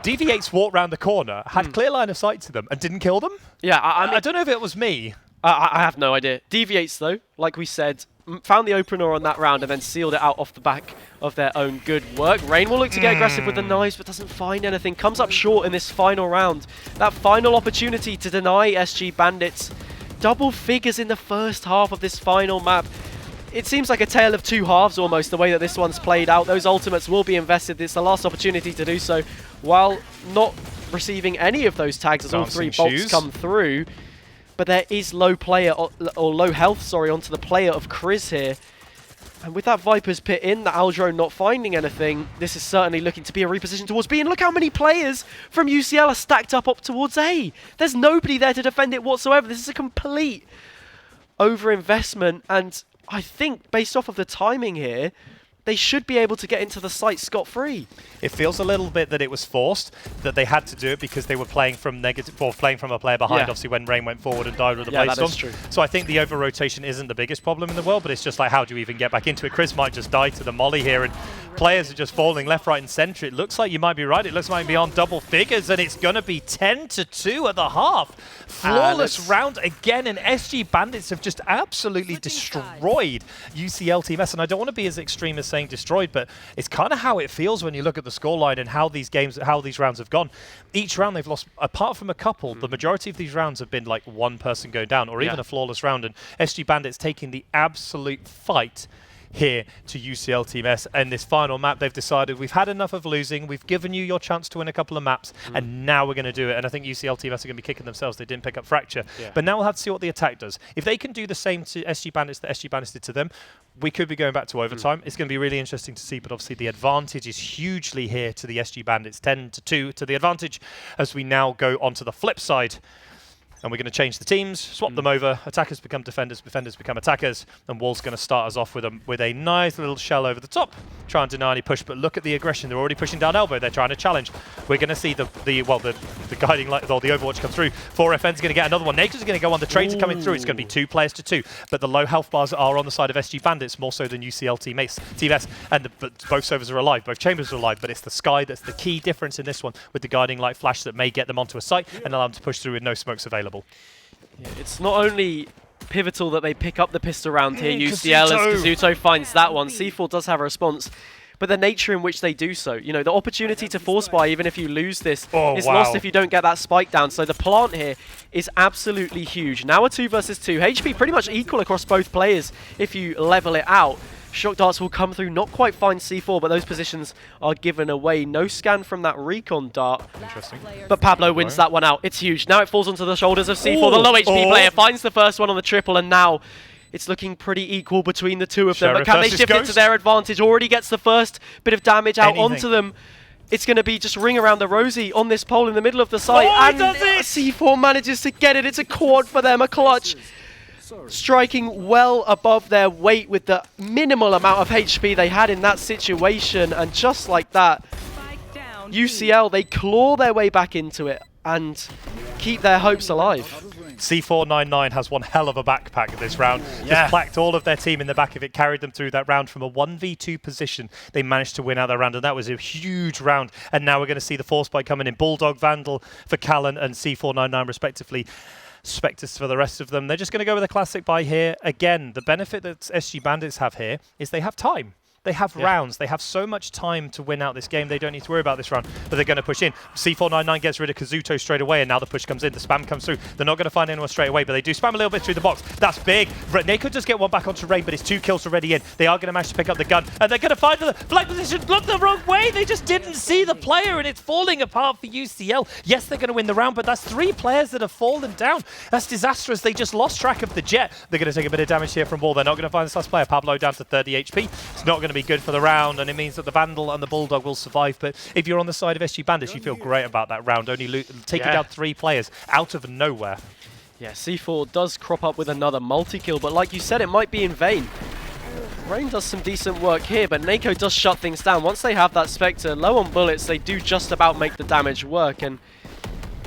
DV8's walked round the corner, had clear line of sight to them, and didn't kill them. Yeah, I mean, I don't know if it was me. I have no idea. DV8's, though, like we said, found the opener on that round and then sealed it out off the back of their own good work. Rain will look to get aggressive with the knives, but doesn't find anything. Comes up short in this final round. That final opportunity to deny SG Bandits double figures in the first half of this final map. It seems like a tale of two halves almost, the way that this one's played out. Those ultimates will be invested. It's the last opportunity to do so, while not receiving any of those tags as all 3 bolts come through. But there is low player, or low health, sorry, onto the player of Chris here. And with that Viper's pit in, the Aldrone not finding anything, this is certainly looking to be a reposition towards B. And look how many players from UCL are stacked up towards A. There's nobody there to defend it whatsoever. This is a complete overinvestment. And I think, based off of the timing here, they should be able to get into the site scot-free. It feels a little bit that it was forced, that they had to do it because they were playing from negative, or playing from a player behind, obviously when Rain went forward and died with the Blaze Storm. True. So I think the over-rotation isn't the biggest problem in the world, but it's just like, how do you even get back into it? Chris might just die to the molly here, and players are just falling left, right, and centre. It looks like you might be right. It looks like beyond double figures, and it's going to be 10-2 at the half. Flawless round again, and SG Bandits have just absolutely destroyed UCL Team S. And I don't want to be as extreme as saying destroyed, but it's kind of how it feels when you look at the scoreline and how these rounds have gone. Each round they've lost, apart from a couple, the majority of these rounds have been like one person go down, or even a flawless round. And SG Bandits taking the absolute fight here to UCL Team S. And this final map, they've decided we've had enough of losing. We've given you your chance to win a couple of maps, and now we're going to do it. And I think UCL Team S are going to be kicking themselves. They didn't pick up Fracture. But now we'll have to see what the attack does. If they can do the same to SG Bandits that SG Bandits did to them, we could be going back to overtime. It's going to be really interesting to see, but obviously the advantage is hugely here to the SG Bandits, 10-2 to the advantage, as we now go onto the flip side. And we're going to change the teams, swap them over. Attackers become defenders, defenders become attackers. And Wall's going to start us off with a nice little shell over the top. Try and deny any push, but look at the aggression. They're already pushing down elbow. They're trying to challenge. We're going to see the guiding light, or the Overwatch come through. 4FN's going to get another one. Nature's going to go on. The trades are coming through. It's going to be 2 players to 2. But the low health bars are on the side of SG Bandits, more so than UCL Team S. And both servers are alive. Both chambers are alive. But it's the Sky that's the key difference in this one, with the guiding light flash that may get them onto a site and allow them to push through with no smokes available. Yeah, it's not only pivotal that they pick up the pistol round here, UCL, as Kazuto finds that one. C4 does have a response, but the nature in which they do so, you know, the opportunity to force buy, even if you lose this, is lost if you don't get that spike down. So the plant here is absolutely huge. Now a 2 versus 2. HP pretty much equal across both players if you level it out. Shock darts will come through, not quite find C4, but those positions are given away. No scan from that recon dart. Interesting. But Pablo wins that one out. It's huge. Now it falls onto the shoulders of C4. The low HP player finds the first one on the triple, and now it's looking pretty equal between the two of them. But can they shift it to their advantage? Already gets the first bit of damage out onto them. It's going to be just ring around the rosy on this pole in the middle of the site. And C4 manages to get it. It's a quad for them, a clutch. Striking well above their weight with the minimal amount of HP they had in that situation. And just like that, UCL, they claw their way back into it and keep their hopes alive. C499 has one hell of a backpack this round. Just placked all of their team in the back of it, carried them through that round from a 1v2 position. They managed to win out that round, and that was a huge round. And now we're going to see the force spike coming in. Bulldog, Vandal for Callan and C499 respectively. Spectres for the rest of them. They're just going to go with a classic buy here. Again, the benefit that SG Bandits have here is they have time. They have rounds. They have so much time to win out this game. They don't need to worry about this round, but they're going to push in. C499 gets rid of Kazuto straight away, and now the push comes in. The spam comes through. They're not going to find anyone straight away, but they do spam a little bit through the box. That's big. They could just get one back onto Rain, but it's 2 kills already in. They are going to manage to pick up the gun, and they're going to find the flank position. Look the wrong way. They just didn't see the player, and it's falling apart for UCL. Yes, they're going to win the round, but that's 3 players that have fallen down. That's disastrous. They just lost track of the Jet. They're going to take a bit of damage here from Wall. They're not going to find this last player. Pablo down to 30 HP. It's not going to be good for the round, and it means that the Vandal and the Bulldog will survive. But if you're on the side of SG Bandits, you feel great about that round. Only taking down 3 players out of nowhere. Yeah, C4 does crop up with another multi-kill, but like you said, it might be in vain. Rain does some decent work here, but Nako does shut things down. Once they have that Spectre low on bullets, they do just about make the damage work. And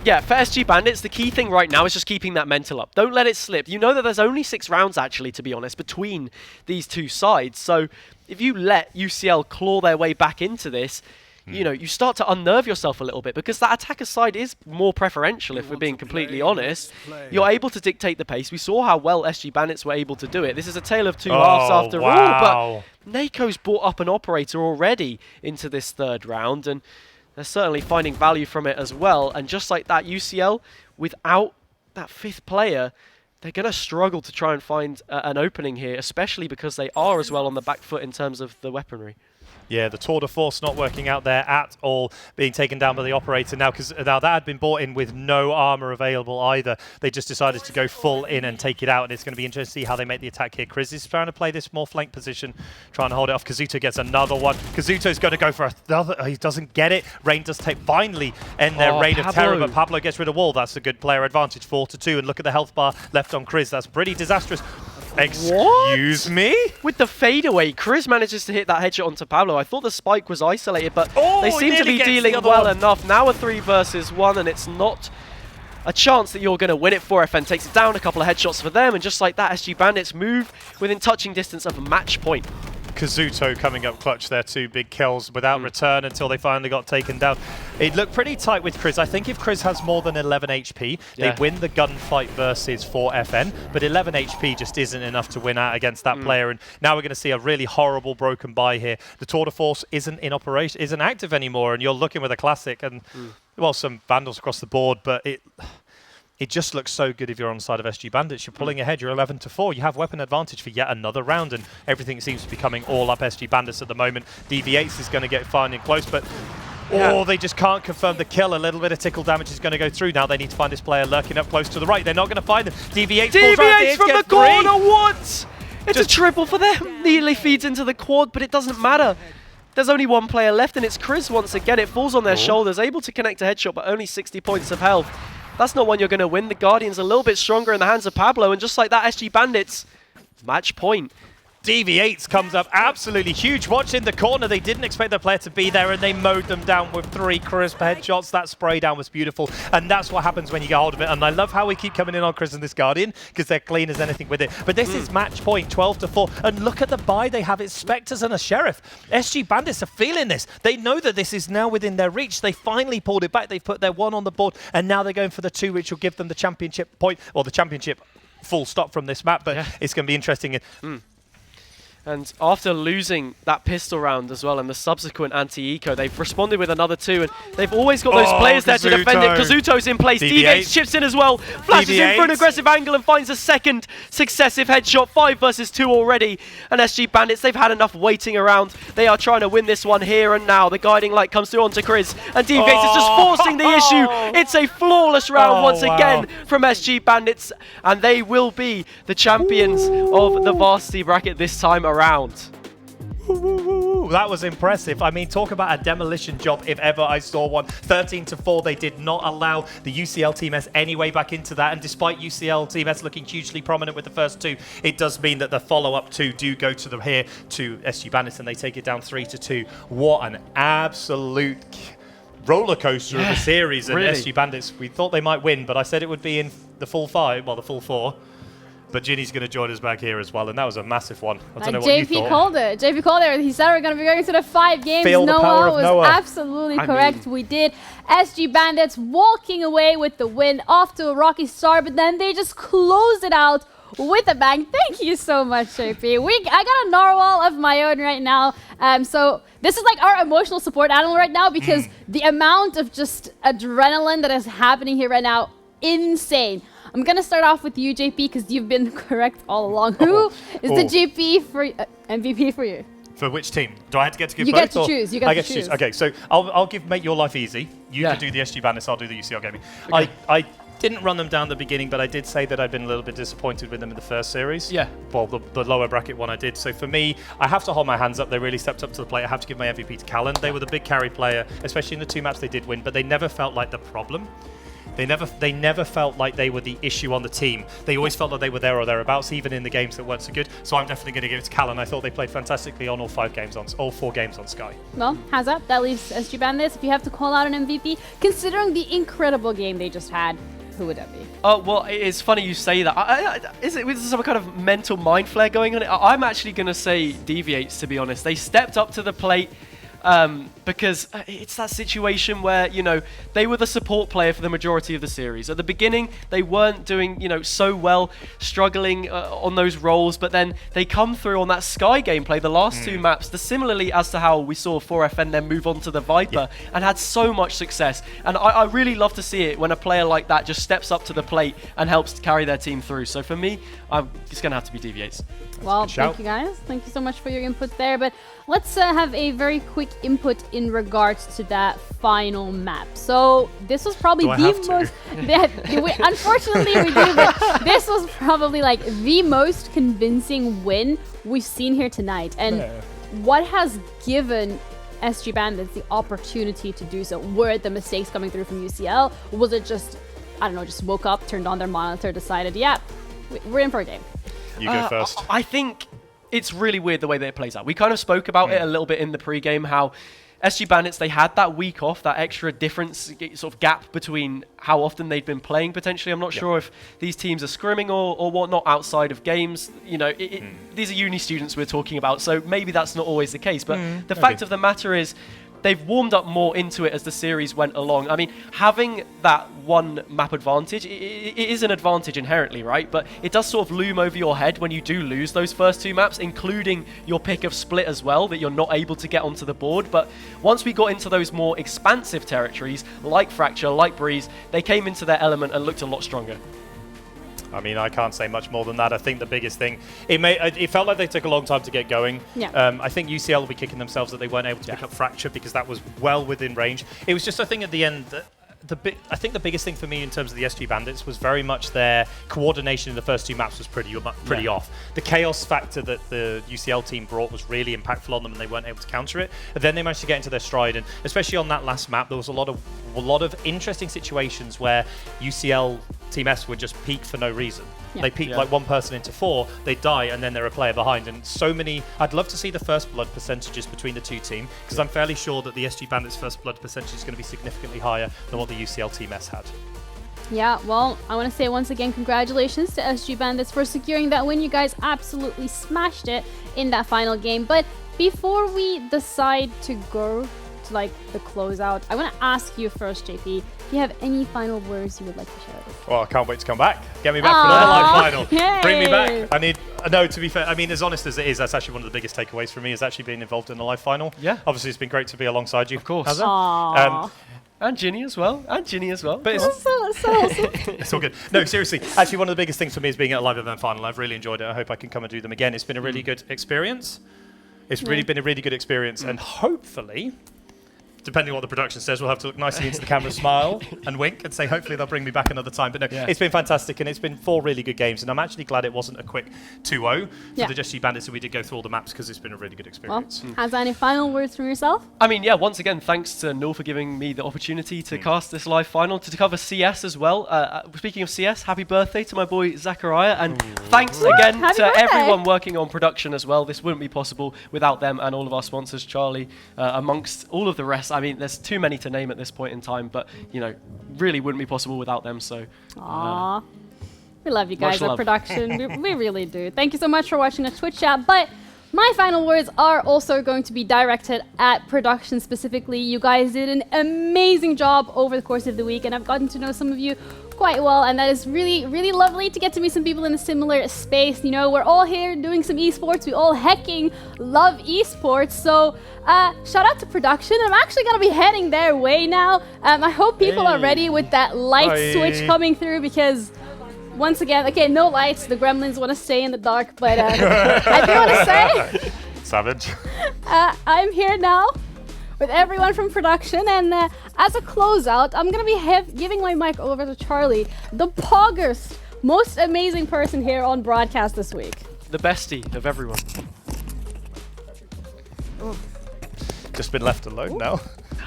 yeah, for SG Bandits, the key thing right now is just keeping that mental up. Don't let it slip. You know that there's only 6 rounds, actually, to be honest, between these 2 sides. So if you let UCL claw their way back into this, you know, you start to unnerve yourself a little bit, because that attacker side is more preferential, if we're being completely honest. You're able to dictate the pace. We saw how well SG Bandits were able to do it. This is a tale of 2 halves after all, but Nako's brought up an operator already into this 3rd round, and they're certainly finding value from it as well. And just like that, UCL, without that 5th player, they're going to struggle to try and find an opening here, especially because they are as well on the back foot in terms of the weaponry. Yeah, the tour de force not working out there at all, being taken down by the operator now, because now that had been bought in with no armor available either. They just decided to go full in and take it out, and it's going to be interesting to see how they make the attack here. Chris is trying to play this more flank position, trying to hold it off. Kazuto gets another one. Kazuto's going to go for another. He doesn't get it. Rain does finally end their reign of terror, but Pablo gets rid of Wall. That's a good player advantage, 4-2, and look at the health bar left on Chris. That's pretty disastrous. Excuse me? With the fadeaway, Chris manages to hit that headshot onto Pablo. I thought the spike was isolated, but they seem to be dealing well enough. Now a 3 versus 1, and it's not a chance that you're going to win it for. FN takes it down, a couple of headshots for them, and just like that, SG Bandits move within touching distance of a match point. Kazuto coming up clutch there, 2 big kills without return until they finally got taken down. It looked pretty tight with Chris. I think if Chris has more than 11 HP, they win the gunfight versus 4 FN, but 11 HP just isn't enough to win out against that player. And now we're going to see a really horrible broken buy here. The tour de force isn't in operation, isn't active anymore, and you're looking with a classic and, well, some Vandals across the board, but it just looks so good if you're on the side of SG Bandits. You're pulling ahead, you're 11-4. You have weapon advantage for yet another round, and everything seems to be coming all up SG Bandits at the moment. DV8 is going to get fine and close, but they just can't confirm the kill. A little bit of tickle damage is going to go through. Now they need to find this player lurking up close to the right. They're not going to find him. DV8 from the corner, what? It's a triple for them. Nearly feeds into the quad, but it doesn't matter. There's only 1 player left, and it's Chris once again. It falls on their shoulders, able to connect a headshot, but only 60 points of health. That's not one you're going to win. The Guardian's a little bit stronger in the hands of Pablo, and just like that, SG Bandits, match point. DV8 comes up absolutely huge. Watch in the corner. They didn't expect their player to be there, and they mowed them down with 3 crisp headshots. That spray down was beautiful, and that's what happens when you get hold of it. And I love how we keep coming in on Chris and this Guardian, because they're clean as anything with it. But this is match point, 12-4. And look at the buy they have. It's Spectres and a Sheriff. SG Bandits are feeling this. They know that this is now within their reach. They finally pulled it back. They've put their 1 on the board, and now they're going for the 2, which will give them the championship point, or the championship full stop from this map. But it's going to be interesting. And after losing that pistol round as well and the subsequent anti-eco, they've responded with another 2, and they've always got those players there to defend it. Kazuto's in place, DV8 chips in as well, flashes in for an aggressive angle and finds a second successive headshot. 5 versus 2 already, and SG Bandits, they've had enough waiting around. They are trying to win this one here and now. The guiding light comes through onto Chris, and DV8 is just forcing the issue. It's a flawless round once again from SG Bandits, and they will be the champions of the varsity bracket this time around. That was impressive. I mean, talk about a demolition job if ever I saw one. 13-4, they did not allow the UCL Team S any way back into that. And despite UCL Team S looking hugely prominent with the first 2, it does mean that the follow-up 2 do go to the here to SG Bandits, and they take it down 3-2. What an absolute roller coaster of a series. And SG Bandits, we thought they might win, but I said it would be in the full 5, well, the full 4. But Ginny's going to join us back here as well, and that was a massive one. I don't know what you JP thought. called it. JP called it. He said we're going to be going to the 5 games. Feel the power of was Noah. absolutely correct. We did. SG Bandits walking away with the win off to a rocky start, but then they just closed it out with a bang. Thank you so much, JP. I got a narwhal of my own right now. So this is like our emotional support animal right now, because the amount of just adrenaline that is happening here right now, insane. I'm going to start off with you, JP, because you've been correct all along. Who is the GP for MVP for you? For which team? Do I have to get to give You both? get to choose. You get to choose. Okay, so I'll make your life easy. You can do the SG Bandits, I'll do the UCL gaming. Okay. I didn't run them down at the beginning, but I did say that I'd been a little bit disappointed with them in the first series. Yeah. Well, the lower bracket one I did. So for me, I have to hold my hands up. They really stepped up to the plate. I have to give my MVP to Callan. They were the big carry player, especially in the 2 maps they did win, but they never felt like the problem. They never felt like they were the issue on the team. They always felt like they were there or thereabouts, even in the games that weren't so good. So I'm definitely going to give it to Callan. I thought they played fantastically on all 4 games on Sky. Well, Hazza, that leaves SG Bandits. If you have to call out an MVP, considering the incredible game they just had, who would that be? Oh, well, it's funny you say that. Is it with some kind of mental mind flare going on? I'm actually going to say Deviates, to be honest. They stepped up to the plate. Because it's that situation where, you know, they were the support player for the majority of the series. At the beginning, they weren't doing, you know, so well, struggling on those roles, but then they come through on that Sky gameplay, the last 2 maps, similarly as to how we saw 4FN then move on to the Viper and had so much success. And I really love to see it when a player like that just steps up to the plate and helps to carry their team through. So for me, it's going to have to be Deviates. Well, thank you guys. Thank you so much for your input there. But let's have a very quick input in regards to that final map. So this was probably the most... Unfortunately, we do, but this was probably like the most convincing win we've seen here tonight. And what has given SG Bandits the opportunity to do so? Were the mistakes coming through from UCL? Was it just, I don't know, just woke up, turned on their monitor, decided, yeah, we're in for a game? You go first. I think it's really weird the way that it plays out. We kind of spoke about it a little bit in the pre-game, how SG Bandits, they had that week off, that extra difference, sort of gap between how often they'd been playing potentially. I'm not sure if these teams are scrimming or whatnot outside of games. You know, these are uni students we're talking about, so maybe that's not always the case. But the fact of the matter is, they've warmed up more into it as the series went along. I mean, having that 1 map advantage, it is an advantage inherently, right? But it does sort of loom over your head when you do lose those first 2 maps, including your pick of Split as well, that you're not able to get onto the board. But once we got into those more expansive territories, like Fracture, like Breeze, they came into their element and looked a lot stronger. I mean, I can't say much more than that. I think the biggest thing, it felt like they took a long time to get going. Yeah. I think UCL will be kicking themselves that they weren't able to pick up Fracture, because that was well within range. It was just, I think, at the end, I think the biggest thing for me in terms of the SG Bandits was very much their coordination in the first 2 maps was pretty off. The chaos factor that the UCL team brought was really impactful on them, and they weren't able to counter it. And then they managed to get into their stride, and especially on that last map, there was a lot of interesting situations where UCL Team S would just peak for no reason. Yeah. They peak like 1 person into 4, they die, and then they're a player behind. And so many, I'd love to see the first blood percentages between the 2 teams, because I'm fairly sure that the SG Bandits first blood percentage is going to be significantly higher than what the UCL Team S had. Yeah, well, I want to say once again, congratulations to SG Bandits for securing that win. You guys absolutely smashed it in that final game. But before we decide to go to like the closeout, I want to ask you first, JP, if you have any final words you would like to share with us. Well, I can't wait to come back. Get me back for another live final. Yay. Bring me back. No, to be fair, I mean, as honest as it is, that's actually one of the biggest takeaways for me, is actually being involved in the live final. Yeah. Obviously, it's been great to be alongside you. Of course. And Ginny as well. But it's, so awesome. It's all good. No, seriously. Actually, one of the biggest things for me is being at a live event final. I've really enjoyed it. I hope I can come and do them again. It's been a really good experience. It's really been a really good experience. And hopefully, depending on what the production says, we'll have to look nicely into the camera, smile and wink and say hopefully they'll bring me back another time. But no, it's been fantastic, and it's been 4 really good games, and I'm actually glad it wasn't a quick 2-0 for the SG Bandits, and we did go through all the maps, because it's been a really good experience. Well, has any final words from yourself? I mean, yeah, once again, thanks to Null for giving me the opportunity to cast this live final, to cover CS as well. Speaking of CS, happy birthday to my boy Zachariah, and thanks again to everyone working on production as well. This wouldn't be possible without them and all of our sponsors, Charlie, amongst all of the rest. I mean, there's too many to name at this point in time, but, you know, really wouldn't be possible without them, so... We love you guys Much at love. production. we really do. Thank you so much for watching the Twitch chat. But my final words are also going to be directed at production specifically. You guys did an amazing job over the course of the week, and I've gotten to know some of you quite well, and that is really, really lovely to get to meet some people in a similar space. You know, we're all here doing some esports. We all hecking love esports. So shout out to production. I'm actually going to be heading their way now. I hope people are ready with that light switch coming through, because once again, okay, no lights. The gremlins want to stay in the dark, but I do want to say, Savage. I'm here now with everyone from production, and as a closeout, I'm gonna be giving my mic over to Charlie, the poggest, most amazing person here on broadcast this week. The bestie of everyone. Just been left alone now.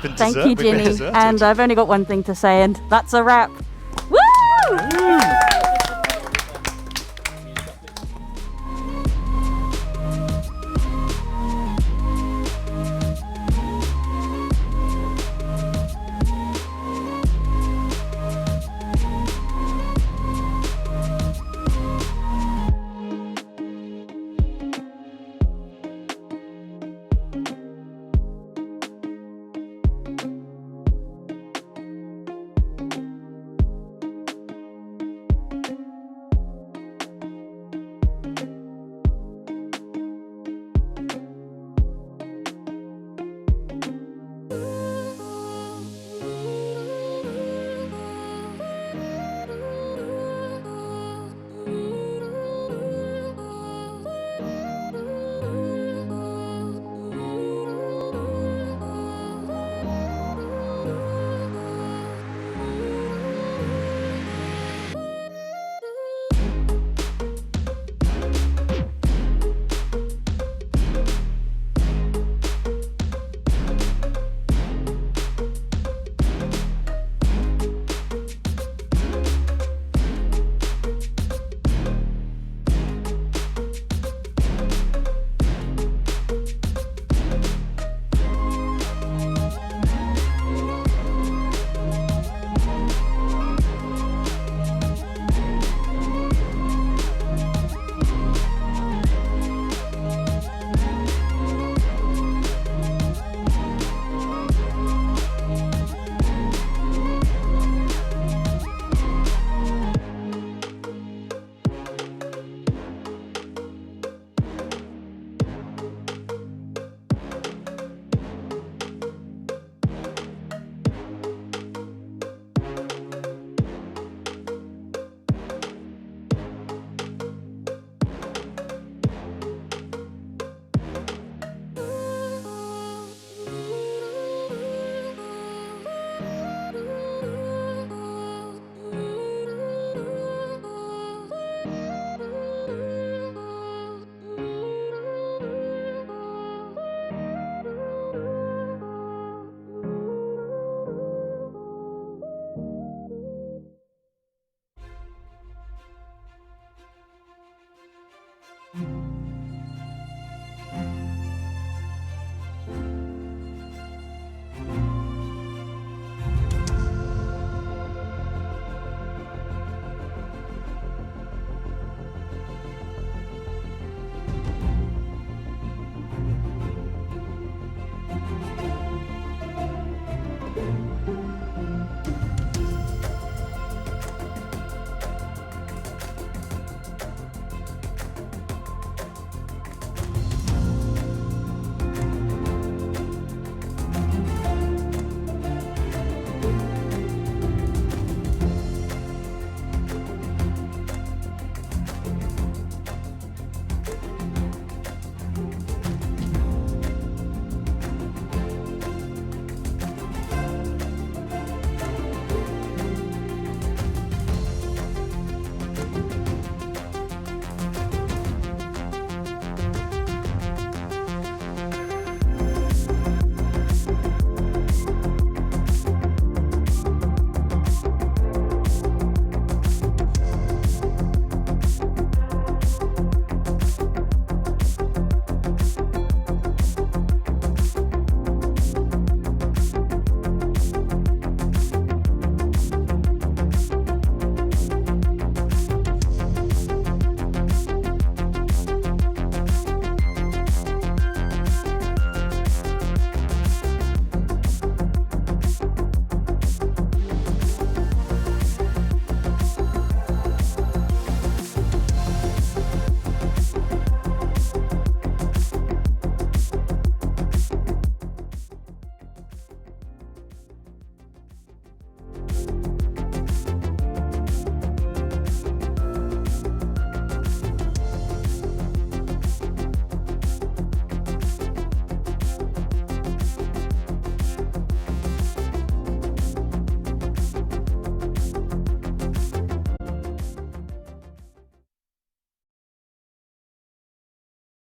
Been Thank desert- you, we've been Ginny. deserted. And I've only got one thing to say, and that's a wrap. Woo!